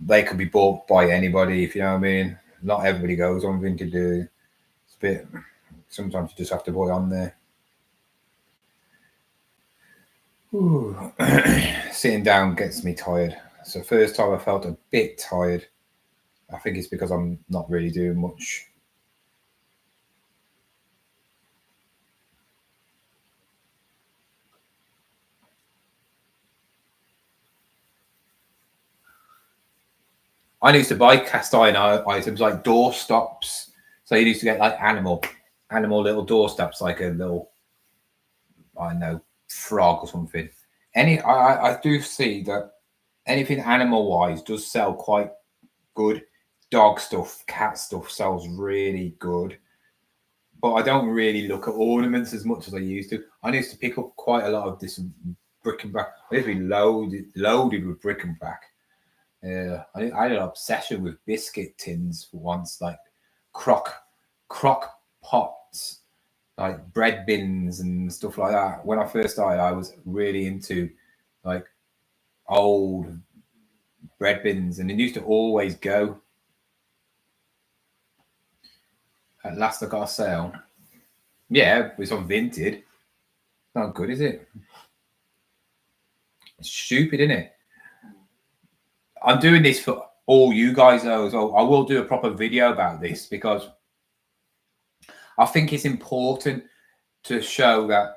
they could be bought by anybody, if you know what I mean. Not everybody goes on Vinted. It's a bit, sometimes you just have to put it on there. Ooh. Sitting down gets me tired. So first time I felt a bit tired. I think it's because I'm not really doing much. I used to buy cast iron items like door stops. So you used to get like animal little door stops, like a little, I don't know, frog or something. I do see that anything animal wise does sell quite good. Dog stuff, cat stuff sells really good. But I don't really look at ornaments as much as I used to. I used to pick up quite a lot of this bric-a-brac. I used to be loaded with bric-a-brac. I had an obsession with biscuit tins for once, like crock pots, like bread bins and stuff like that. When I first started, I was really into like old bread bins, and it used to always go. At last, I got a sale. Yeah, it's on Vinted. Not good, is it? It's stupid, isn't it? I'm doing this for all you guys though. So I will do a proper video about this because I think it's important to show that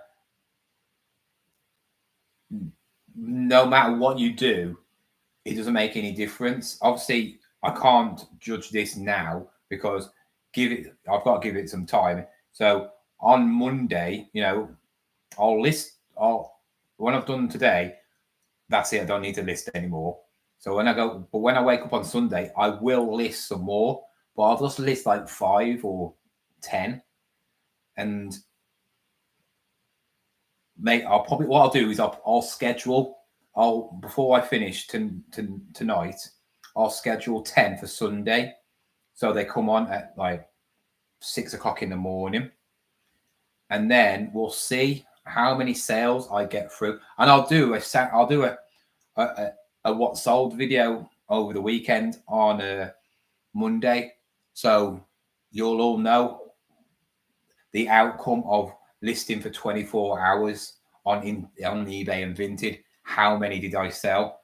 no matter what you do, it doesn't make any difference. Obviously, I can't judge this now because I've got to give it some time. So on Monday, you know, when I've done today, that's it. I don't need to list anymore. So when I wake up on Sunday, I will list some more, but I'll just list like 5 or 10. And what I'll do is I'll schedule. Before I finish tonight, I'll schedule 10 for Sunday, so they come on at like 6 o'clock in the morning, and then we'll see how many sales I get through, and I'll do a what sold video over the weekend on a Monday, so you'll all know the outcome of listing for 24 hours on eBay and Vinted. How many did I sell?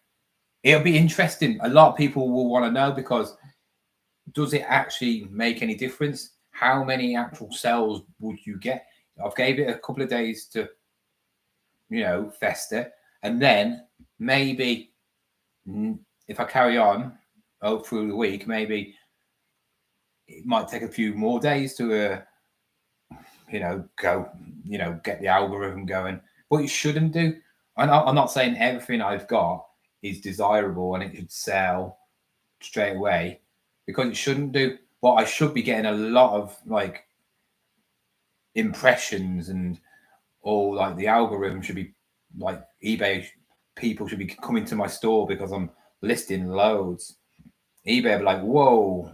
It'll be interesting. A lot of people will want to know, because does it actually make any difference? How many actual sales would you get? I've gave it a couple of days to, you know, fester, and then maybe if I carry on through the week, maybe it might take a few more days to get the algorithm going. But you shouldn't do. I'm not saying everything I've got is desirable and it should sell straight away, because it shouldn't do. But I should be getting a lot of like impressions, and all like the algorithm should be like eBay people should be coming to my store because I'm listing loads. eBay be like, whoa,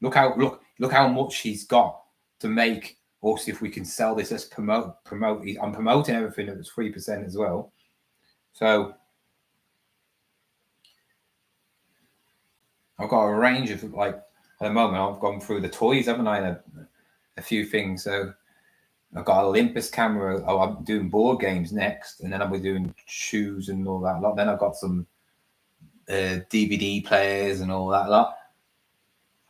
look how much he's got to make. Or see if we can sell this. Let's promote. I'm promoting everything that was 3% as well. So I've got a range of, like, at the moment I've gone through the toys, haven't I? And a few things. So I've got an Olympus camera. Oh, I'm doing board games next, and then I'll be doing shoes and all that lot. Then I've got some DVD players and all that lot.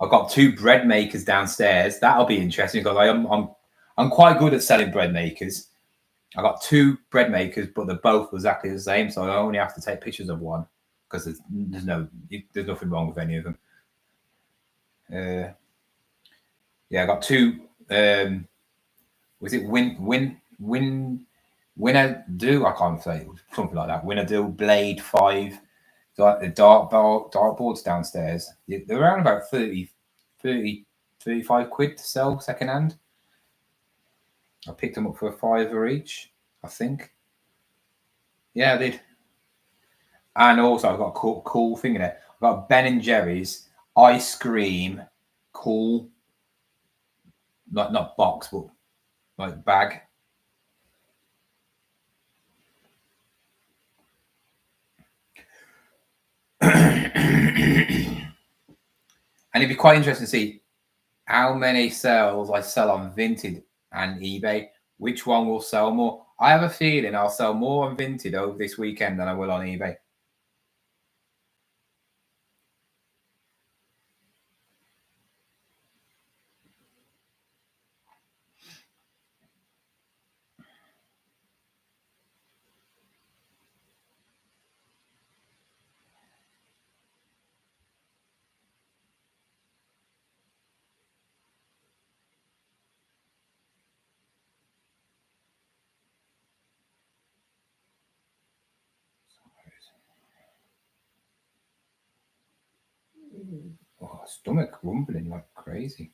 I've got 2 bread makers downstairs. That'll be interesting because I'm quite good at selling bread makers. I got 2 bread makers, but they're both exactly the same, so I only have to take pictures of one because there's nothing wrong with any of them. I got 2. Was it Winner-do? I can't say, something like that. Winner-do Blade 5. Like the dartboards downstairs. They're around about 30, 35 quid to sell secondhand. I picked them up for $5 each, I think. Yeah, I did. And also I've got a cool thing in it. I've got Ben and Jerry's ice cream, cool, not box, but like bag. And it'd be quite interesting to see how many sales I sell on Vinted and eBay. Which one will sell more? I have a feeling I'll sell more on Vinted over this weekend than I will on eBay. Oh, stomach rumbling like crazy.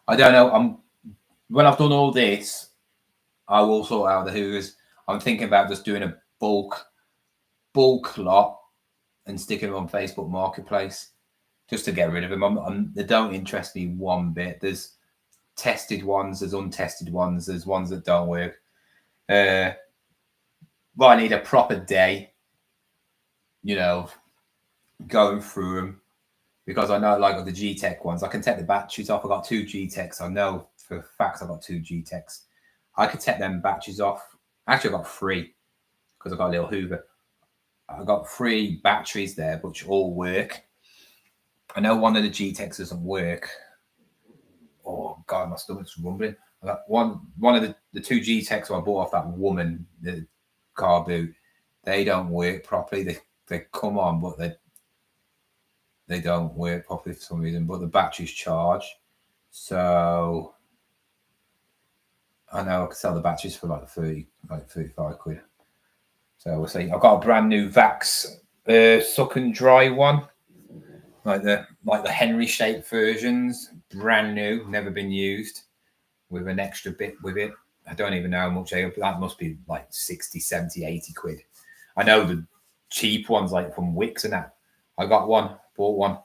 I don't know. When I've done all this, I will sort out the Hoovers. I'm thinking about just doing a bulk lot and sticking them on Facebook Marketplace just to get rid of them. They don't interest me one bit. tested ones, there's untested ones, there's ones that don't work. But I need a proper day, you know, going through them, because I know, like, the G-Tech ones, I can take the batteries off. I got 2 G-Techs. I know for facts I got 2 G-Techs. I could take them batteries off. Actually, I got 3 because I got a little Hoover. I got 3 batteries there, which all work. I know one of the G-Techs doesn't work. Oh God, my stomach's rumbling. I got one of the 2 G-Techs I bought off that woman, the car boot. They don't work properly. They come on, but they don't work properly for some reason. But the battery's charged, so I know I could sell the batteries for like 35 quid. So we'll see. I've got a brand new Vax suck and dry one, like the Henry shaped versions, brand new, never been used, with an extra bit with it. I don't even know how much that must be, like 60, 70, 80 quid. I know the cheap ones, like from Wix and that. I got one, bought one,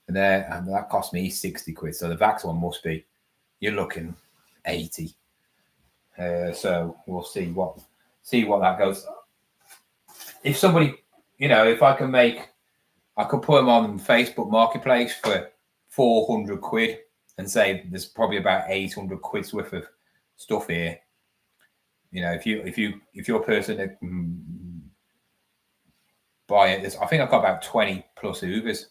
and that cost me 60 quid. So the Vax one must be, you're looking 80. So we'll see what that goes. If somebody, if I can I could put them on Facebook Marketplace for 400 quid and say there's probably about 800 quid's worth of stuff here. If you're a person that can buy it, I think I've got about 20 plus Hoovers.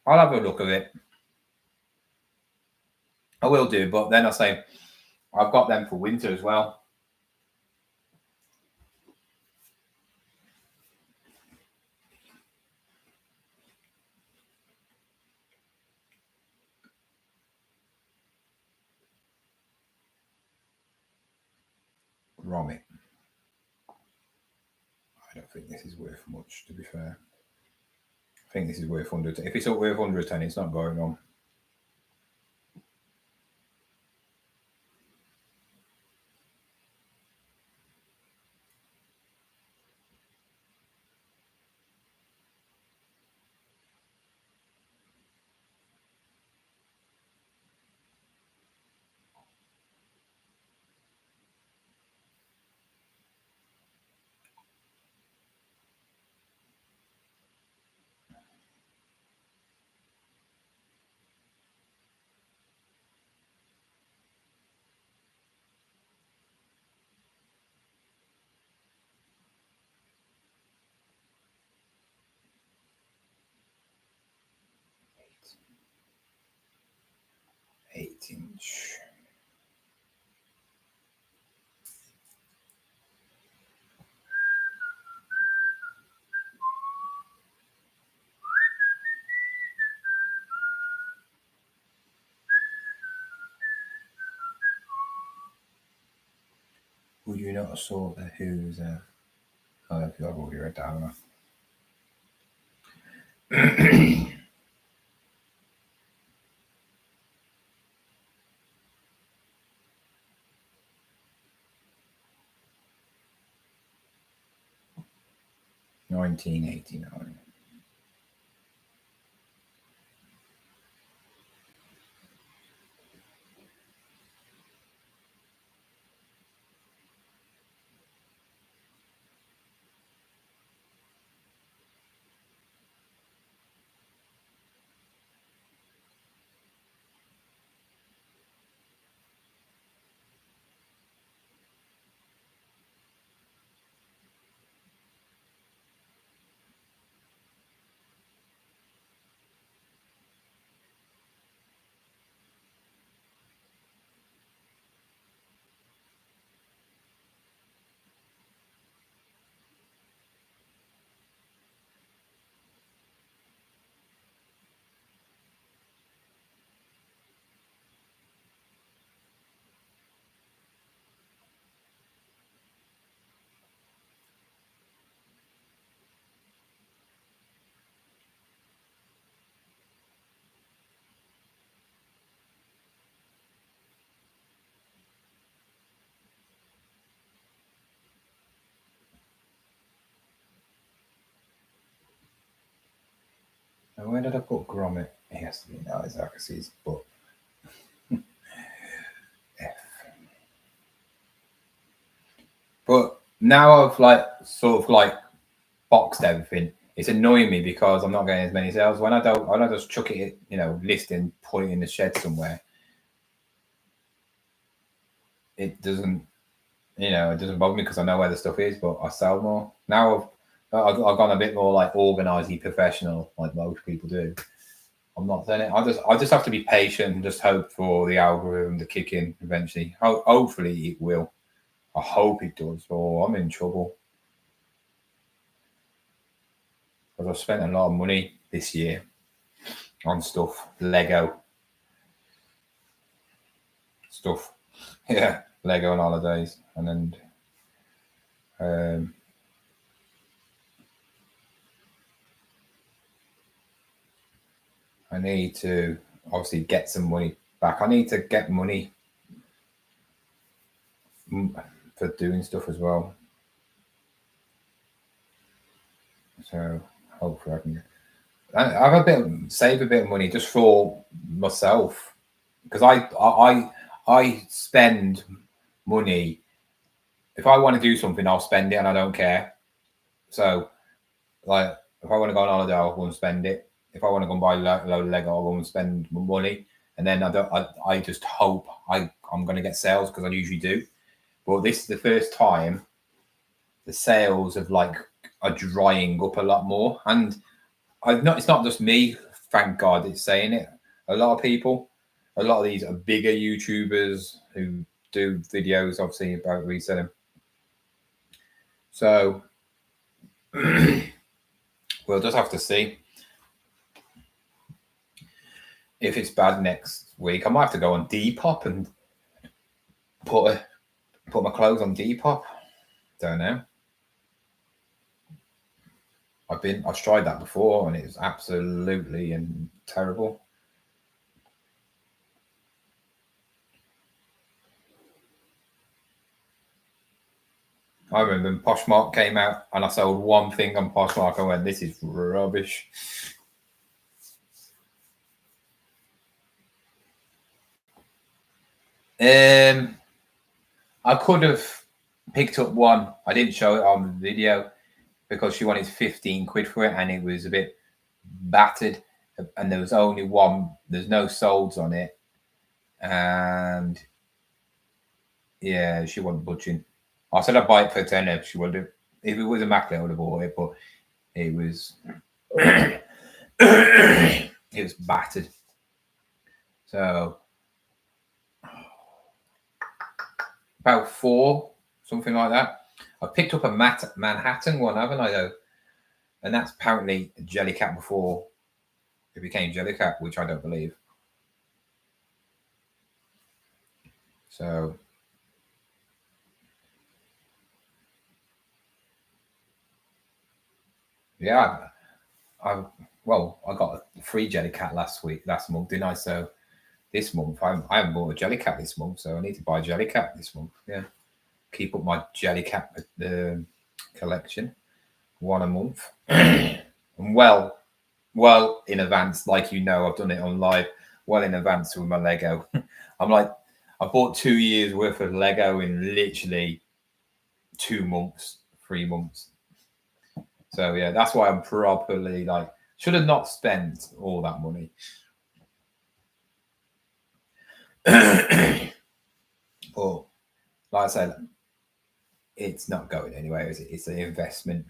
I'll have a look at it. I will do, but then I say I've got them for winter as well. Romit. I don't think this is worth much, to be fair. I think this is worth 100. If it's not worth 110, it's not going on. Eight-inch. Would you not have saw the Who's? I've already read down. 1989. Where did I put grommet? It has to be in axes, but F. But now I've like sort of like boxed everything. It's annoying me because I'm not getting as many sales. When I just chuck it, you know, listing, put it in the shed somewhere. It doesn't, you know, it doesn't bother me because I know where the stuff is, but I sell more. Now I've gone a bit more like organised, professional, like most people do. I'm not saying it. I just have to be patient and just hope for the algorithm to kick in eventually. Hopefully it will. I hope it does, or I'm in trouble. Because I've spent a lot of money this year on stuff, Lego stuff. Yeah, Lego on holidays, and then I need to obviously get some money back. I need to get money for doing stuff as well. So hopefully I can save a bit of money just for myself, because I spend money. If I want to do something, I'll spend it, and I don't care. So, like, if I want to go on holiday, I'll go and spend it. If I want to go and buy a load of Lego, I'll go and spend money. And then I just hope I'm going to get sales, because I usually do. But this is the first time the sales are drying up a lot more. And it's not just me, thank God it's saying it. A lot of people, a lot of these are bigger YouTubers who do videos, obviously, about reselling. So we'll just have to see if it's bad next week. I might have to go on Depop and put my clothes on Depop. Don't know. I've tried that before, and it was absolutely terrible. I remember when Poshmark came out, and I sold one thing on Poshmark. I went, "This is rubbish." I could have picked up one. I didn't show it on the video because she wanted 15 quid for it, and it was a bit battered, and there was only one. There's no solds on it, and yeah, she wasn't budging. I said I'd buy it for 10 if she would have. If it was immaculate, I would have bought it, but it was it was battered. So about 4, something like that. I picked up a Manhattan one, haven't I, though? And that's apparently a Jellycat before it became Jellycat, which I don't believe. So yeah, I got a free Jellycat last month, didn't I? So this month I haven't bought a Jellycat this month, so I need to buy a Jellycat this month. Yeah, keep up my Jellycat collection, one a month, and well in advance. Like, you know, I've done it on live, well in advance with my Lego. I'm like, I bought 2 years worth of Lego in literally 2 months, 3 months. So yeah, that's why I'm properly should have not spent all that money. But like I said, it's not going anywhere, is it? It's an investment.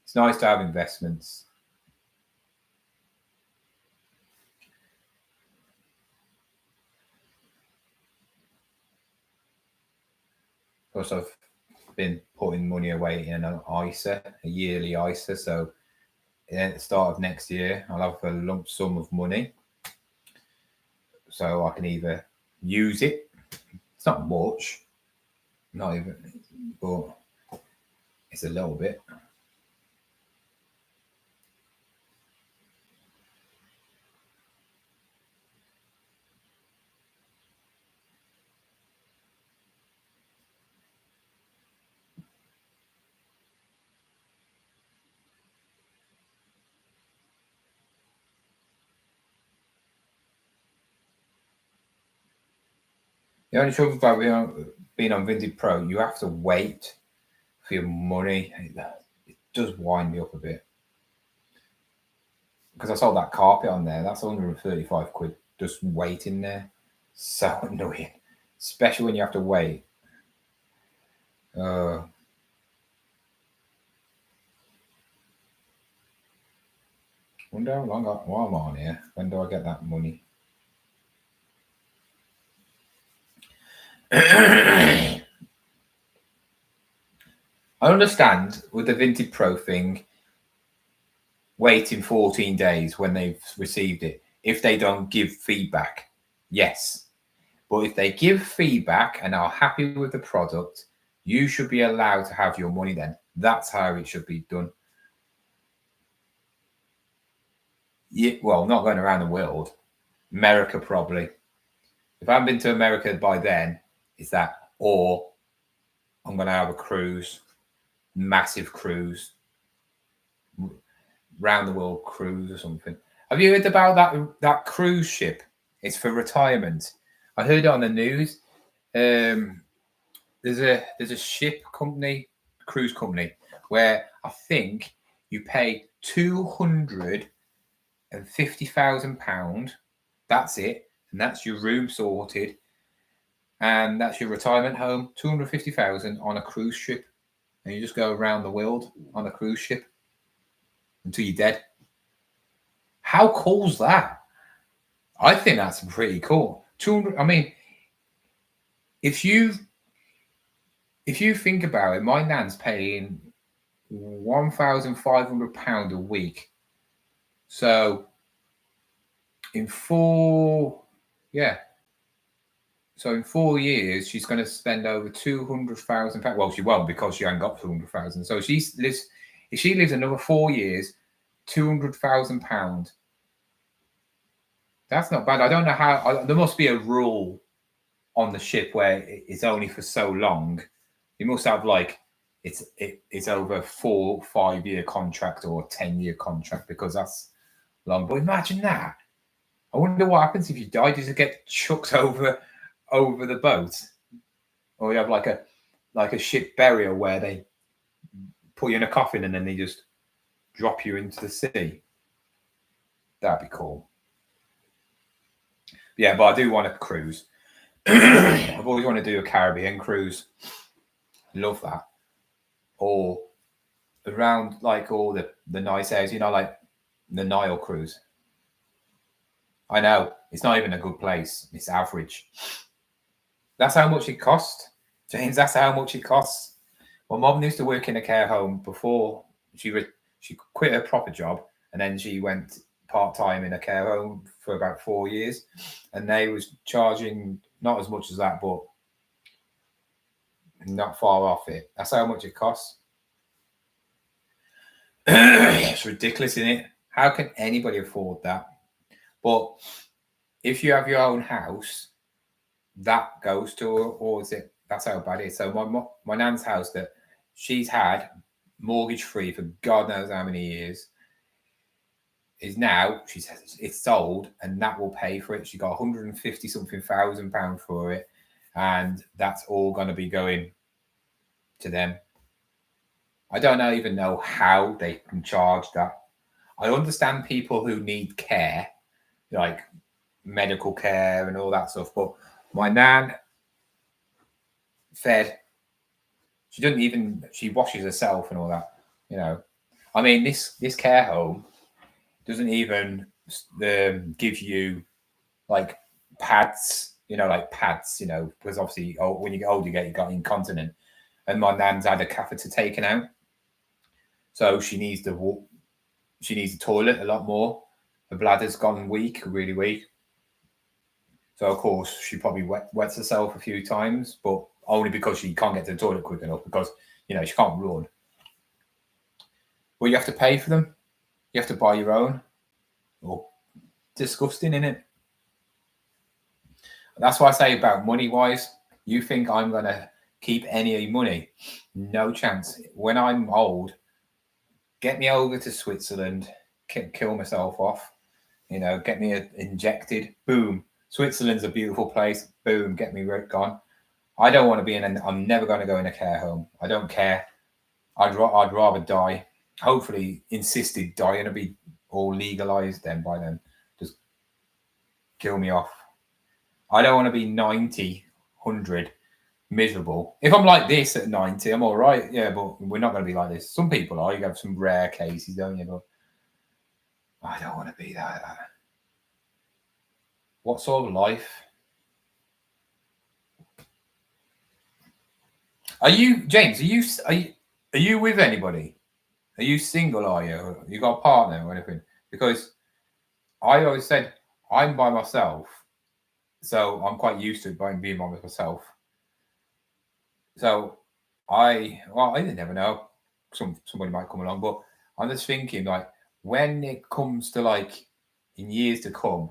It's nice to have investments. Plus, I've been putting money away in an ISA, a yearly ISA. So at the start of next year, I'll have a lump sum of money, so I can either use it. It's not much, not even, but it's a little bit. The only trouble about being on Vinted Pro, you have to wait for your money. It does wind me up a bit. Because I sold that carpet on there. That's 135 quid just waiting there. So annoying. Especially when you have to wait. Wonder how long while I'm on here. When do I get that money? I understand with the Vinted Pro thing, waiting 14 days when they've received it. If they don't give feedback, yes. But if they give feedback and are happy with the product, you should be allowed to have your money then. That's how it should be done. Yeah, well, not going around the world. America probably. If I haven't been to America by then, it's that. Or I'm going to have a cruise. Massive cruise. Round the world cruise or something. Have you heard about that cruise ship? It's for retirement. I heard it on the news. There's a ship company, cruise company, where I think you pay £250,000. That's it, and that's your room sorted, and that's your retirement home. 250,000 on a cruise ship, and you just go around the world on a cruise ship until you're dead. How cool's that? I think that's pretty cool. 200. I mean, if you think about it, my nan's paying £1,500 a week. So in 4 years, she's going to spend over £200,000. Well, she won't because she ain't got 200,000. So if she lives another 4 years, £200,000. That's not bad. I don't know how. There must be a rule on the ship where it's only for so long. You must have like it's over a 4 or 5 year contract or a 10-year contract because that's long. But imagine that. I wonder what happens if you die. Does it get chucked over the boat, or you have like a ship burial where they put you in a coffin and then they just drop you into the sea? That'd be cool. Yeah, but I do want a cruise. I've always wanted to do a Caribbean cruise. Love that. Or around like all the nice areas, like the Nile cruise. I know it's not even a good place. It's average. That's how much it cost, James. That's how much it costs. My mum used to work in a care home before she quit her proper job, and then she went part-time in a care home for about 4 years, and they was charging not as much as that, but not far off it. That's how much it costs. It's ridiculous, isn't it? How can anybody afford that? But if you have your own house, that goes towards it. That's how bad it is. So my nan's house that she's had mortgage free for God knows how many years is now it's sold, and that will pay for it. She got 150 something thousand pounds for it, and that's all going to be going to them. I don't even know how they can charge that. I understand people who need care, like medical care and all that stuff, but my nan fed. She washes herself and all that, I mean, this care home doesn't even give you like pads, because obviously when you get older, you got incontinent, and my nan's had a catheter taken out, so she needs to walk. She needs the toilet a lot more. Her bladder's gone really weak. So of course she probably wets herself a few times, but only because she can't get to the toilet quick enough, because she can't run. Well, you have to pay for them. You have to buy your own. Oh, disgusting, isn't it? That's what I say about money-wise. You think I'm going to keep any money? No chance. When I'm old, get me over to Switzerland, kill myself off, get me injected, boom, Switzerland's a beautiful place. Boom, get me gone. I don't want to be I'm never going to go in a care home. I don't care. I'd rather die. Hopefully, insisted dying to be all legalized then by then. Just kill me off. I don't want to be 90, 100, miserable. If I'm like this at 90, I'm all right. Yeah, but we're not going to be like this. Some people are. You have some rare cases, don't you? But I don't want to be that. What sort of life? Are you, James? Are you with anybody? Are you single? Are you? You got a partner or anything? Because I always said I'm by myself, so I'm quite used to being by myself. So I never know. Somebody might come along, but I'm just thinking like when it comes to like in years to come,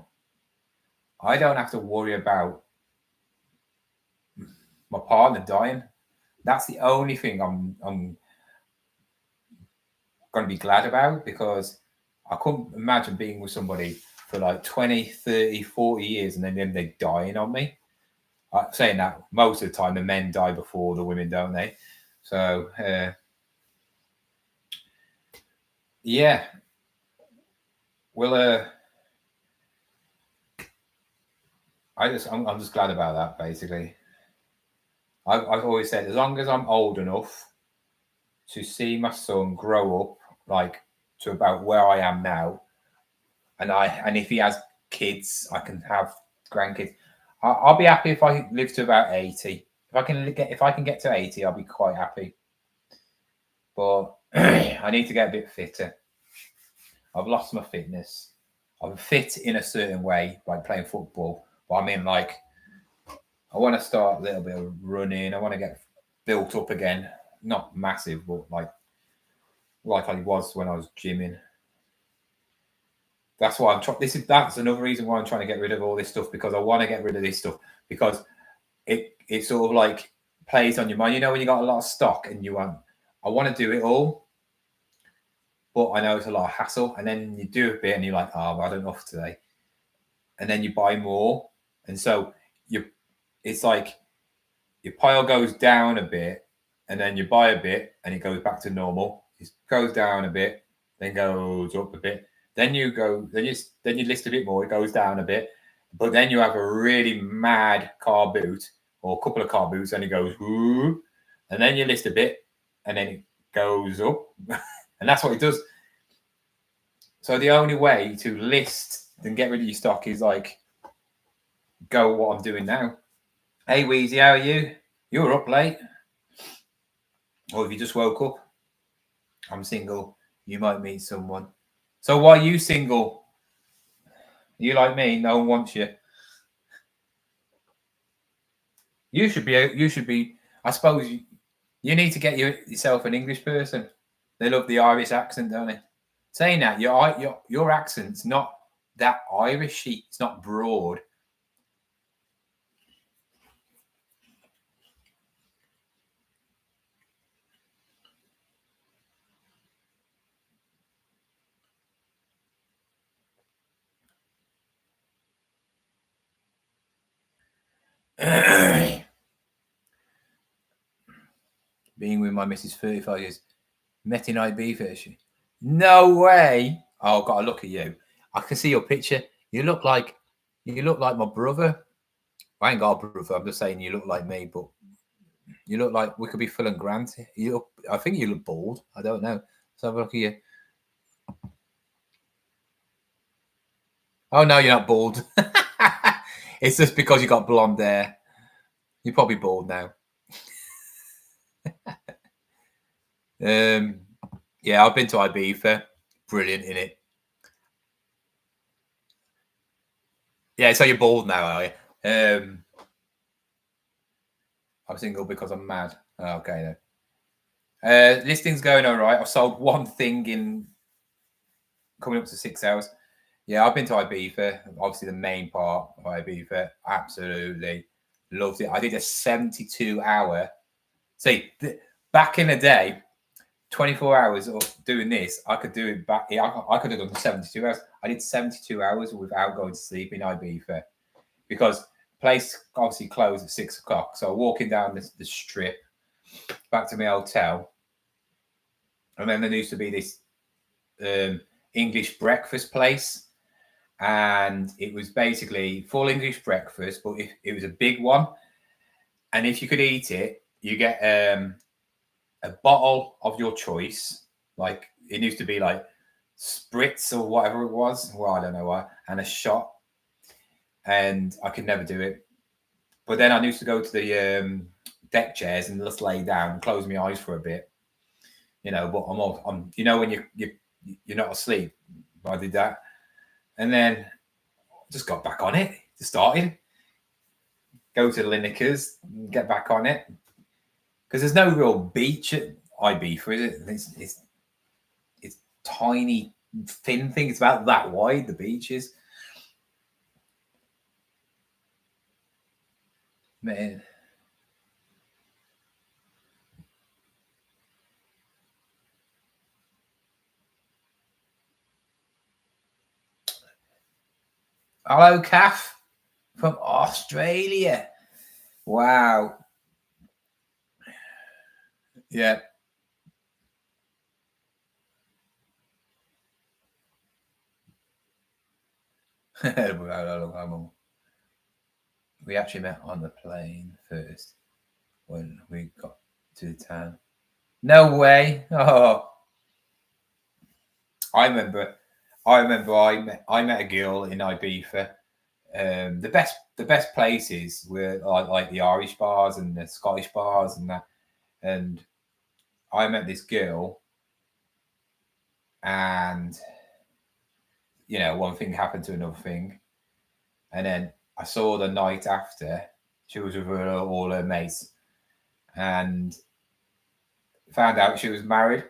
I don't have to worry about my partner dying. That's the only thing I'm going to be glad about, because I couldn't imagine being with somebody for like 20, 30, 40 years and then they dying on me. Saying that, most of the time the men die before the women, don't they? So, yeah. Well, I'm just glad about that, basically. I've always said, as long as I'm old enough to see my son grow up like to about where I am now, and if he has kids, I can have grandkids. I'll be happy if I live to about 80. If I can get to 80, I'll be quite happy. But I need to get a bit fitter. I've lost my fitness. I'm fit in a certain way, like playing football. But I mean, like, I want to start a little bit of running. I want to get built up again. Not massive, but like I was when I was gymming. That's why I'm trying. That's another reason why I'm trying to get rid of all this stuff, because I want to get rid of this stuff, because it sort of like plays on your mind. You know, when you got a lot of stock and I want to do it all, but I know it's a lot of hassle. And then you do a bit and you're like, oh, well, I don't know for today. And then you buy more. And so it's like your pile goes down a bit, and then you buy a bit and it goes back to normal. It goes down a bit, then goes up a bit. Then you list a bit more, it goes down a bit. But then you have a really mad car boot or a couple of car boots and it goes, whoo, and then you list a bit and then it goes up. And that's what it does. So the only way to list and get rid of your stock is like go what I'm doing now. Hey Weezy, how are you? You're up late. Or if you just woke up. I'm single. You might meet someone. So why are you single? You like me? No one wants you. You should be. I suppose you need to get yourself an English person. They love the Irish accent, don't they? Saying that, your accent's not that Irishy. It's not broad. Being with my missus 35 years. Met in Ibiza. No way. Oh, I've got to look at you. I can see your picture. You look like my brother. I ain't got a brother. I'm just saying you look like me, but you look like we could be Phil and Grant. I think you look bald. I don't know. Let's have a look at you. Oh no, you're not bald. It's just because you got blonde hair. You're probably bald now. Yeah, I've been to Ibiza. Brilliant, innit? Yeah, so you're bald now, are you? I'm single because I'm mad. Okay, then. Listing's going all right. I've sold one thing in coming up to 6 hours. Yeah, I've been to Ibiza. Obviously, the main part of Ibiza. Absolutely loved it. I did a 72-hour. See, back in the day, 24 hours of doing this, I could do it back. I could have done 72 hours. I did 72 hours without going to sleep in Ibiza. because place obviously closed at 6 o'clock. So walking down the strip back to my hotel, and then there used to be this English breakfast place, and it was basically full English breakfast, but it was a big one, and if you could eat it, you get a bottle of your choice. Like it used to be like spritz or whatever it was. Well, I don't know why, and a shot. And I could never do it. But then I used to go to the deck chairs and just lay down and close my eyes for a bit. You know, but I'm you know, when you're not asleep. I did that, and then just got back on it. Just started. Go to the Lineker's, get back on it, because there's no real beach at Ibiza, is it? It's tiny, thin thing. It's about that wide. The beach is. Man. Hello, Kath from Australia. Wow. Yeah. We actually met on the plane first when we got to the town. No way. Oh, I remember I met a girl in Ibiza. The best places were like the Irish bars and the Scottish bars and that. And I met this girl, and you know, one thing happened to another thing, and then I saw the night after she was with all her mates, and found out she was married.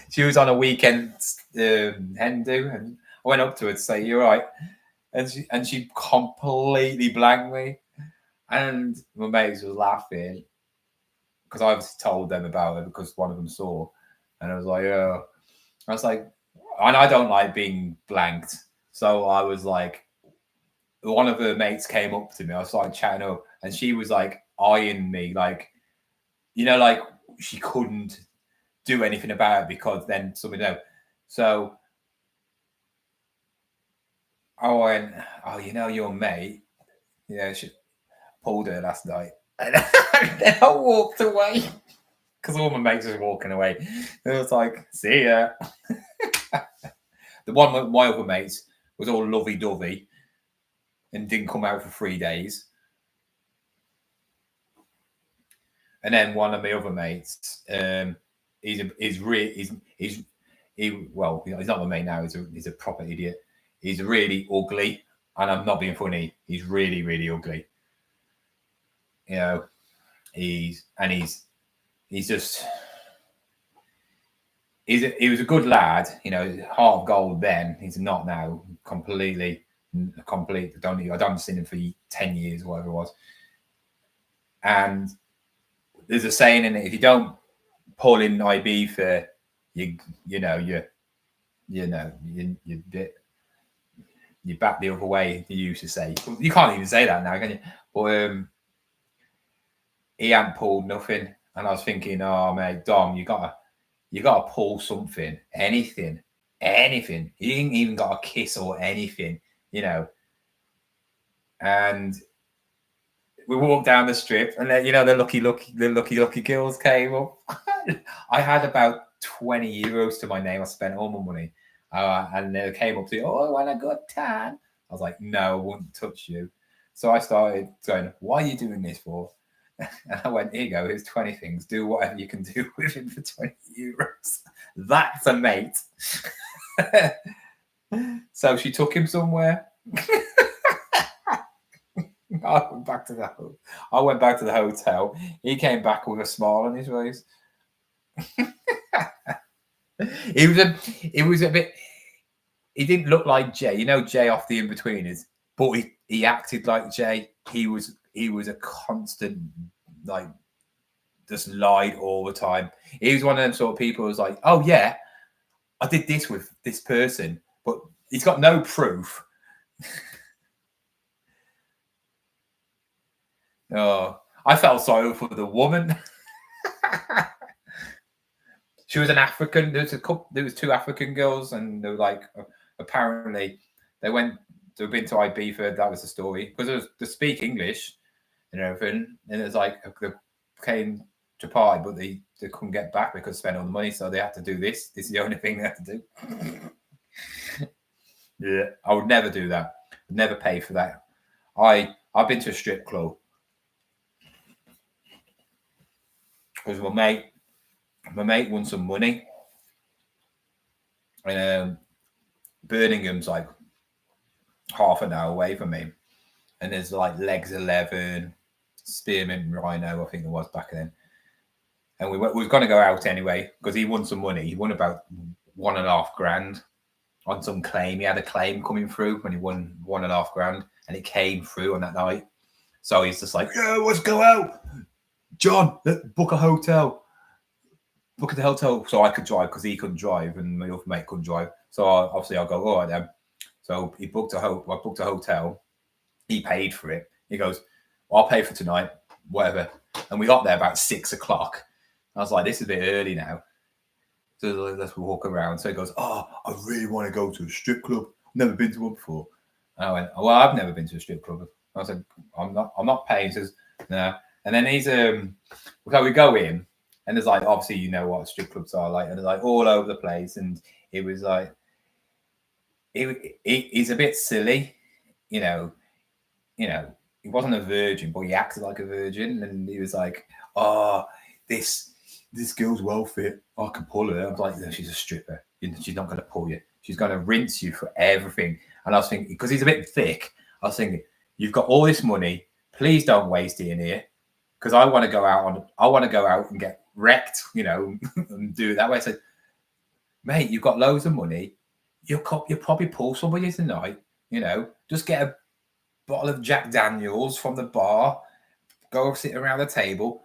She was on a weekend hen do, and I went up to her to say, "You're right," and she completely blanked me, and my mates was laughing because I obviously told them about it because one of them saw, and I was like, "Oh," I was like, and I don't like being blanked, so I was like, one of her mates came up to me, I started chatting up, and she was like eyeing me like, you know, like she couldn't do anything about it because then something else. So I went, "Oh, you know, your mate, yeah, she pulled her last night." And then I walked away because all my mates were walking away. It was like, "See ya." The one with my other mates was all lovey-dovey and didn't come out for 3 days. And then one of my other mates, he's not my mate now. He's a proper idiot. He's really ugly, and I'm not being funny. He's really, really ugly. You know, he was a good lad. You know, heart of gold then. He's not now. Completely. I don't see him for 10 years, whatever it was. And there's a saying in it: if you don't pull in Ibiza, you back the other way. You used to say. You can't even say that now, can you? But he hadn't pulled nothing, and I was thinking, "Oh mate, Dom, you gotta pull something, anything. You ain't even got a kiss or anything, you know." And we walked down the strip, and then, you know, the lucky girls came up. I had about 20 euros to my name. I spent all my money, and they came up to me, "Oh, I want a good tan." I was like, "No, I won't touch you." So I started going, "Why are you doing this for?" And I went, "Here you go. Here's 20 things. Do whatever you can do with him for 20 euros. That's a mate." So she took him somewhere. I went back to the hotel. He came back with a smile on his face. He was a bit. He didn't look like Jay. You know, Jay off the In-Betweeners, but he acted like Jay. He was a constant, like, just lied all the time. He was one of them sort of people who was like, "Oh yeah, I did this with this person," but he's got no proof. Oh, I felt sorry for the woman. She was an African. There was a couple. There was 2 African girls, and they were like, apparently, they've been to Ibiza. That was the story because they speak English and everything, and it's like they came to party, but they couldn't get back because they spent all the money, so they had to do this. This is the only thing they had to do. Yeah, I would never do that. I'd never pay for that. I've been to a strip club because my mate won some money, and Birmingham's like half an hour away from me, and there's like Legs 11, Spearmint Rhino, I think it was back then, and we were going to go out anyway because he won some money. He won about $1.5 grand on some claim. He had a claim coming through when he won $1.5 grand, and it came through on that night. So he's just like, yeah, let's go out, John. Let's book a hotel. Book at the hotel so I could drive because he couldn't drive and my other mate couldn't drive. So obviously I'll go, all right then. So he booked I booked a hotel. He paid for it. He goes, well, I'll pay for tonight, whatever. And we got there about 6 o'clock. I was like, this is a bit early now. So let's walk around. So he goes, oh, I really want to go to a strip club. I've never been to one before. And I went, well, I've never been to a strip club. I said, I'm not paying. He says, no. And then he's so we go in. And there's like, obviously, you know what strip clubs are like, and they're like all over the place. And it was like, he's a bit silly, you know, he wasn't a virgin, but he acted like a virgin. And he was like, oh, this girl's well fit. I can pull her. I was like, no, she's a stripper. She's not going to pull you. She's going to rinse you for everything. And I was thinking, because he's a bit thick, I was thinking, you've got all this money. Please don't waste it in here. Because I want to go out and get wrecked, and do it that way. I said, mate, you've got loads of money. You'll probably pull somebody tonight, just get a bottle of Jack Daniels from the bar, go sit around the table.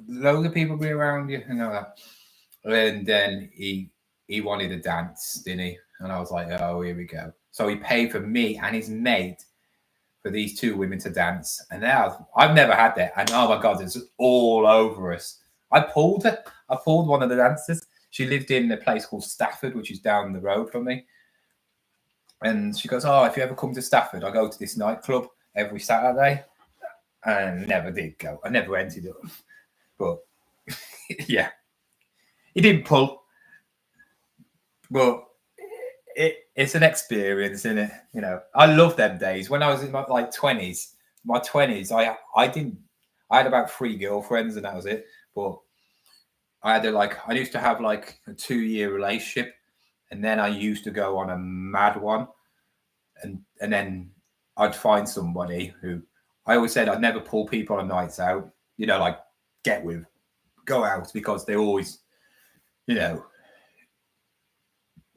Loads of people be around you, that. And then he wanted to dance, didn't he? And I was like, oh, here we go. So he paid for me and his mate for these 2 women to dance. And now I've never had that. And oh my God, it's all over us. I pulled her. I pulled one of the dancers. She lived in a place called Stafford, which is down the road from me. And she goes, oh, if you ever come to Stafford, I go to this nightclub every Saturday. And never did go. I never entered it. But yeah, he didn't pull. But it's an experience, isn't it? I love them days. When I was in my 20s, I had about 3 girlfriends and that was it. But I used to have a 2-year relationship, and then I used to go on a mad one, and then I'd find somebody who I always said I'd never pull people on nights out, get with, go out, because they always,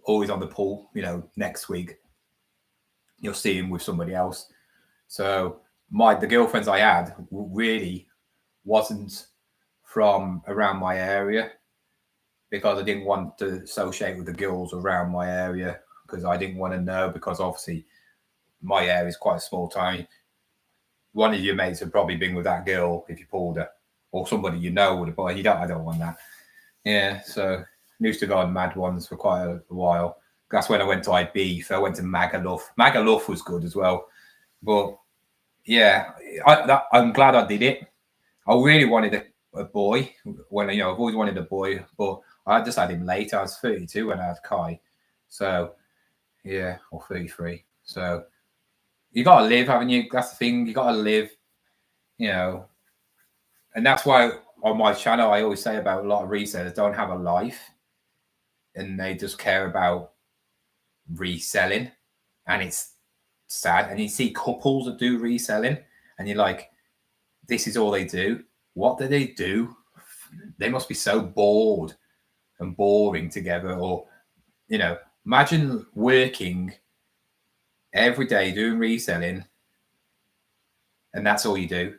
always on the pull, next week you'll see him with somebody else. So the girlfriends I had really wasn't from around my area, because I didn't want to associate with the girls around my area, because I didn't want to know, because obviously my area is quite a small town. One of your mates had probably been with that girl if you pulled her, or somebody would have, but I don't want that. Yeah, so I used to go on mad ones for quite a while. That's when I went to Ibiza. I went to Magaluf. Magaluf was good as well. But yeah, I'm glad I did it. I really wanted a boy. When I've always wanted a boy, but I just had him late. I was 32 when I had Kai. So yeah, or 33. So you got to live, haven't you? That's the thing. You got to live, and that's why on my channel I always say about a lot of resellers don't have a life, and they just care about reselling, and it's sad. And you see couples that do reselling, and you're like, this is all they do. What do they do? They must be so bored and boring together. Or, imagine working every day doing reselling, and that's all you do.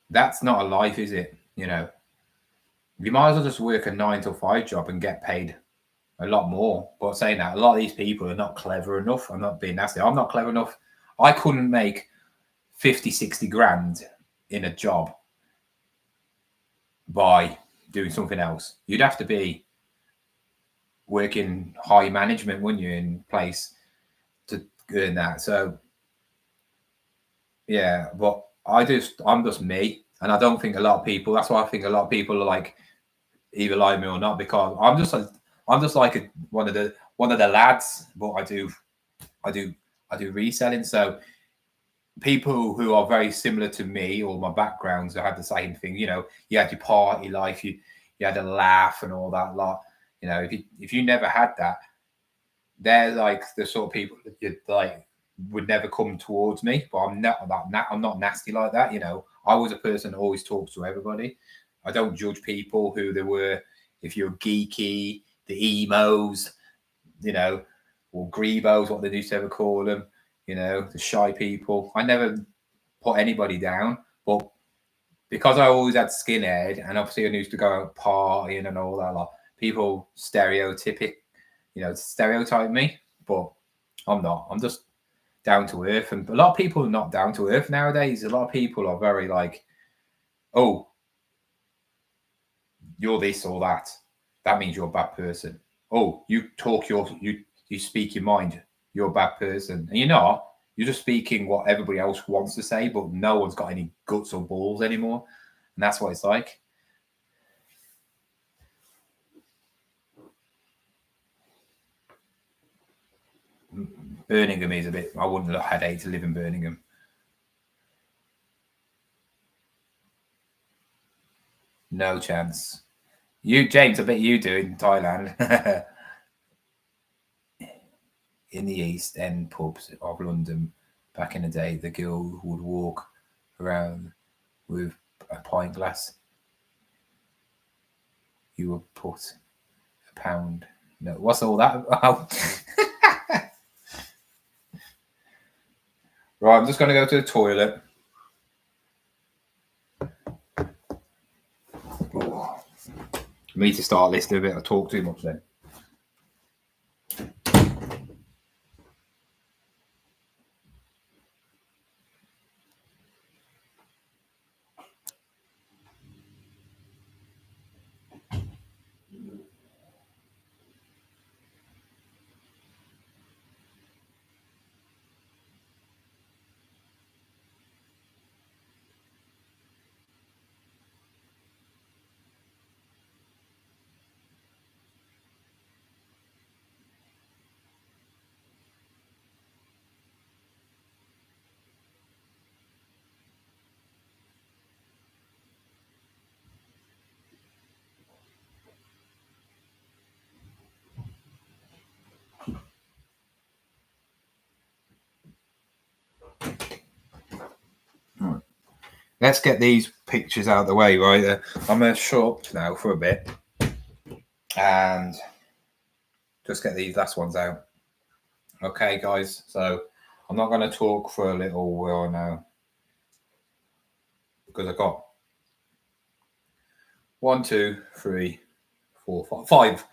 That's not a life, is it? You might as well just work a 9 to 5 job and get paid a lot more. But saying that, a lot of these people are not clever enough. I'm not being nasty. I'm not clever enough. I couldn't make 50, 60 grand in a job by doing something else. You'd have to be working high management, wouldn't you, in place to earn that. So yeah, but I'm just me, and I don't think a lot of people. That's why I think a lot of people are like either like me or not, because I'm just like one of the lads, but I do reselling. So people who are very similar to me or my backgrounds have the same thing. You know, you had your party life, you had a laugh and all that lot. You know, if you never had that, they're like the sort of people that you like would never come towards me. But I'm not nasty like that. You know, I was a person that always talks to everybody. I don't judge people who they were. If you're geeky, the emos, you know, or grebos, what they used to ever call them, you know, the shy people. I never put anybody down, but because I always had skinhead, and obviously I used to go out partying and all that lot, people stereotype me, but I'm not. I'm just down to earth. And a lot of people are not down to earth nowadays. A lot of people are very like, oh, you're this or that. That means you're a bad person. Oh, you speak your mind. You're a bad person. And you're not. You're just speaking what everybody else wants to say, but no one's got any guts or balls anymore. And that's what it's like. Birmingham is a bit, I wouldn't have hate to live in Birmingham. No chance. You, James, I bet you do in Thailand. In the East End pubs of London back in the day, the girl would walk around with a pint glass. You would put £1. No, what's all that about? Right, I'm just going to go to the toilet. Oh. I need to start listening a bit. I talk too much then. Let's get these pictures out of the way, right? I'm going to shut up now for a bit and just get these last ones out. Okay, guys. So I'm not going to talk for a little while now because I've got 1, 2, 3, 4, 5.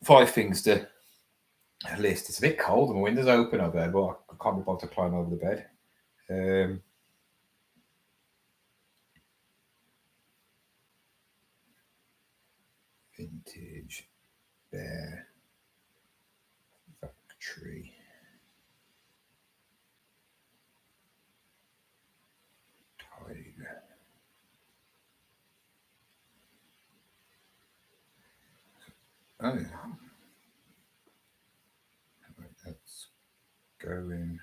5 things to list. It's a bit cold and the window's open up there, but I can't be bothered to climb over the bed. Vintage Bear Factory. Tiger. Oh, let's go in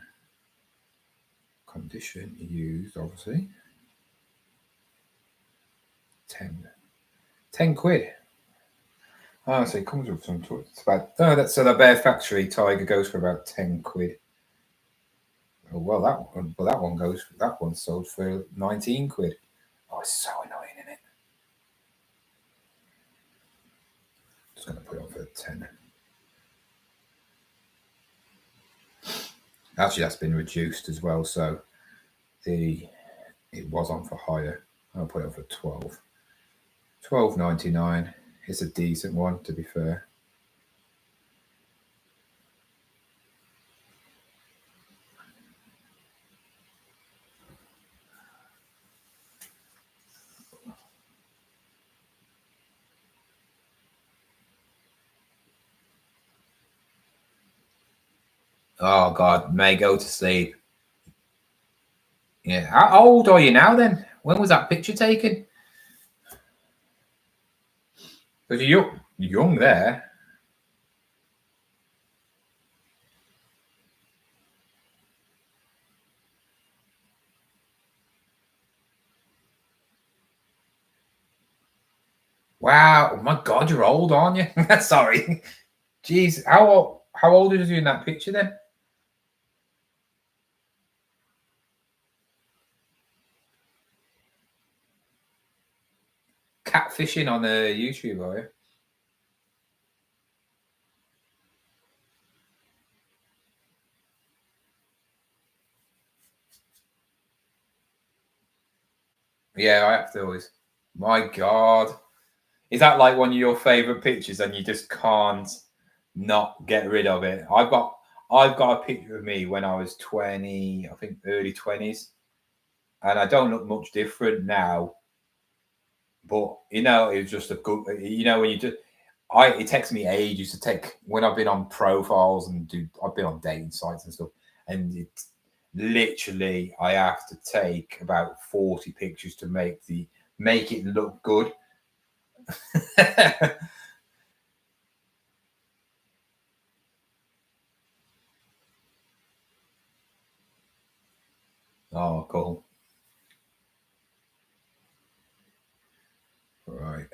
condition used, obviously. 10 quid. Oh, so it comes with some. It's about that's so the Bear Factory Tiger goes for about 10 quid. Oh well, that one sold for 19 quid. Oh, it's so annoying, isn't it? Just gonna put it on for 10. Actually, that's been reduced as well, so it was on for higher. I'll put it on for 12. 12.99. It's a decent one, to be fair. Oh God, may go to sleep. Yeah. How old are you now then? When was that picture taken? Because you're young there. Wow. Oh my God, you're old, aren't you? Sorry. Jeez. How old is you in that picture then? Catfishing on YouTube, are you? Yeah, I have to always. My God. Is that like one of your favorite pictures and you just can't not get rid of it? I've got a picture of me when I was 20, I think early 20s. And I don't look much different now. But it was just a good, when you just it takes me ages to take when I've been on profiles and I've been on dating sites and stuff, and it's literally I have to take about 40 pictures to make it look good. Oh, cool. Right.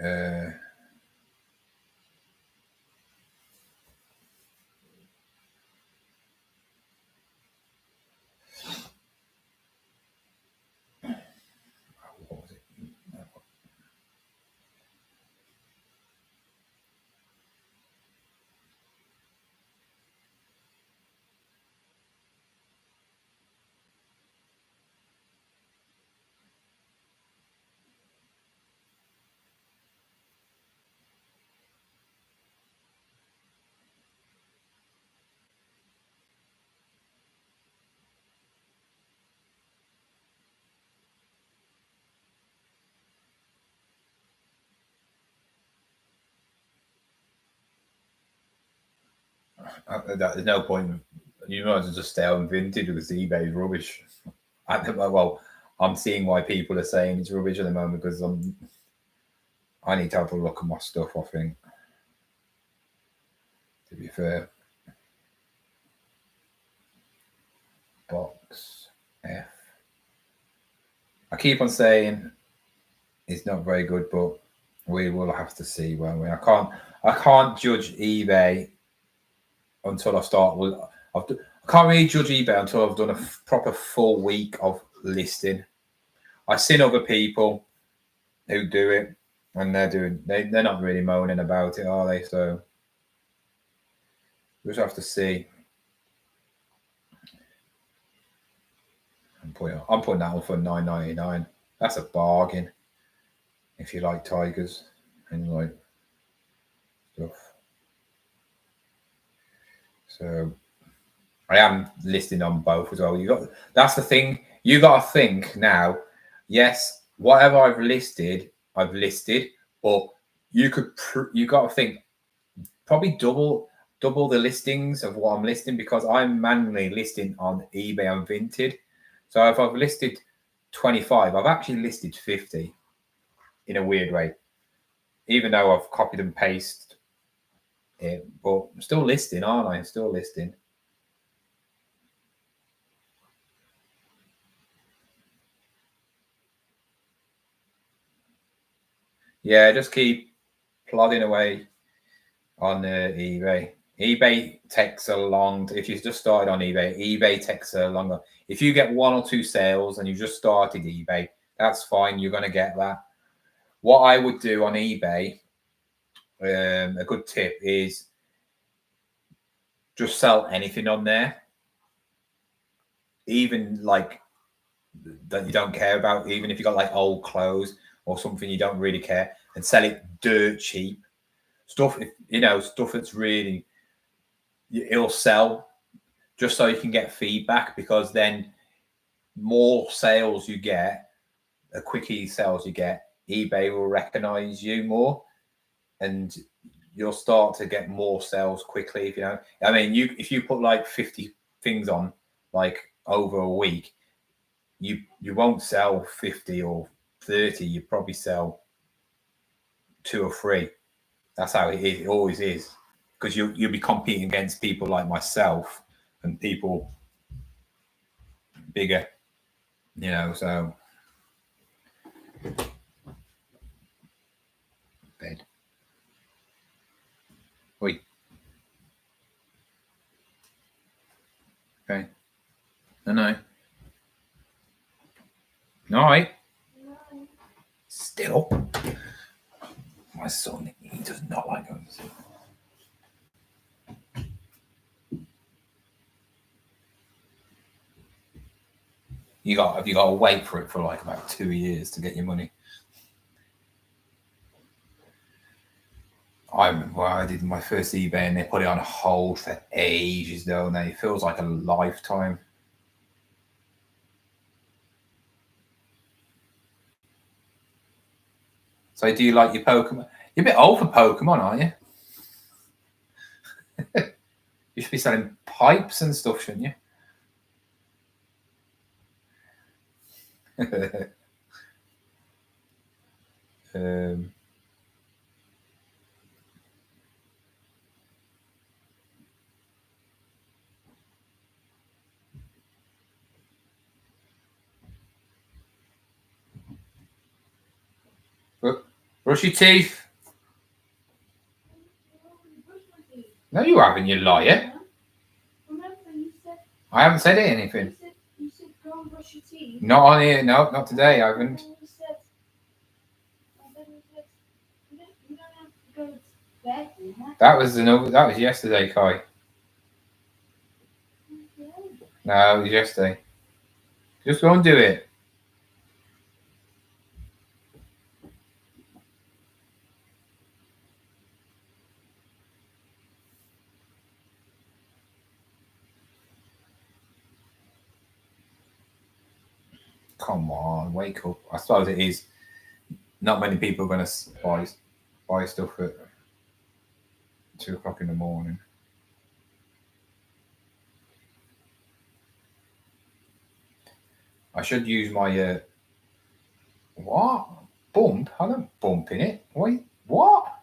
What was it? There's no point. You might as well just stay on vintage because eBay is rubbish. I'm seeing why people are saying it's rubbish at the moment because I need to have a look at my stuff, I think. To be fair. Box F. I keep on saying it's not very good, but we will have to see, won't we? I can't judge eBay until I start. I can't really judge eBay until I've done a proper full week of listing. I've seen other people who do it, and they're not really moaning about it, are they? So we just have to see. I'm putting that one for $9.99. That's a bargain if you like tigers and like stuff. So I am listing on both as well. That's the thing. You got to think now. Yes, whatever I've listed, but you got to think probably double the listings of what I'm listing because I'm manually listing on eBay and Vinted. So if I've listed 25, I've actually listed 50 in a weird way, even though I've copied and pasted it, but I'm still listing, aren't I? I'm still listing. Yeah, just keep plodding away on eBay. eBay takes a long. If you just started on eBay takes a longer. If you get 1 or 2 sales and you just started eBay, that's fine. You're going to get that. What I would do on eBay, a good tip is just sell anything on there, even like that you don't care about. Even if you got like old clothes or something you don't really care, and sell it dirt cheap. Stuff that's really it'll sell just so you can get feedback because then more sales you get, the quicker sales you get, eBay will recognize you more and you'll start to get more sales quickly. If you put like 50 things on like over a week, you won't sell 50 or 30. You probably sell 2 or 3. That's how it is. It always is, because you'll be competing against people like myself and people bigger, you know. So bed. Oi. Okay. No. No. Still. My son, he does not like going to sleep. Have you got to wait for it for like about 2 years to get your money? I remember I did my first eBay and they put it on hold for ages, though. Now it feels like a lifetime. So do you like your Pokemon? You're a bit old for Pokemon, aren't you? You should be selling pipes and stuff, shouldn't you? Brush your teeth. No, you haven't, you liar. Remember you said, I haven't said anything. you said go and brush your teeth. Not on here. No, not today. I haven't. And then you said, you don't have to go to bed, you know? That was yesterday, Kai. No, it was yesterday. Just go and do it. Come on, wake up. I suppose it is. Not many people are going to buy stuff at 2 o'clock in the morning. I should use my what? Bump? I don't bump in it. Wait, what?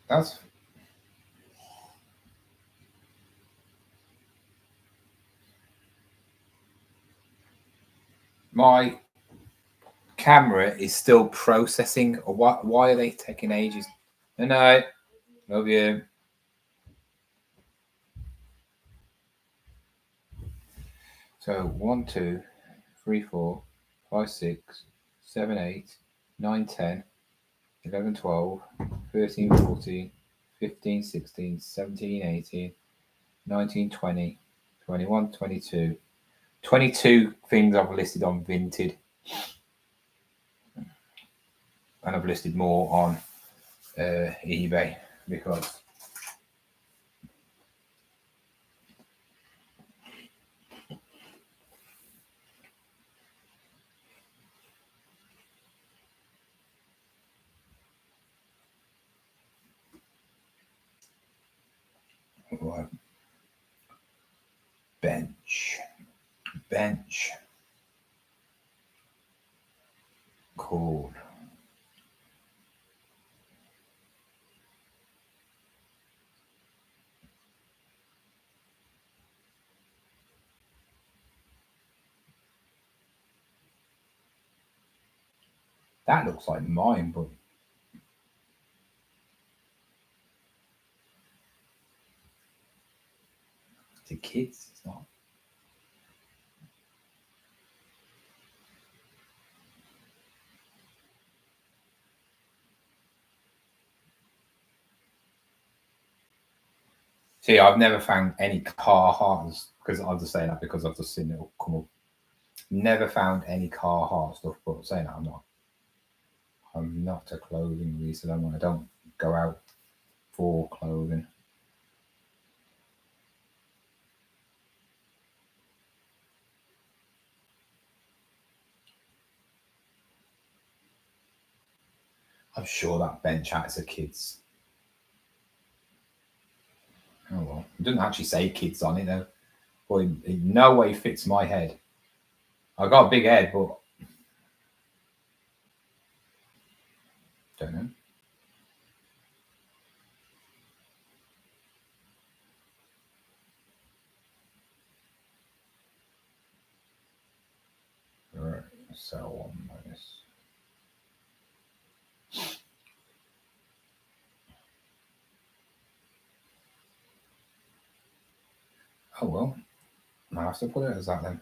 That's my camera is still processing. Why are they taking ages? No, love you. So 1, 2, 3, 4, 5, 6, 7, 8, 9, 10, 11, 12, 13, 14, 15, 16, 17, 18, 19, 20, 21, 22. 22 things I've listed on Vinted. And I've listed more on eBay because bench cord. That looks like mine, but to kids, it's not. See, I've never found any Carhartt, because I'm just saying that because I've just seen it come up. Never found any Carhartt stuff, but saying that I'm not a clothing reseller. I don't go out for clothing. I'm sure that bench hat's a kids. Oh well, it doesn't actually say kids on it though. But in no way fits my head. I got a big head, but don't know. Right, so 1 minus. Oh well, I have to put it as that then.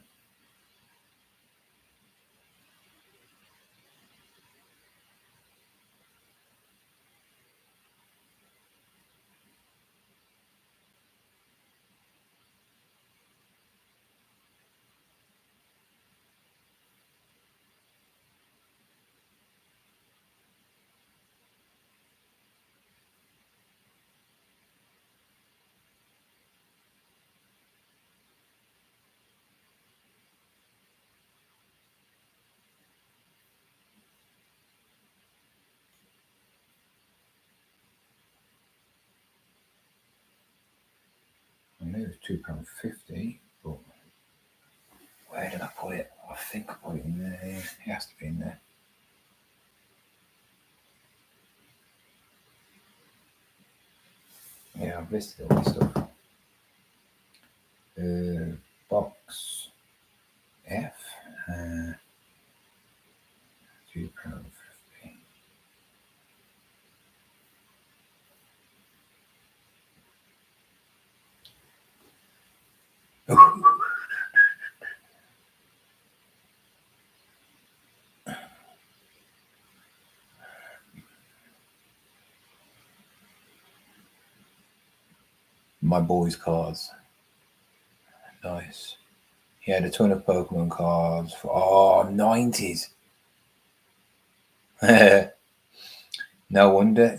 I knew it was £2.50, but where did I put it? I think I put it in there. It has to be in there. Yeah, I've listed all this stuff. Box F, £2.50. My boy's cards. Nice. He had a ton of Pokemon cards for 90s. No wonder.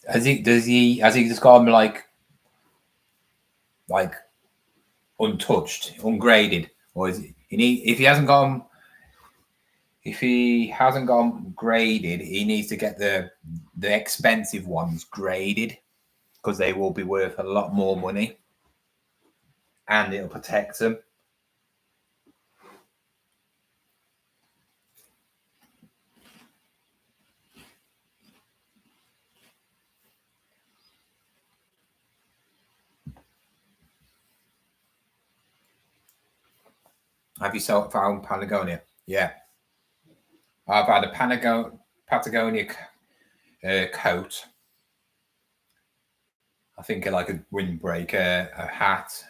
Has he just got them like untouched, ungraded, or is it? If he hasn't got them graded, he needs to get the expensive ones graded because they will be worth a lot more money, and it'll protect them. Have you found Patagonia? Yeah. I've had a Patagonia coat. I think like a windbreaker, a hat,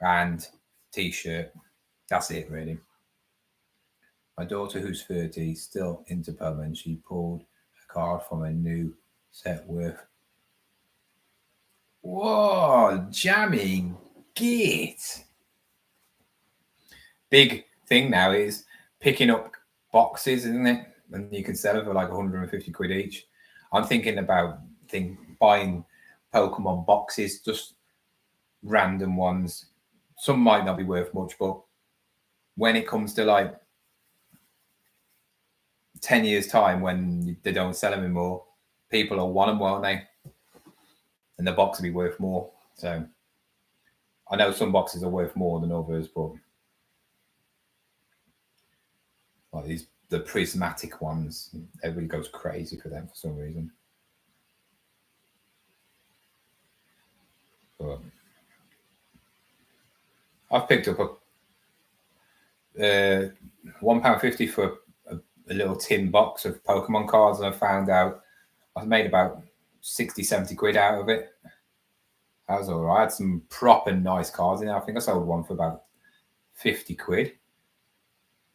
and t-shirt. That's it, really. My daughter, who's 30, still into Pokemon. She pulled a card from a new set worth. Whoa, jammy git. Big thing now is picking up boxes, isn't it? And you can sell it for like 150 quid each. I'm thinking about buying Pokemon boxes, just random ones. Some might not be worth much, but when it comes to like 10 years time, when they don't sell them anymore, people will want them, won't they? And the box will be worth more. So I know some boxes are worth more than others, but like the prismatic ones, everybody goes crazy for them for some reason. But I've picked up a £1.50 for a little tin box of Pokemon cards, and I found out I've made about 60-70 quid out of it. That was all right. I had some proper nice cards in there. I think I sold one for about 50 quid.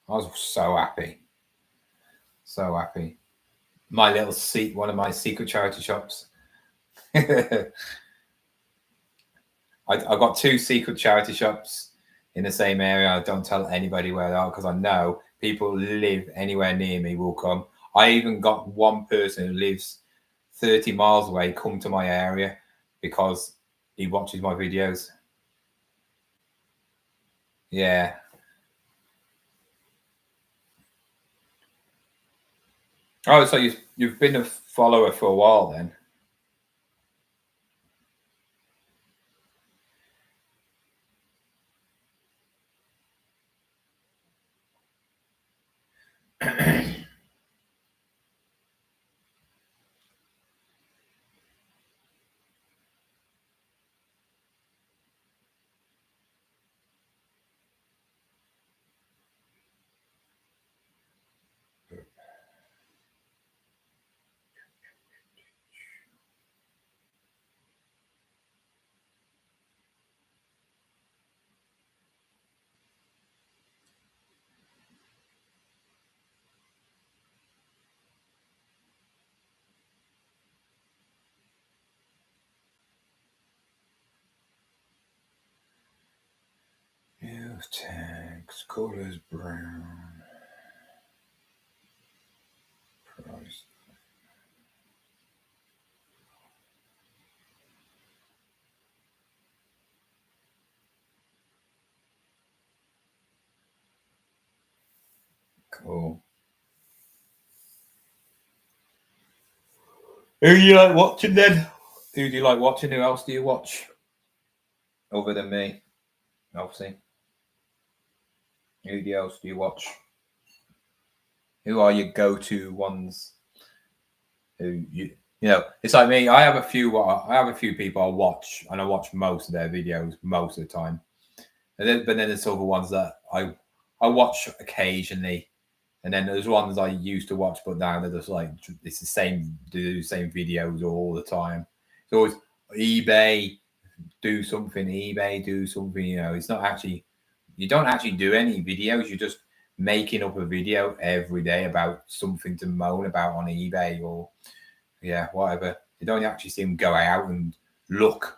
I was so happy. So happy. My little one of my secret charity shops. I got 2 secret charity shops in the same area. I don't tell anybody where they are because I know people who live anywhere near me will come. I even got one person who lives 30 miles away come to my area because he watches my videos. Yeah. Oh, so you've been a follower for a while then? Use tags, colors brown. Price. Cool. Who do you like watching then? Who do you like watching? Who else do you watch? Other than me, obviously. Who else do you watch? Who are your go-to ones? Who you know? It's like me. I have a few people I watch, and I watch most of their videos most of the time. But then there's other ones that I watch occasionally, and then there's ones I used to watch, but now they're just like it's the same. They do the same videos all the time. It's always eBay, do something. eBay, do something. You know, it's not actually. You don't actually do any videos. You're just making up a video every day about something to moan about on eBay or whatever. You don't actually see them go out and look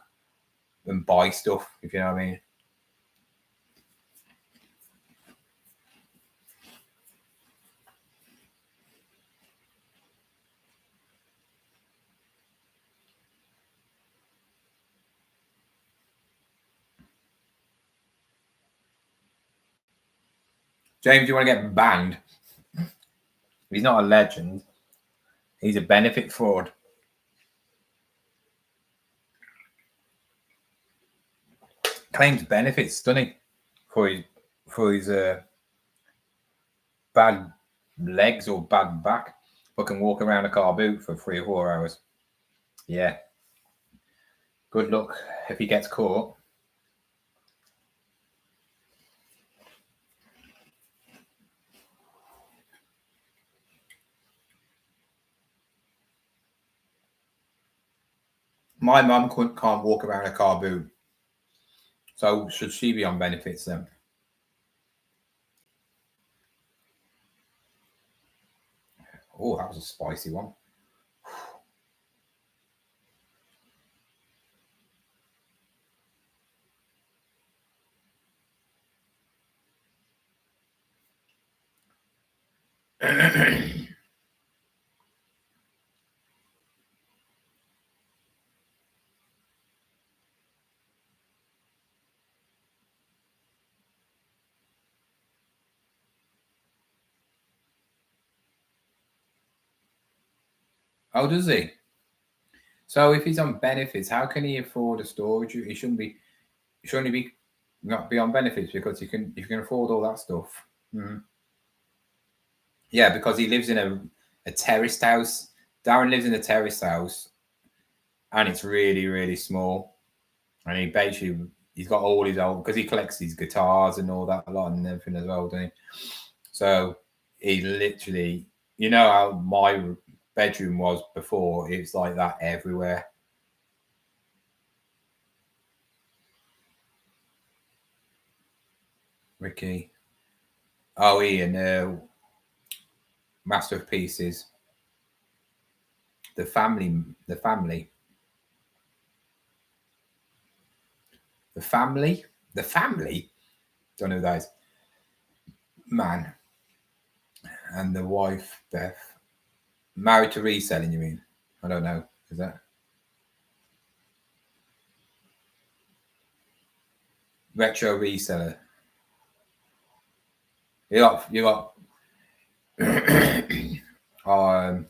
and buy stuff, if you know what I mean. James, you want to get banned? He's not a legend. He's a benefit fraud. Claims benefits, doesn't he? For his bad legs or bad back, but can walk around a car boot for 3 or 4 hours. Yeah. Good luck if he gets caught. My mum can't walk around a car boot. So should she be on benefits then? Oh, that was a spicy one. Oh, does he? So if he's on benefits, how can he afford a storage? He shouldn't be. He should only not be on benefits because you can afford all that stuff. Mm-hmm. Yeah, because he lives in a terraced house. Darren lives in a terraced house, and it's really, really small. And he's got all his old, because he collects his guitars and all that a lot and everything as well, doesn't he? So he literally, you know how my bedroom was before, it's like that everywhere. Ricky. Oh, Ian, Master of Pieces. The family. Don't know who that is. Man. And the wife, Beth. Married to Reselling, you mean? I don't know. Is that? Retro Reseller. You got The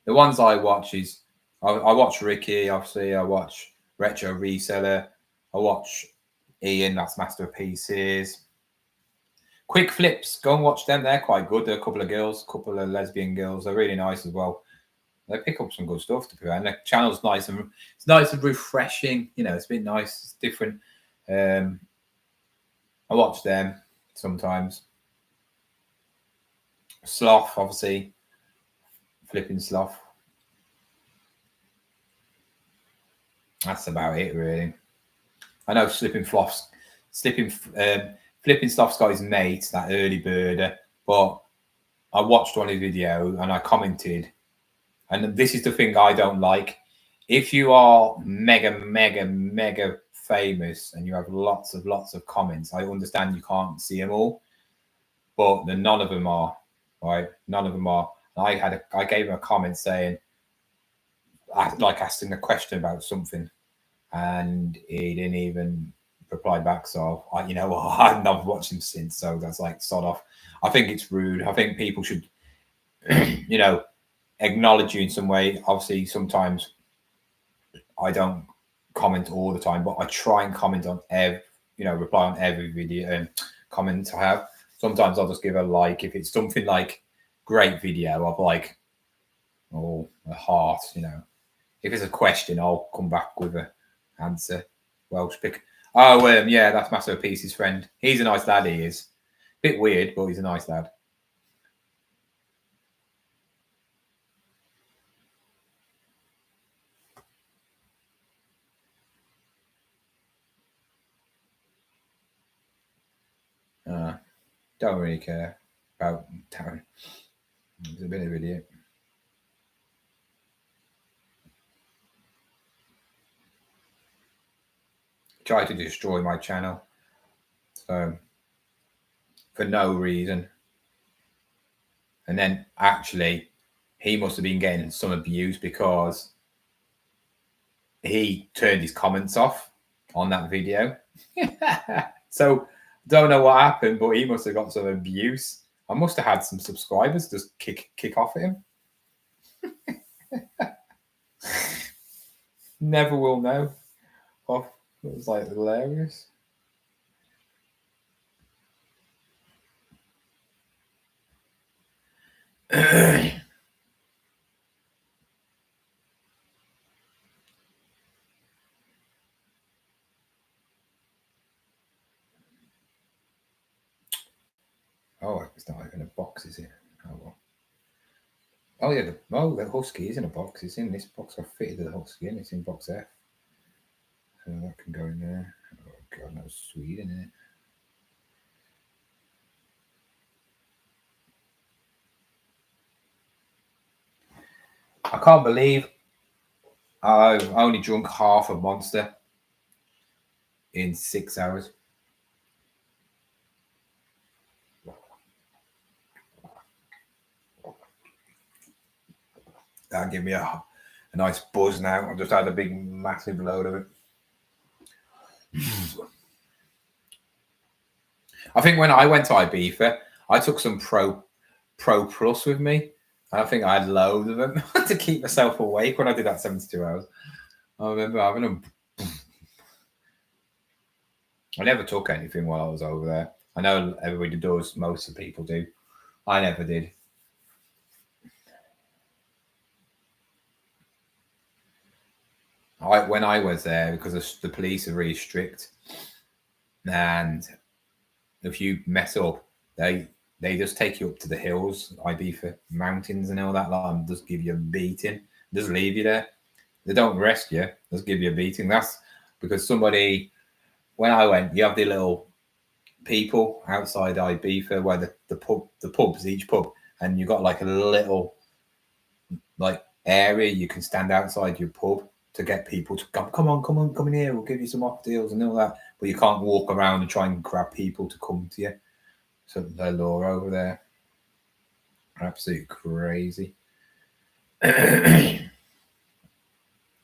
ones I watch is I watch Ricky, obviously. I watch Retro Reseller. I watch Ian, that's Master of Pieces. Quick Flips, go and watch them. They're quite good. They're a couple of girls, a couple of lesbian girls. They're really nice as well. They pick up some good stuff to be honest. And the channel's nice and it's nice and refreshing. You know, it's been nice. It's different. I watch them sometimes. Sloth, obviously. Flipping Sloth. That's about it, really. I know Flipping Sloth's got his mate, that early birder, but I watched one of his videos and I commented, and this is the thing I don't like. If you are mega famous and you have lots of comments, I understand you can't see them all, but none of them are, right? None of them are. I gave him a comment saying, like asking a question about something, and he didn't even reply back. So you know what, I've not watched him since. So that's like sod off. I think it's rude. I think people should, you know, acknowledge you in some way. Obviously, sometimes I don't comment all the time, but I try and comment on reply on every video and comment I have. Sometimes I'll just give a like if it's something like great video. I'll be like, oh, a heart, you know. If it's a question, I'll come back with an answer. Welsh pick. Oh, yeah, that's Master Pieces' friend. He's a nice lad, he is. Bit weird, but he's a nice lad. Don't really care about Taryn. He's a bit of an idiot. Tried to destroy my channel, so for no reason. And then actually, he must have been getting some abuse because he turned his comments off on that video. So don't know what happened, but he must have got some abuse. I must have had some subscribers just kick off at him. Never will know. Oh, it was like hilarious. Oh, it's not even a box, is it? Oh well. Oh yeah, the husky is in a box. It's in this box. I fitted the husky in. It's in box F. So that can go in there. Oh god, that was sweet, isn't it? I can't believe I've only drunk half a Monster in 6 hours. That'll give me a nice buzz now. I've just had a big, massive load of it. I think when I went to Ibiza, I took some Pro Plus with me. And I think I had loads of them to keep myself awake when I did that 72 hours. I remember having them. I never took anything while I was over there. I know everybody does. Most of the people do. I never did. When I was there, because the police are really strict, and if you mess up, they just take you up to the hills, Ibiza mountains and all that, and just give you a beating, just leave you there. They don't arrest you, just give you a beating. That's because when I went, you have the little people outside Ibiza where the pubs, each pub, and you got like a little like area you can stand outside your pub to get people to come in here, we'll give you some off deals and all that. But you can't walk around and try and grab people to come to you. So the law over there, absolutely crazy. You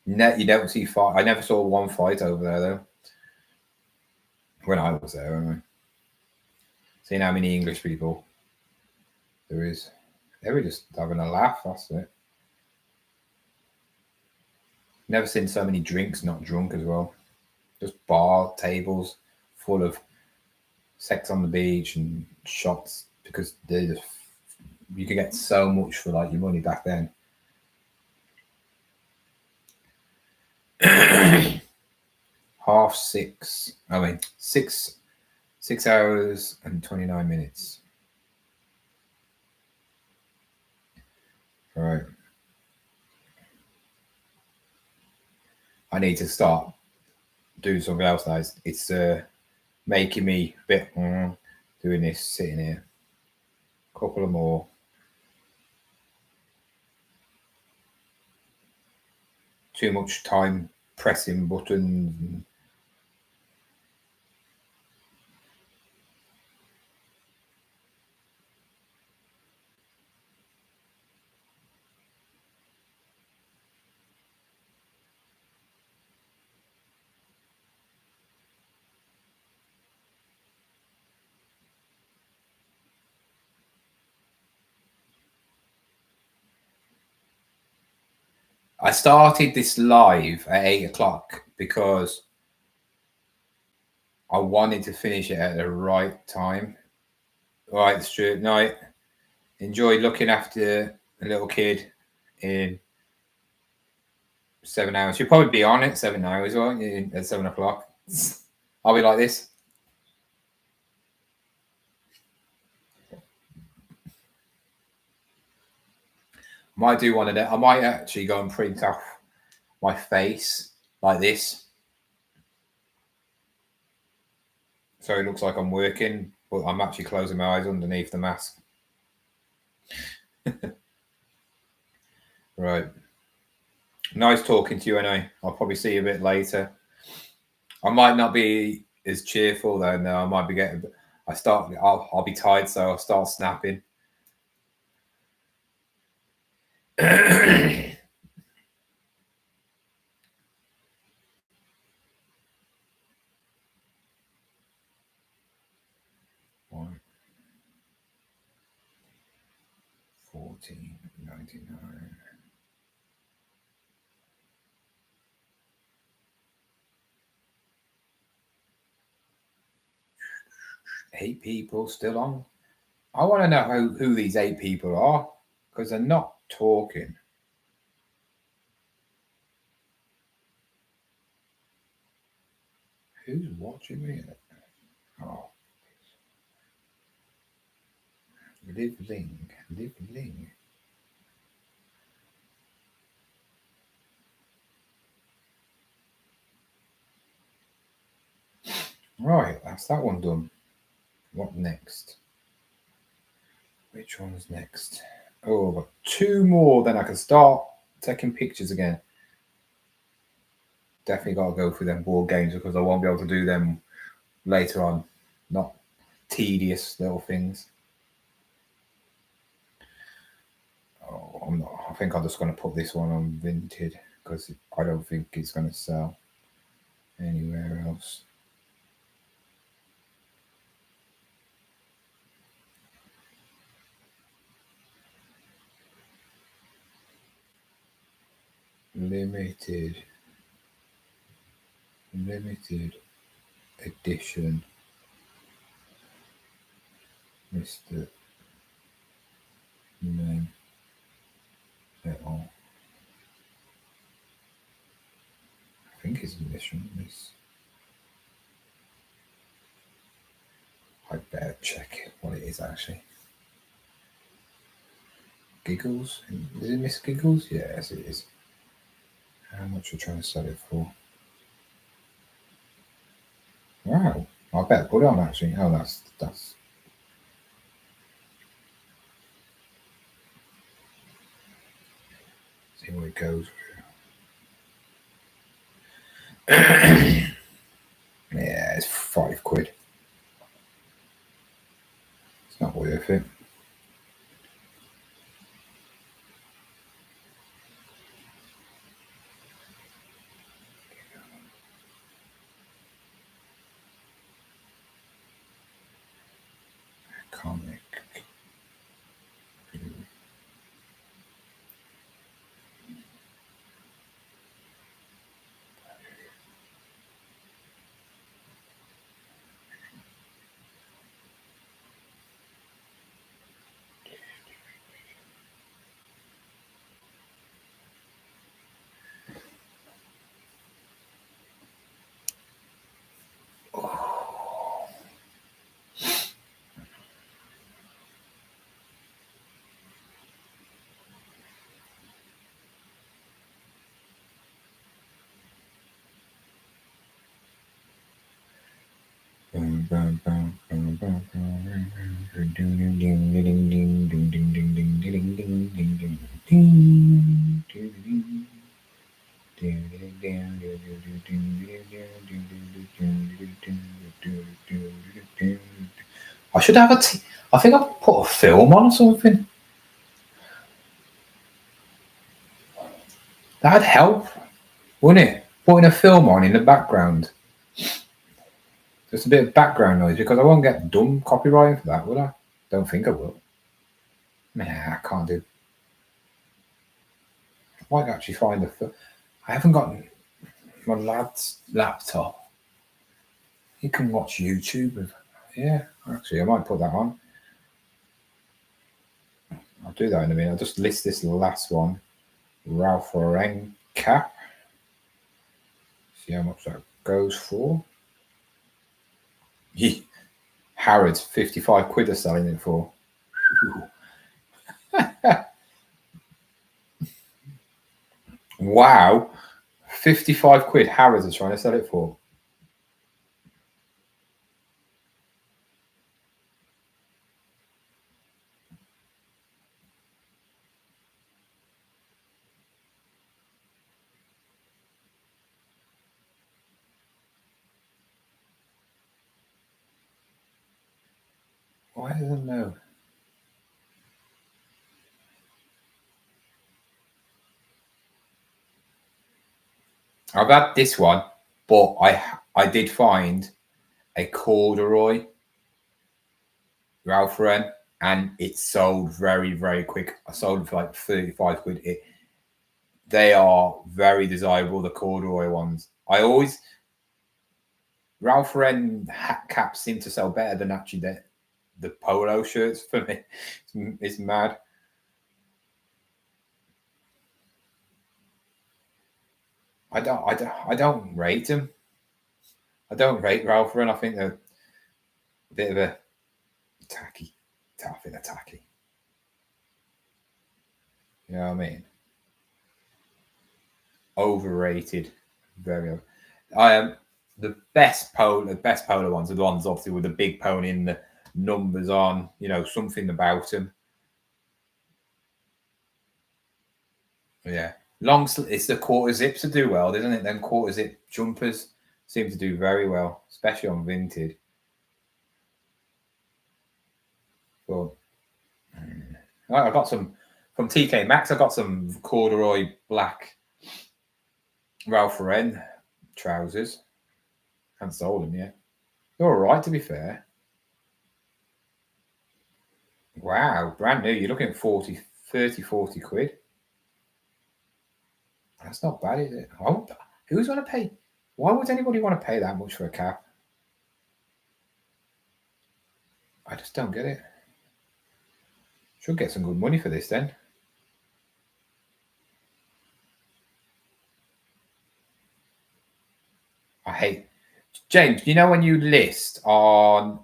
don't see fight. I never saw one fight over there though. When I was there, anyway. Seeing how many English people there is. They were just having a laugh, that's it. Never seen so many drinks not drunk as well. Just bar tables full of sex on the beach and shots, because they just, you could get so much for like your money back then. Half six. I mean 6 hours and 29 minutes. Right. I need to start doing something else now. It's making me a bit doing this, sitting here. Couple of more. Too much time pressing buttons. I started this live at 8 o'clock because I wanted to finish it at the right time. All right, Stuart, night. Enjoy looking after a little kid in 7 hours. You'll probably be on it 7 hours, won't you? At 7 o'clock. I'll be like this. Might do one of that. I might actually go and print off my face like this, so it looks like I'm working, but I'm actually closing my eyes underneath the mask. Right. Nice talking to you, anyway. I'll probably see you a bit later. I might not be as cheerful though. No, I might be getting. I'll be tired, so I'll start snapping. 14.99. 8 people still on. I want to know who these 8 people are, because they're not talking. Who's watching me? Oh. Living. Right, that's that one done. What next? Which one's next? Oh, I've got 2 more, then I can start taking pictures again. Definitely got to go through them board games, because I won't be able to do them later on. Not tedious little things. Oh, I'm not. I think I'm just going to put this one on Vinted, because I don't think it's going to sell anywhere else. Limited edition. Mr. Name at all. I think it's edition. I better check what it is actually. Giggles? Is it Miss Giggles? Yes, it is. How much are you trying to sell it for? Wow, I better put it on actually. Oh, that's. See what it goes with. Yeah, it's £5. It's not worth it. Comic. I should have I think I put a film on or something. That'd help, wouldn't it? Putting a film on in the background. Just a bit of background noise, because I won't get dumb copywriting for that, will I? Don't think I will. Nah, I can't do. I might actually find a film. I haven't got my lad's laptop. He can watch YouTube with. Yeah, actually, I might put that on. I'll do that in a minute. I'll just list this last one. Ralph Lauren cap. See how much that goes for. Harrods, 55 quid are selling it for. Wow. 55 quid Harrods are trying to sell it for. Why doesn't know? I've had this one, but I did find a corduroy Ralph Lauren, and it sold very, very quick. I sold it for like 35 quid. They are very desirable, the corduroy ones. Ralph Lauren hat caps seem to sell better than actually the polo shirts for me. It's mad. I don't rate them. I don't rate Ralph Lauren. I think they're a bit of a tacky. I think they're tacky. You know what I mean? Overrated. Very. The best polo ones are the ones obviously with the big pony and the numbers on. You know, something about them. Yeah. It's the quarter zips that do well, doesn't it? Them quarter zip jumpers seem to do very well, especially on Vinted. Well, I got some from TK Maxx. I got some corduroy black Ralph Lauren trousers. Haven't sold them yet. They're all right, to be fair. Wow, brand new. You're looking at 40 quid. That's not bad, is it? Who's going to pay? Why would anybody want to pay that much for a cap? I just don't get it. Should get some good money for this then. I hate... James, you know when you list on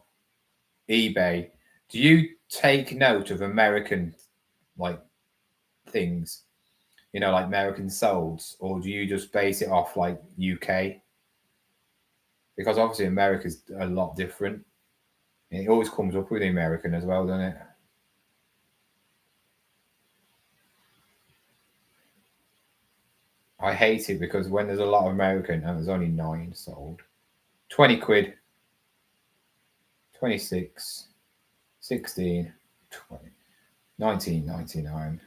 eBay, do you take note of American, like, things? You know, like American solds, or do you just base it off like UK? Because obviously America's a lot different. It always comes up with the American as well, doesn't it? I hate it because when there's a lot of American and there's only 9 sold, 20 quid, 26, 16, 20, 19.99.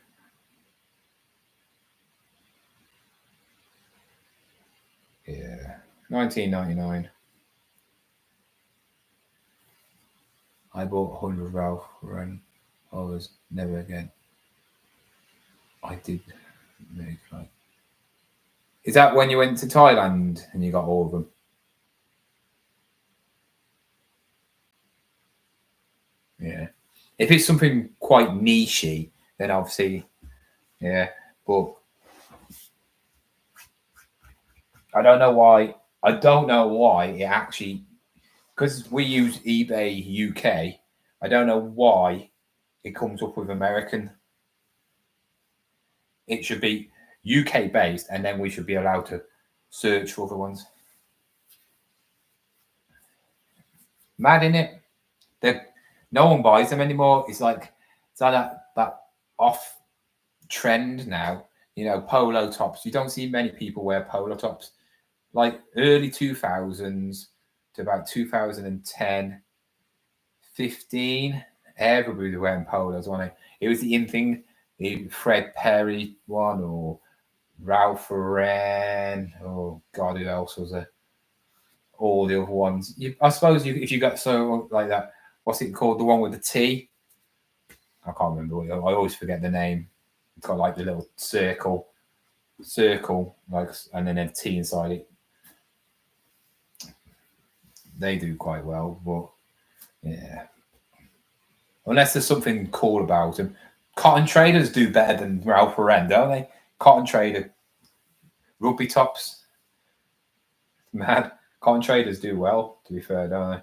Yeah, 19.99. I bought 100 Ralph Lauren. I was never again. I did make like. Is that when you went to Thailand and you got all of them? Yeah. If it's something quite nichey, then obviously, yeah. But I don't know why. I don't know why it actually, because we use eBay UK. I don't know why it comes up with American. It should be UK based, and then we should be allowed to search for other ones. Mad, innit? No one buys them anymore. It's like that off trend now. You know, polo tops. You don't see many people wear polo tops. Like early 2000s to about 2010, 15, everybody was wearing polos, wasn't it? It was the in thing. The Fred Perry one, or Ralph Lauren, oh God, who else was there? All the other ones. I suppose if you got so like that, what's it called? The one with the T? I can't remember. I always forget the name. It's got like the little circle, like, and then a T inside it. They do quite well, but yeah. Unless there's something cool about them. Cotton traders do better than Ralph Lauren, don't they? Cotton trader rugby tops. Mad. Cotton traders do well, to be fair, don't they?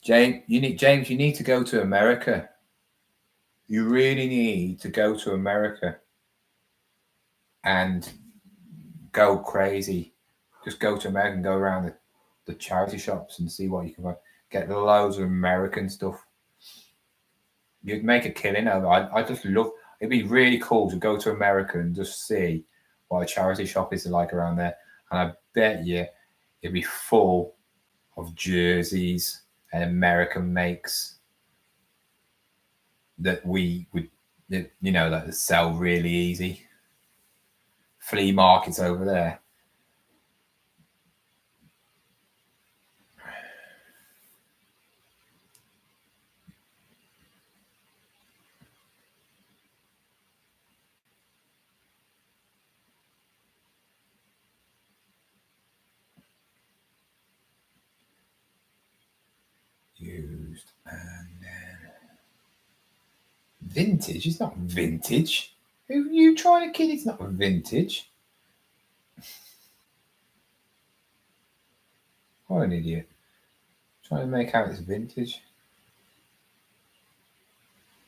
James, you need to go to America. You really need to go to America and go crazy. Just go to America and go around the charity shops and see what you can find. Get loads of American stuff. You'd make a killing of it. I just love. It'd be really cool to go to America and just see what a charity shop is like around there. And I bet you it'd be full of jerseys and American makes that we would, you know, that sell really easy. Flea markets over there. Used and then vintage. It's not vintage. Who are you trying to kid? It's not vintage. What an idiot. Trying to make out it's vintage.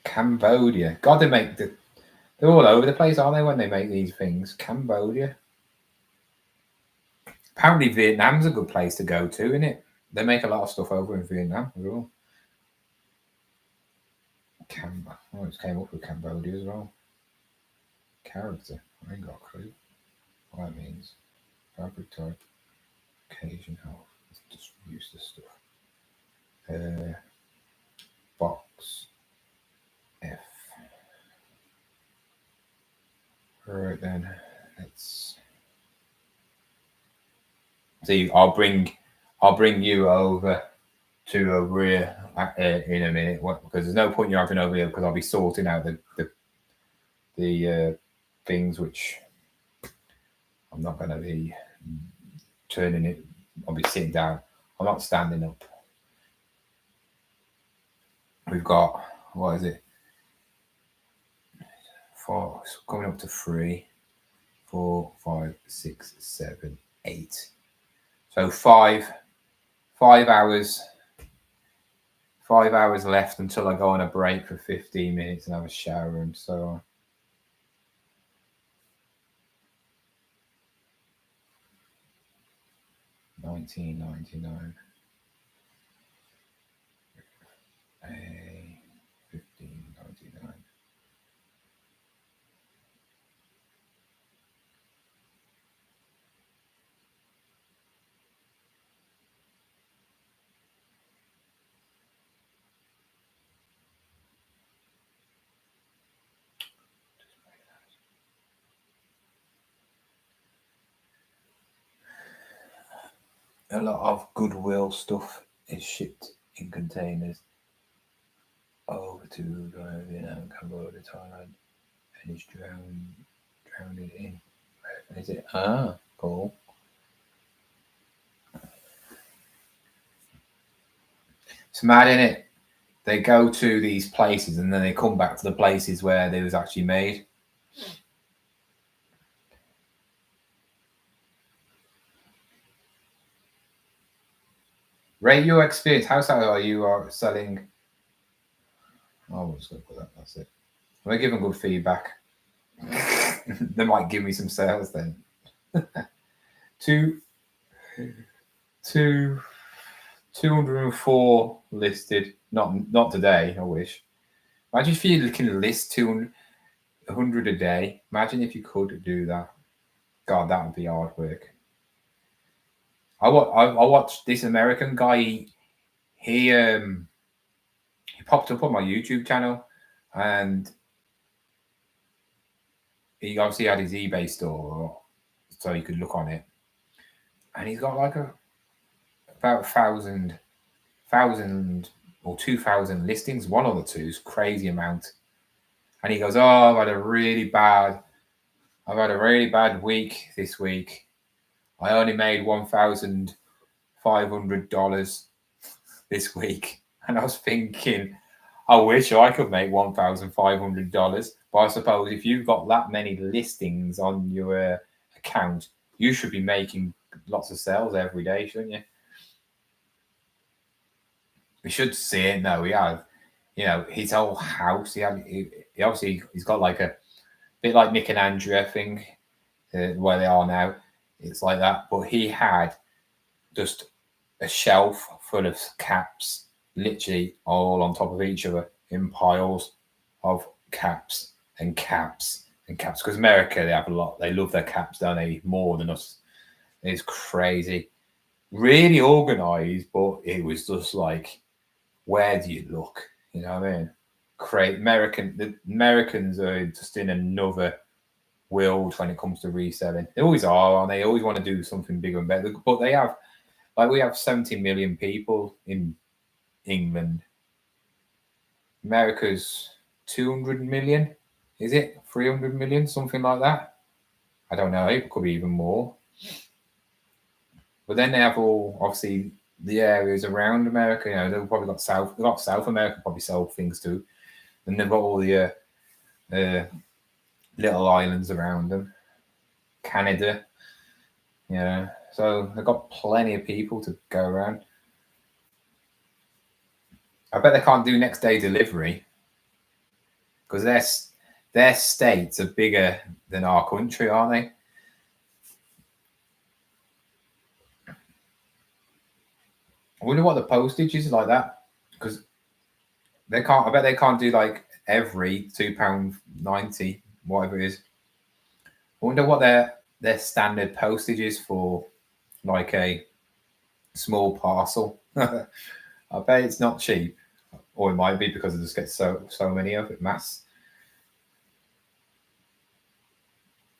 Cambodia. God, they're all over the place, aren't they, when they make these things? Cambodia. Apparently Vietnam's a good place to go to, isn't it? They make a lot of stuff over in Vietnam as well. Oh, it came up with Cambodia as well. Character. I ain't got a clue what that means. Fabric type. Occasion health. Let's just use this stuff. Box F. Right then, let's see. I'll bring you over to a rear in a minute, because there's no point you having over here, because I'll be sorting out the things which I'm not going to be turning it. I'll be sitting down. I'm not standing up. We've got, what is it? 4, it's coming up to 3, 4, 5, 6, 7, 8. So 5 hours. 5 hours left until I go on a break for 15 minutes and have a shower and so on. $19.99. $15.99. A lot of Goodwill stuff is shipped in containers over to Vietnam, Cambodia, Thailand, and is drowned in. Where is it? Ah, cool. It's mad, isn't it? They go to these places and then they come back to the places where they was actually made. Rate your experience. How are you selling I'm just going to put that. That's it. I'm going to give them good feedback. They might give me some sales then. 204 listed. Not today, I wish. Imagine if you can list 200 a day. Imagine if you could do that. God, that would be hard work. I watched this American guy. He popped up on my YouTube channel, and he obviously had his eBay store, so you could look on it. And he's got like about 1,000 or 2,000 listings. One or the two's crazy amount. And he goes, "Oh, I've had a really bad week this week. I only made $1,500 this week." And I was thinking, I wish I could make $1,500. But I suppose if you've got that many listings on your account, you should be making lots of sales every day, shouldn't you? We should see it. No, we have. You know, his whole house. He obviously he's got like a bit like Nick and Andrea thing, where they are now. It's like that. But he had just a shelf full of caps, literally all on top of each other in piles of caps and caps and caps. Because America, they have a lot. They love their caps, don't they? More than us. It's crazy. Really organized, but it was just like, where do you look? You know what I mean? The Americans are just in another world when it comes to reselling. They always are, and they always want to do something bigger and better. But they have, like, we have 70 million people in England. America's 200 million, is it? 300 million, something like that. I don't know. It could be even more. But then they have all, obviously, the areas around America. You know, they've probably got South America, probably sell things too. And they've got all the little islands around them. Canada. Yeah. So they've got plenty of people to go around. I bet they can't do next day delivery because their states are bigger than our country, aren't they? I wonder what the postage is like that, because they can't. I bet they can't do like every £2.90, whatever it is. I wonder what their standard postage is for like a small parcel. I bet it's not cheap, or it might be because it just gets so many of it, mass.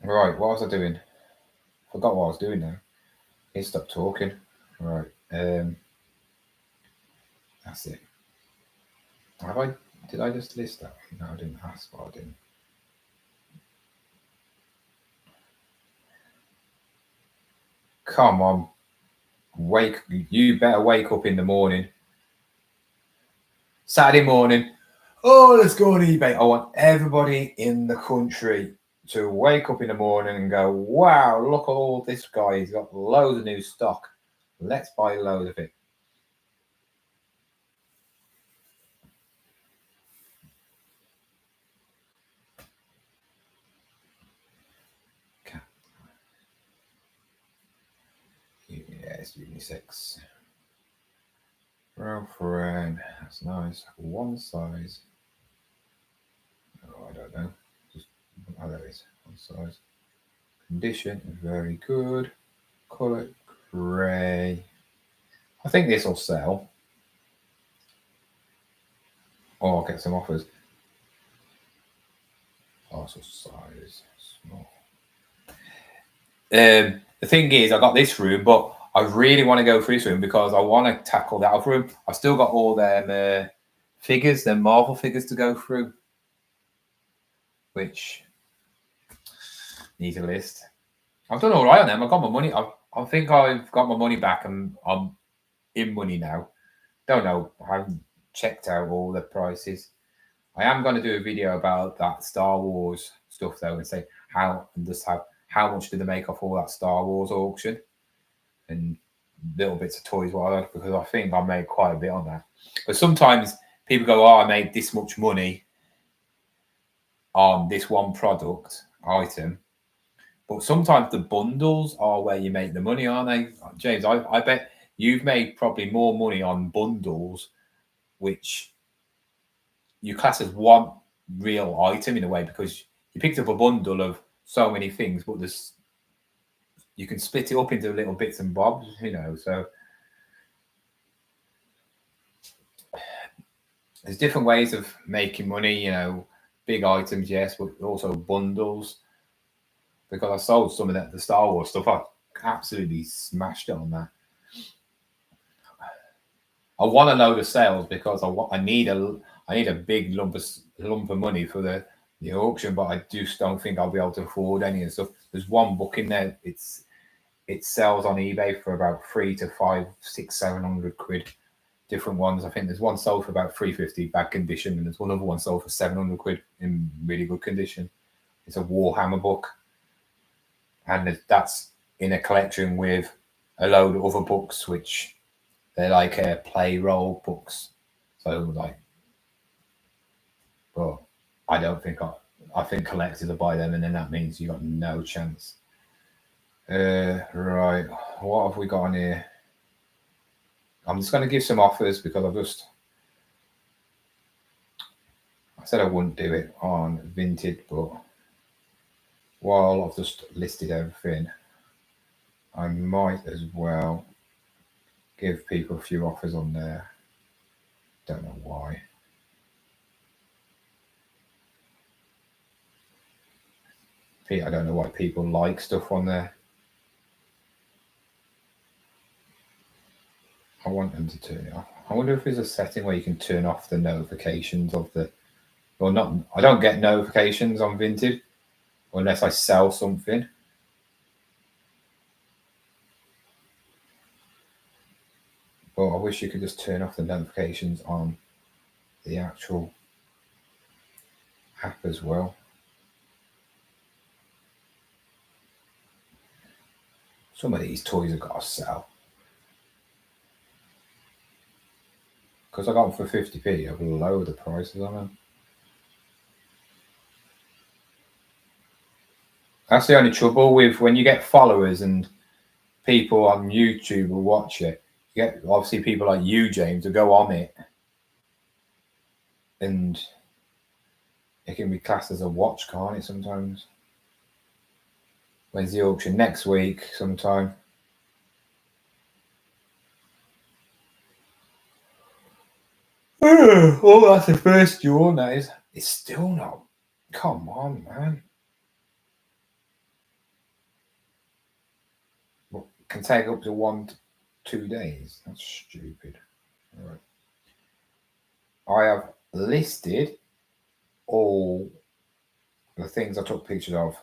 Right, what was I doing? Forgot what I was doing now. He stopped talking. Right. That's it. Did I just list that? No, I didn't ask, but I didn't. Come on. You better wake up in the morning. Saturday morning. Oh, let's go on eBay. I want everybody in the country to wake up in the morning and go, wow, look at all this guy. He's got loads of new stock. Let's buy loads of it. Yeah, it's unisex. Ralph Lauren, that's nice. One size. Oh, I don't know. Oh, there it is. One size. Condition, very good. Colour, grey. I think this will sell. Oh, I'll get some offers. Parcel size, small. The thing is, I got this room, but I really want to go through this room because I want to tackle that other room. I've still got all them figures, them Marvel figures to go through, which need a list. I've done all right on them. I got my money. I think I've got my money back, and I'm in money now. Don't know. I haven't checked out all the prices. I am going to do a video about that Star Wars stuff though, and say how much did they make off all that Star Wars auction, and little bits of toys what I like, because I think I made quite a bit on that. But sometimes people go, oh, I made this much money on this one product item. But sometimes the bundles are where you make the money, aren't they? James, I bet you've made probably more money on bundles, which you class as one real item in a way, because you picked up a bundle of so many things, but you can split it up into little bits and bobs, so there's different ways of making money, big items, yes, but also bundles. Because I sold some of the Star Wars stuff, I absolutely smashed it on that. I want a load of sales because I need a big lump of money for the auction, but I just don't think I'll be able to afford any and stuff. There's one book in there. It sells on eBay for about 300 to 500, 600, 700 quid. Different ones. I think there's one sold for about 350 bad condition, and there's another one sold for 700 quid in really good condition. It's a Warhammer book. And that's in a collection with a load of other books, which they're like play role books. So but I don't think I think collectors will buy them, and then that means you got no chance. Right, what have we got on here? I'm just going to give some offers because I said I wouldn't do it on Vinted, but while I've just listed everything, I might as well give people a few offers on there. Don't know why. I don't know why people like stuff on there. I want them to turn it off. I wonder if there's a setting where you can turn off the notifications of I don't get notifications on Vinted unless I sell something. But I wish you could just turn off the notifications on the actual app as well. Some of these toys have got to sell. Because I got them for 50p, I've lowered the prices on them. That's the only trouble with when you get followers and people on YouTube will watch it. You get obviously people like you, James, who go on it, and it can be classed as a watch, can't it? Sometimes. When's the auction? Next week, sometime. Oh, that's the first yawn. That is. It's still not. Come on, man. Well, can take up to 1 to 2 days. That's stupid. All right. I have listed all the things I took pictures of.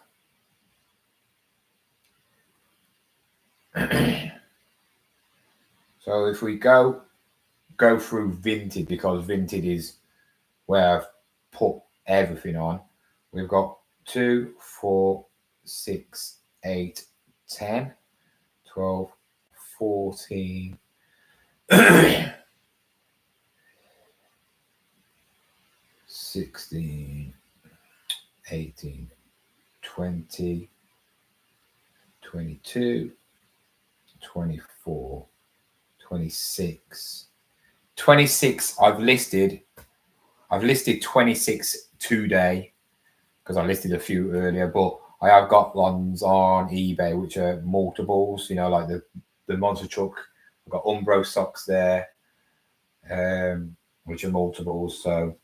So if we go through Vinted, because Vinted is where I've put everything on, we've got 2, 4, 6, 8, 10, 12, 14, 16, 18, 20, 22, 24, 26. 26 I've listed 26 today because I listed a few earlier, but I have got ones on eBay which are multiples, like the monster truck. I've got Umbro socks there, which are multiples, so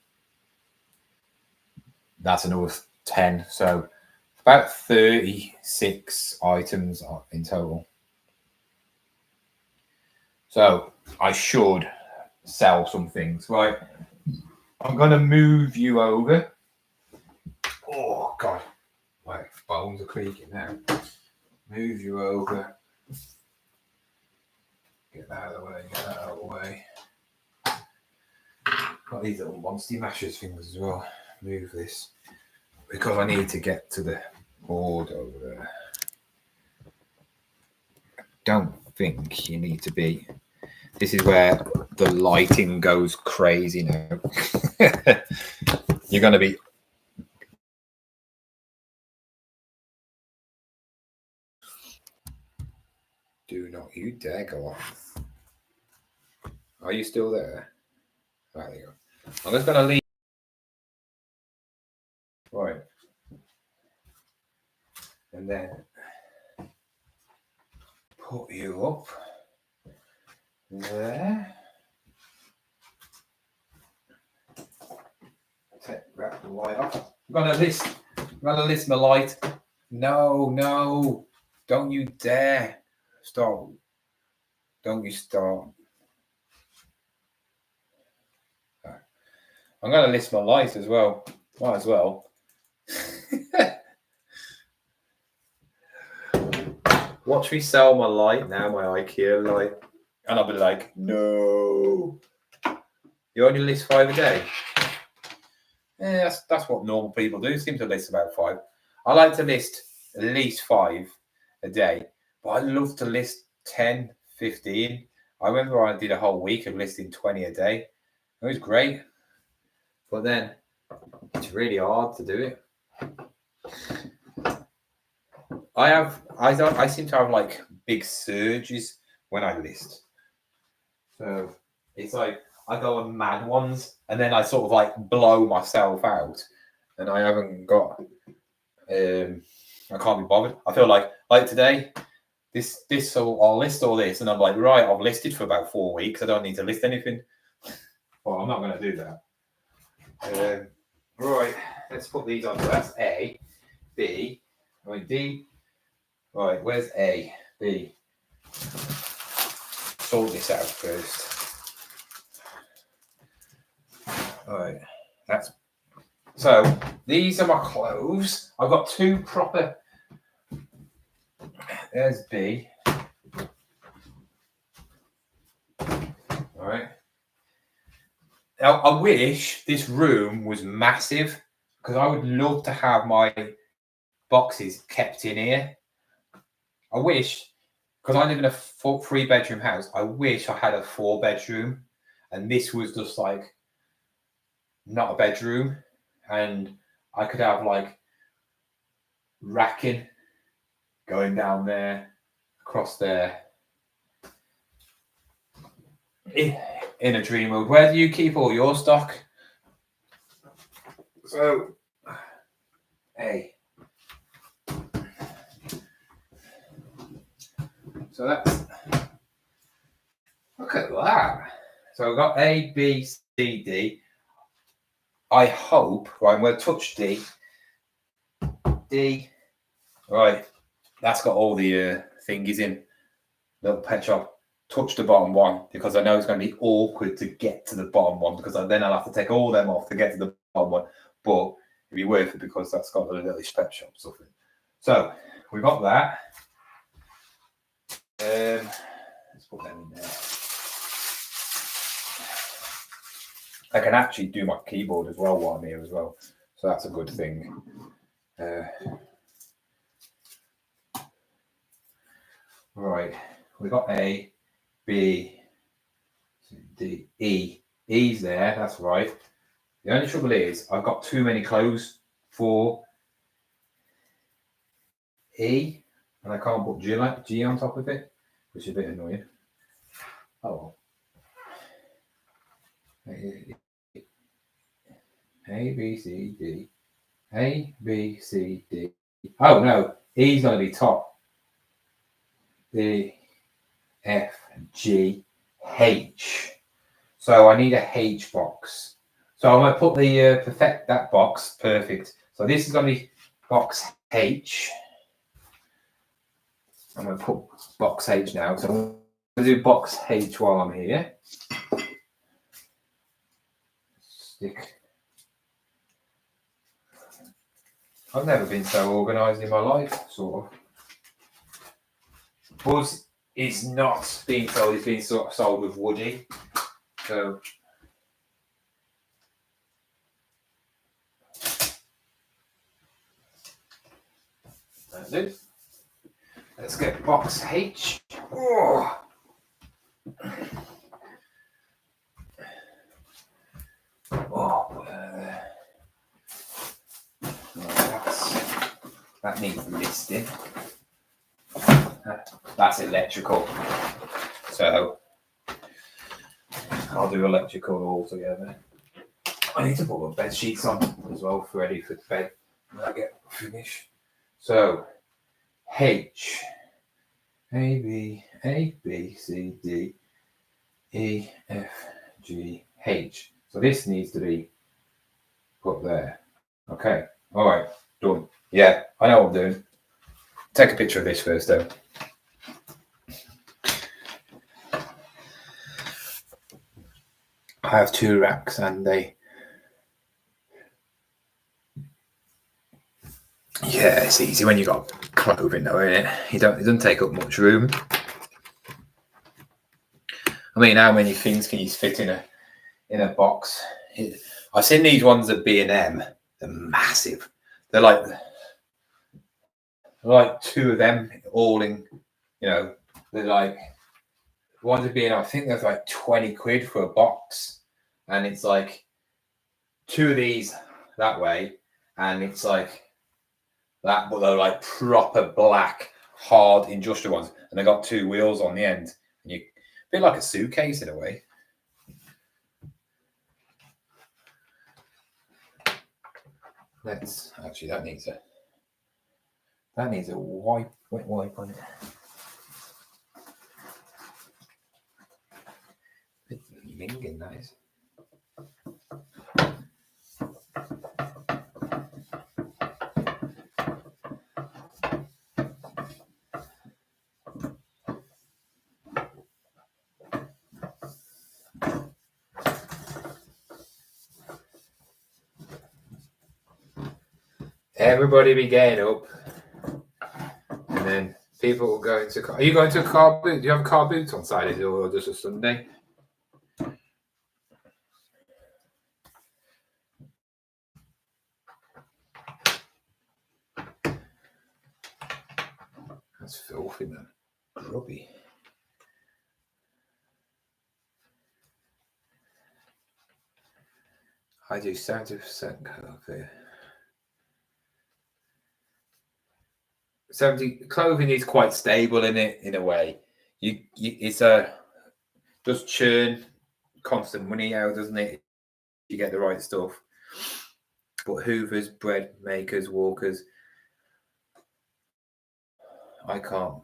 that's another 10. So about 36 items in total. So I should sell some things. Right, I'm going to move you over. Oh, God. My bones are creaking now. Move you over. Get that out of the way. Get that out of the way. Got these little monster mashers things as well. Move this. Because I need to get to the board over there. I don't think you need to be This is where the lighting goes crazy now. You're going to be... Do not you dare go off. Are you still there? There you go. I'm just going to leave. Right. And then put you up there. Take that light off. I'm gonna list my light. No, don't you dare stop. Don't you start. I'm gonna list my light as well. Might as well. Watch me sell my light now, my IKEA light. And I'll be like, no. You only list 5 a day? Yeah, that's what normal people do. Seem to list about 5. I like to list at least 5 a day. But I love to list 10, 15. I remember I did a whole week of listing 20 a day. It was great. But then it's really hard to do it. I seem to have like big surges when I list. So it's like I go on mad ones and then I sort of like blow myself out and I haven't got I can't be bothered. I feel like today so I'll list all this and I'm like, right, I've listed for about 4 weeks. I don't need to list anything. Well, I'm not going to do that. Right, let's put these on. So that's A, B, D. Right, where's A? B. Sort this out first. Alright, that's so these are my clothes. I've got 2 proper. There's B. Alright. Now I wish this room was massive because I would love to have my boxes kept in here. I wish, because I live in a 3-bedroom house, I wish I had a 4-bedroom and this was just like not a bedroom and I could have like racking going down there, across there. In a dream world. Where do you keep all your stock? So, hey. So that's, look at that. So I've got A, B, C, D. I hope, right, I'm going to touch D. D. Right, that's got all the thingies in. Little pet shop. Touch the bottom one because I know it's going to be awkward to get to the bottom one because then I'll have to take all them off to get to the bottom one. But it'd be worth it because that's got the little pet shop stuff in. So we've got that. Let's put them in there. I can actually do my keyboard as well while I'm here as well. So that's a good thing. Right, we've got A, B, D, E. E's there, that's right. The only trouble is I've got too many clothes for E and I can't put G on top of it, which is a bit annoying. Oh well. A, B, C, D. A, B, C, D. Oh no, E's going to be top. D, F, G, H. So I need a H box. So I'm going to put the perfect that box. Perfect. So this is going to be box H. I'm going to put box H now. So I'm going to do box H while I'm here. Stick. I've never been so organised in my life, sort of. Buzz is not being sold, it's being sort of sold with Woody. So that's it. Let's get box H. Oh. That needs listing. That's electrical. So I'll do electrical all together. I need to put my bed sheets on as well for ready for bed when I get finished. So H A B C D E F G H. So this needs to be put there. Okay. All right. Done. Yeah, I know what I'm doing. Take a picture of this first, though. I have 2 racks, and yeah, it's easy when you got clothing, though, isn't it? It doesn't take up much room. I mean, how many things can you fit in a box? I've seen these ones at B&M. They're massive. They're like 2 of them all in. You know, they're like ones at B&M. I think there's like 20 quid for a box, and it's like 2 of these that way, and it's like that, but they're like proper black, hard industrial ones, and they got 2 wheels on the end, and you a bit like a suitcase in a way. Let's actually that needs a wet wipe on it. Bit minging, that is. Everybody be getting up, and then people will go into car. Are you going to a car boot? Do you have a car boot on Saturday or just a Sunday? That's filthy, man. Grubby. I do 70% cover. 70 clothing is quite stable in a way. It's does churn constant money out, doesn't it? You get the right stuff. But hoovers, bread makers, walkers, I can't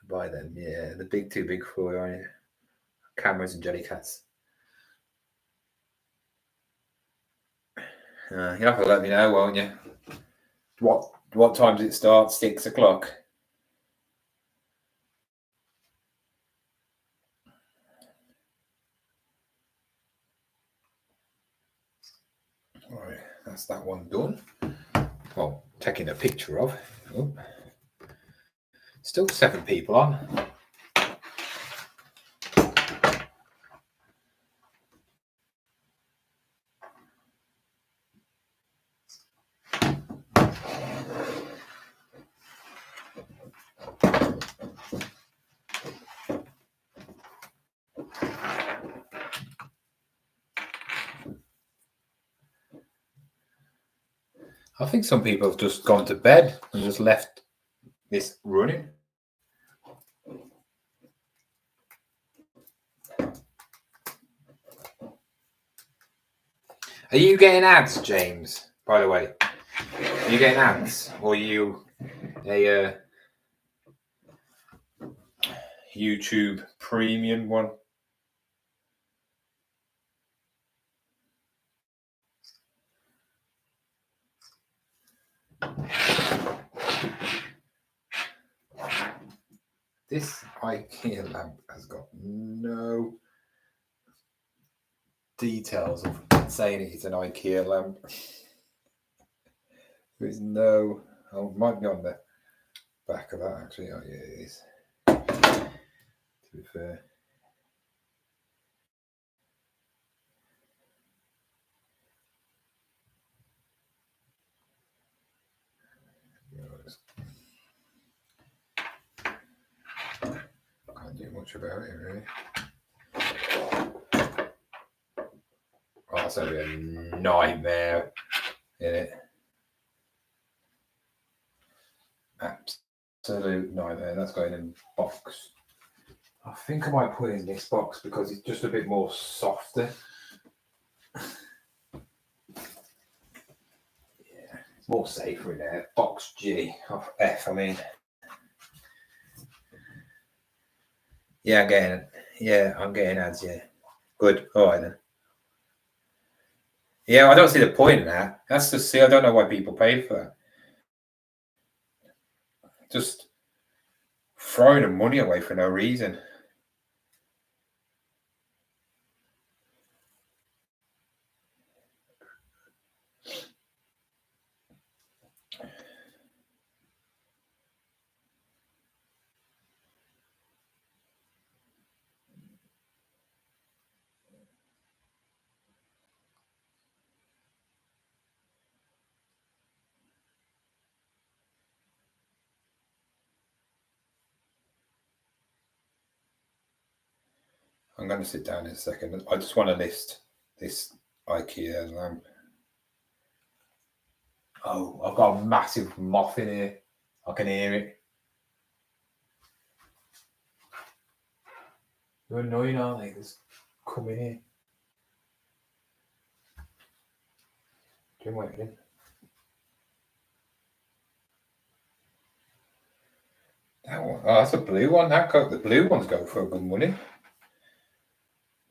buy them. Yeah, the too big for you, aren't you? Cameras and Jellycats. You'll have to let me know, won't you? What time does it start? 6 o'clock. All right, that's that one done. Well, taking a picture of. Oh. Still 7 people on. I think some people have just gone to bed and just left this running. Are you getting ads, James? By the way, are you getting ads, or are you a YouTube Premium one? This IKEA lamp has got no details of saying it's an IKEA lamp. There's no. Oh, it might be on the back of that actually. Oh yeah, it is. To be fair. Can't do much about it really. Oh, that's gonna be a nightmare, isn't it? Absolute nightmare. That's going in box. I think I might put it in this box because it's just a bit more softer. Yeah, it's more safer in there. Box G of F, I mean. Yeah, I'm getting it. Yeah, I'm getting ads, yeah. Good. All right then. Yeah, I don't see the point in that. That's just, see, I don't know why people pay for that. Just throwing the money away for no reason. I'm going to sit down in a second. I just want to list this IKEA lamp. Oh, I've got a massive moth in here. I can hear it. They're annoying, aren't they? Just come in here. Jim, wait a minute. That one. Oh, that's a blue one. The blue ones go for good money.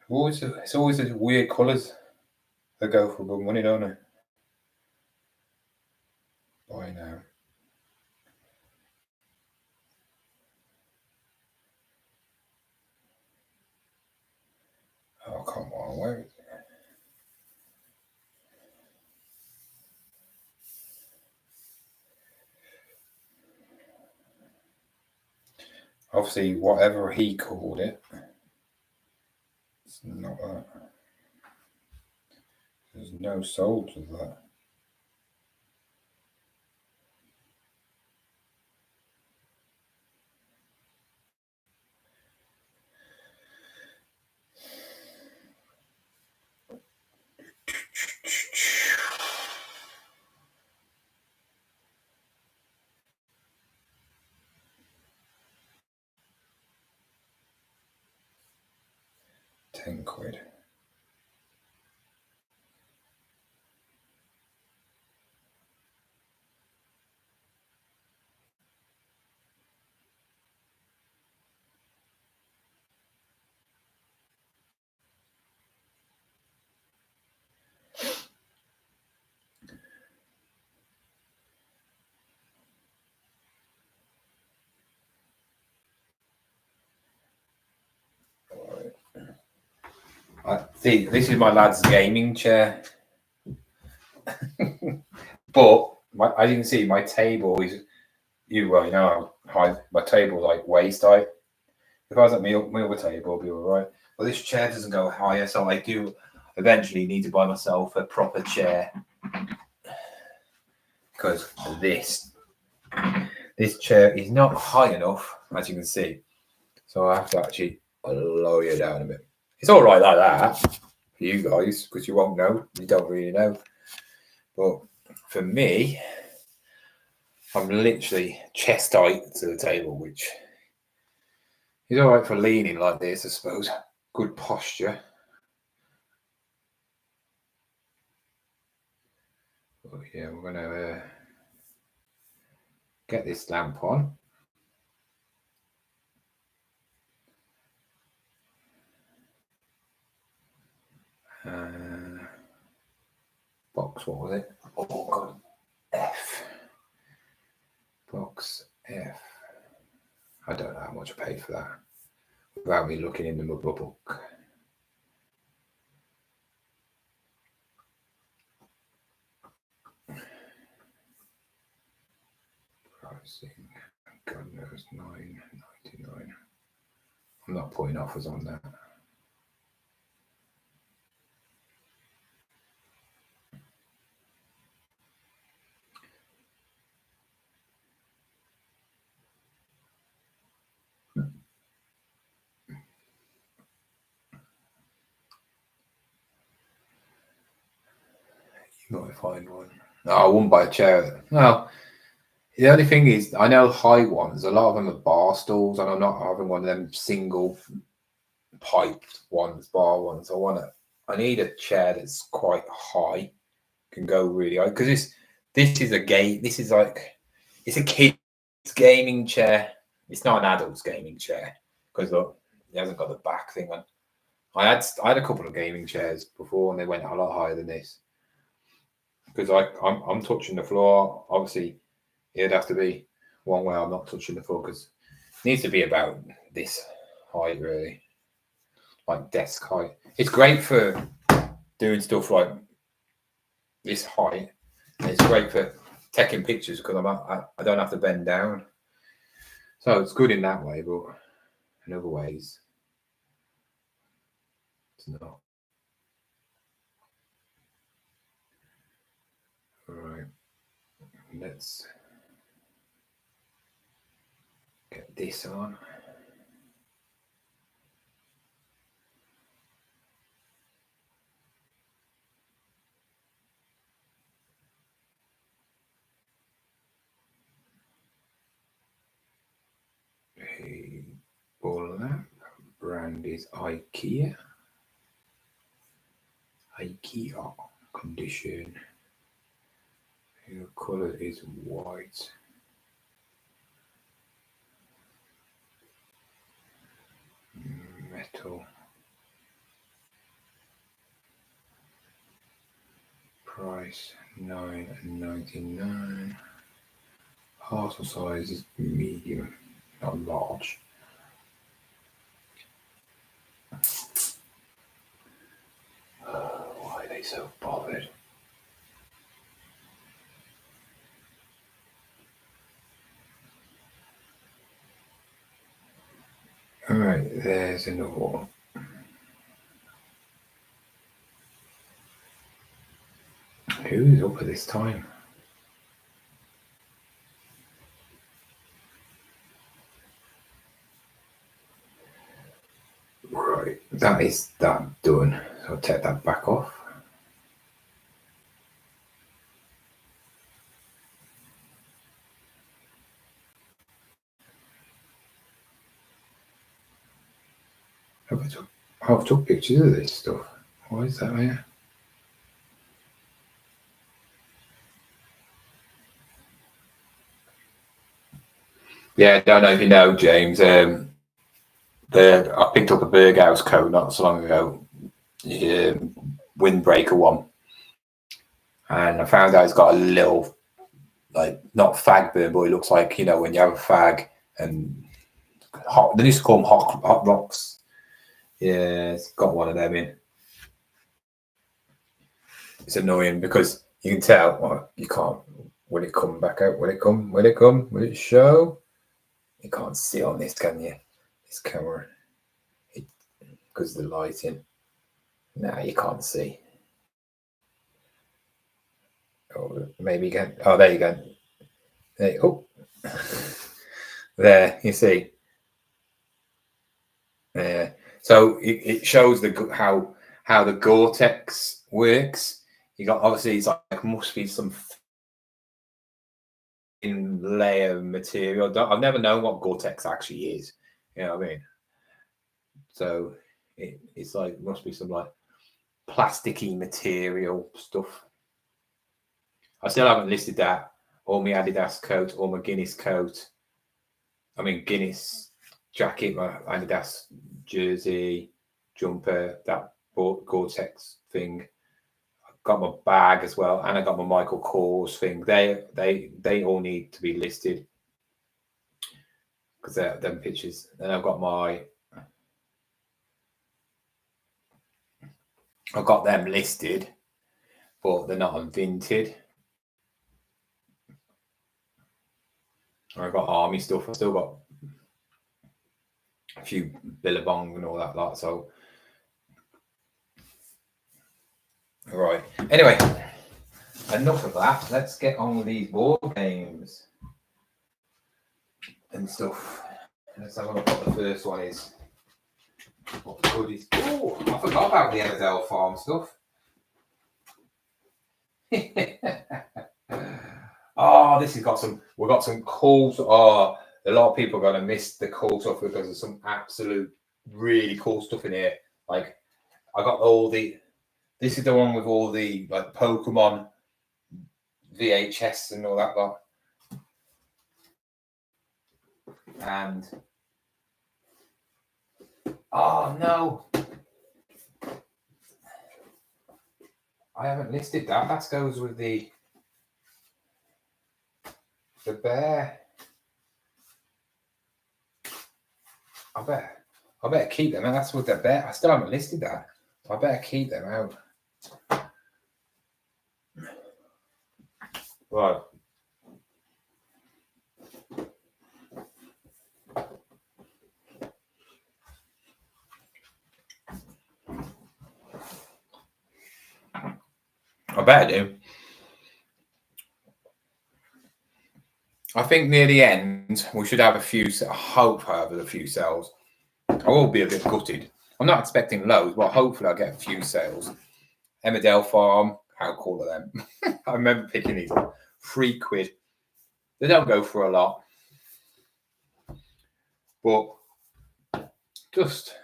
It's always the weird colours that go for good money, don't they? Buy now. Oh, come on. Where is it? Obviously, whatever he called it, it's not that. There's no soul to that. £10. I see, this is my lad's gaming chair. But as you can see, my table is, my table like waist height. If I was at my other table, it'd be all right. But this chair doesn't go higher, so I do eventually need to buy myself a proper chair. Because this chair is not high enough, as you can see. So I have to actually lower it down a bit. It's all right like that for you guys, because you won't know. You don't really know. But for me, I'm literally chest height to the table, which is all right for leaning like this, I suppose. Good posture. Oh, yeah, we're going to get this lamp on. Box, what was it? Oh, God. F. Box F. I don't know how much I paid for that without me looking in the book. Pricing, God knows, $9.99. I'm not putting offers on that. You might find one. No, I wouldn't buy a chair. Well, The only thing is, I know high ones, a lot of them are bar stools, and I'm not having one of them single piped ones, bar ones. I need a chair that's quite high, can go really high, because this is a game. This is like, it's a kid's gaming chair. It's not an adult's gaming chair, because look, it hasn't got the back thing on. I had a couple of gaming chairs before, and they went a lot higher than this, because I'm touching the floor. Obviously, it'd have to be one way I'm not touching the floor, because it needs to be about this height, really, like desk height. It's great for doing stuff like this height. And it's great for taking pictures, because I don't have to bend down. So it's good in that way, but in other ways, it's not. All right, let's get this on. A ball lamp. Brand is IKEA. IKEA condition. Your color is white. Metal. Price $9.99. Parcel size is medium, not large. Why are they so bothered? All right, there's another one. Who's up at this time? Right, that is that done. So I'll take that back off. I've took pictures of this stuff. Why is that there? Yeah, I don't know if you know, James. I picked up a Berghaus coat not so long ago, windbreaker one, and I found out it's got a little, like, not fag burn, but it looks like, you know, when you have a fag and hot. They used to call them hot rocks. Yeah, it's got one of them in. It's annoying because you can tell. Well, you can't. Will it come back out? Will it come? Will it come? Will it show? You can't see on this, can you? This camera, because of the lighting. No, you can't see. Oh, maybe you can. Oh, there you go. There. Oh, there. You see. Yeah. So it shows how the Gore-Tex works. You got, obviously, it's like must be some thin layer of material. I've never known what Gore-Tex actually is. You know what I mean? So it's like must be some like plasticky material stuff. I still haven't listed that, or my Adidas coat, or my Guinness coat. I mean Guinness jacket, my Adidas jersey, jumper, that Gore-Tex thing. I've got my bag as well, and I got my Michael Kors thing. They all need to be listed because they're them pictures. And I've got them listed, but they're not on Vinted. I've got army stuff. I've still got a few Billabong and all that lot. So, all right. Anyway, enough of that. Let's get on with these board games and stuff. Let's have a look what the first one is. What the goodies? Oh, I forgot about the Emmerdale Farm stuff. Oh, Oh, this has got some. We've got some cool. Oh, a lot of people are gonna miss the cool stuff because there's some absolute really cool stuff in here. Like I got all the. This is the one with all the like Pokemon VHS and all that lot. And oh no, I haven't listed that. That goes with the bear. I better keep them. That's what the bear. I still haven't listed that. I better keep them out. Right. I better do. I think near the end we should have a few. I hope I have a few sales. I will be a bit gutted. I'm not expecting loads, but hopefully I'll get a few sales. Emmerdale Farm, how cool are them? I remember picking these up. £3. They don't go for a lot. But just,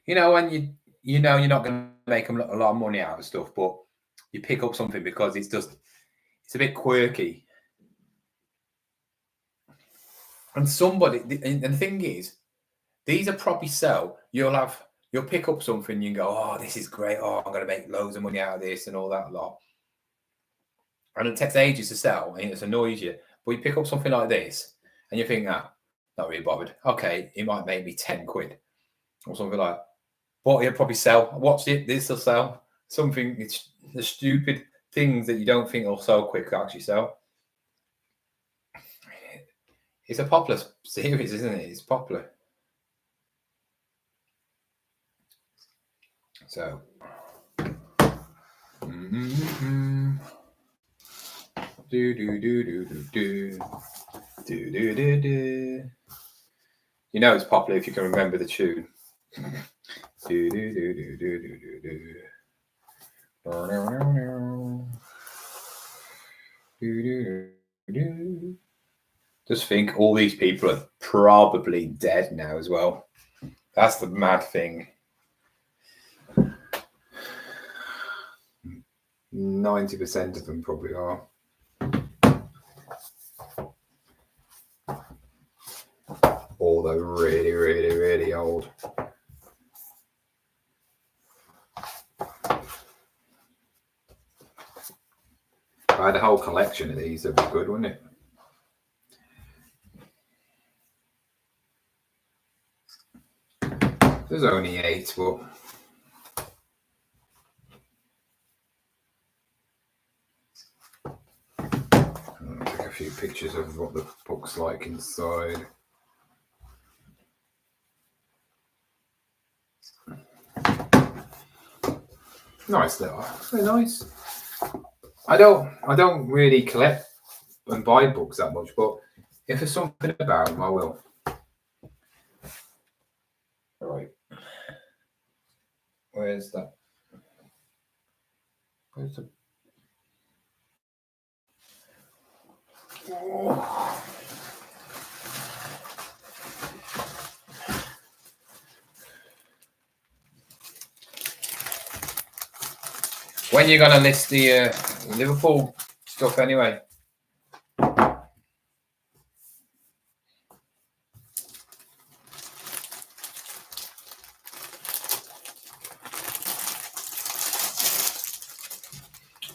when you know you're not going to make a lot of money out of stuff, but you pick up something because it's a bit quirky. And the thing is, these are probably sell. You'll pick up something and you go, oh, this is great. Oh, I'm going to make loads of money out of this and all that lot. And it takes ages to sell and it annoys you. But you pick up something like this and you think, not really bothered. Okay, it might make me £10 or something like that. But it'll probably sell. Watch it. This will sell. Something, it's the stupid things that you don't think will sell quick actually sell. It's a popular series, isn't it? It's popular. So, You know it's popular if you can remember the tune. Just think all these people are probably dead now as well. That's the mad thing. 90% of them probably are. Or they're really, really, really old. If I had a whole collection of these, that'd be good, wouldn't it? There's only 8, but I'll take a few pictures of what the book's like inside. Nice, they're nice. I don't really collect and buy books that much, but if there's something about them, I will. All right. Where's that? Where's the? Oh. When are you gonna list the Liverpool stuff anyway?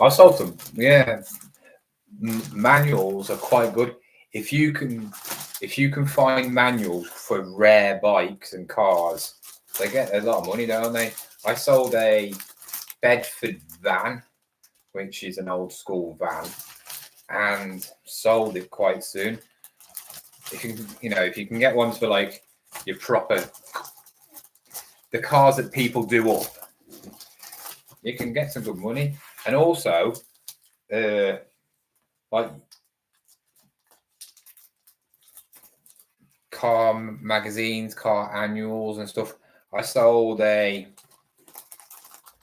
I sold them. Yeah, manuals are quite good. If you can find manuals for rare bikes and cars, they get a lot of money, don't they? I sold a Bedford van, which is an old school van, and sold it quite soon. If you can get ones for like your proper, the cars that people do up, you can get some good money. And also, like car magazines, car annuals and stuff. I sold a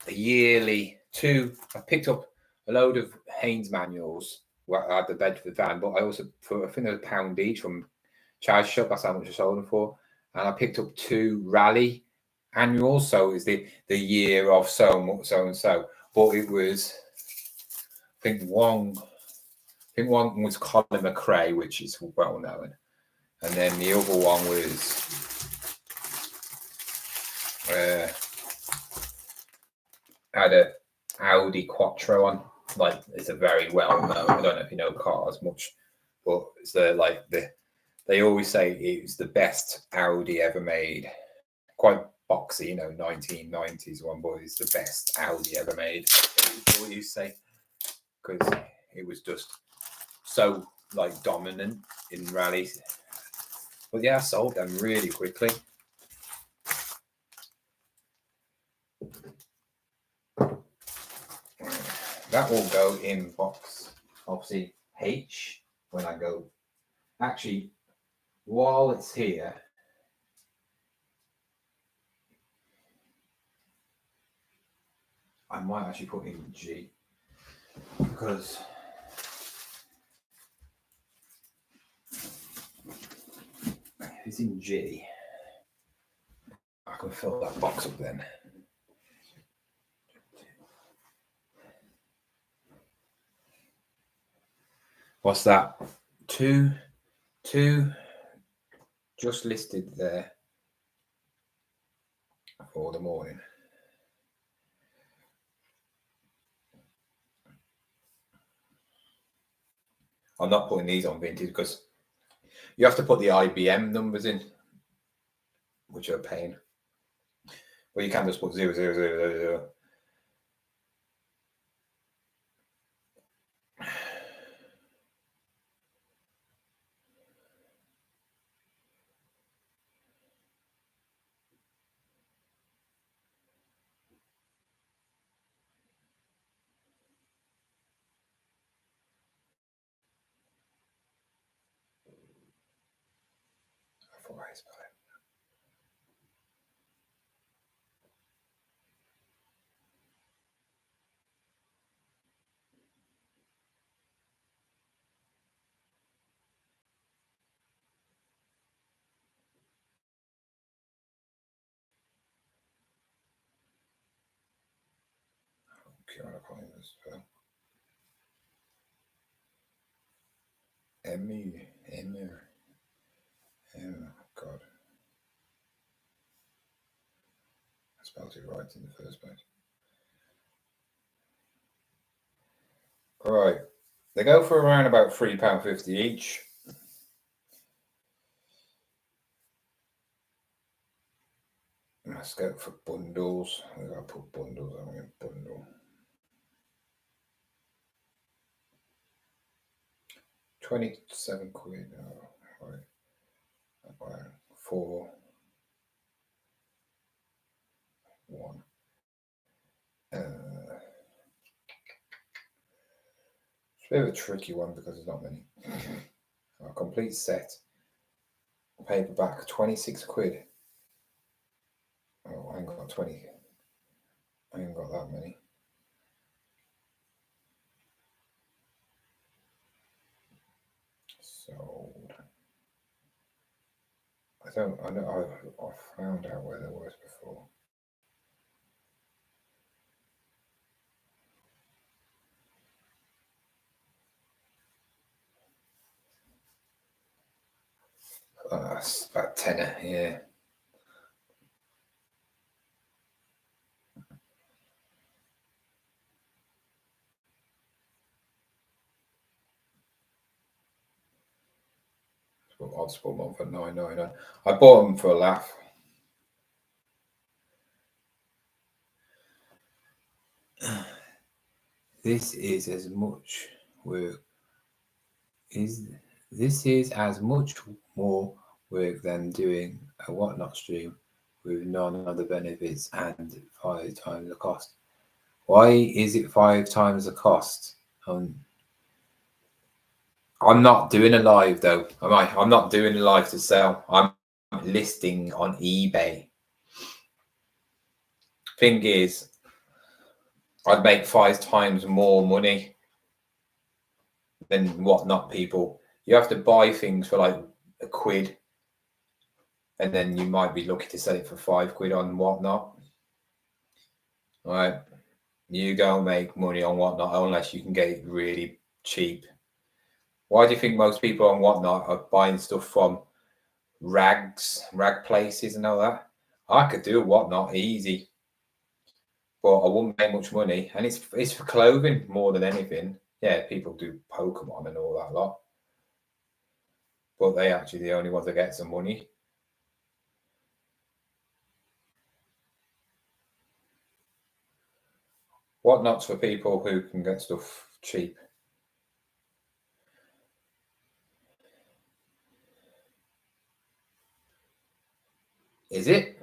yearly I picked up a load of Haynes manuals well, I had the Bedford van, but I also for I think they're £1 each from Charge Shop. That's how much I sold them for. And I picked up 2 Rally annual, so it's the year of so and so. But it was, I think one was Colin McRae, which is well known, and then the other one was had a Audi Quattro on. Like, it's a very well known. I don't know if you know cars much, but it's they always say it was the best Audi ever made. Quite boxy, 1990s one, but it's the best Audi ever made. That's what you say, because it was just so like dominant in rallies. But yeah, I sold them really quickly. That will go in box, obviously H when I go. Actually, while it's here, I might actually put in G, because if it's in G, I can fill that box up then. What's that? Two just listed there for the morning. I'm not putting these on Vinted because you have to put the IBM numbers in, which are a pain. Well, you can just put 0000. God, I spelled it right in the first place. All right, they go for around about £3.50 each. Let's go for bundles. We gotta put bundles on in bundle. 27 quid. Oh, right. 4 1. It's a bit of a tricky one because there's not many. A complete set, paperback, 26 quid. Oh, I ain't got 20. I ain't got that many. Sold. I know I found out where there was before. That's about tenner, yeah. I'll just put them on for $9.99. I bought them for a laugh. This is as much work. This is as much more work than doing a whatnot stream with none of the benefits and 5 times the cost. Why is it 5 times the cost? I'm not doing a live though, am I? I'm not doing a live to sell. I'm listing on eBay. Thing is, I'd make 5 times more money then Whatnot people, you have to buy things for like £1, and then you might be lucky to sell it for £5 on Whatnot. Right, you don't make money on Whatnot unless you can get it really cheap. Why do you think most people on Whatnot are buying stuff from rag places and all that? I could do Whatnot easy, but I wouldn't make much money, and it's for clothing more than anything. Yeah, people do Pokemon and all that lot, but they actually the only ones that get some money. Whatnot's for people who can get stuff cheap. Is it?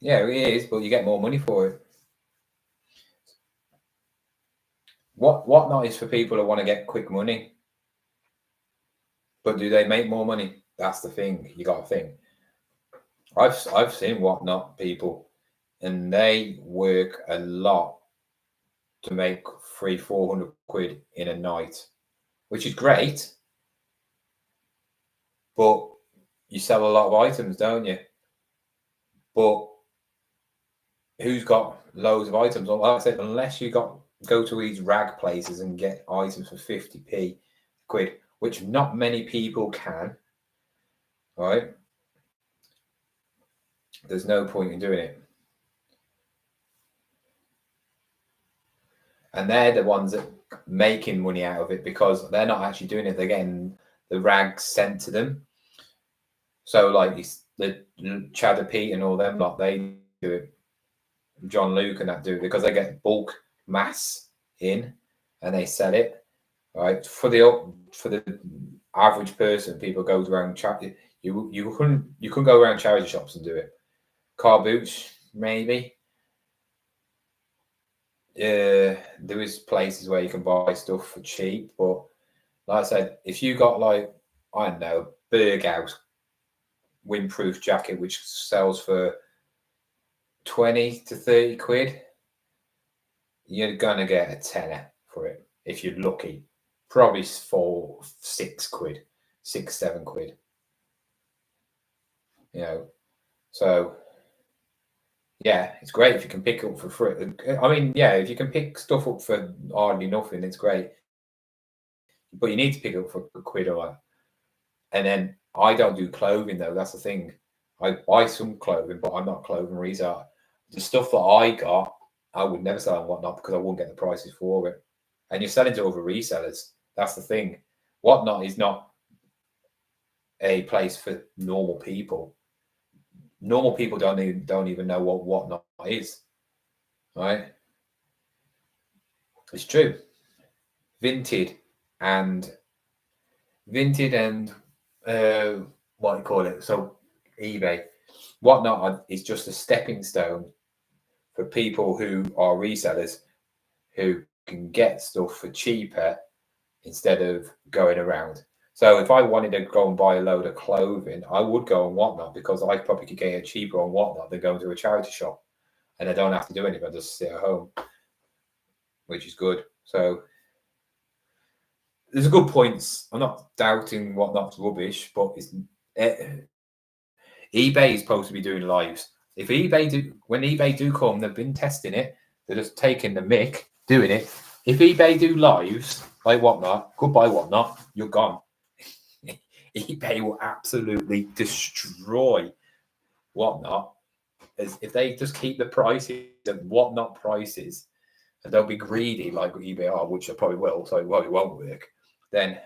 Yeah, it is, but you get more money for it. Whatnot is for people who want to get quick money. But do they make more money? That's the thing. You got to think. I've seen Whatnot people, and they work a lot to make £300-400 in a night, which is great. But you sell a lot of items, don't you? But who's got loads of items? Like I said, unless you go to these rag places and get items for £50, which not many people can, right? There's no point in doing it. And they're the ones that are making money out of it because they're not actually doing it. They're getting the rags sent to them. So like the Cheddar Pete and all them lot, they do it. John Luke and that do it because they get bulk mass in and they sell it. Right, for the average person, people go around charity. You couldn't go around charity shops and do it. Car boots, maybe. There is places where you can buy stuff for cheap, but like I said, if you got like, I don't know, Berghaus windproof jacket which sells for £20-30, you're gonna get a tenner for it if you're lucky. Probably for £6, £7. You know, so yeah, it's great if you can pick it up for free. I mean, yeah, if you can pick stuff up for hardly nothing, it's great. But you need to pick it up for £1 or that. And then I don't do clothing though. That's the thing. I buy some clothing, but I'm not a clothing reseller. The stuff that I got, I would never sell on Whatnot because I wouldn't get the prices for it. And you're selling to other resellers. That's the thing. Whatnot is not a place for normal people. Normal people don't even know what Whatnot is, right? It's true. Vinted and what do you call it? So eBay. Whatnot is just a stepping stone for people who are resellers who can get stuff for cheaper instead of going around. So if I wanted to go and buy a load of clothing, I would go on Whatnot because I probably could get it cheaper on Whatnot than going to a charity shop. And I don't have to do anything, I just sit at home, which is good. So there's a good points. I'm not doubting Whatnot's rubbish, but eBay is supposed to be doing lives. If when eBay do come, they've been testing it. They're just taking the mick, doing it. If eBay do lives like Whatnot, goodbye Whatnot, you're gone. eBay will absolutely destroy Whatnot. As if they just keep the prices at Whatnot prices, and they'll be greedy like eBay are, which they probably will. So it won't work. Then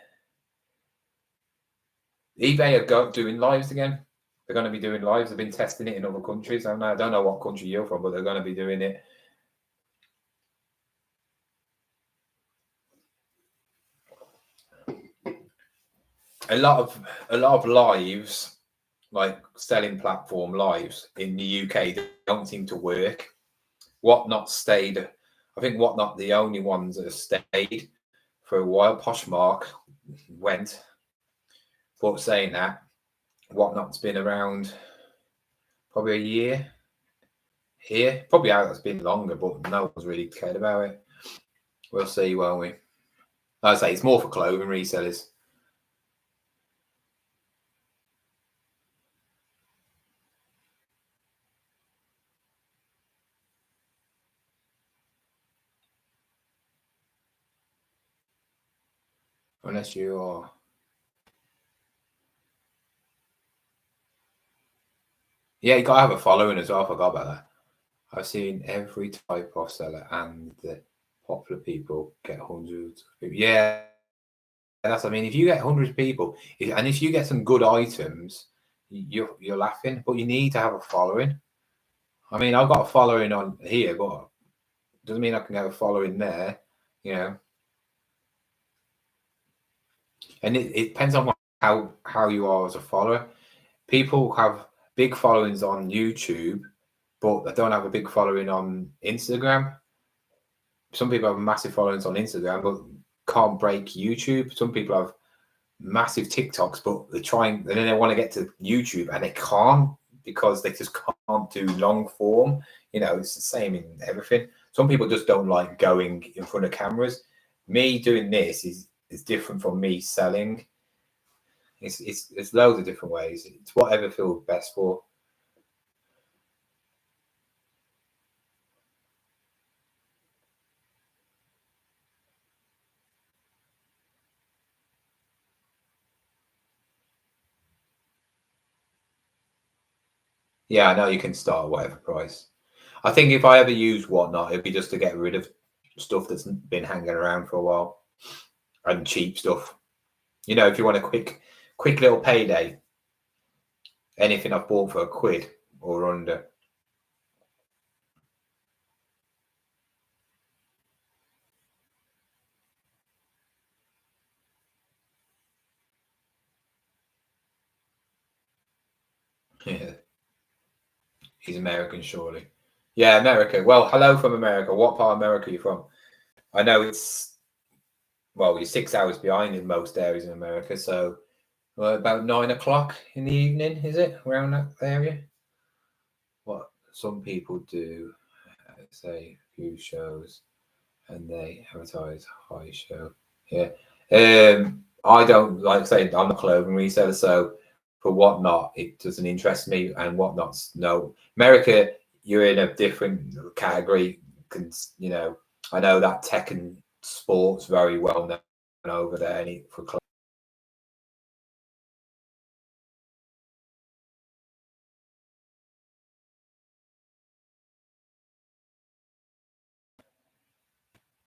eBay are doing lives again. They're going to be doing lives. They've been testing it in other countries. I don't know what country you're from, but they're going to be doing it. A lot of lives, like selling platform lives in the UK, don't seem to work. Whatnot stayed. I think Whatnot the only ones that have stayed for a while. Poshmark went, but saying that, Whatnot's been around probably a year here. Probably out it's been longer, but no one's really cared about it. We'll see, won't we? Like I say, it's more for clothing resellers. Unless you are. Yeah, you gotta have a following as well. I forgot about that. I've seen every type of seller, and the popular people get hundreds of people. Yeah, that's. I mean, if you get hundreds of people, and if you get some good items, you're laughing. But you need to have a following. I mean, I've got a following on here, but doesn't mean I can have a following there. You know, and it depends on how you are as a follower. People have big followings on YouTube, but they don't have a big following on Instagram. Some people have massive followings on Instagram, but can't break YouTube. Some people have massive TikToks, but they're trying, and then they want to get to YouTube and they can't because they just can't do long form. You know, it's the same in everything. Some people just don't like going in front of cameras. Me doing this is different from me selling. It's loads of different ways. It's whatever feels best for. Yeah, I know you can start at whatever price. I think if I ever use Whatnot, it'd be just to get rid of stuff that's been hanging around for a while and cheap stuff. You know, if you want a quick little payday, anything I've bought for £1 or under. Yeah. He's American, surely. Yeah, America. Well, hello from America. What part of America are you from? I know you're 6 hours behind in most areas in America. So about 9 o'clock in the evening, is it? Around that area? What some people do, say a few shows and they advertise high show. Yeah. I don't, like I say, I'm a clothing reseller, so for Whatnot, it doesn't interest me, and Whatnot's no. America, you're in a different category. You know, I know that tech and sports very well known over there for clothing.